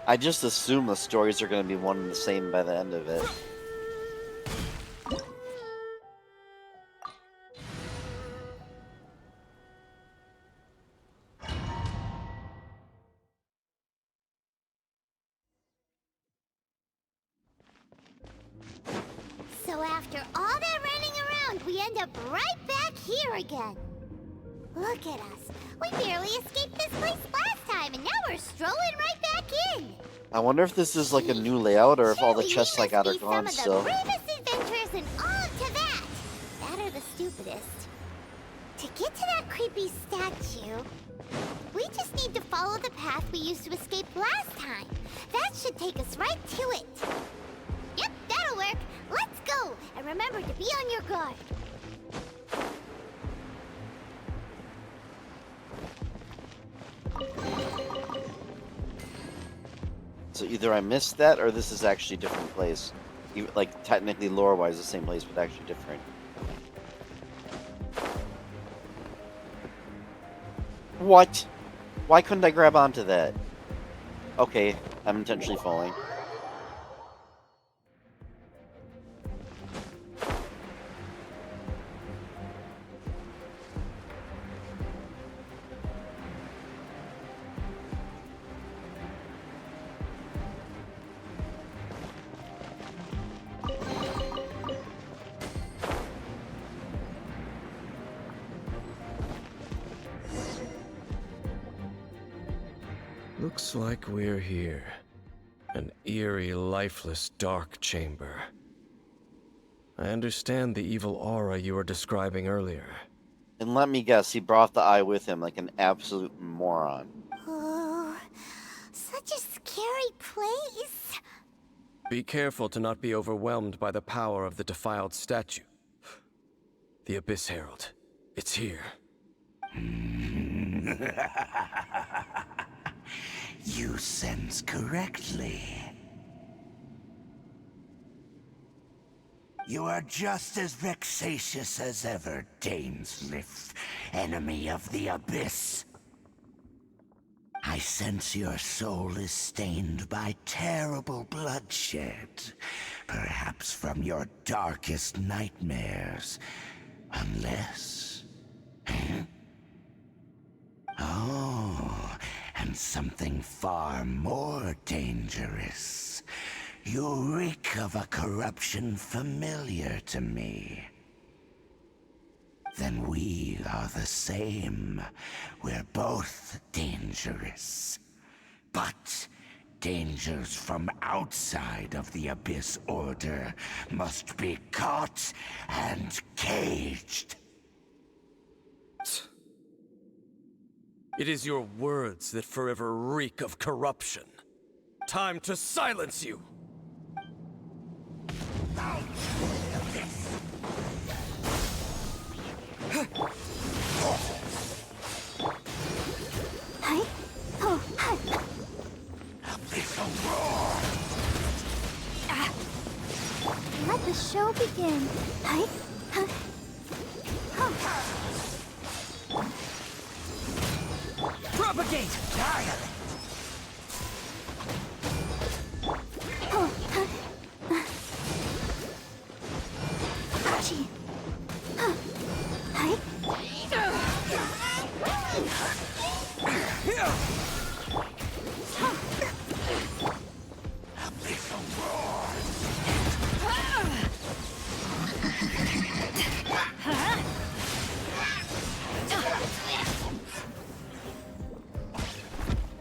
I just assume the stories are going to be one and the same by the end of it. So after all that running around, we end up right back here again. Look at us. We barely escaped this place last time, and now we're strolling right back in. I wonder if this is like a new layout or if all the chests I got are gone Some still. of the bravest adventurers and all to that. That are the stupidest. To get to that creepy statue, we just need to follow the path we used to escape last time. That should take us right to it. Yep, that'll work. Let's go, and remember to be on your guard. So either I missed that or this is actually a different place. Like, technically lore-wise the same place, but actually different. What? Why couldn't I grab onto that? Okay, I'm intentionally falling. Looks like we're here. An eerie, lifeless, dark chamber. I understand the evil aura you were describing earlier. And let me guess, he brought the eye with him like an absolute moron. Oh, such a scary place. Be careful to not be overwhelmed by the power of the defiled statue. The Abyss Herald. It's here. You sense correctly. You are just as vexatious as ever, Dainsliff, enemy of the Abyss. I sense your soul is stained by terrible bloodshed, perhaps from your darkest nightmares, unless... Oh, and something far more dangerous. You reek of a corruption familiar to me. Then we are the same. We're both dangerous. But dangers from outside of the Abyss Order must be caught and caged. It is your words that forever reek of corruption. Time to silence you! Let the show begin. Propagate!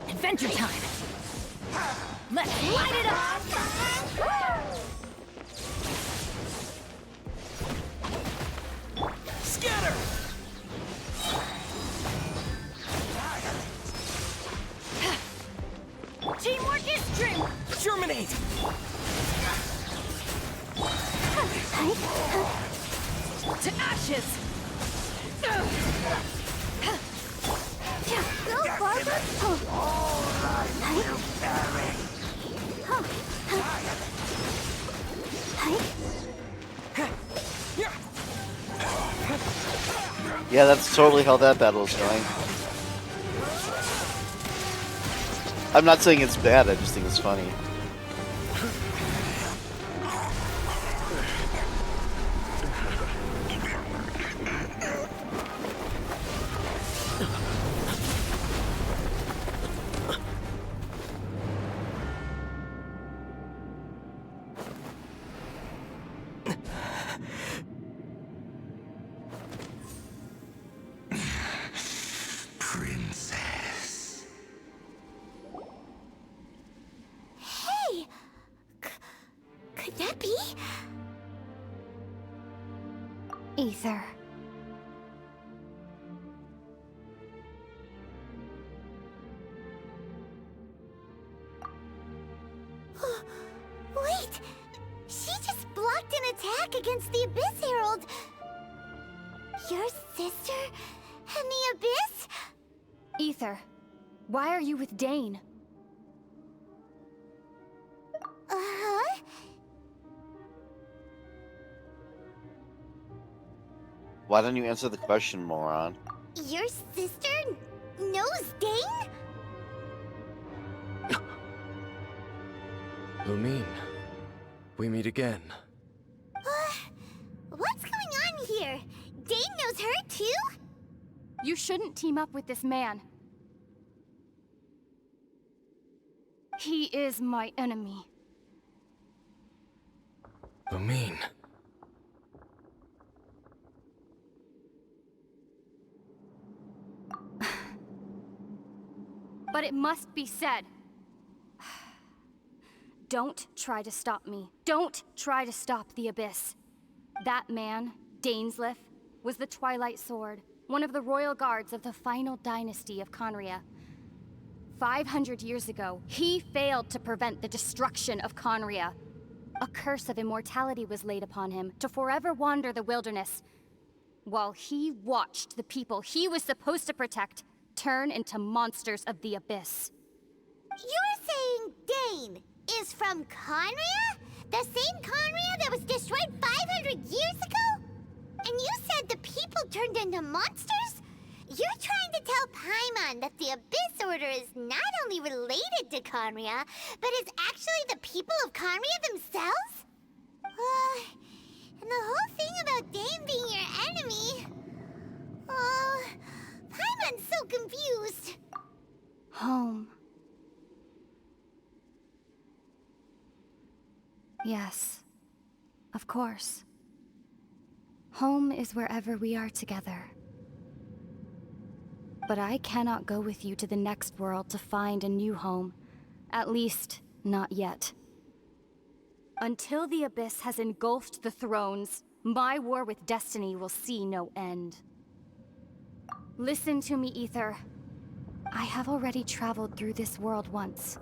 Adventure time! Let's light it up! To ashes! Go, Barbara! All life will perish. Yeah, that's totally how that battle is going. I'm not saying it's bad, I just think it's funny. Princess. Hey! Could that be? Ether. Wait! She just blocked an attack against the Abyss Herald! Your sister and the Abyss? Ether, why are you with Dane? Uh-huh? Why don't you answer the question, moron? Your sister knows Dane? Lumine, we meet again. What's going on here? Dane knows her too? You shouldn't team up with this man. He is my enemy. Lumine. But it must be said. Don't try to stop me. Don't try to stop the Abyss. That man, Dainsleif, was the Twilight Sword, one of the royal guards of the final dynasty of Conria. 500 years ago, he failed to prevent the destruction of Conria. A curse of immortality was laid upon him to forever wander the wilderness, while he watched the people he was supposed to protect turn into monsters of the Abyss. You're saying Dane is from Conria? The same Conria that was destroyed 500 years ago? And you said the people turned into monsters? You're trying to tell Paimon that the Abyss Order is not only related to Conria, but is actually the people of Conria themselves? And the whole thing about Dane being your enemy... Paimon's so confused. Home. Yes, of course. Home is wherever we are together. But I cannot go with you to the next world to find a new home. At least, not yet. Until the Abyss has engulfed the thrones, my war with destiny will see no end. Listen to me, Ether. I have already traveled through this world once.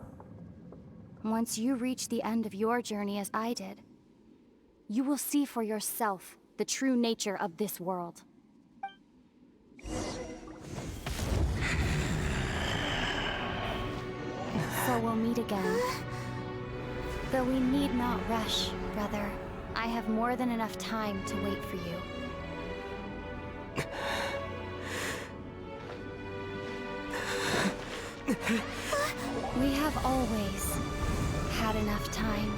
Once you reach the end of your journey as I did, you will see for yourself the true nature of this world. So we'll meet again. Though we need not rush, brother. I have more than enough time to wait for you. We have always had enough time.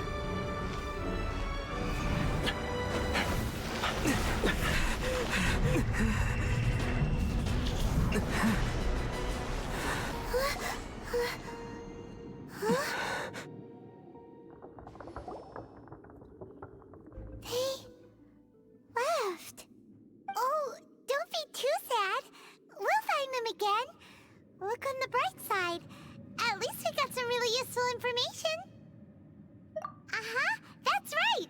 They left. Oh, don't be too sad. We'll find them again. Look on the bright side. At least we got some really useful information. Uh-huh, that's right.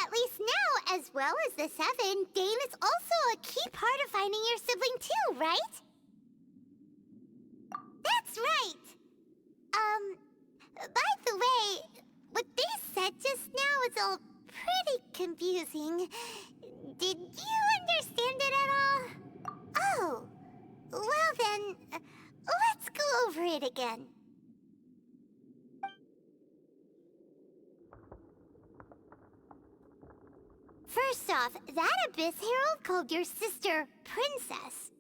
At least now, as well as the Seven, Dane is also a key part of finding your sibling too, right? That's right. By the way, what they said just now is all pretty confusing. Did you understand it at all? Oh, well then, let's go over it again. First off, that Abyss Herald called your sister Princess.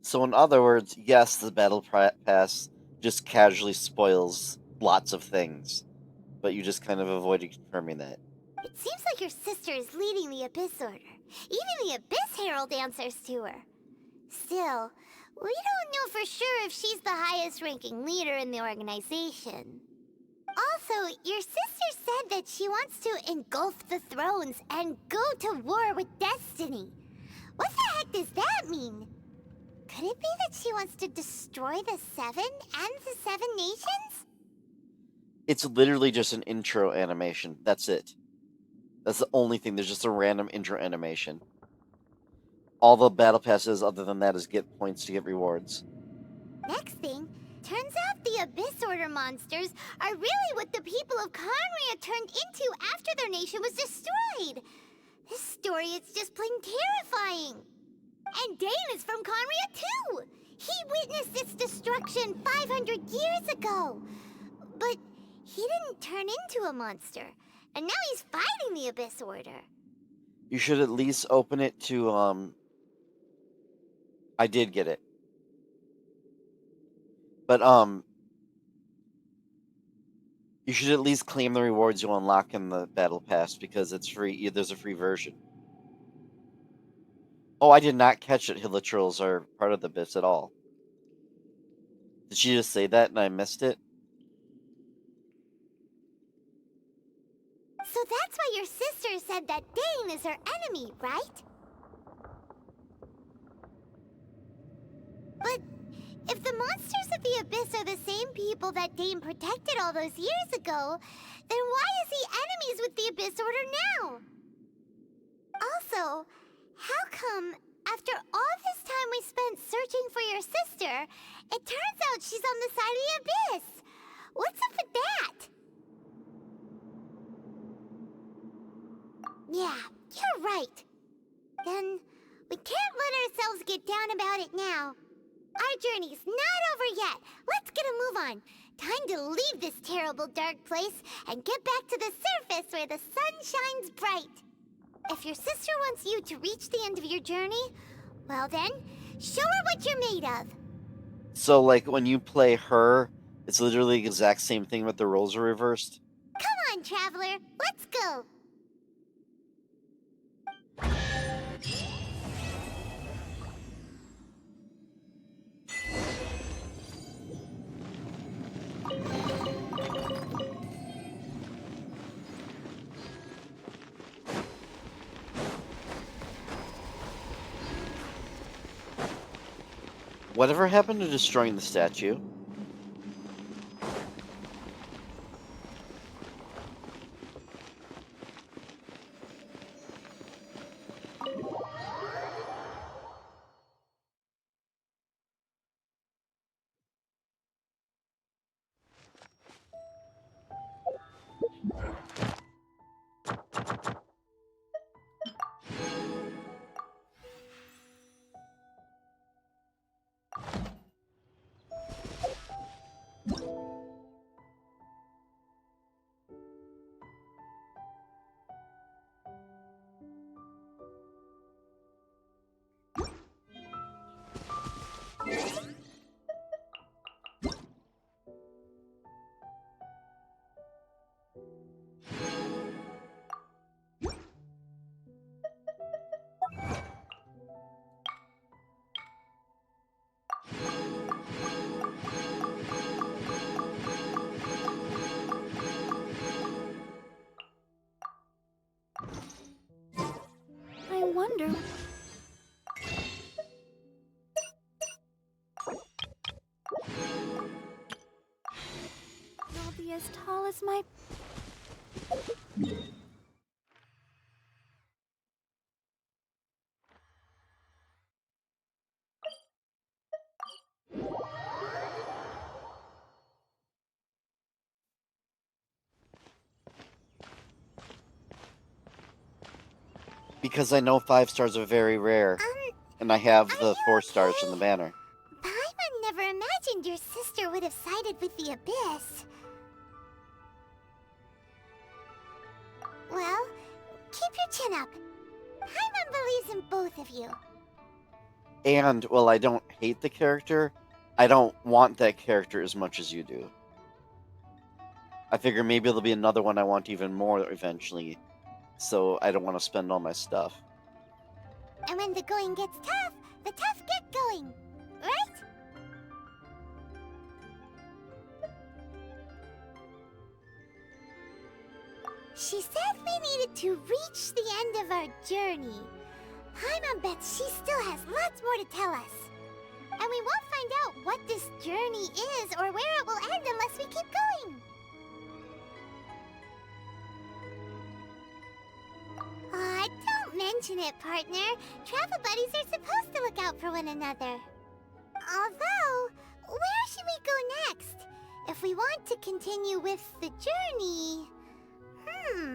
So in other words, yes, the battle pass just casually spoils lots of things, but you just kind of avoided confirming that. It seems like your sister is leading the Abyss Order. Even the Abyss Herald answers to her. Still, we don't know for sure if she's the highest-ranking leader in the organization. Also, your sister said that she wants to engulf the thrones and go to war with Destiny. What the heck does that mean? Could it be that she wants to destroy the Seven and the Seven Nations? It's literally just an intro animation. That's it. That's the only thing. There's just a random intro animation. All the battle passes other than that is get points to get rewards. Next thing, turns out the Abyss Order monsters are really what the people of Conria turned into after their nation was destroyed. This story is just plain terrifying. And Dane is from Conria too. He witnessed its destruction 500 years ago. But he didn't turn into a monster. And now he's fighting the Abyss Order. You should at least open it to, I did get it. But, you should at least claim the rewards you unlock in the Battle Pass, because it's free. There's a free version. Oh, I did not catch that Hilichurls are part of the Abyss at all. Did she just say that and I missed it? So that's why your sister said that Dane is her enemy, right? But if the monsters of the Abyss are the same people that Dane protected all those years ago, then why is he enemies with the Abyss Order now? Also, how come, after all this time we spent searching for your sister, it turns out she's on the side of the Abyss? What's up with that? Yeah, you're right. Then, we can't let ourselves get down about it now. Our journey's not over yet. Let's get a move on. Time to leave this terrible dark place and get back to the surface where the sun shines bright. If your sister wants you to reach the end of your journey, well then, show her what you're made of. So, like, when you play her, it's literally the exact same thing, but the roles are reversed? Come on, Traveler. Let's go. Whatever happened to destroying the statue? I wonder... I'll be as tall as my... Because I know 5 stars are very rare. And I have the 4 stars from the banner. Paimon never imagined your sister would have sided with the Abyss. Well, keep your chin up. Paimon believes in both of you. And, while I don't hate the character, I don't want that character as much as you do. I figure maybe there'll be another one I want even more eventually, so I don't want to spend all my stuff. And when the going gets tough, the tough get going, right? She said we needed to reach the end of our journey. Paimon bets she still has lots more to tell us. And we won't find out what this journey is or where it will end unless we keep going. Aw, don't mention it, partner. Travel buddies are supposed to look out for one another. Although, where should we go next? If we want to continue with the journey...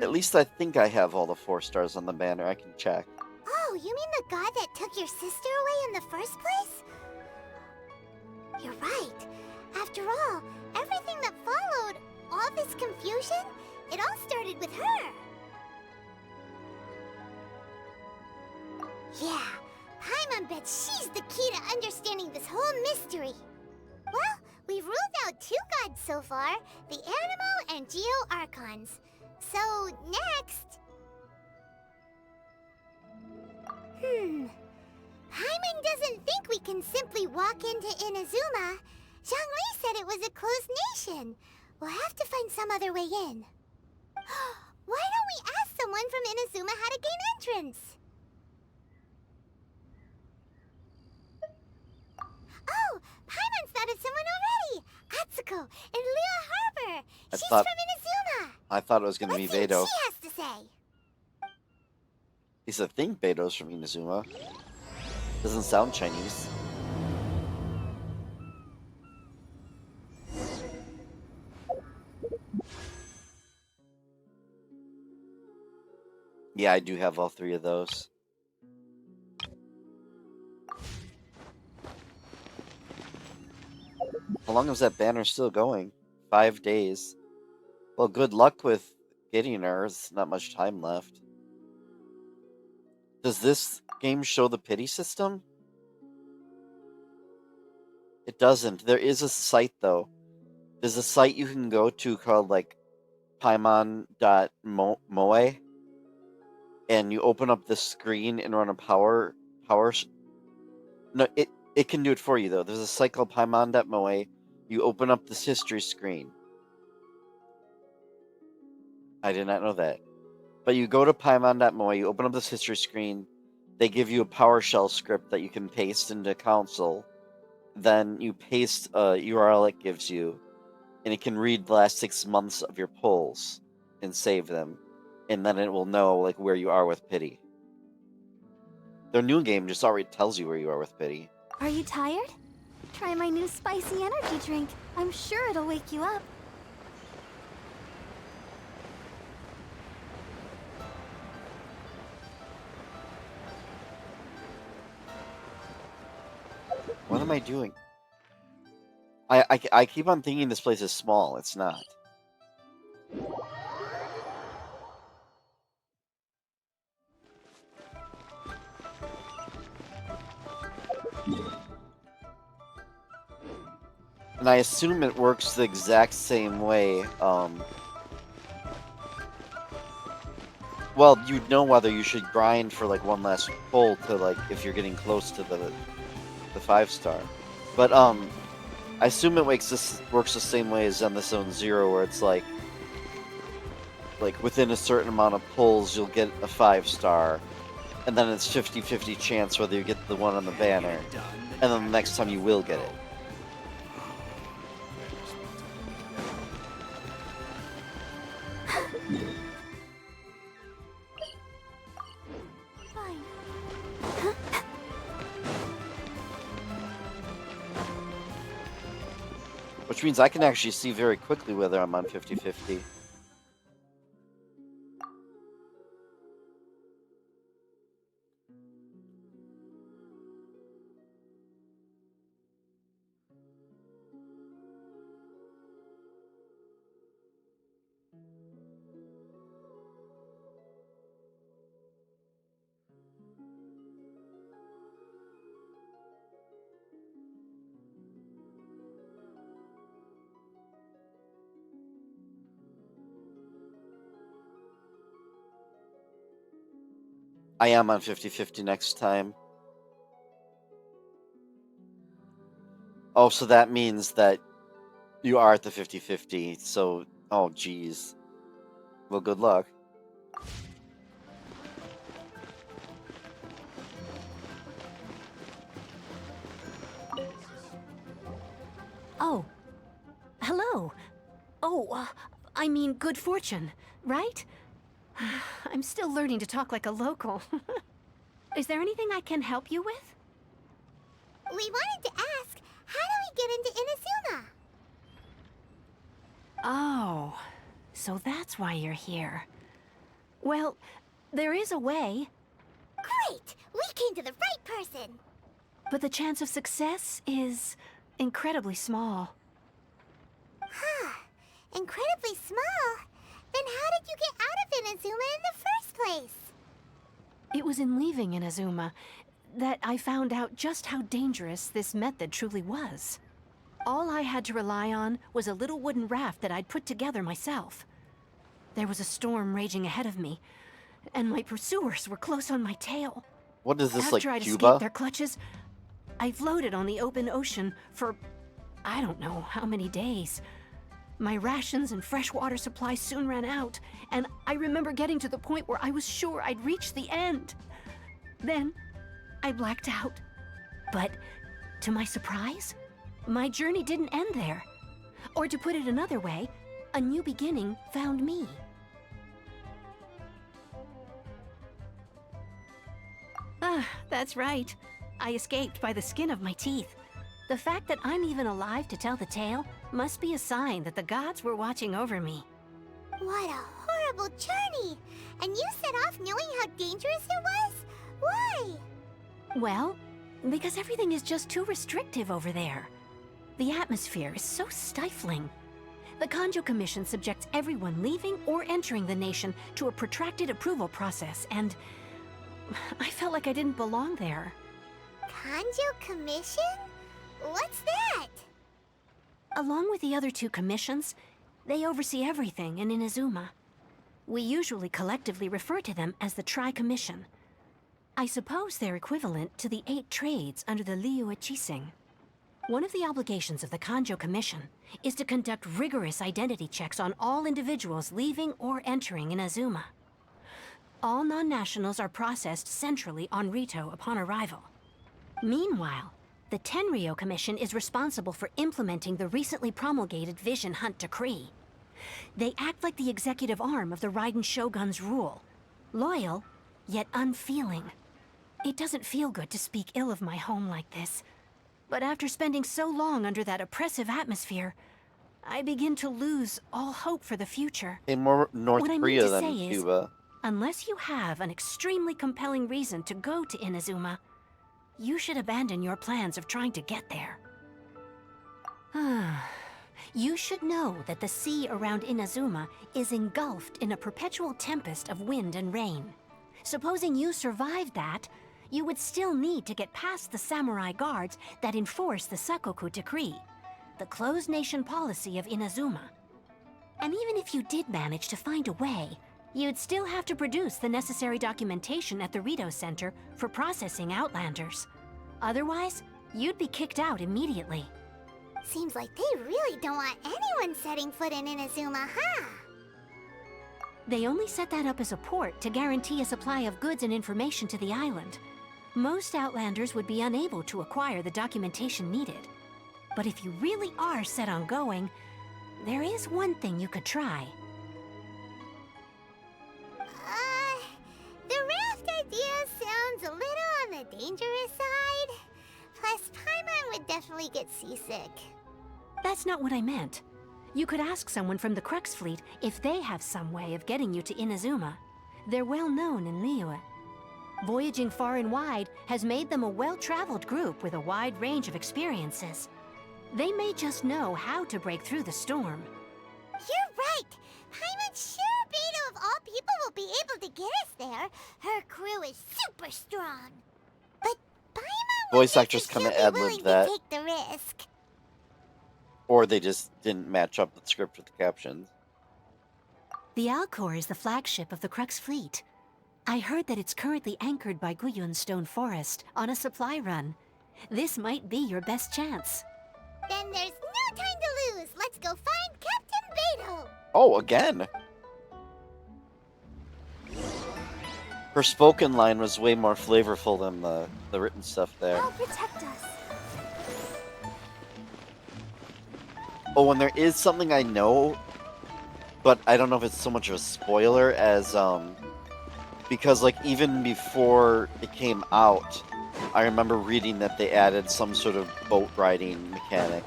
At least I think I have all the 4 stars on the banner. I can check. Oh, you mean the god that took your sister away in the first place? You're right. After all, everything that followed, all this confusion, it all started with her. Yeah, Paimon bets she's the key to understanding this whole mystery. Well, we've ruled out 2 gods so far, the Animo and Liyue Archons. So, next... Paimon doesn't think we can simply walk into Inazuma. Zhongli said it was a closed nation. We'll have to find some other way in. Why don't we ask someone from Inazuma how to gain entrance? Oh, Paimon's thought of someone already! Atsuko in Liyue Harbor! She's from Inazuma! I thought it was going to be Let's see Beidou. what she has to say. At least I think Beidou's from Inazuma. Doesn't sound Chinese. Yeah, I do have all 3 of those. How long is that banner still going? 5 days. Well, good luck with getting her. There's not much time left. Does this game show the pity system? It doesn't. There is a site, though. There's a site you can go to called, like, paimon.moe. And you open up the screen and run a No, it can do it for you, though. There's a site called paimon.moe. You open up this history screen. I did not know that. But you go to paimon.moe, you open up this history screen, they give you a PowerShell script that you can paste into console. Then you paste a URL it gives you, and it can read the last 6 months of your polls and save them. And then it will know like where you are with pity. Their new game just already tells you where you are with pity. Are you tired? Try my new spicy energy drink. I'm sure it'll wake you up. What am I doing? I keep on thinking this place is small. It's not. And I assume it works the exact same way. Well, you'd know whether you should grind for like one last pull to like if you're getting close to the 5-star. But I assume it works the same way as on the Zone 0, where it's like within a certain amount of pulls you'll get a 5-star, and then it's 50-50 chance whether you get the one on the banner, and then the next time you will get it. Which means I can actually see very quickly whether I'm on 50-50. I am on 50-50 next time. Oh, so that means that you are at the 50-50, so... Oh, geez. Well, good luck. Oh. Hello. Oh, I mean good fortune, right? I'm still learning to talk like a local. Is there anything I can help you with? We wanted to ask, how do we get into Inazuma? Oh, so that's why you're here. Well, there is a way. Great! We came to the right person! But the chance of success is incredibly small. Huh. Incredibly small? Then how did you get out of Inazuma in the first place? It was in leaving Inazuma that I found out just how dangerous this method truly was. All I had to rely on was a little wooden raft that I'd put together myself. There was a storm raging ahead of me, and my pursuers were close on my tail. What is this, After like I'd Cuba? escaped their clutches, I floated on the open ocean for I don't know how many days. My rations and fresh water supply soon ran out, and I remember getting to the point where I was sure I'd reached the end. Then, I blacked out. But, to my surprise, my journey didn't end there. Or to put it another way, a new beginning found me. Ah, that's right. I escaped by the skin of my teeth. The fact that I'm even alive to tell the tale must be a sign that the gods were watching over me. What a horrible journey! And you set off knowing how dangerous it was? Why? Well, because everything is just too restrictive over there. The atmosphere is so stifling. The Kanjo Commission subjects everyone leaving or entering the nation to a protracted approval process, and I felt like I didn't belong there. Kanjo Commission? What's that? Along with the other two commissions, they oversee everything in Inazuma. We usually collectively refer to them as the Tri-Commission. I suppose they're equivalent to the 8 trades under the Liyue Archon. One of the obligations of the Kanjo Commission is to conduct rigorous identity checks on all individuals leaving or entering Inazuma. All non-nationals are processed centrally on Rito upon arrival. Meanwhile, the Tenryo Commission is responsible for implementing the recently promulgated Vision Hunt Decree. They act like the executive arm of the Raiden Shogun's rule. Loyal, yet unfeeling. It doesn't feel good to speak ill of my home like this. But after spending so long under that oppressive atmosphere, I begin to lose all hope for the future. Hey, more North What I mean Korea to than say is, Cuba. unless you have an extremely compelling reason to go to Inazuma, you should abandon your plans of trying to get there. You should know that the sea around Inazuma is engulfed in a perpetual tempest of wind and rain. Supposing you survived that, you would still need to get past the samurai guards that enforce the Sakoku Decree, the closed nation policy of Inazuma. And even if you did manage to find a way, you'd still have to produce the necessary documentation at the Rito Center for processing Outlanders. Otherwise, you'd be kicked out immediately. Seems like they really don't want anyone setting foot in Inazuma, huh? They only set that up as a port to guarantee a supply of goods and information to the island. Most Outlanders would be unable to acquire the documentation needed. But if you really are set on going, there is one thing you could try. The raft idea sounds a little on the dangerous side. Plus, Paimon would definitely get seasick. That's not what I meant. You could ask someone from the Crux Fleet if they have some way of getting you to Inazuma. They're well known in Liyue. Voyaging far and wide has made them a well-traveled group with a wide range of experiences. They may just know how to break through the storm. You're right! Paimon sure Beto of all people will be able to get us there. Her crew is super strong. But Paimon Voice actors kind of ad-libbed that. take the risk. Or they just didn't match up the script with the captions. The Alcor is the flagship of the Crux Fleet. I heard that it's currently anchored by Guyun Stone Forest on a supply run. This might be your best chance. Then there's no time to lose. Let's go find Captain Beto. Oh, again. Her spoken line was way more flavorful than the written stuff there. I'll protect us. Oh, and there is something I know, but I don't know if it's so much of a spoiler as, because, like, even before it came out, I remember reading that they added some sort of boat riding mechanic.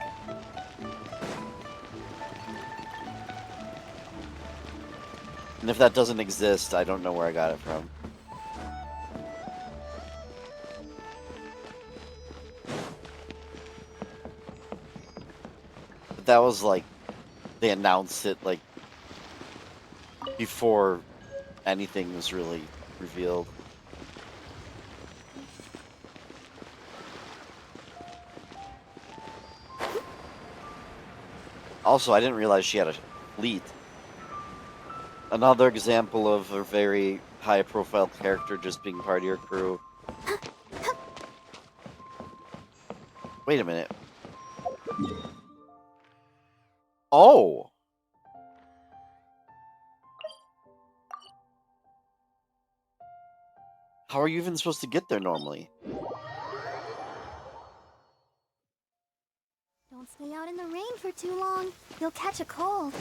And if that doesn't exist, I don't know where I got it from. But that was like, they announced it like before anything was really revealed. Also, I didn't realize she had a fleet. Another example of a very high-profile character just being part of your crew. Wait a minute. Oh! How are you even supposed to get there normally? Don't stay out in the rain for too long. You'll catch a cold.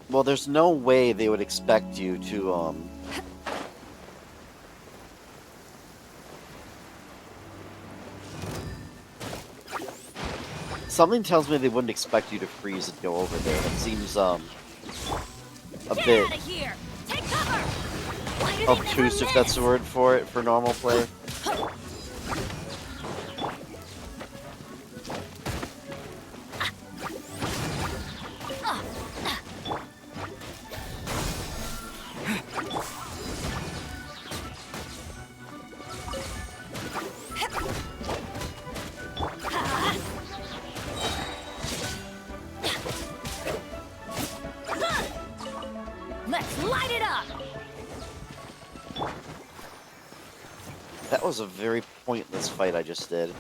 Well, there's no way they would expect you to, Something tells me they wouldn't expect you to freeze and go over there. It seems, a bit obtuse, if that's the word for it, for normal play. Let's light it up! That was a very pointless fight I just did.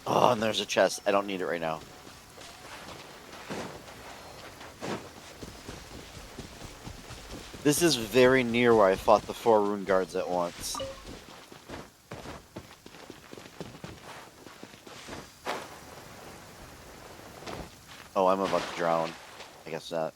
Oh, and there's a chest. I don't need it right now. This is very near where I fought the 4 rune guards at once. Oh, I'm about to drown. I guess not.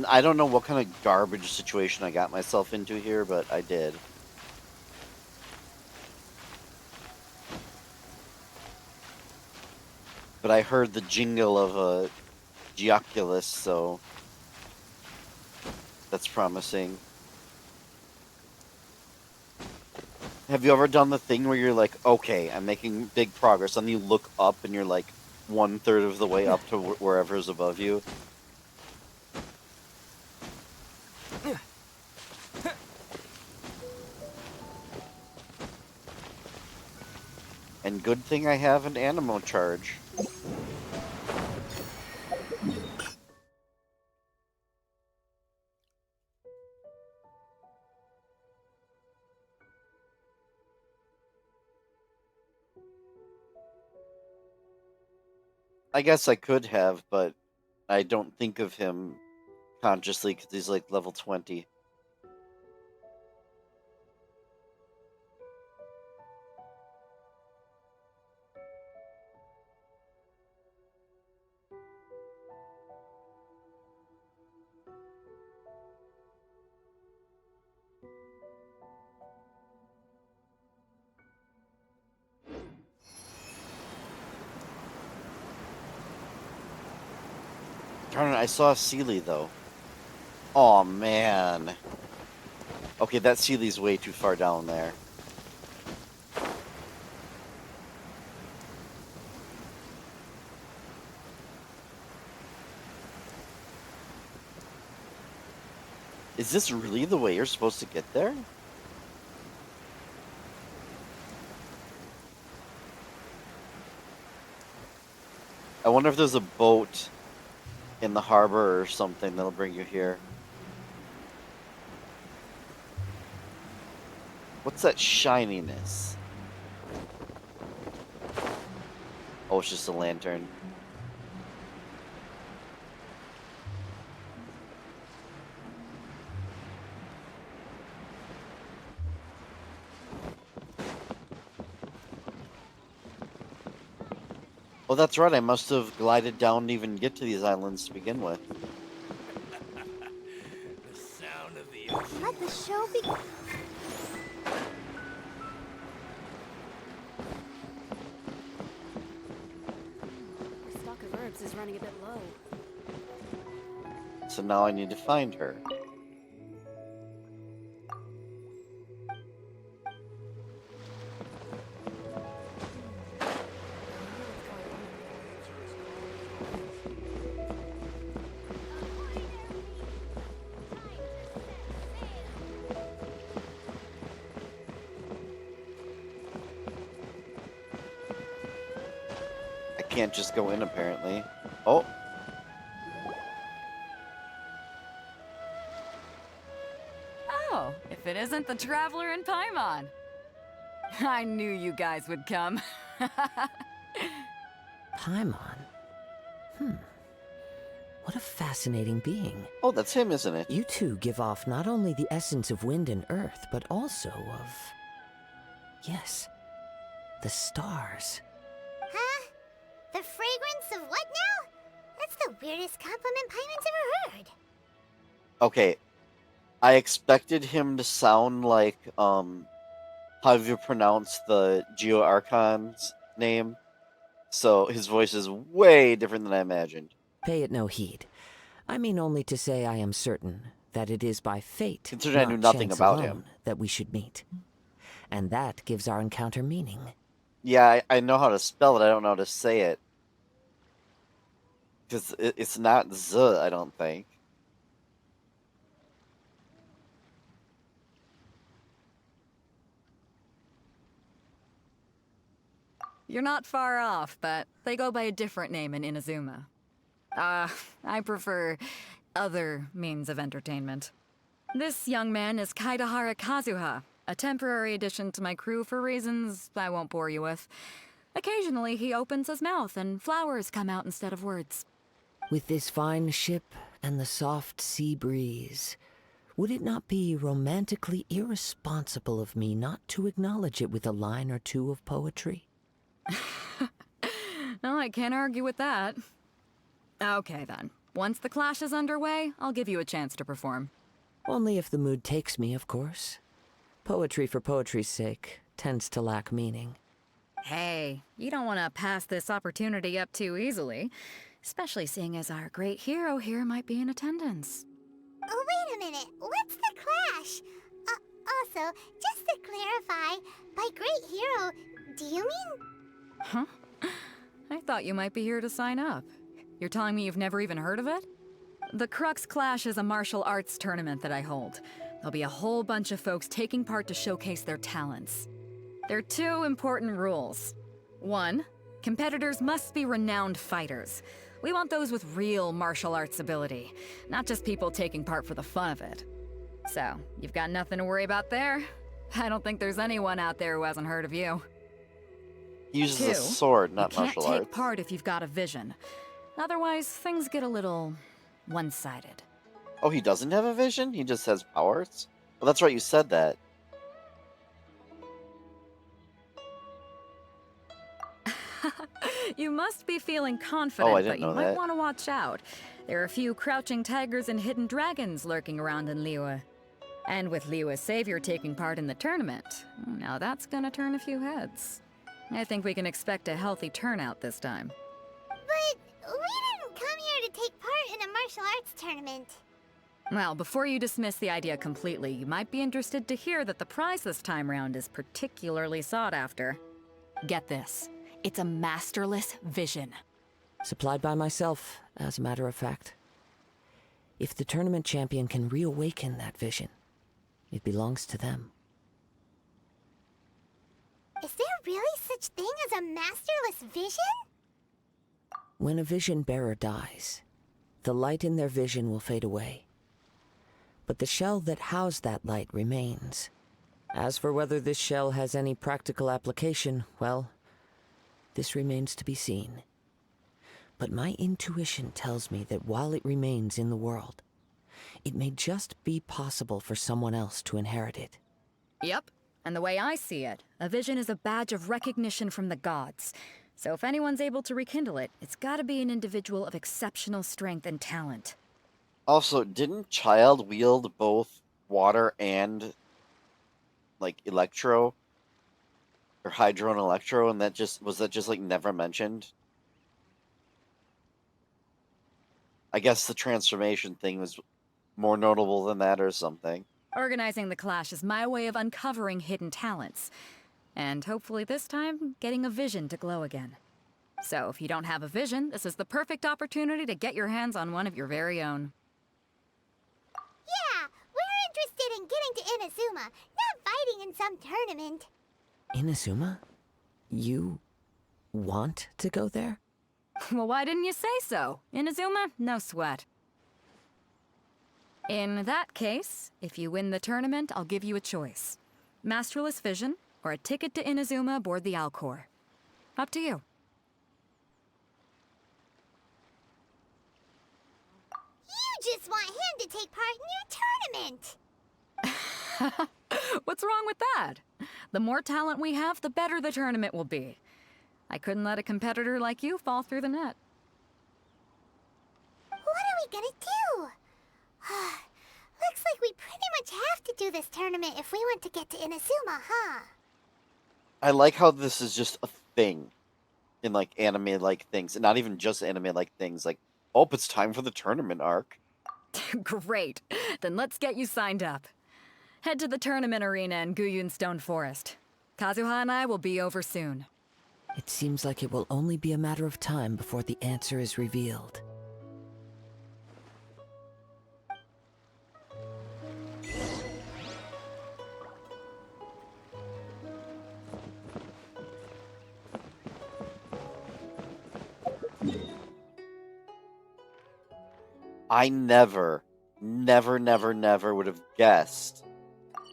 I don't know what kind of garbage situation I got myself into here, but I did. But I heard the jingle of a Geoculus, so that's promising. Have you ever done the thing where you're like, okay, I'm making big progress, and you look up and you're like 1/3 of the way up to wherever's above you? And good thing I have an Animo charge. I guess I could have, but I don't think of him consciously because he's like level 20. Darn it, I saw a Sealy though. Aw, man. Okay, that Sealy's way too far down there. Is this really the way you're supposed to get there? I wonder if there's a boat in the harbor or something that'll bring you here. What's that shininess? Oh, it's just a lantern. Oh, that's right. I must have glided down to even get to these islands to begin with. The sound of the ocean. Let the show begin. Our stock of herbs is running a bit low. So now I need to find her. Can't just go in apparently. Oh. Oh, if it isn't the Traveler in Paimon. I knew you guys would come. Paimon? What a fascinating being. Oh, that's him, isn't it? You two give off not only the essence of wind and earth, but also of... Yes, the stars. Huh? The fragrance of what now? That's the weirdest compliment Paimon's ever heard. Okay. I expected him to sound like, how do you pronounce the Liyue Archon's name? So his voice is way different than I imagined. Pay it no heed. I mean only to say I am certain that it is by fate, Considering I knew nothing chance about alone, him. that we should meet. And that gives our encounter meaning. Yeah, I know how to spell it, I don't know how to say it. Because it's not Z, I don't think. You're not far off, but they go by a different name in Inazuma. I prefer other means of entertainment. This young man is Kaidahara Kazuha, a temporary addition to my crew for reasons I won't bore you with. Occasionally, he opens his mouth and flowers come out instead of words. With this fine ship and the soft sea breeze, would it not be romantically irresponsible of me not to acknowledge it with a line or two of poetry? No, I can't argue with that. Okay, then. Once the clash is underway, I'll give you a chance to perform. Only if the mood takes me, of course. Poetry for poetry's sake tends to lack meaning. Hey, you don't want to pass this opportunity up too easily, especially seeing as our great hero here might be in attendance. Oh, wait a minute. What's the clash? Also, just to clarify, by great hero, do you mean... Huh? I thought you might be here to sign up. You're telling me you've never even heard of it? The Crux Clash is a martial arts tournament that I hold. There'll be a whole bunch of folks taking part to showcase their talents. There are 2 important rules. 1, competitors must be renowned fighters. We want those with real martial arts ability, not just people taking part for the fun of it. So, you've got nothing to worry about there. I don't think there's anyone out there who hasn't heard of you. He uses 2, a sword, not martial you can't take arts. part if you've got a vision. Otherwise, things get a little one-sided. Oh, he doesn't have a vision? He just has powers? Well, that's right, you said that. You must be feeling confident, I didn't but you know might that. want to watch out. There are a few crouching tigers and hidden dragons lurking around in Liyue. And with Liyue's savior taking part in the tournament, now that's gonna turn a few heads. I think we can expect a healthy turnout this time. But we didn't come here to take part in a martial arts tournament. Well, before you dismiss the idea completely, you might be interested to hear that the prize this time round is particularly sought after. Get this. It's a masterless vision. Supplied by myself, as a matter of fact. If the tournament champion can reawaken that vision, it belongs to them. Is there really such thing as a masterless vision? When a vision bearer dies, the light in their vision will fade away. But the shell that housed that light remains. As for whether this shell has any practical application, well, this remains to be seen. But my intuition tells me that while it remains in the world, it may just be possible for someone else to inherit it. Yep, and the way I see it, a vision is a badge of recognition from the gods. So if anyone's able to rekindle it, it's gotta be an individual of exceptional strength and talent. Also, didn't Child wield both water and, like, electro? Or hydro and electro, and was that just, like, never mentioned? I guess the transformation thing was more notable than that or something. Organizing the clash is my way of uncovering hidden talents. And hopefully this time, getting a vision to glow again. So if you don't have a vision, this is the perfect opportunity to get your hands on one of your very own. Yeah, we're interested in getting to Inazuma, not fighting in some tournament. Inazuma? You want to go there? Well, why didn't you say so? Inazuma, no sweat. In that case, if you win the tournament, I'll give you a choice. Masterless Vision, or a ticket to Inazuma aboard the Alcor. Up to you. You just want him to take part in your tournament! What's wrong with that? The more talent we have, the better the tournament will be. I couldn't let a competitor like you fall through the net. What are we gonna do? Looks like we pretty much have to do this tournament if we want to get to Inazuma, huh? I like how this is just a thing in, like, anime-like things, and not even just anime-like things, like, oh, it's time for the tournament arc. Great. Then let's get you signed up. Head to the tournament arena in Guyun Stone Forest. Kazuha and I will be over soon. It seems like it will only be a matter of time before the answer is revealed. I never would have guessed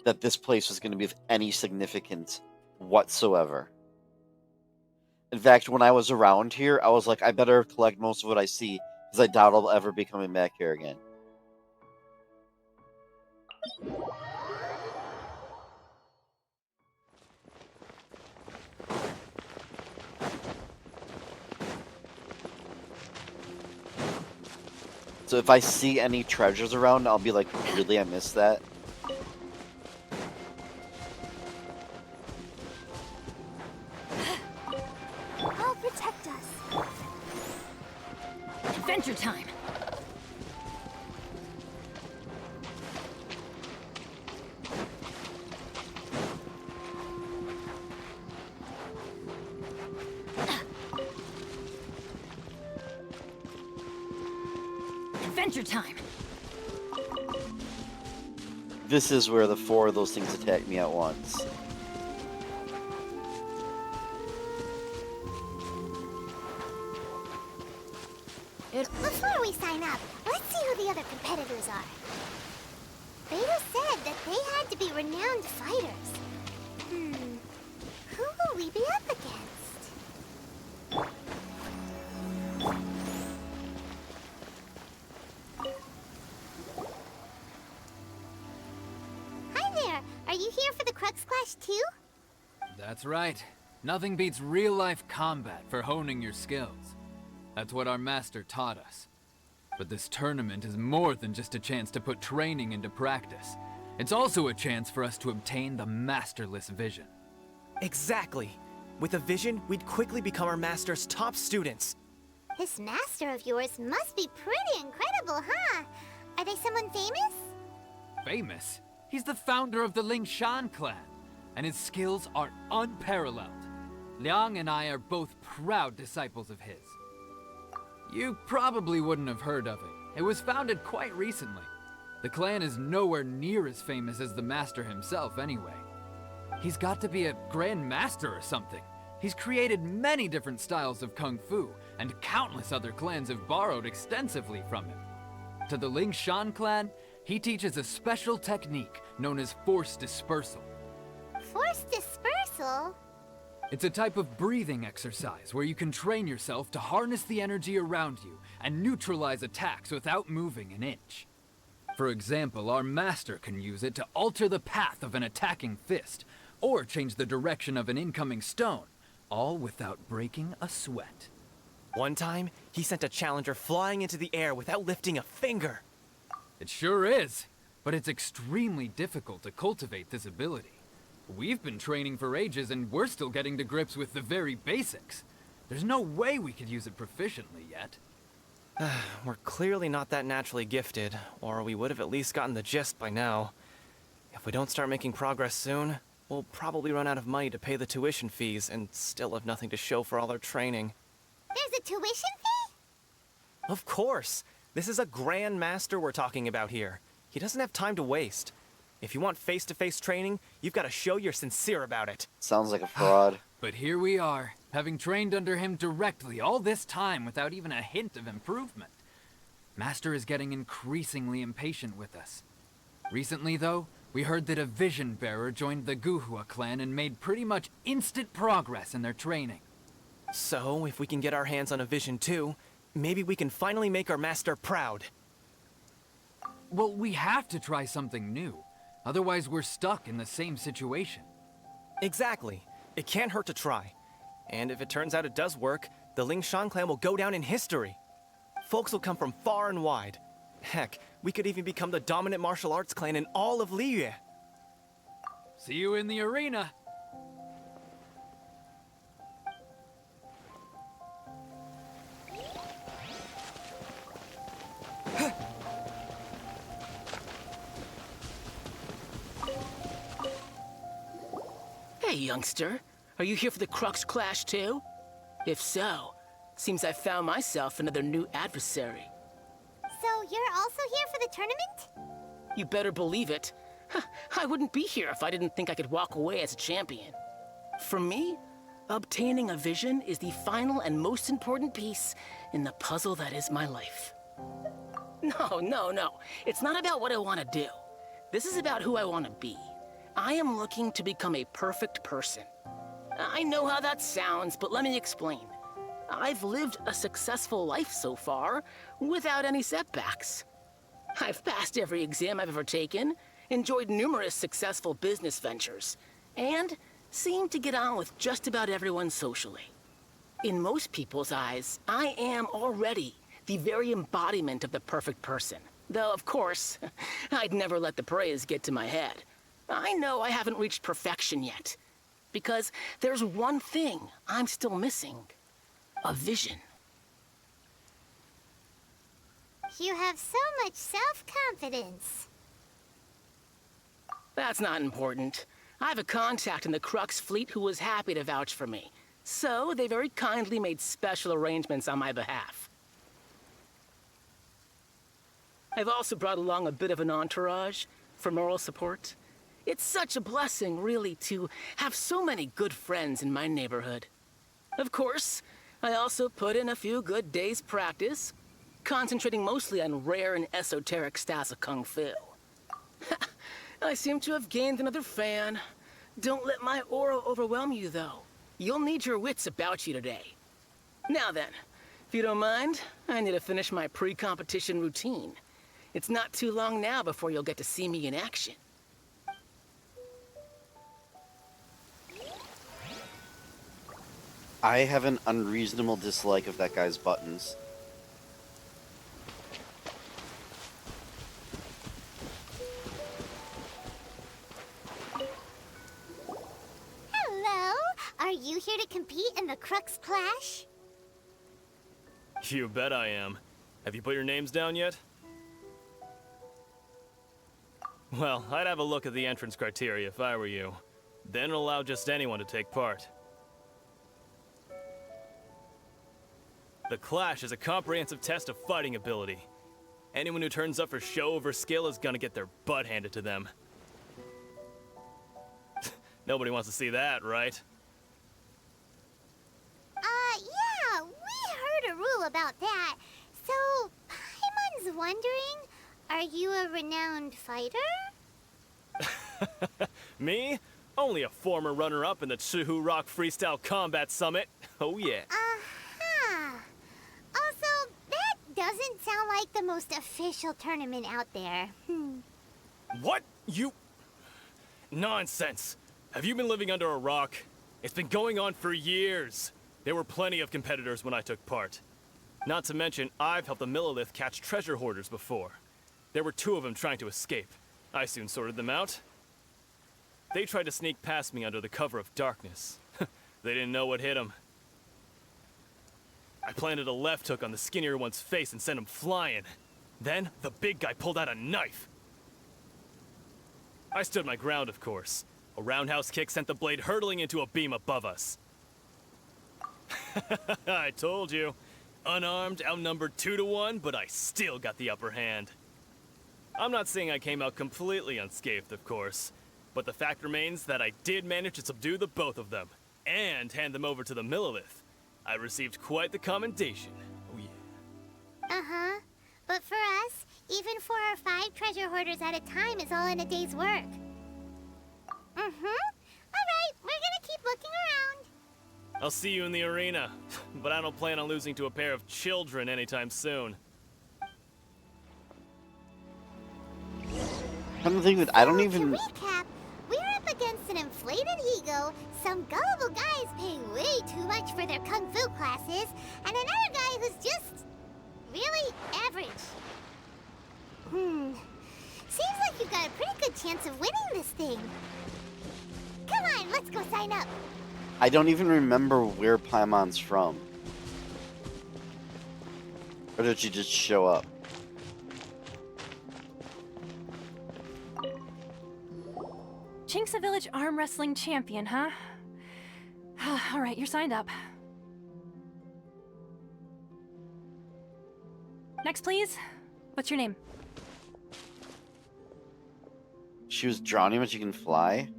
that this place was going to be of any significance whatsoever. In fact, when I was around here, I was like, I better collect most of what I see, because I doubt I'll ever be coming back here again. So if I see any treasures around, I'll be like, really, I missed that? I'll protect us. Adventure time! Adventure time! This is where the 4 of those things attack me at once. Before we sign up, let's see who the other competitors are. Beta said that they had to be renowned fighters. Who will we be up against? Hi there! Are you here for the Crux Clash too? That's right. Nothing beats real-life combat for honing your skills. That's what our master taught us. But this tournament is more than just a chance to put training into practice. It's also a chance for us to obtain the masterless vision. Exactly. With a vision, we'd quickly become our master's top students. This master of yours must be pretty incredible, huh? Are they someone famous? Famous? He's the founder of the Lingshan clan, and his skills are unparalleled. Liang and I are both proud disciples of his. You probably wouldn't have heard of it. It was founded quite recently. The clan is nowhere near as famous as the master himself anyway. He's got to be a grand master or something. He's created many different styles of kung fu, and countless other clans have borrowed extensively from him. To the Lingshan clan, he teaches a special technique known as force dispersal. Force dispersal? It's a type of breathing exercise where you can train yourself to harness the energy around you and neutralize attacks without moving an inch. For example, our master can use it to alter the path of an attacking fist, or change the direction of an incoming stone, all without breaking a sweat. One time, he sent a challenger flying into the air without lifting a finger. It sure is, but it's extremely difficult to cultivate this ability. We've been training for ages and we're still getting to grips with the very basics. There's no way we could use it proficiently yet. We're clearly not that naturally gifted, or we would have at least gotten the gist by now. If we don't start making progress soon, we'll probably run out of money to pay the tuition fees and still have nothing to show for all our training. There's a tuition fee? Of course! This is a Grand Master we're talking about here. He doesn't have time to waste. If you want face-to-face training, you've got to show you're sincere about it. Sounds like a fraud. But here we are, having trained under him directly all this time without even a hint of improvement. Master is getting increasingly impatient with us. Recently, though, we heard that a vision bearer joined the Guhua clan and made pretty much instant progress in their training. So, if we can get our hands on a vision too, maybe we can finally make our master proud. Well, we have to try something new. Otherwise, we're stuck in the same situation. Exactly. It can't hurt to try. And if it turns out it does work, the Lingshan clan will go down in history. Folks will come from far and wide. Heck, we could even become the dominant martial arts clan in all of Liyue. See you in the arena. Hey, youngster. Are you here for the Crux Clash too? If so, seems I found myself another new adversary. So you're also here for the tournament? You better believe it. I wouldn't be here if I didn't think I could walk away as a champion. For me, obtaining a vision is the final and most important piece in the puzzle that is my life. No. It's not about what I want to do. This is about who I want to be. I am looking to become a perfect person. I know how that sounds, but let me explain. I've lived a successful life so far, without any setbacks. I've passed every exam I've ever taken, enjoyed numerous successful business ventures, and seem to get on with just about everyone socially. In most people's eyes, I am already The very embodiment of the perfect person. Though, of course, I'd never let the praise get to my head. I know I haven't reached perfection yet. Because there's one thing I'm still missing. A vision. You have so much self-confidence. That's not important. I have a contact in the Crux fleet who was happy to vouch for me. So, they very kindly made special arrangements on my behalf. I've also brought along a bit of an entourage for moral support. It's such a blessing, really, to have so many good friends in my neighborhood. Of course, I also put in a few good days' practice, concentrating mostly on rare and esoteric styles of Kung Fu. I seem to have gained another fan. Don't let my aura overwhelm you, though. You'll need your wits about you today. Now then, if you don't mind, I need to finish my pre-competition routine. It's not too long now before you'll get to see me in action. I have an unreasonable dislike of that guy's buttons. Hello? Are you here to compete in the Crux Clash? You bet I am. Have you put your names down yet? Well, I'd have a look at the entrance criteria if I were you. Then allow just anyone to take part. The Clash is a comprehensive test of fighting ability. Anyone who turns up for show over skill is gonna get their butt handed to them. Nobody wants to see that, right? Yeah, we heard a rule about that. So, Paimon's wondering, are you a renowned fighter? Me? Only a former runner-up in the Chihu Rock Freestyle Combat Summit. Oh yeah. Uh-huh. Also, that doesn't sound like the most official tournament out there. What? You... Nonsense. Have you been living under a rock? It's been going on for years. There were plenty of competitors when I took part. Not to mention, I've helped the Millilith catch treasure hoarders before. There were 2 of them trying to escape. I soon sorted them out. They tried to sneak past me under the cover of darkness. They didn't know what hit them. I planted a left hook on the skinnier one's face and sent him flying. Then, the big guy pulled out a knife. I stood my ground, of course. A roundhouse kick sent the blade hurtling into a beam above us. I told you. Unarmed, outnumbered 2 to 1, but I still got the upper hand. I'm not saying I came out completely unscathed, of course, but the fact remains that I did manage to subdue the both of them, and hand them over to the Millilith. I received quite the commendation. Oh yeah. Uh-huh. But for us, even 4 or 5 treasure hoarders at a time is all in a day's work. Alright, we're gonna keep looking around. I'll see you in the arena, but I don't plan on losing to a pair of children anytime soon. I don't think that I don't To even. recap, we're up against an inflated ego, some gullible guys paying way too much for their kung fu classes, and another guy who's just really average. Seems like you've got a pretty good chance of winning this thing. Come on, let's go sign up. I don't even remember where Paimon's from. Or did she just show up? Chinksa Village arm wrestling champion, huh? All right, you're signed up. Next, please. What's your name? She was drowning when she can fly?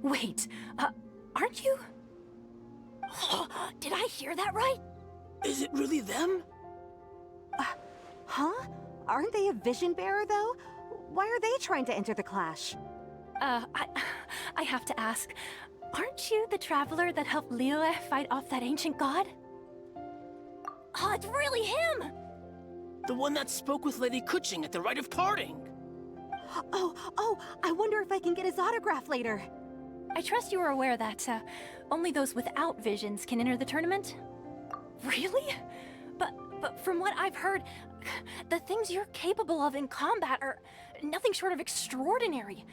Wait, aren't you? Did I hear that right? Is it really them? Huh? Aren't they a vision bearer, though? Why are they trying to enter the Clash? I have to ask, aren't you the traveler that helped Liyue fight off that ancient god? Oh, it's really him! The one that spoke with Lady Kuching at the rite of parting. Oh, I wonder if I can get his autograph later. I trust you are aware that only those without visions can enter the tournament? Really? But from what I've heard, the things you're capable of in combat are nothing short of extraordinary.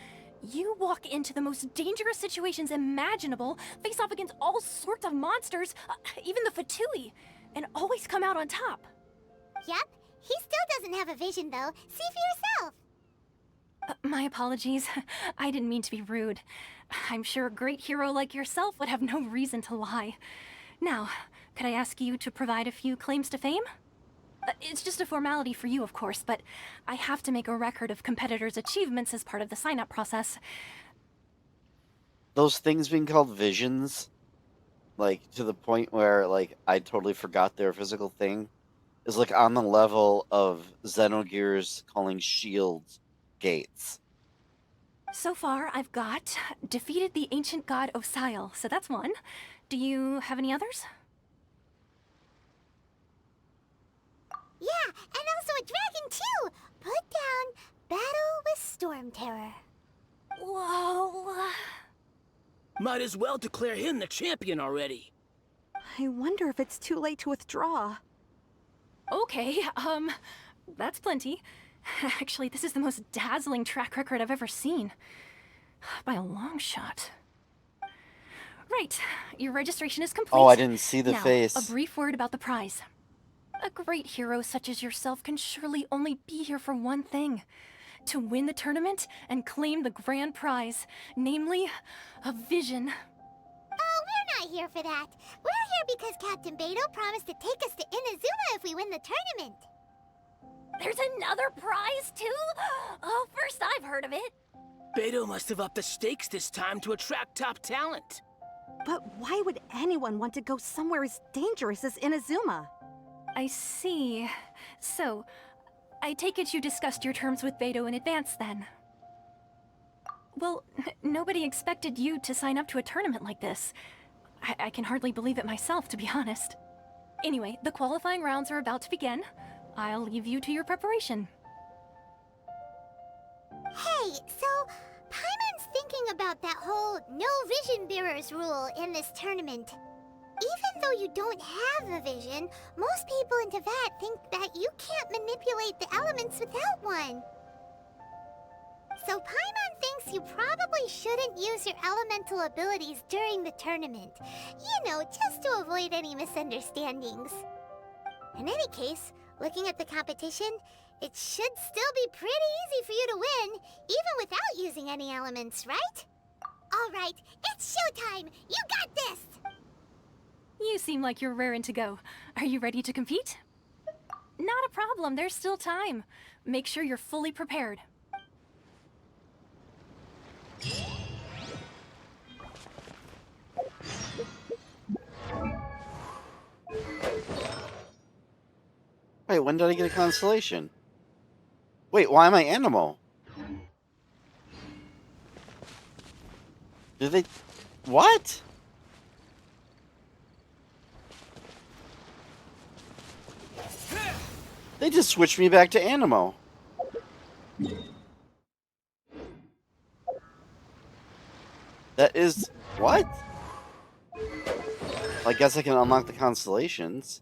You walk into the most dangerous situations imaginable, face off against all sorts of monsters, even the Fatui, and always come out on top. Yep, he still doesn't have a vision though. See for yourself. My apologies. I didn't mean to be rude. I'm sure a great hero like yourself would have no reason to lie. Now, could I ask you to provide a few claims to fame? It's just a formality for you, of course, but I have to make a record of competitors' achievements as part of the sign-up process. Those things being called visions, like, to the point where, like, I totally forgot they're a physical thing, is, like, on the level of Xenogears calling shields gates. So far, I've got defeated the ancient god Osial, so that's one. Do you have any others? Yeah, and also a dragon too! Put down Battle with Storm Terror. Whoa. Might as well declare him the champion already. I wonder if it's too late to withdraw. Okay, that's plenty. Actually, this is the most dazzling track record I've ever seen. By a long shot. Right, your registration is complete. Oh, I didn't see the now, face. A brief word about the prize. A great hero such as yourself can surely only be here for one thing. To win the tournament and claim the grand prize, namely, a vision. Oh, we're not here for that. We're here because Captain Beidou promised to take us to Inazuma if we win the tournament. There's another prize, too? Oh, first I've heard of it. Beidou must have upped the stakes this time to attract top talent. But why would anyone want to go somewhere as dangerous as Inazuma? I see. So, I take it you discussed your terms with Beidou in advance, then? Well, nobody expected you to sign up to a tournament like this. I can hardly believe it myself, to be honest. Anyway, the qualifying rounds are about to begin. I'll leave you to your preparation. Hey, so Paimon's thinking about that whole no vision bearers rule in this tournament. Even though you don't have a vision, most people in Teyvat think that you can't manipulate the elements without one. So Paimon thinks you probably shouldn't use your elemental abilities during the tournament. You know, just to avoid any misunderstandings. In any case, looking at the competition, it should still be pretty easy for you to win, even without using any elements, right? Alright, it's showtime! You got this! You seem like you're raring to go. Are you ready to compete? Not a problem, there's still time. Make sure you're fully prepared. Wait, when did I get a constellation? Wait, why am I animal? Did they... What? They just switched me back to Animo. That is... What? I guess I can unlock the constellations.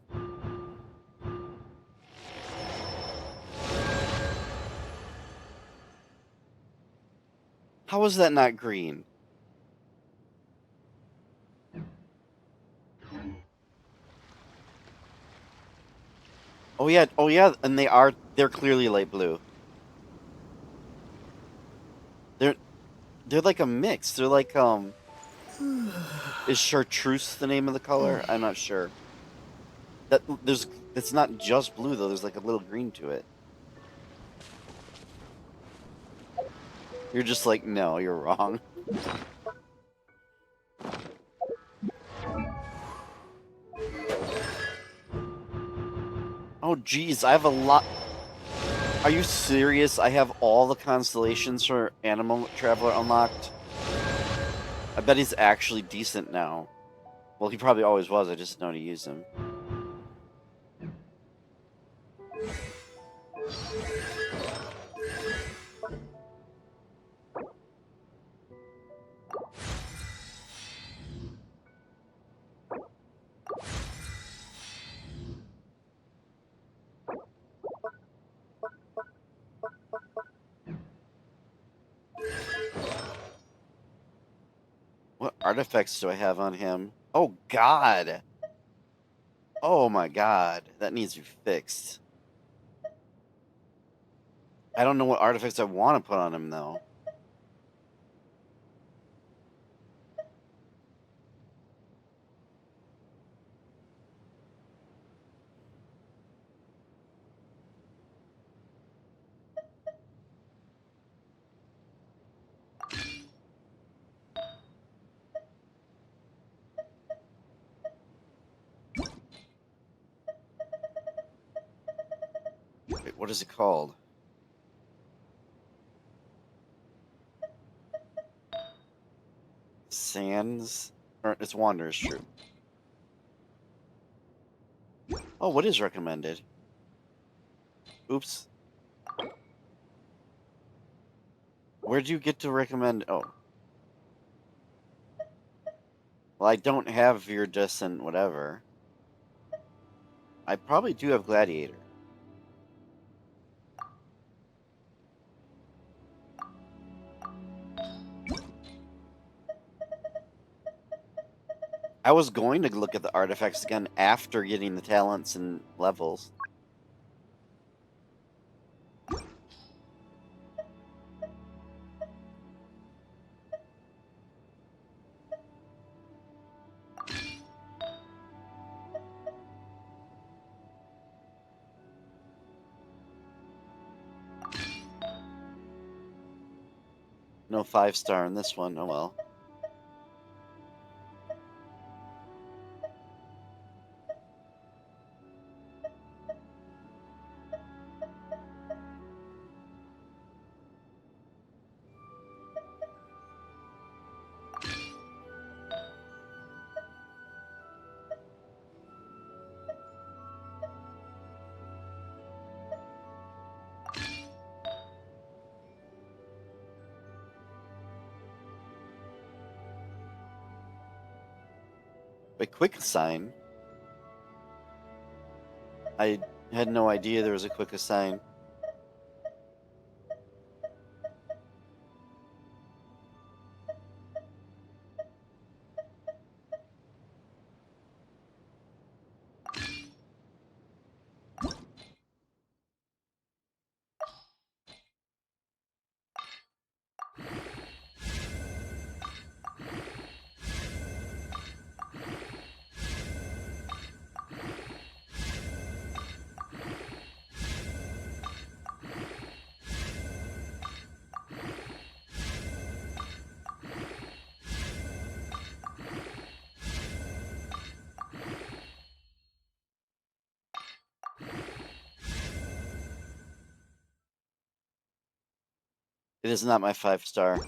How is that not green? Oh yeah, and they're clearly light blue. They're like a mix. They're like is chartreuse the name of the color? I'm not sure. It's not just blue though, there's like a little green to it. You're just like, no, you're wrong. Oh geez, I have a lot. Are you serious? I have all the constellations for Animal Traveler unlocked. I bet he's actually decent now. Well, he probably always was, I just know how to use him. artifacts do I have on him? Oh, God. Oh, my God. That needs to be fixed. I don't know what artifacts I want to put on him, though. Wait, what is it called? Sands? Or it's Wanderer's Troop. Oh, what is recommended? Oops. Where'd you get to recommend? Oh. Well, I don't have Viridescent whatever. I probably do have Gladiator. I was going to look at the artifacts again after getting the talents and levels. No 5-star in this one. Oh well. A quick assign. I had no idea there was a quick assign. It is not my 5-star.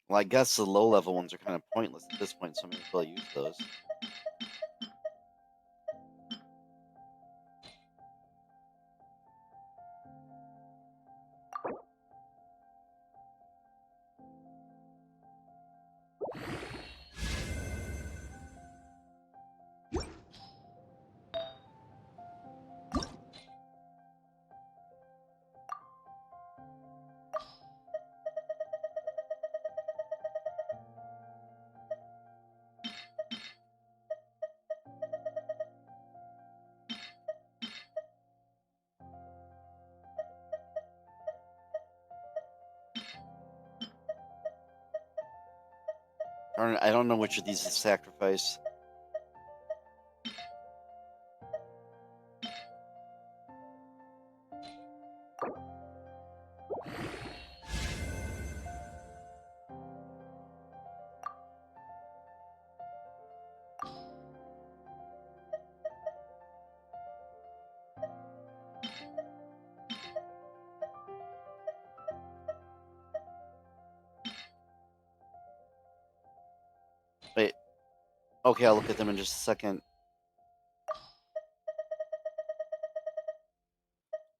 Well, I guess the low-level ones are kind of pointless at this point, so I may as well use those. Darn it, I don't know which of these to sacrifice. Okay, I'll look at them in just a second.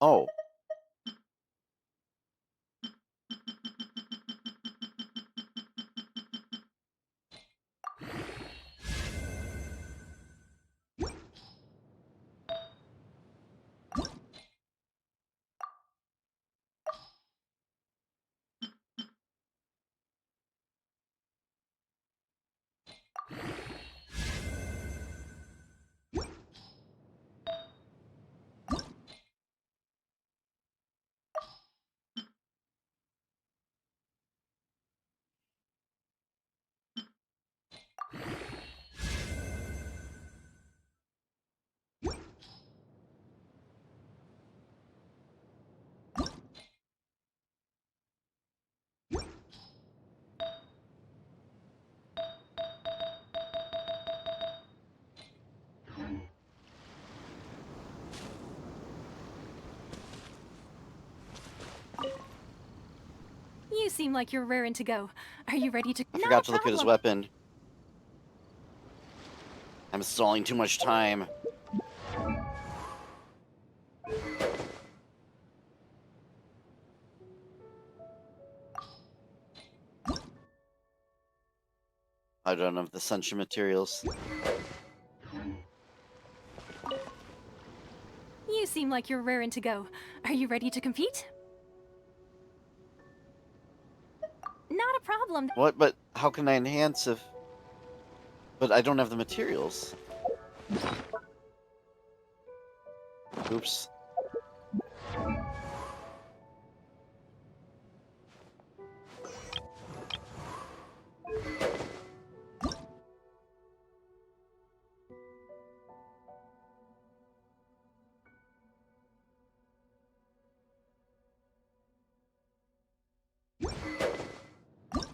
Oh. You seem like you're raring to go. Are you ready to... I forgot to look at his weapon. I'm stalling too much time. I don't have the Sensha materials. You seem like you're raring to go. Are you ready to compete? Not a problem. What? But how can I enhance if... But I don't have the materials. Oops.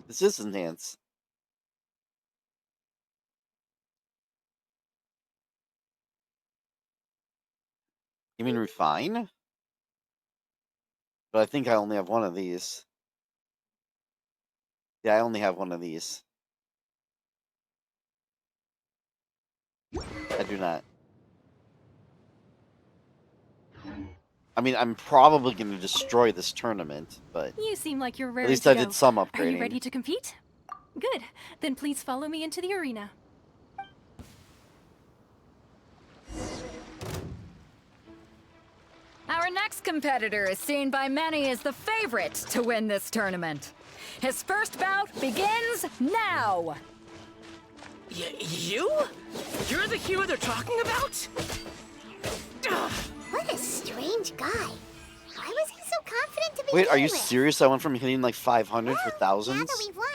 This is enhance. You mean refine? But I think I only have one of these. Yeah, I only have one of these. I do not. I mean, I'm probably going to destroy this tournament, but... You seem like you're raring At least to I go. did some Are upgrading. you ready to compete? Good. Then please follow me into the arena. Our next competitor is seen by many as the favorite to win this tournament. His first bout begins now! You? You're the hero they're talking about? What a strange guy. Why was he so confident to begin Wait, are you with? serious? I went from hitting like 500 for Now thousands? that we've won,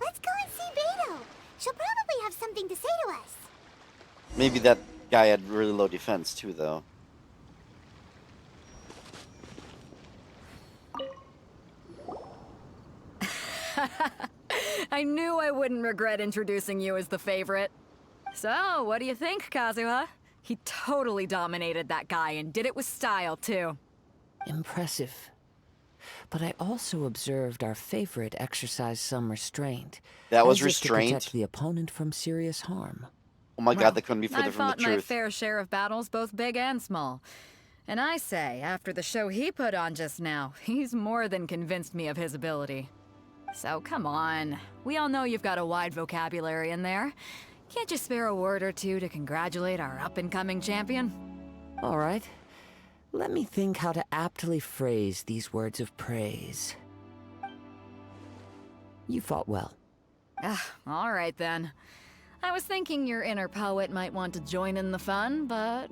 let's go and see Beto. She'll probably have something to say to us. Maybe that guy had really low defense too, though. I knew I wouldn't regret introducing you as the favorite. So, what do you think, Kazuha? He totally dominated that guy and did it with style, too. Impressive. But I also observed our favorite exercise some restraint. That was as if restraint? to protect the opponent from serious harm. Oh my god, that couldn't be further I've from the fought my truth. fair share of battles, both big and small. And I say, after the show he put on just now, he's more than convinced me of his ability. So come on, we all know you've got a wide vocabulary in there. Can't you spare a word or two to congratulate our up-and-coming champion? All right. Let me think how to aptly phrase these words of praise. You fought well. All right then. I was thinking your inner poet might want to join in the fun, but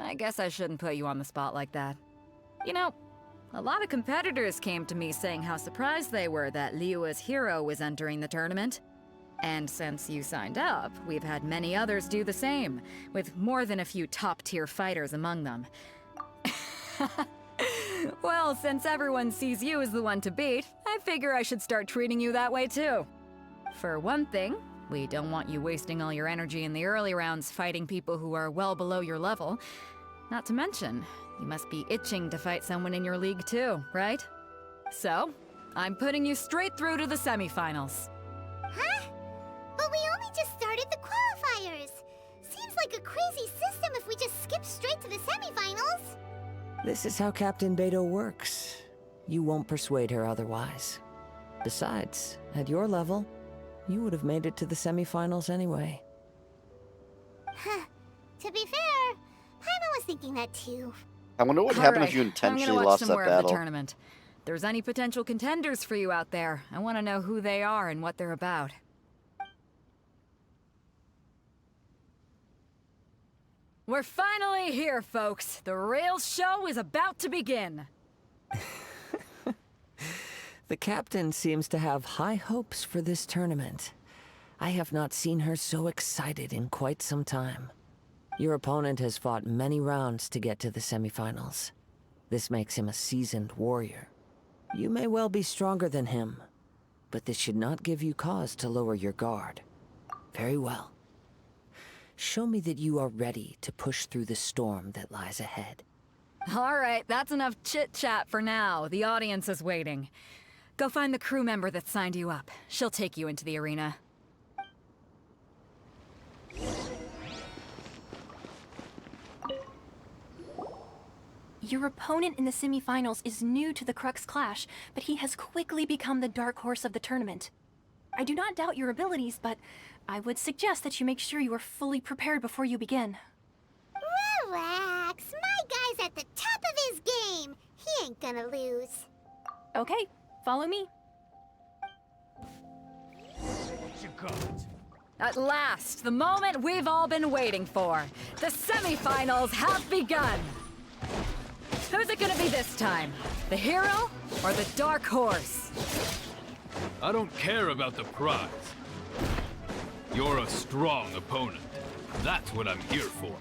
I guess I shouldn't put you on the spot like that. You know, a lot of competitors came to me saying how surprised they were that Liyue's hero was entering the tournament. And since you signed up, we've had many others do the same, with more than a few top-tier fighters among them. Well, since everyone sees you as the one to beat, I figure I should start treating you that way too. For one thing, we don't want you wasting all your energy in the early rounds fighting people who are well below your level. Not to mention, you must be itching to fight someone in your league too, right? So, I'm putting you straight through to the semifinals. Huh? But we only just started the qualifiers. crazy system if we just skip straight to the semifinals. This is how Captain Beto works. You won't persuade her otherwise. Besides, at your level, you would have made it to the semifinals anyway. To be fair, Paimon was thinking that too. I wonder what happened if you I'm intentionally gonna watch lost some that more of the battle. tournament. If there's any potential contenders for you out there, I want to know who they are and what they're about. We're finally here, folks. The real show is about to begin. The captain seems to have high hopes for this tournament. I have not seen her so excited in quite some time. Your opponent has fought many rounds to get to the semifinals. This makes him a seasoned warrior. You may well be stronger than him, but this should not give you cause to lower your guard. Very well. Show me that you are ready to push through the storm that lies ahead. All right, that's enough chit-chat for now. The audience is waiting. Go find the crew member that signed you up. She'll take you into the arena. Your opponent in the semifinals is new to the Crux Clash, but he has quickly become the dark horse of the tournament. I do not doubt your abilities, but I would suggest that you make sure you are fully prepared before you begin. Relax, my guy's at the top of his game. He ain't gonna lose. Okay, follow me. At last, the moment we've all been waiting for. The semifinals have begun. Who's it gonna be this time? The hero or the dark horse? I don't care about the prize. You're a strong opponent. That's what I'm here for.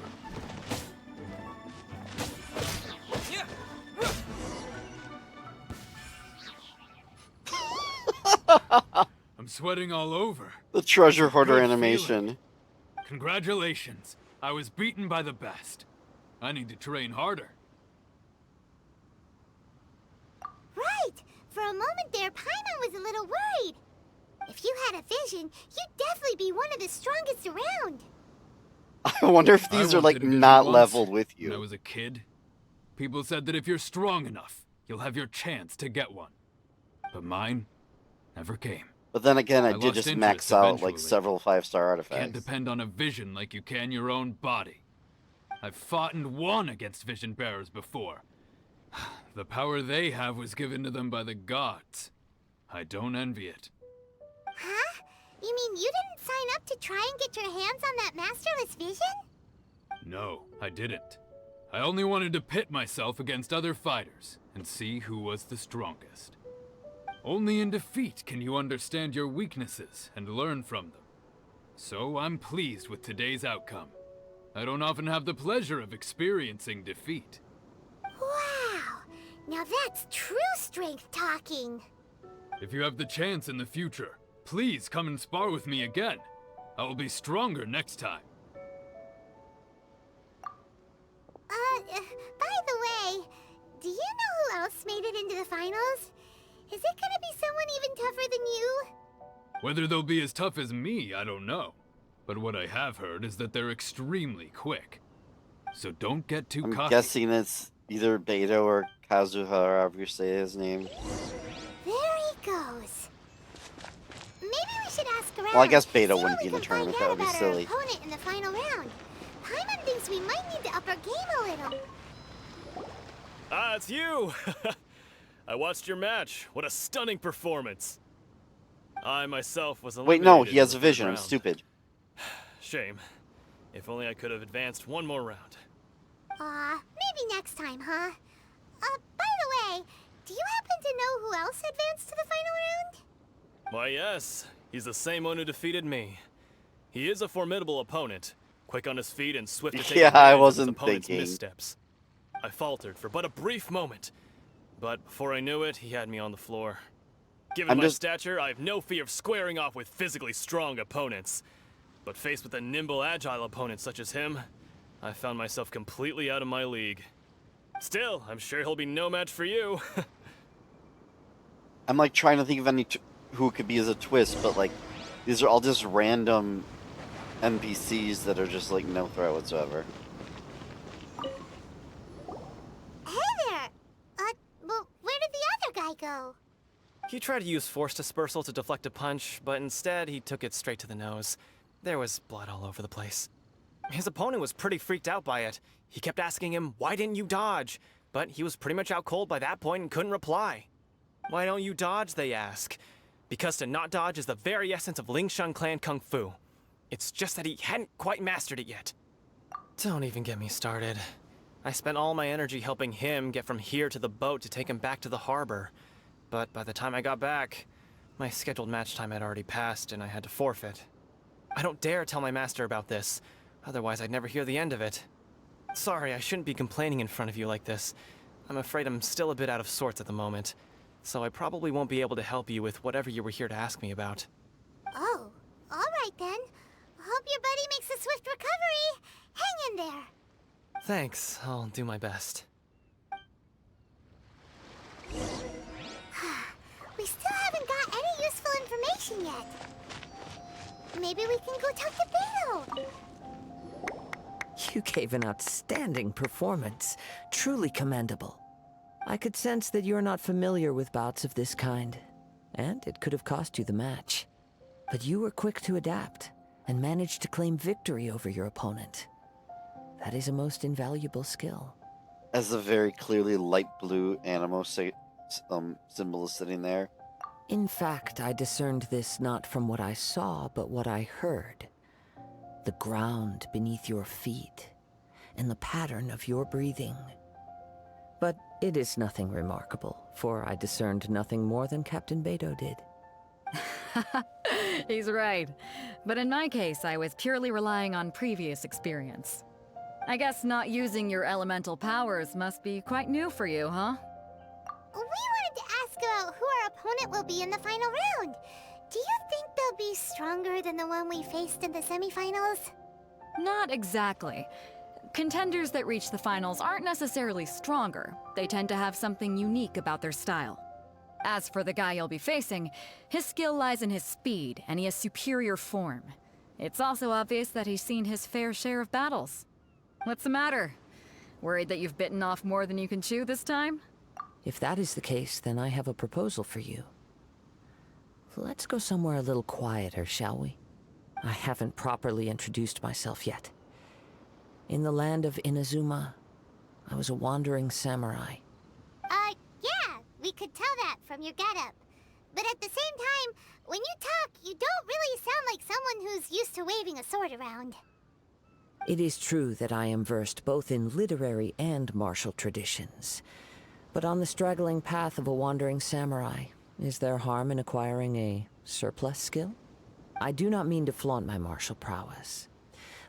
I'm sweating all over. The treasure hoarder Good animation. feeling. Congratulations. I was beaten by the best. I need to train harder. Right! For a moment there, Paimon was a little worried. If you had a vision, you'd definitely be one of the strongest around. I wonder if these are like not leveled with When I you. was a kid, people said that if you're strong enough, you'll have your chance to get one. But mine never came. But then again, I did lost just interest max out like eventually. several 5-star Can't artifacts. depend on a vision like you can your own body. I've fought and won against vision bearers before. The power they have was given to them by the gods. I don't envy it. Huh? You mean you didn't sign up to try and get your hands on that masterless vision? No, I didn't. I only wanted to pit myself against other fighters and see who was the strongest. Only in defeat can you understand your weaknesses and learn from them. So I'm pleased with today's outcome. I don't often have the pleasure of experiencing defeat. Wow! Now that's true strength talking. If you have the chance in the future, please come and spar with me again. I will be stronger next time. By the way, do you know who else made it into the finals? Is it gonna be someone even tougher than you? Whether they'll be as tough as me, I don't know. But what I have heard is that they're extremely quick. So don't get too I'm cocky. guessing it's either Beto or Kazuha, or however you say his name. There he goes. Maybe we should ask around. Well, I guess see Beto what wouldn't we be in the can find tournament. That would be out about silly. Our opponent in the final round. Paimon thinks we might need to up our game a little. Ah, it's you! I watched your match. What a stunning performance. I myself was Wait, eliminated. no, he has a in the vision. I'm round. stupid. Shame. If only I could have advanced one more round. Maybe next time, huh? By the way, do you happen to know who else advanced to the final round? Why, yes. He's the same one who defeated me. He is a formidable opponent, quick on his feet and swift to take Yeah, advantage I of his wasn't opponent's thinking. missteps. I faltered for but a brief moment, but before I knew it, he had me on the floor. Given I'm my just- stature, I have no fear of squaring off with physically strong opponents. But faced with a nimble, agile opponent such as him, I found myself completely out of my league. Still, I'm sure he'll be no match for you. I'm like trying to think of any who could be as a twist, but like these are all just random NPCs that are just like no threat whatsoever. Hey there! Well, where did the other guy go? He tried to use force dispersal to deflect a punch, but instead he took it straight to the nose. There was blood all over the place. His opponent was pretty freaked out by it. He kept asking him, "Why didn't you dodge?" But he was pretty much out cold by that point and couldn't reply. "Why don't you dodge?" they ask. Because to not dodge is the very essence of Lingshan clan kung fu. It's just that he hadn't quite mastered it yet. Don't even get me started. I spent all my energy helping him get from here to the boat to take him back to the harbor. But by the time I got back, my scheduled match time had already passed and I had to forfeit. I don't dare tell my master about this, otherwise I'd never hear the end of it. Sorry, I shouldn't be complaining in front of you like this. I'm afraid I'm still a bit out of sorts at the moment, so I probably won't be able to help you with whatever you were here to ask me about. Oh, alright then. Hope your buddy makes a swift recovery. Hang in there. Thanks, I'll do my best. We still haven't got any useful information yet. Maybe we can go talk to Beto. You gave an outstanding performance. Truly commendable. I could sense that you're not familiar with bouts of this kind, and it could have cost you the match. But you were quick to adapt, and managed to claim victory over your opponent. That is a most invaluable skill. As a very clearly light blue Animo symbol is sitting there. In fact, I discerned this not from what I saw, but what I heard. The ground beneath your feet, and the pattern of your breathing. But it is nothing remarkable, for I discerned nothing more than Captain Beto did. He's right. But in my case, I was purely relying on previous experience. I guess not using your elemental powers must be quite new for you, huh? We wanted to ask about who our opponent will be in the final round. Do you think they'll be stronger than the one we faced in the semifinals? Not exactly. Contenders that reach the finals aren't necessarily stronger. They tend to have something unique about their style. As for the guy you'll be facing, his skill lies in his speed, and he has superior form. It's also obvious that he's seen his fair share of battles. What's the matter? Worried that you've bitten off more than you can chew this time? If that is the case, then I have a proposal for you. Let's go somewhere a little quieter, shall we? I haven't properly introduced myself yet. In the land of Inazuma, I was a wandering samurai. Yeah, we could tell that from your getup. But at the same time, when you talk, you don't really sound like someone who's used to waving a sword around. It is true that I am versed both in literary and martial traditions. But on the straggling path of a wandering samurai, is there harm in acquiring a surplus skill? I do not mean to flaunt my martial prowess,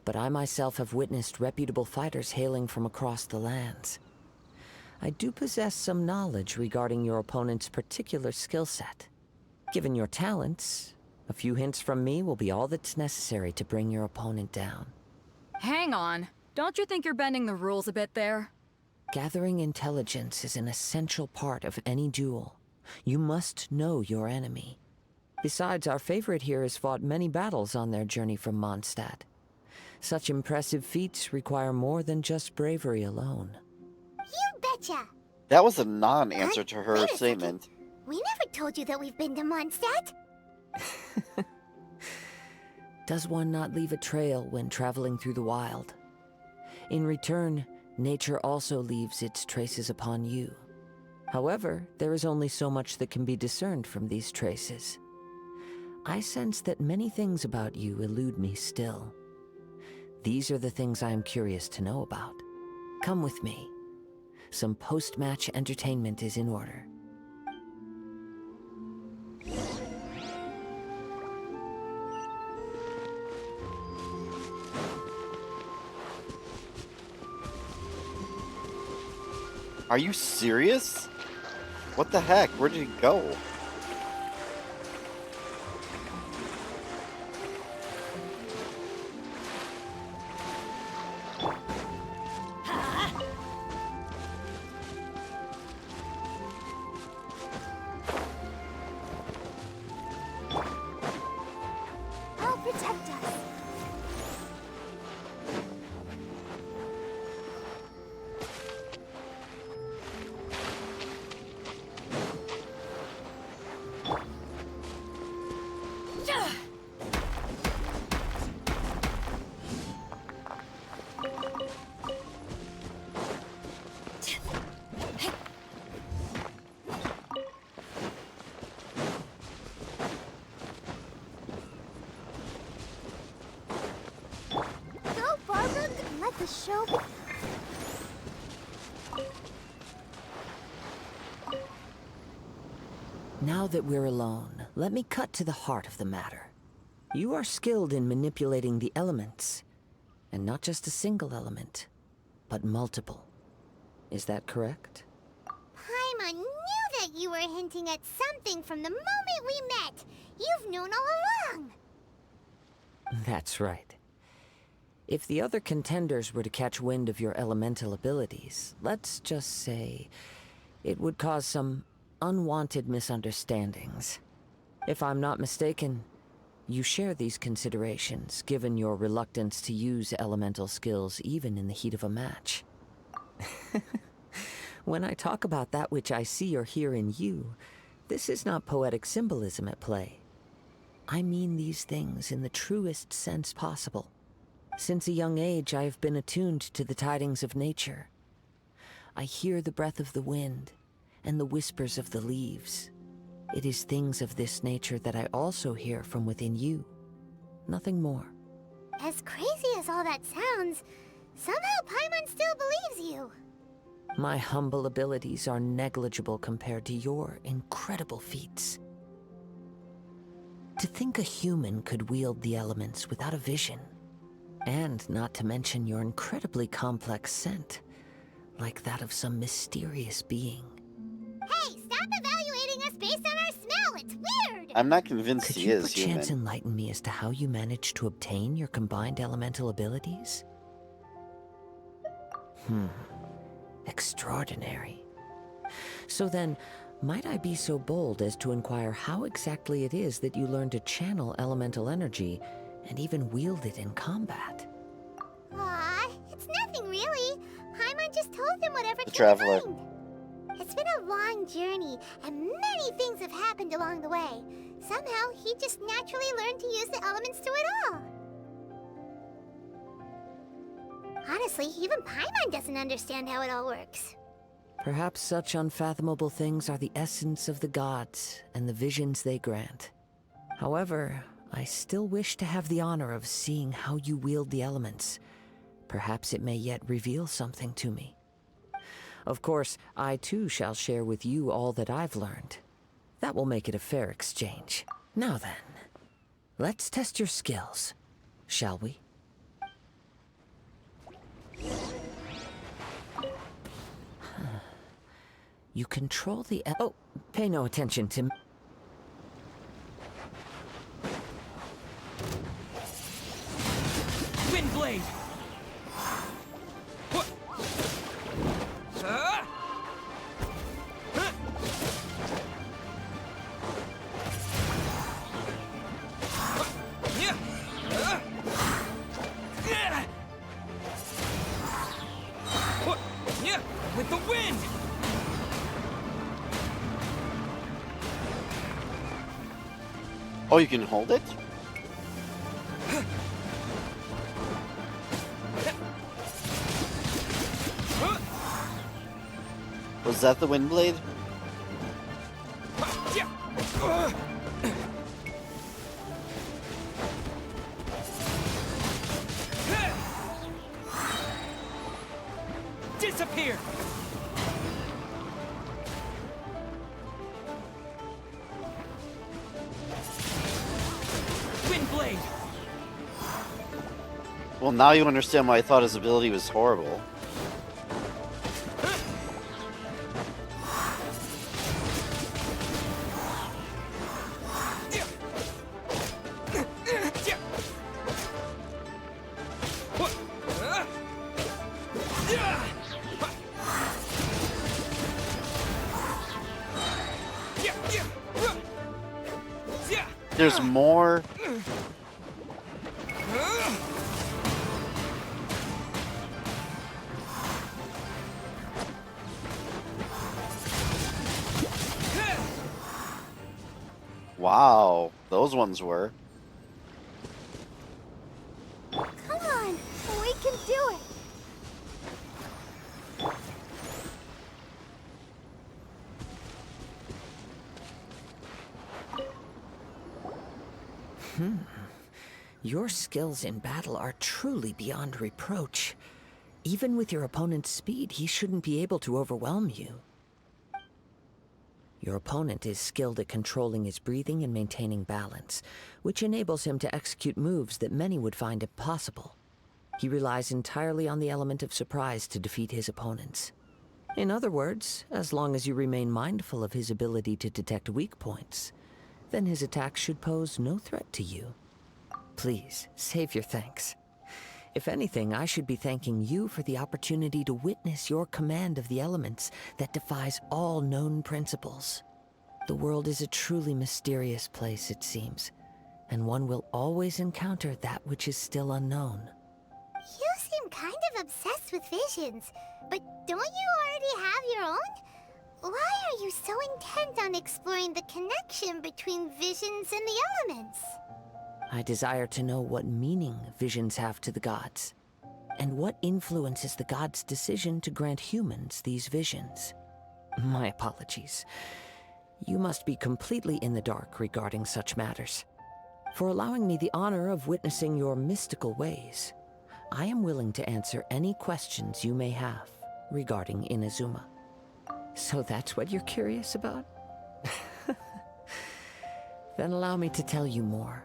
but I myself have witnessed reputable fighters hailing from across the lands. I do possess some knowledge regarding your opponent's particular skill set. Given your talents, a few hints from me will be all that's necessary to bring your opponent down. Hang on. Don't you think you're bending the rules a bit there? Gathering intelligence is an essential part of any duel. You must know your enemy. Besides, our favorite here has fought many battles on their journey from Mondstadt. Such impressive feats require more than just bravery alone. You betcha! That was a non-answer to her Wait a statement. second. We never told you that we've been to Mondstadt. Does one not leave a trail when traveling through the wild? In return, nature also leaves its traces upon you. However, there is only so much that can be discerned from these traces. I sense that many things about you elude me still. These are the things I am curious to know about. Come with me. Some post-match entertainment is in order. Are you serious? What the heck? Where did he go? I'll protect us. show. Now that we're alone, let me cut to the heart of the matter. You are skilled in manipulating the elements. And not just a single element, but multiple. Is that correct? Paimon knew that you were hinting at something from the moment we met. You've known all along. That's right. If the other contenders were to catch wind of your elemental abilities, let's just say it would cause some unwanted misunderstandings. If I'm not mistaken, you share these considerations, given your reluctance to use elemental skills even in the heat of a match. When I talk about that which I see or hear in you, this is not poetic symbolism at play. I mean these things in the truest sense possible. Since a young age, I have been attuned to the tidings of nature. I hear the breath of the wind and the whispers of the leaves. It is things of this nature that I also hear from within you. Nothing more. As crazy as all that sounds, somehow Paimon still believes you. My humble abilities are negligible compared to your incredible feats. To think a human could wield the elements without a vision, and not to mention your incredibly complex scent, like that of some mysterious being. Hey, stop evaluating us based on our smell. It's weird. I'm not convinced Could he you is human. perchance enlighten me as to how you managed to obtain your combined elemental abilities? Extraordinary. So then, might I be so bold as to inquire how exactly it is that you learned to channel elemental energy and even wield it in combat? Aw, it's nothing really. Paimon just told him whatever The came Traveler. to mind. It's been a long journey, and many things have happened along the way. Somehow, he just naturally learned to use the elements through it all. Honestly, even Paimon doesn't understand how it all works. Perhaps such unfathomable things are the essence of the gods and the visions they grant. However, I still wish to have the honor of seeing how you wield the elements. Perhaps it may yet reveal something to me. Of course, I too shall share with you all that I've learned. That will make it a fair exchange. Now then, let's test your skills, shall we? You control the oh, pay no attention to me. Windblade! With the wind! Oh, you can hold it? Was that the wind blade? Disappear! Windblade! Well, now you understand why I thought his ability was horrible. There's more. Wow, those ones were. Come on, we can do it. Your skills in battle are truly beyond reproach. Even with your opponent's speed, he shouldn't be able to overwhelm you. Your opponent is skilled at controlling his breathing and maintaining balance, which enables him to execute moves that many would find impossible. He relies entirely on the element of surprise to defeat his opponents. In other words, as long as you remain mindful of his ability to detect weak points, then his attacks should pose no threat to you. Please, save your thanks. If anything, I should be thanking you for the opportunity to witness your command of the elements that defies all known principles. The world is a truly mysterious place, it seems, and one will always encounter that which is still unknown. You seem kind of obsessed with visions, but don't you already have your own? Why are you so intent on exploring the connection between visions and the elements? I desire to know what meaning visions have to the gods, and what influences the gods' decision to grant humans these visions. My apologies. You must be completely in the dark regarding such matters. For allowing me the honor of witnessing your mystical ways, I am willing to answer any questions you may have regarding Inazuma. So that's what you're curious about? Then allow me to tell you more.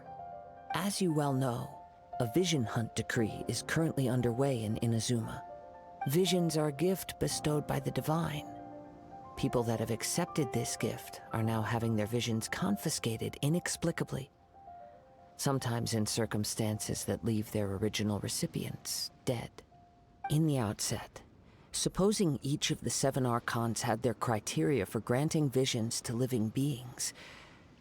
As you well know, a vision hunt decree is currently underway in Inazuma. Visions are a gift bestowed by the divine. People that have accepted this gift are now having their visions confiscated inexplicably, sometimes in circumstances that leave their original recipients dead. In the outset, supposing each of the 7 Archons had their criteria for granting visions to living beings,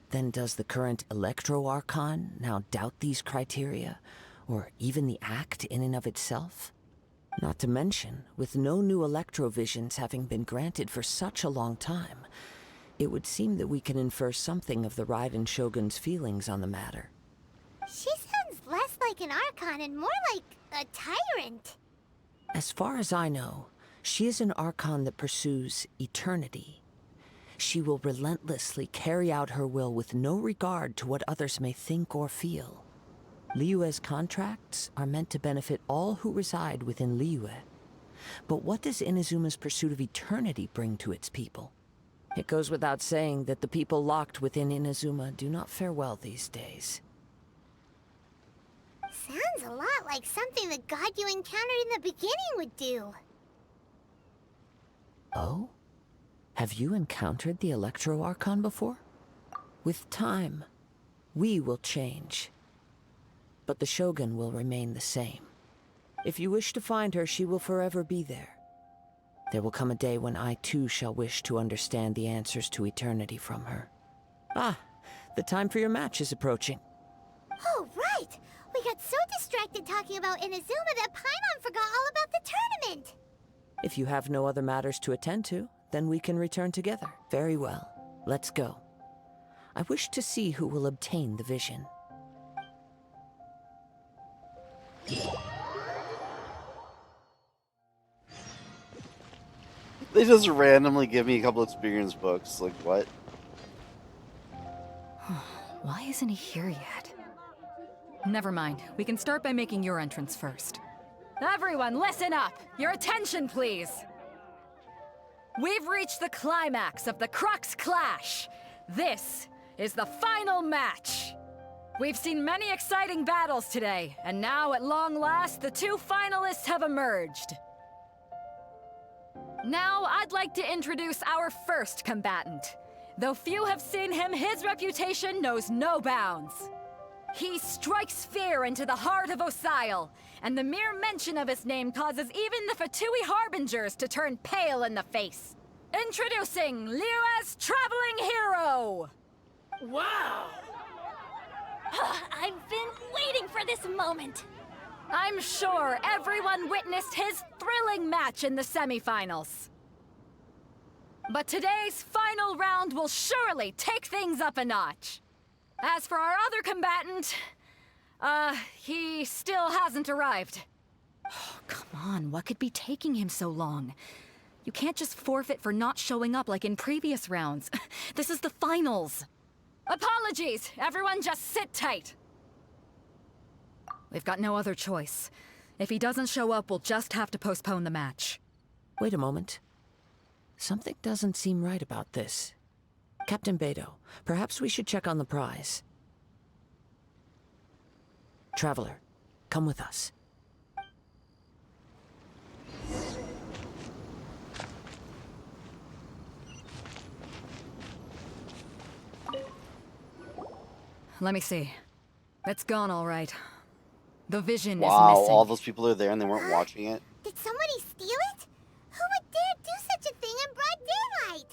then does the current Electro Archon now doubt these criteria, or even the act in and of itself? Not to mention, with no new Electrovisions having been granted for such a long time, it would seem that we can infer something of the Raiden Shogun's feelings on the matter. She sounds less like an Archon and more like a tyrant. As far as I know, she is an Archon that pursues eternity. She will relentlessly carry out her will with no regard to what others may think or feel. Liyue's contracts are meant to benefit all who reside within Liyue. But what does Inazuma's pursuit of eternity bring to its people? It goes without saying that the people locked within Inazuma do not fare well these days. Sounds a lot like something the god you encountered in the beginning would do. Oh? Have you encountered the Electro Archon before? With time, we will change. But the Shogun will remain the same. If you wish to find her, she will forever be there. There will come a day when I too shall wish to understand the answers to eternity from her. Ah, the time for your match is approaching. Oh, right! We got so distracted talking about Inazuma that Paimon forgot all about the tournament! If you have no other matters to attend to, then we can return together. Very well. Let's go. I wish to see who will obtain the vision. They just randomly give me a couple experience books. Like, what? Why isn't he here yet? Never mind. We can start by making your entrance first. Everyone, listen up! Your attention, please! We've reached the climax of the Crux Clash! This is the final match! We've seen many exciting battles today, and now, at long last, the 2 finalists have emerged. Now, I'd like to introduce our first combatant. Though few have seen him, his reputation knows no bounds. He strikes fear into the heart of Osile, and the mere mention of his name causes even the Fatui Harbingers to turn pale in the face. Introducing Liyue's traveling hero! Wow! I've been waiting for this moment! I'm sure everyone witnessed his thrilling match in the semifinals. But today's final round will surely take things up a notch. As for our other combatant, he still hasn't arrived. Oh, come on, what could be taking him so long? You can't just forfeit for not showing up like in previous rounds. This is the finals. Apologies, everyone just sit tight. We've got no other choice. If he doesn't show up, we'll just have to postpone the match. Wait a moment. Something doesn't seem right about this. Captain Beidou, perhaps we should check on the prize. Traveler, come with us. Let me see. It's gone all right. The vision is Wow, missing. all those people are there and they weren't watching it. Did somebody steal it? Who would dare do such a thing in broad daylight?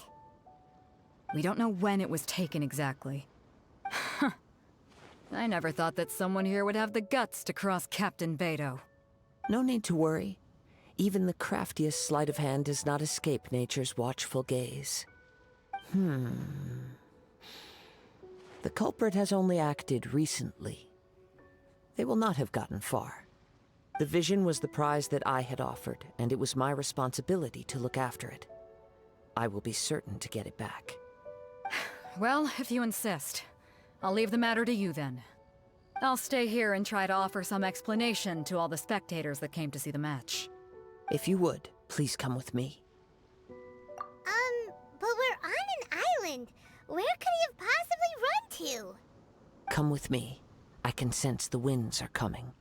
We don't know when it was taken exactly. I never thought that someone here would have the guts to cross Captain Beidou. No need to worry. Even the craftiest sleight of hand does not escape nature's watchful gaze. The culprit has only acted recently. They will not have gotten far. The vision was the prize that I had offered, and it was my responsibility to look after it. I will be certain to get it back. Well, if you insist. I'll leave the matter to you then. I'll stay here and try to offer some explanation to all the spectators that came to see the match. If you would, please come with me. But we're on an island. Where could he have possibly run to? Come with me. I can sense the winds are coming.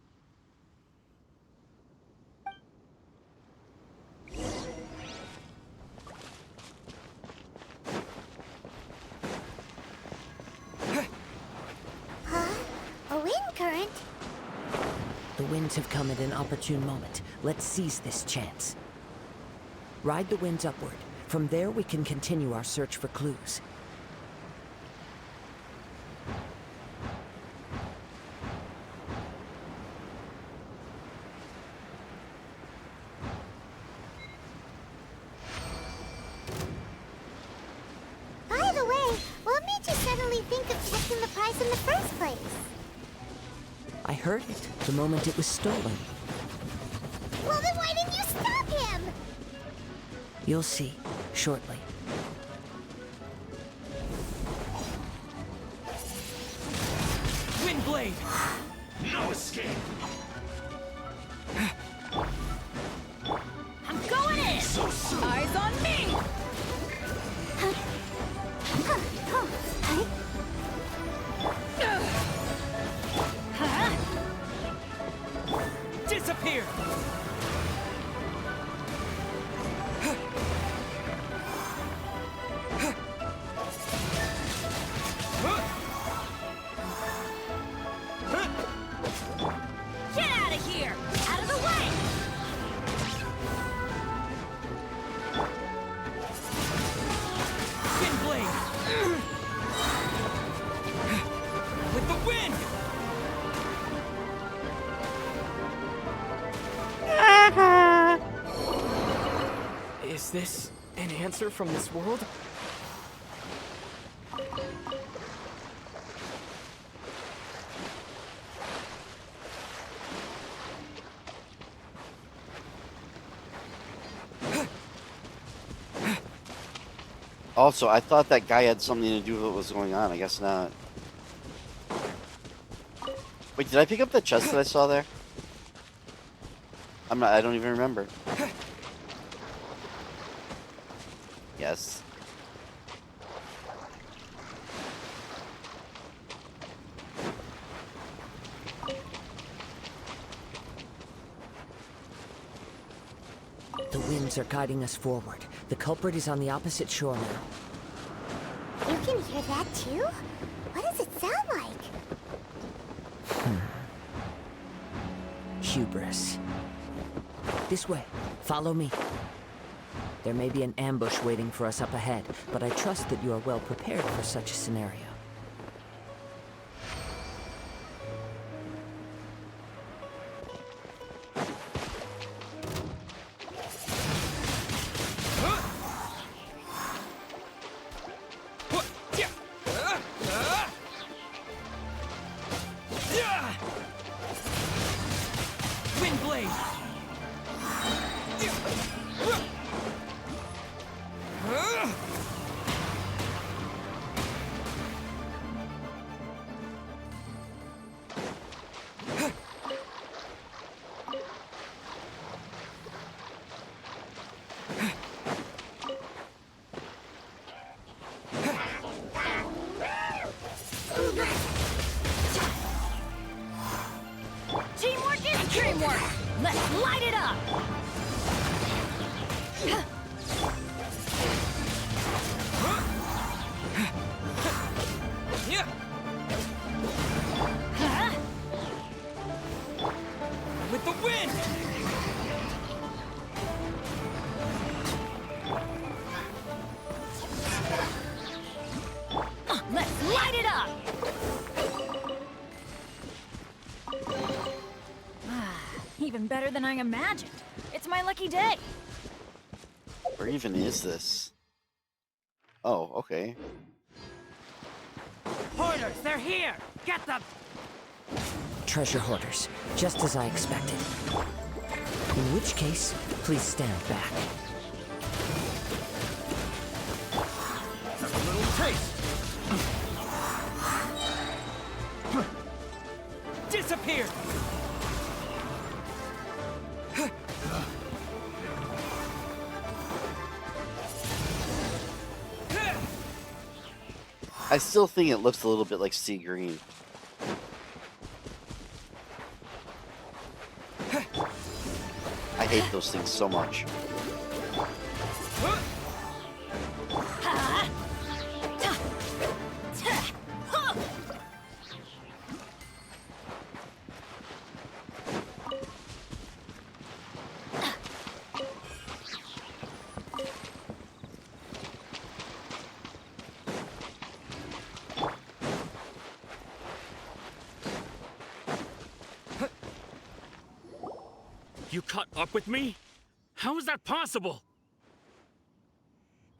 A wind current? The winds have come at an opportune moment. Let's seize this chance. Ride the winds upward. From there, we can continue our search for clues. By the way, what made you suddenly think of taking the prize in the first place? I heard it the moment it was stolen. Well, then why didn't you stop him? You'll see, shortly. Windblade! No escape! I'm going in! So soon! Eyes on me! Disappear! Get out of here! Out of the way! Windblade! With the wind! Is this an answer from this world? Also, I thought that guy had something to do with what was going on. I guess not. Wait, did I pick up the chest that I saw there? I don't even remember. Yes. The winds are guiding us forward. The culprit is on the opposite shore now. You can hear that too? What does it sound like? Hubris. This way. Follow me. There may be an ambush waiting for us up ahead, but I trust that you are well prepared for such a scenario. Windblade! Let's light it up! With the wind! Let's light it up! Even better than I imagined. It's my lucky day. Where even is this? Oh, okay. Hoarders, they're here! Get them! Treasure hoarders, just as I expected. In which case, please stand back. Have a little taste. Disappear! I still think it looks a little bit like sea green. I hate those things so much. You caught up with me? How is that possible?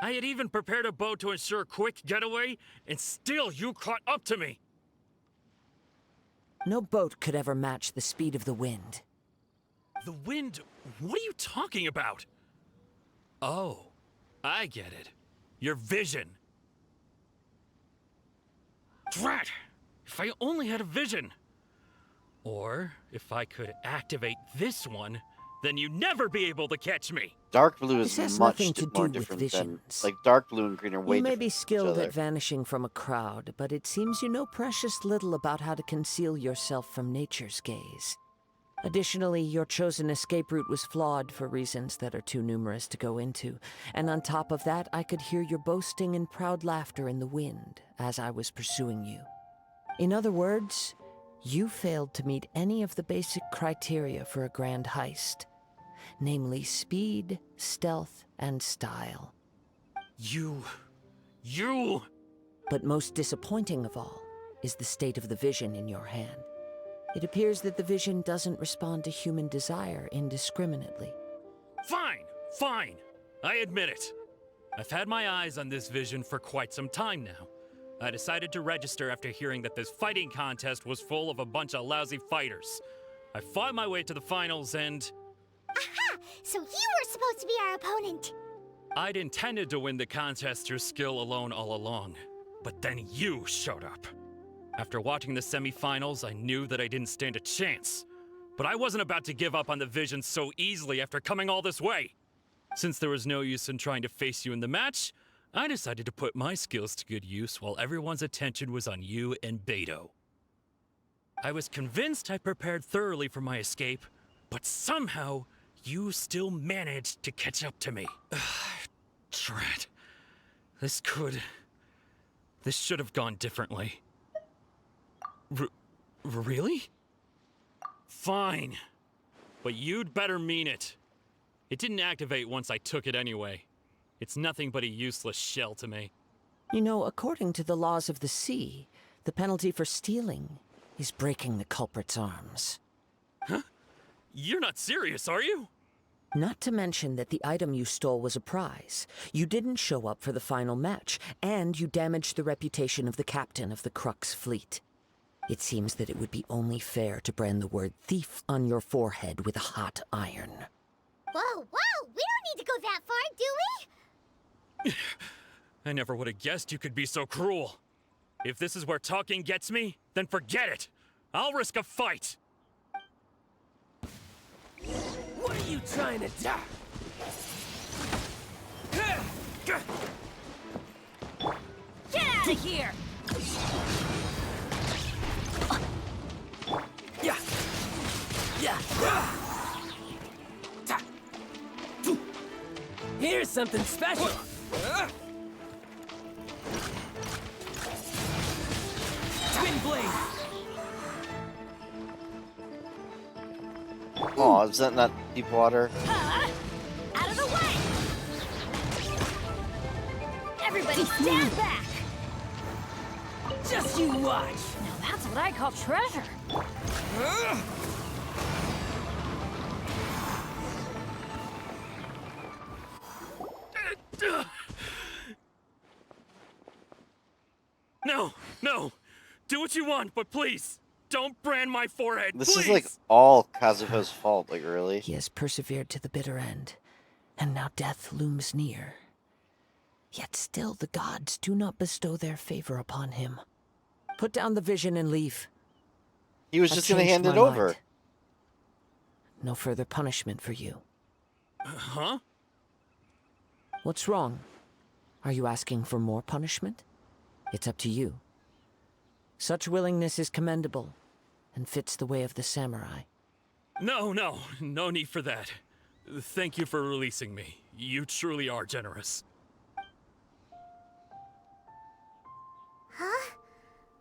I had even prepared a boat to ensure a quick getaway, and still you caught up to me! No boat could ever match the speed of the wind. The wind? What are you talking about? Oh, I get it. Your vision. Drat! If I only had a vision! Or, if I could activate this one, then you'd never be able to catch me! Dark blue is This has much nothing to more do with different than... visions. Like, dark blue and green are way You may different be from each skilled other. at vanishing from a crowd, but it seems you know precious little about how to conceal yourself from nature's gaze. Additionally, your chosen escape route was flawed for reasons that are too numerous to go into, and on top of that, I could hear your boasting and proud laughter in the wind as I was pursuing you. In other words, you failed to meet any of the basic criteria for a grand heist, namely speed, stealth, and style. You... But most disappointing of all is the state of the vision in your hand. It appears that the vision doesn't respond to human desire indiscriminately. Fine, fine. I admit it. I've had my eyes on this vision for quite some time now. I decided to register after hearing that this fighting contest was full of a bunch of lousy fighters. I fought my way to the finals and... Aha! So you were supposed to be our opponent! I'd intended to win the contest through skill alone all along. But then you showed up. After watching the semifinals, I knew that I didn't stand a chance. But I wasn't about to give up on the vision so easily after coming all this way. Since there was no use in trying to face you in the match, I decided to put my skills to good use while everyone's attention was on you and Beto. I was convinced I prepared thoroughly for my escape, but somehow you still managed to catch up to me. Drat. This should have gone differently. Really? Fine. But you'd better mean it. It didn't activate once I took it anyway. It's nothing but a useless shell to me. You know, according to the laws of the sea, the penalty for stealing is breaking the culprit's arms. Huh? You're not serious, are you? Not to mention that the item you stole was a prize. You didn't show up for the final match, and you damaged the reputation of the captain of the Crux fleet. It seems that it would be only fair to brand the word thief on your forehead with a hot iron. Whoa, whoa! We don't need to go that far, do we? I never would have guessed you could be so cruel. If this is where talking gets me, then forget it. I'll risk a fight. What are you trying to do? Get out of here! Yeah. Yeah. something special. Twin blade. Oh, is that not deep water? Out of the way! Everybody stand back! Just you watch. Now that's what I call treasure. No, no. Do what you want, but please, don't brand my forehead, This please! is like all Kazuha's fault, like really? He has persevered to the bitter end, and now death looms near. Yet still the gods do not bestow their favor upon him. Put down the vision and leave. He was I've just gonna changed hand it my over. mind. No further punishment for you. Huh? What's wrong? Are you asking for more punishment? It's up to you. Such willingness is commendable, and fits the way of the samurai. No need for that. Thank you for releasing me. You truly are generous. Huh?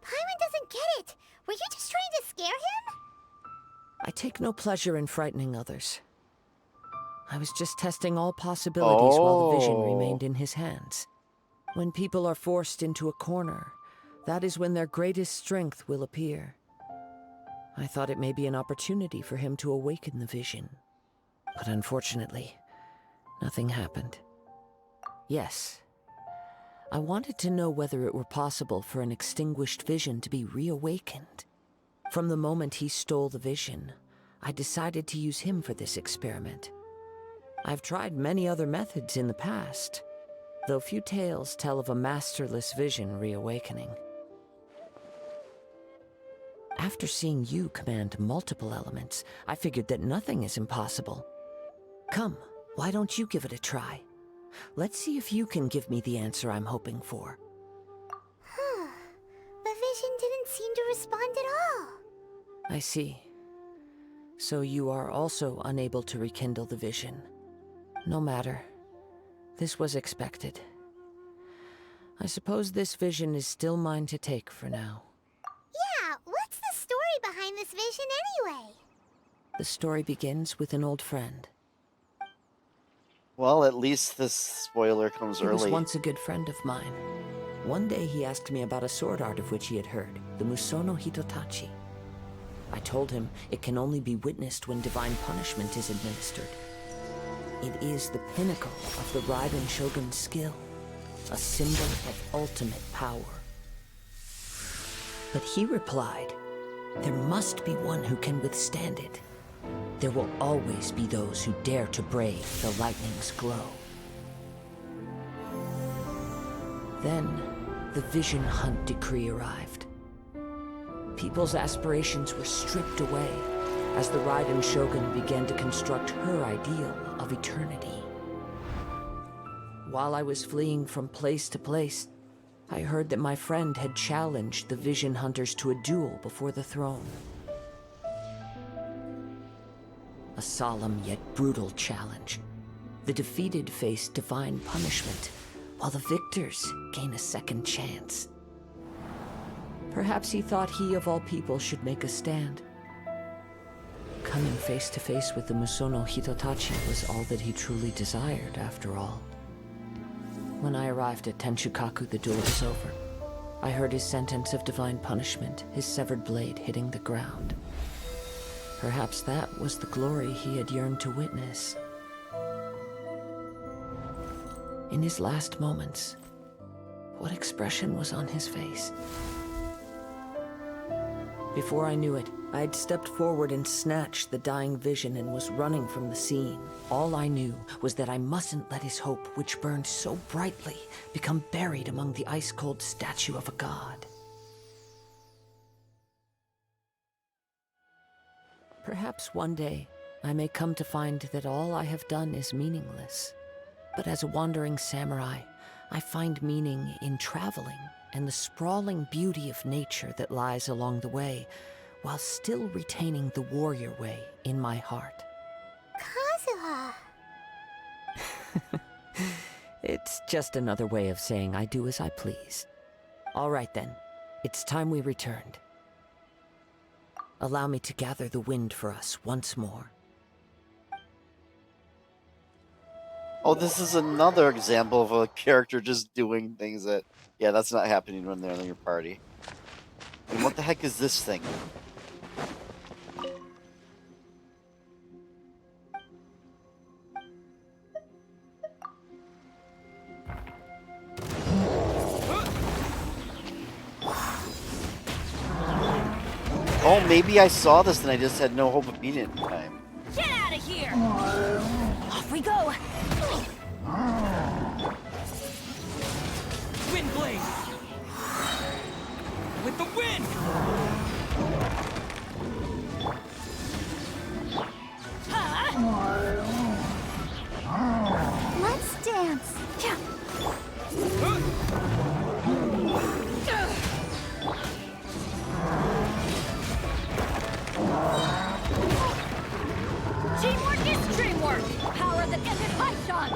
Paimon doesn't get it. Were you just trying to scare him? I take no pleasure in frightening others. I was just testing all possibilities while the vision remained in his hands. When people are forced into a corner, that is when their greatest strength will appear. I thought it may be an opportunity for him to awaken the vision. But unfortunately, nothing happened. Yes, I wanted to know whether it were possible for an extinguished vision to be reawakened. From the moment he stole the vision, I decided to use him for this experiment. I've tried many other methods in the past, though few tales tell of a masterless vision reawakening. After seeing you command multiple elements, I figured that nothing is impossible. Come, why don't you give it a try? Let's see if you can give me the answer I'm hoping for. The vision didn't seem to respond at all. I see. So you are also unable to rekindle the vision. No matter. This was expected. I suppose this vision is still mine to take for now. Yeah, what's the story behind this vision anyway? The story begins with an old friend. Well, at least this spoiler comes He was early. once a good friend of mine. One day he asked me about a sword art of which he had heard, the Musono Hitotachi. I told him it can only be witnessed when divine punishment is administered. It is the pinnacle of the Raiden Shogun's skill, a symbol of ultimate power. But he replied, there must be one who can withstand it. There will always be those who dare to brave the lightning's glow. Then, the Vision Hunt decree arrived. People's aspirations were stripped away as the Raiden Shogun began to construct her ideal of eternity. While I was fleeing from place to place, I heard that my friend had challenged the Vision Hunters to a duel before the throne. A solemn yet brutal challenge. The defeated face divine punishment, while the victors gain a second chance. Perhaps he thought he of all people should make a stand. Coming face to face with the Musono Hitotachi was all that he truly desired, after all. When I arrived at Tenshukaku, the duel was over. I heard his sentence of divine punishment, his severed blade hitting the ground. Perhaps that was the glory he had yearned to witness. In his last moments, what expression was on his face? Before I knew it, I had stepped forward and snatched the dying vision and was running from the scene. All I knew was that I mustn't let his hope, which burned so brightly, become buried among the ice-cold statue of a god. Perhaps one day, I may come to find that all I have done is meaningless. But as a wandering samurai, I find meaning in traveling and the sprawling beauty of nature that lies along the way, while still retaining the warrior way in my heart. Kazuha! It's just another way of saying I do as I please. All right then, it's time we returned. Allow me to gather the wind for us once more. Oh, this is another example of a character just doing things that... Yeah, that's not happening when they're in your party. And what the heck is this thing? Oh, maybe I saw this and I just had no hope of beating it in time. Get out of here! Off we go! Wind blade! With the wind! Let's dance. Teamwork is dreamwork! Power that ended Python!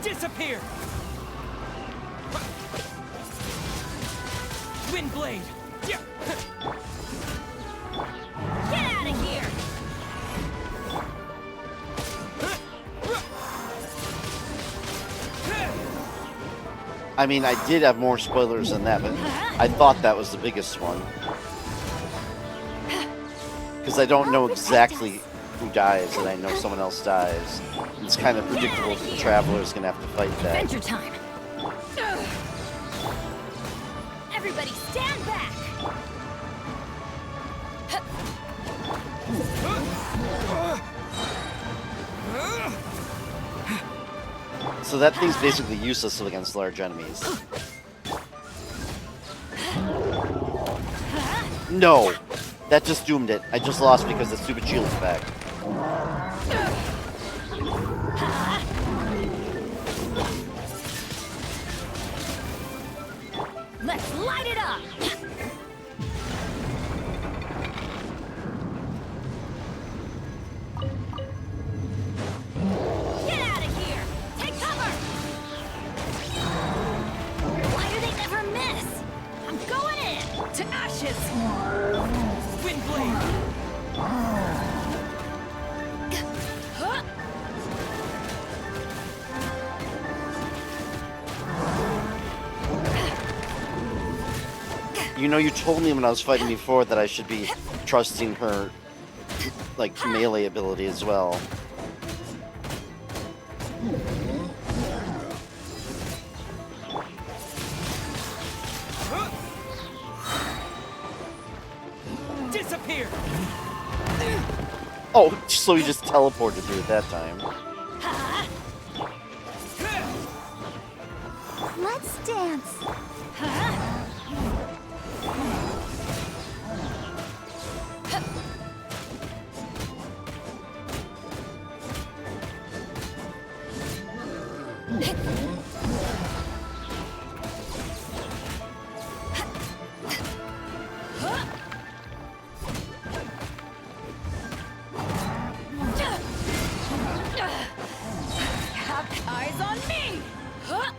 Disappear! Wind blade! Get out of here! I mean, I did have more spoilers than that, but I thought that was the biggest one. Because I don't know exactly who dies, and I know someone else dies. It's kind of predictable that the Traveler's gonna have to fight that. Adventure time! Everybody stand back! So that thing's basically useless against large enemies. No! That just doomed it. I just lost because the stupid shield's back. Let's light it up! Get out of here! Take cover! Why do they never miss? I'm going in! To ashes! Wind blade! Huh? You know, you told me when I was fighting before that I should be trusting her, like, melee ability as well. Disappear! Oh, so you just teleported through at that time. Let's dance. Have eyes on me! Huh?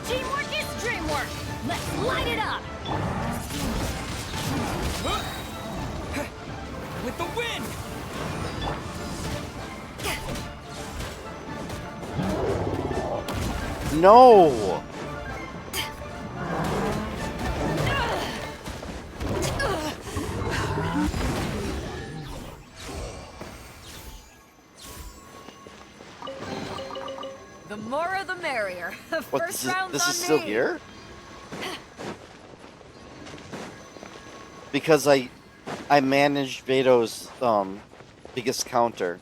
Teamwork is dreamwork! Let's light it up! With the wind! No! The more the merrier. What, First round's this on is still me. here? Because I managed Veto's biggest counter,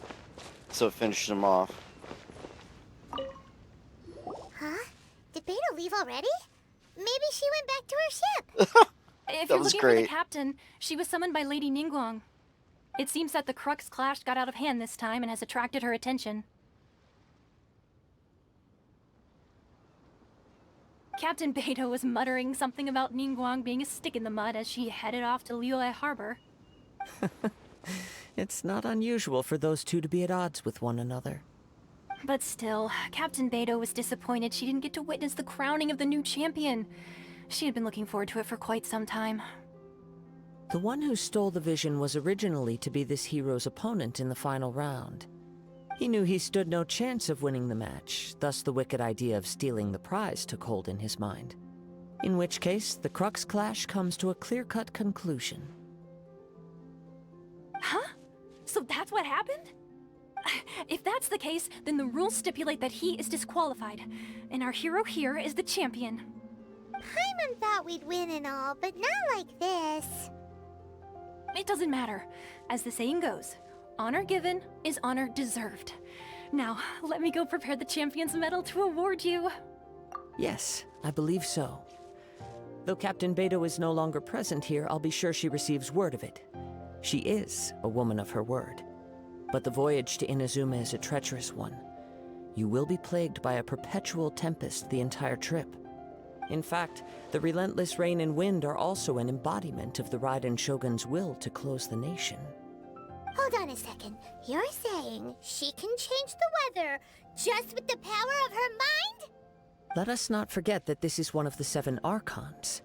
so it finished him off. Huh? Did Beta leave already? Maybe she went back to her ship. If That you're was looking for great. the captain, she was summoned by Lady Ningguang. It seems that the Crux clash got out of hand this time and has attracted her attention. Captain Beidou was muttering something about Ningguang being a stick in the mud as she headed off to Liyue Harbor. It's not unusual for those two to be at odds with one another. But still, Captain Beidou was disappointed she didn't get to witness the crowning of the new champion. She had been looking forward to it for quite some time. The one who stole the vision was originally to be this hero's opponent in the final round. He knew he stood no chance of winning the match, thus the wicked idea of stealing the prize took hold in his mind. In which case, the Crux clash comes to a clear-cut conclusion. Huh? So that's what happened? If that's the case, then the rules stipulate that he is disqualified, and our hero here is the champion. Paimon thought we'd win and all, but not like this. It doesn't matter. As the saying goes, honor given is honor deserved. Now, let me go prepare the champion's medal to award you. Yes, I believe so. Though Captain Beidou is no longer present here, I'll be sure she receives word of it. She is a woman of her word. But the voyage to Inazuma is a treacherous one. You will be plagued by a perpetual tempest the entire trip. In fact, the relentless rain and wind are also an embodiment of the Raiden Shogun's will to close the nation. Hold on a second. You're saying she can change the weather just with the power of her mind? Let us not forget that this is one of the 7 Archons.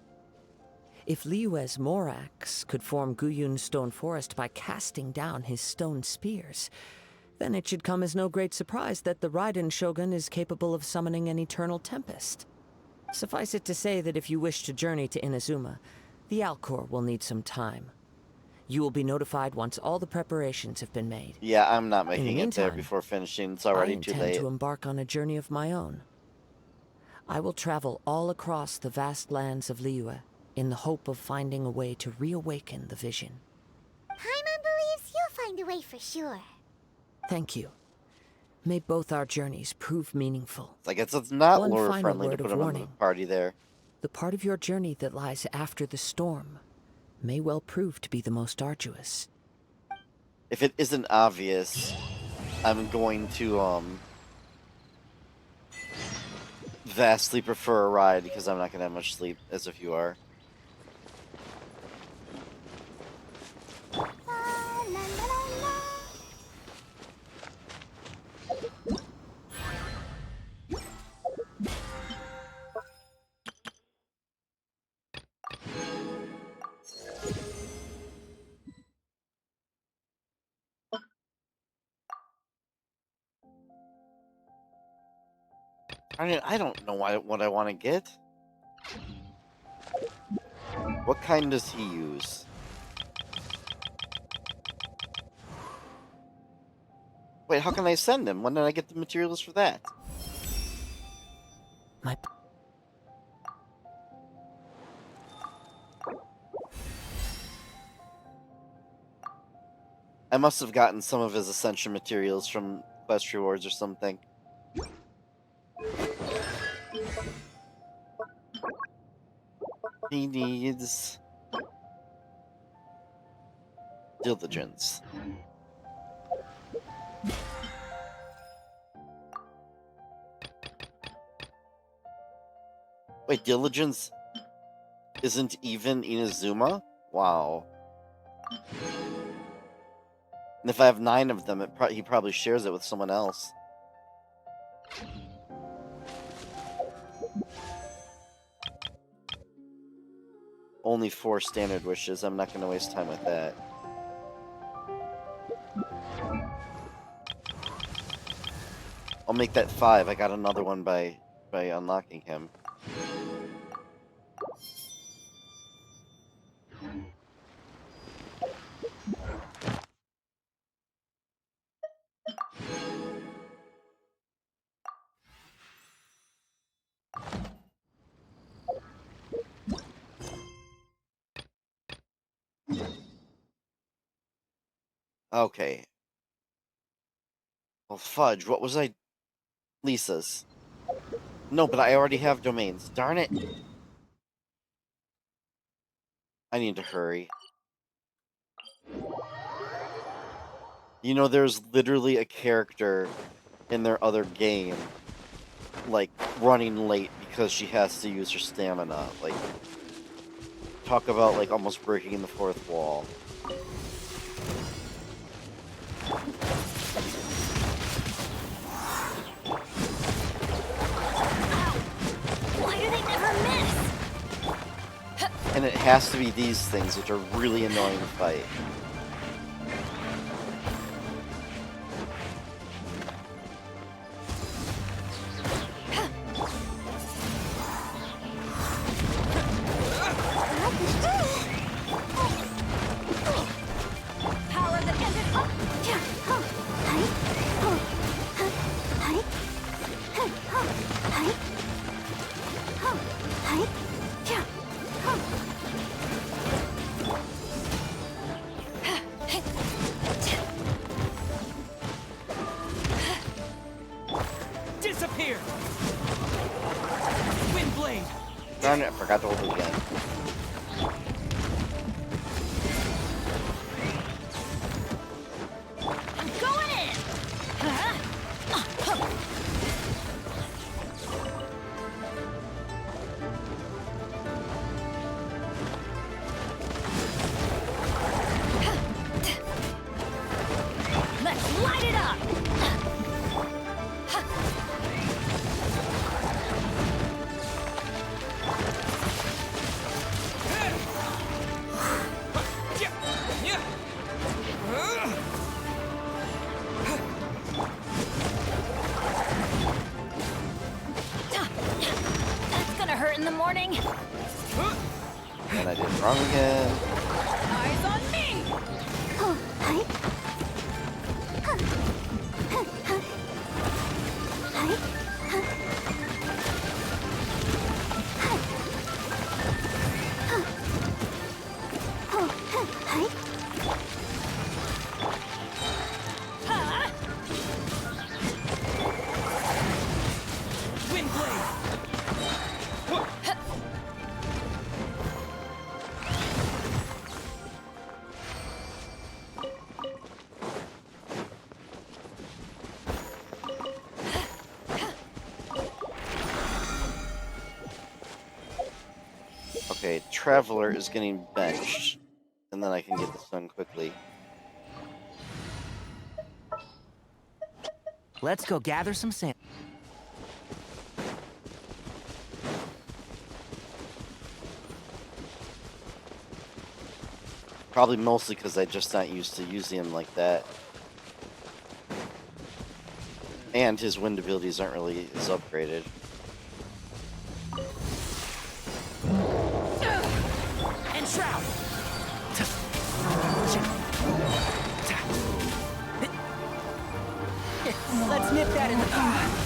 If Liyue's Morax could form Guyun's stone forest by casting down his stone spears, then it should come as no great surprise that the Raiden Shogun is capable of summoning an eternal tempest. Suffice it to say that if you wish to journey to Inazuma, the Alcor will need some time. You will be notified once all the preparations have been made. Yeah, I'm not making the it there meantime, before finishing. It's already too I late. intend to embark on a journey of my own. I will travel all across the vast lands of Liyue in the hope of finding a way to reawaken the vision. Paimon believes you'll find a way for sure. Thank you. May both our journeys prove meaningful. I guess it's not One lore final friendly to word put of him in the warning. party there. The part of your journey that lies after the storm may well prove to be the most arduous. If it isn't obvious, I'm going to vastly prefer a ride because I'm not going to have much sleep, as if you are. I don't know what I want to get. What kind does he use? Wait, how can I send him? When did I get the materials for that? I must have gotten some of his ascension materials from quest rewards or something. He needs diligence. Wait, diligence isn't even Inazuma? Wow. And if I have 9 of them, he probably shares it with someone else. Only 4 standard wishes. I'm not going to waste time with that. I'll make that 5. I got another one by unlocking him. Okay. Well, fudge, what was I... Lisa's. No, but I already have domains. Darn it. I need to hurry. You know, there's literally a character in their other game, like, running late because she has to use her stamina. Like, talk about, like, almost breaking the fourth wall. Why do they never miss? And it has to be these things, which are really annoying to fight. Power of the ended up. Disappear! Wind blade! Darn it, I forgot to hold it again. I'm going in! Let's light it up! That's gonna hurt in the morning. And I did it wrong again. Eyes on me! Wind blade! Okay, Traveler is getting benched. And then I can get this done quickly. Let's go gather some sand. Probably mostly because I'm just not used to using him like that. And his wind abilities aren't really as upgraded. And shroud! Let's nip that in the bud.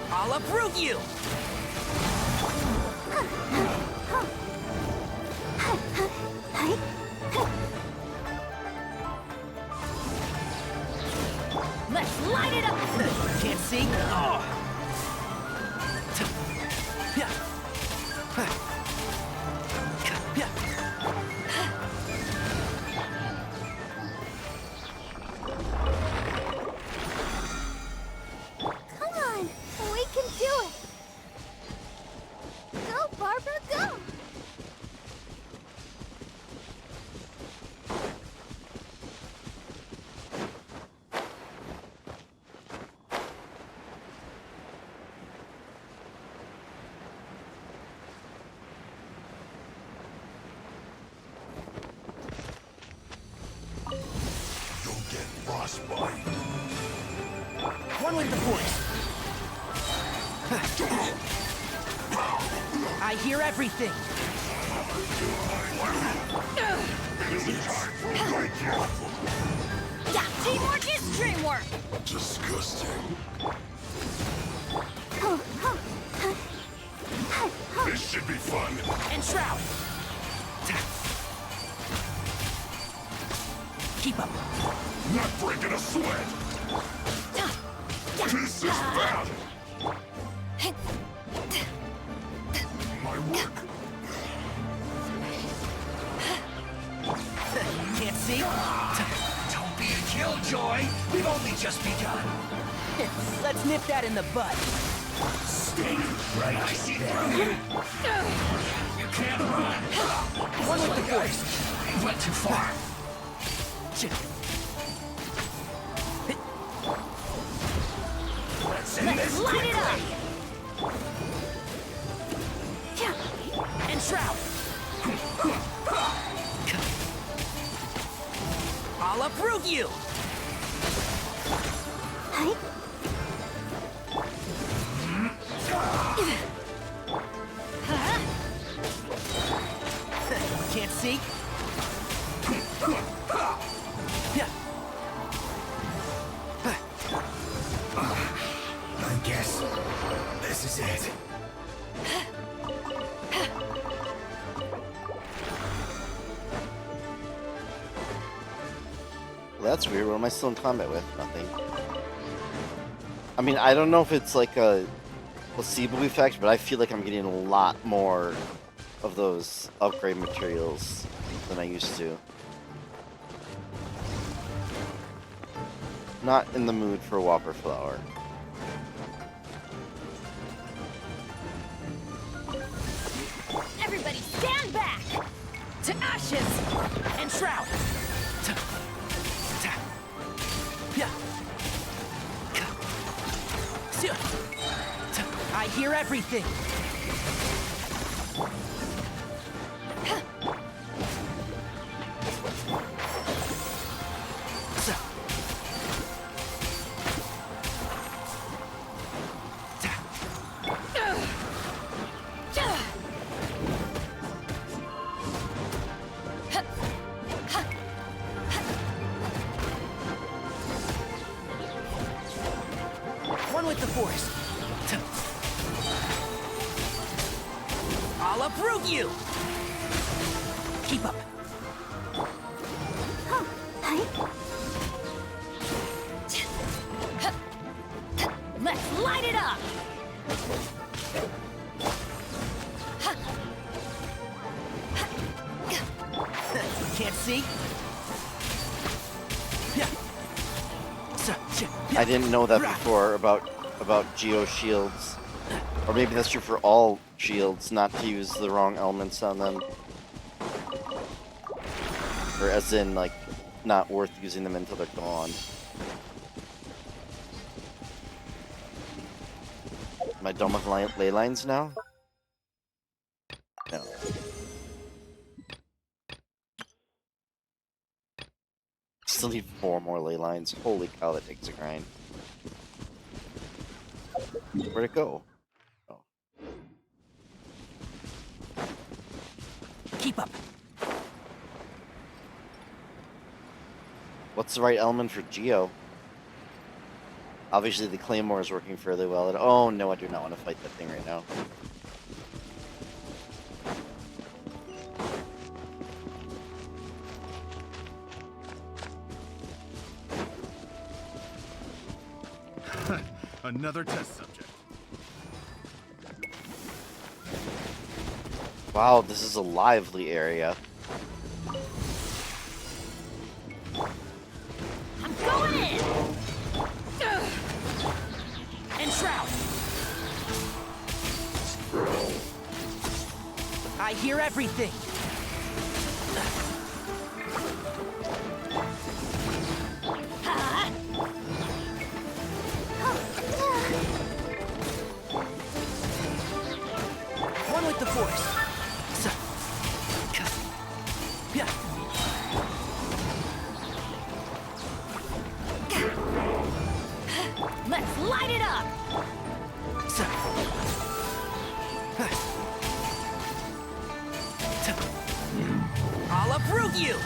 I'll uproot you! Let's light it up! Can't see? Oh. Come on, we can do it. Go, Barbara, go. One with the force. I hear everything. Teamwork is dreamwork! Disgusting. This should be fun. And Shroud! Keep up. Not breaking a sweat. This is bad. My work. Can't see? Don't be a killjoy. We've only just begun. Let's nip that in the bud. Stay right. I see through you. You can't run. One with the force. You went too far. Let's end this light it quickly. And Shroud! I'll uproot you! Can't see? I guess this is it. Well, that's weird. What am I still in combat with? Nothing. I mean, I don't know if it's like a placebo effect, but I feel like I'm getting a lot more of those upgrade materials than I used to. Not in the mood for Whopper Flower. Everybody stand back! To ashes! And Shroud! I hear everything! One with the force! I'll uproot you! Keep up! Let's light it up! Can't see? I didn't know that before about Geo shields. Or maybe that's true for all shields, not to use the wrong elements on them. Or as in, like, not worth using them until they're gone. Am I done with ley lines now? No. Still need 4 more ley lines. Holy cow, that takes a grind. Where'd it go? Oh. Keep up! What's the right element for Geo? Obviously the Claymore is working fairly well. And oh no, I do not want to fight that thing right now. Another test subject. Wow, this is a lively area. I'm going in! And Shroud! I hear everything! One with the force! Let's light it up! I'll uproot you!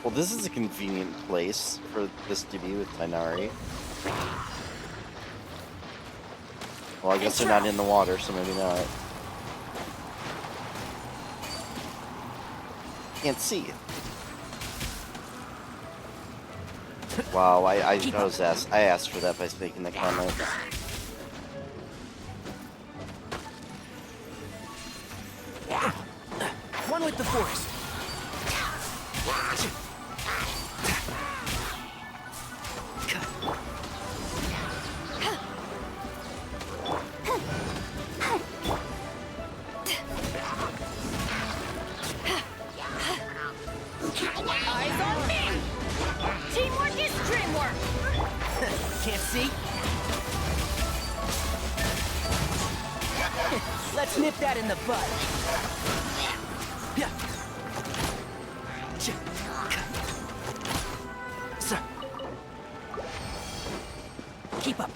Well, this is a convenient place for this to be with Tainari. Well, I guess they're not in the water, so maybe not. Can't see. Wow, I asked for that by making the comment. One with the force. Eyes on me! Teamwork is dreamwork! Can't see? Let's nip that in the bud. Sir. Keep up.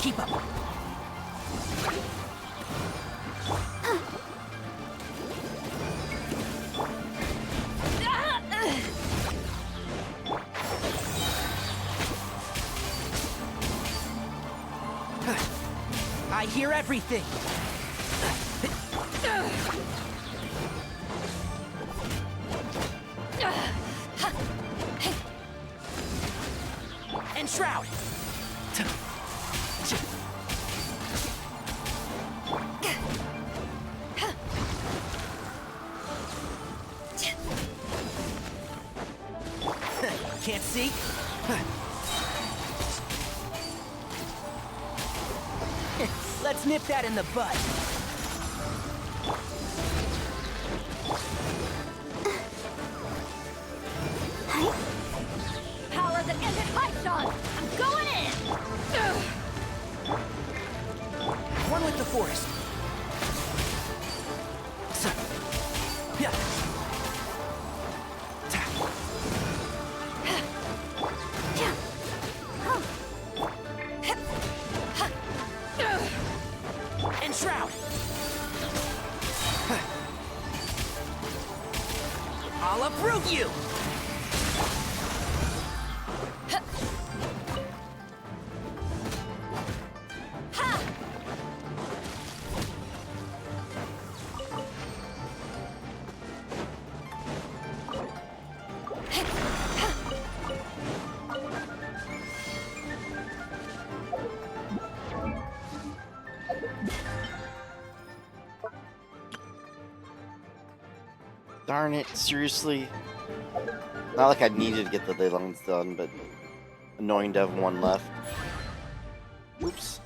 Keep up. I hear everything. And shroud. Can't see? Let's nip that in the bud. Power that ended Hypson! I'm going in! One with the force. Yeah. And shroud. I'll approve you. Darn it, seriously? Not like I needed to get the Leylons done, but annoying to have one left. Oops.